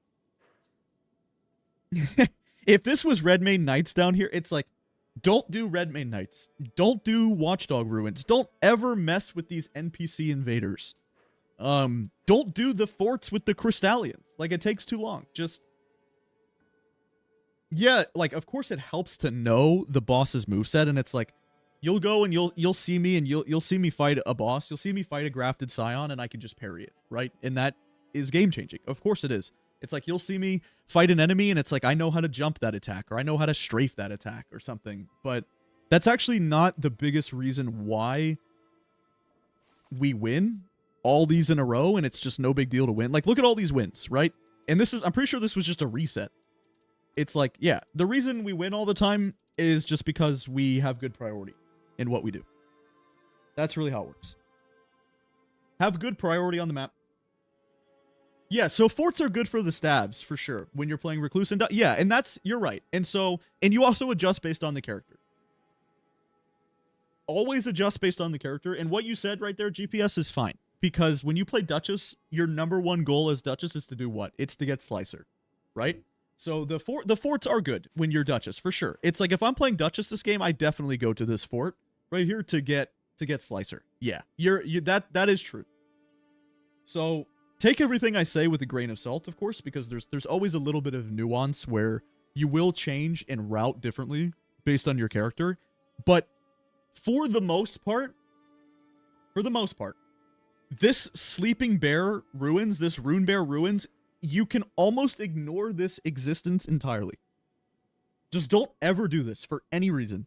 If this was Red Mane Knights down here, it's like, don't do Red Mane Knights. Don't do Watchdog Ruins. Don't ever mess with these NPC invaders. Don't do the forts with the Crystallians. Like, it takes too long. Just, yeah, like, of course it helps to know the boss's moveset, and it's like, you'll go and you'll see me and you'll see me fight a boss. You'll see me fight a grafted Scion, and I can just parry it, right? And that is game changing. Of course it is. It's like, you'll see me fight an enemy, and it's like, I know how to jump that attack, or I know how to strafe that attack, or something. But that's actually not the biggest reason why we win all these in a row, and it's just no big deal to win. Like, look at all these wins, right? And this is, I'm pretty sure this was just a reset. It's like, yeah, the reason we win all the time is just because we have good priority in what we do. That's really how it works. Have good priority on the map. Yeah, so forts are good for the stabs, for sure, when you're playing Recluse and... Yeah, and that's... You're right. And so... And you also adjust based on the character. Always adjust based on the character. And what you said right there, GPS, is fine. Because when you play Duchess, your number one goal as Duchess is to do what? It's to get Slicer. Right? So the forts are good when you're Duchess, for sure. It's like, if I'm playing Duchess this game, I definitely go to this fort right here to get Slicer. Yeah, that is true. So take everything I say with a grain of salt, of course, because there's always a little bit of nuance where you will change and route differently based on your character. But for the most part, this Sleeping Bear Ruins, this Rune Bear Ruins, you can almost ignore this existence entirely. Just don't ever do this for any reason.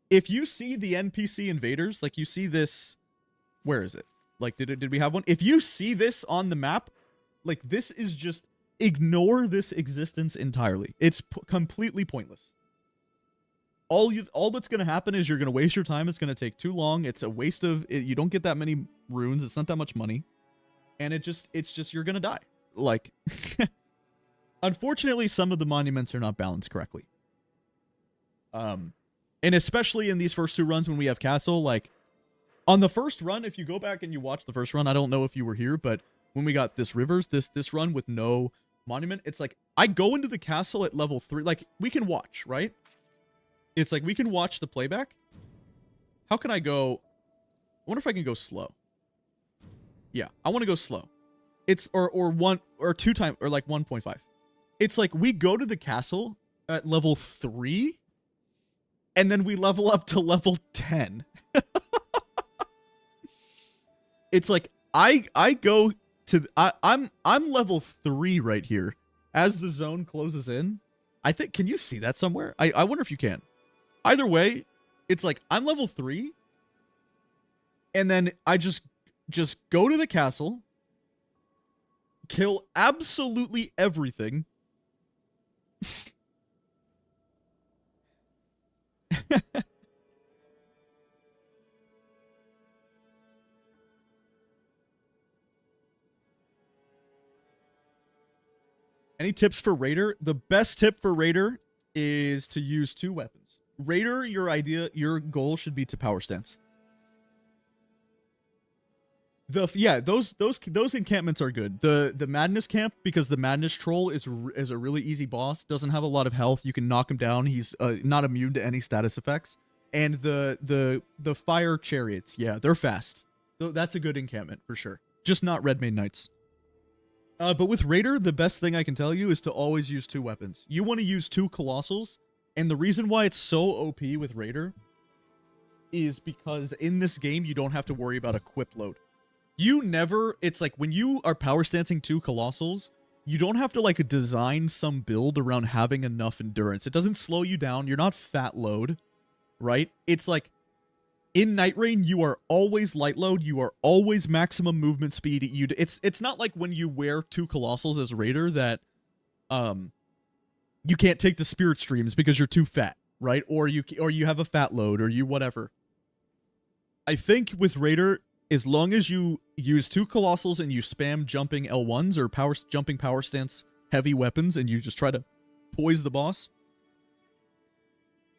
If you see the NPC invaders, like you see this, where is it? Like, did we have one? If you see this on the map, like, this is just, ignore this existence entirely. It's completely pointless. All that's going to happen is you're going to waste your time. It's going to take too long. It's a waste of, you don't get that many runes. It's not that much money. And it's just, you're going to die. Like, unfortunately, some of the monuments are not balanced correctly. And especially in these first two runs when we have castle, like, on the first run, if you go back and you watch the first run, I don't know if you were here, but when we got this rivers, this run with no monument, it's like, I go into the castle at level 3, like, we can watch, right? It's like, we can watch the playback. How can I go? I wonder if I can go slow. Yeah, I want to go slow. It's, or 1, or 2 times, or like 1.5. It's like, we go to the castle at level 3, and then we level up to level 10. It's like, I go to, I'm level 3 right here. As the zone closes in, I think, can you see that somewhere? I wonder if you can. Either way, it's like, I'm level 3, and then I just go to the castle, kill absolutely everything. Any tips for Raider? The best tip for Raider is to use 2 weapons. Raider, your goal should be to power stance. Those encampments are good. The Madness camp, because the Madness troll is a really easy boss. Doesn't have a lot of health. You can knock him down. He's not immune to any status effects. And the fire chariots, yeah, they're fast. That's a good encampment for sure. Just not Red Mane Knights. But with Raider, the best thing I can tell you is to always use 2 weapons. You want to use 2 Colossals, and the reason why it's so OP with Raider is because in this game, you don't have to worry about equip load. It's like, when you are power stancing 2 Colossals, you don't have to, like, design some build around having enough endurance. It doesn't slow you down. You're not fat load, right? It's like, in Nightreign, you are always light load. You are always maximum movement speed. It's not like when you wear 2 Colossals as Raider that you can't take the spirit streams because you're too fat, right? Or you have a fat load, or you whatever. I think with Raider, as long as you use 2 Colossals and you spam jumping L1s or jumping power stance heavy weapons and you just try to poise the boss.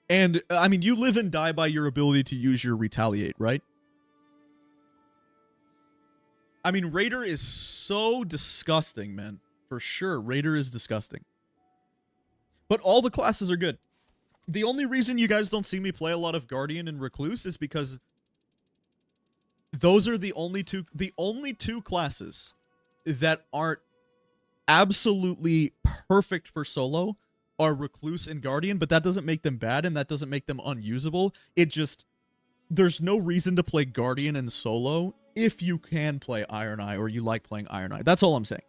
And, I mean, you live and die by your ability to use your retaliate, right? I mean, Raider is so disgusting, man. For sure, Raider is disgusting. But all the classes are good. The only reason you guys don't see me play a lot of Guardian and Recluse is because those are the only two classes that aren't absolutely perfect for solo are Recluse and Guardian, but that doesn't make them bad and that doesn't make them unusable. It just, there's no reason to play Guardian and solo if you can play Iron Eye or you like playing Iron Eye. That's all I'm saying.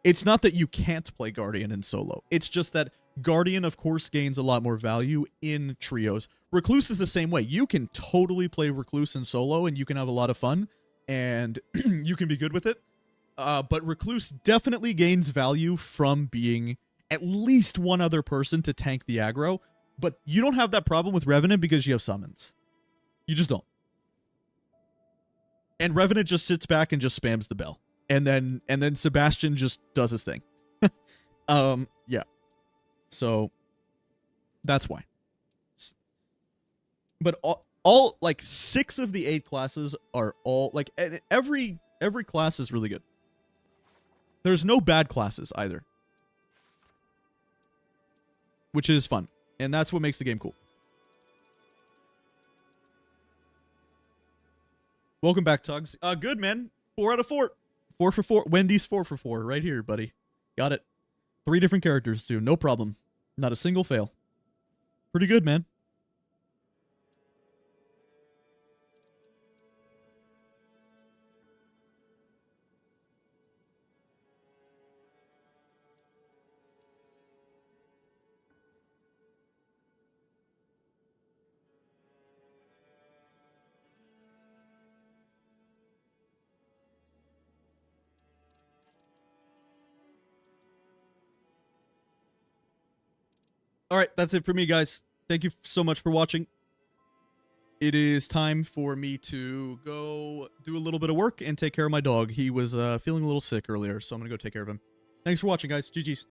It's not that you can't play Guardian in solo. It's just that Guardian, of course, gains a lot more value in trios. Recluse is the same way. You can totally play Recluse in solo and you can have a lot of fun and you can be good with it. But Recluse definitely gains value from being at least one other person to tank the aggro, but you don't have that problem with Revenant because you have summons. You just don't. And Revenant just sits back and just spams the bell. And then Sebastian just does his thing. Yeah. So that's why. But all like 6 of the 8 classes are all like every class is really good. There's no bad classes either. Which is fun. And that's what makes the game cool. Welcome back, Tugs. Good, man. 4 out of 4. 4 for 4. Wendy's 4 for 4. Right here, buddy. Got it. 3 different characters, too. No problem. Not a single fail. Pretty good, man. All right, that's it for me, guys. Thank you so much for watching. It is time for me to go do a little bit of work and take care of my dog. He was feeling a little sick earlier, so I'm going to go take care of him. Thanks for watching, guys. GG's.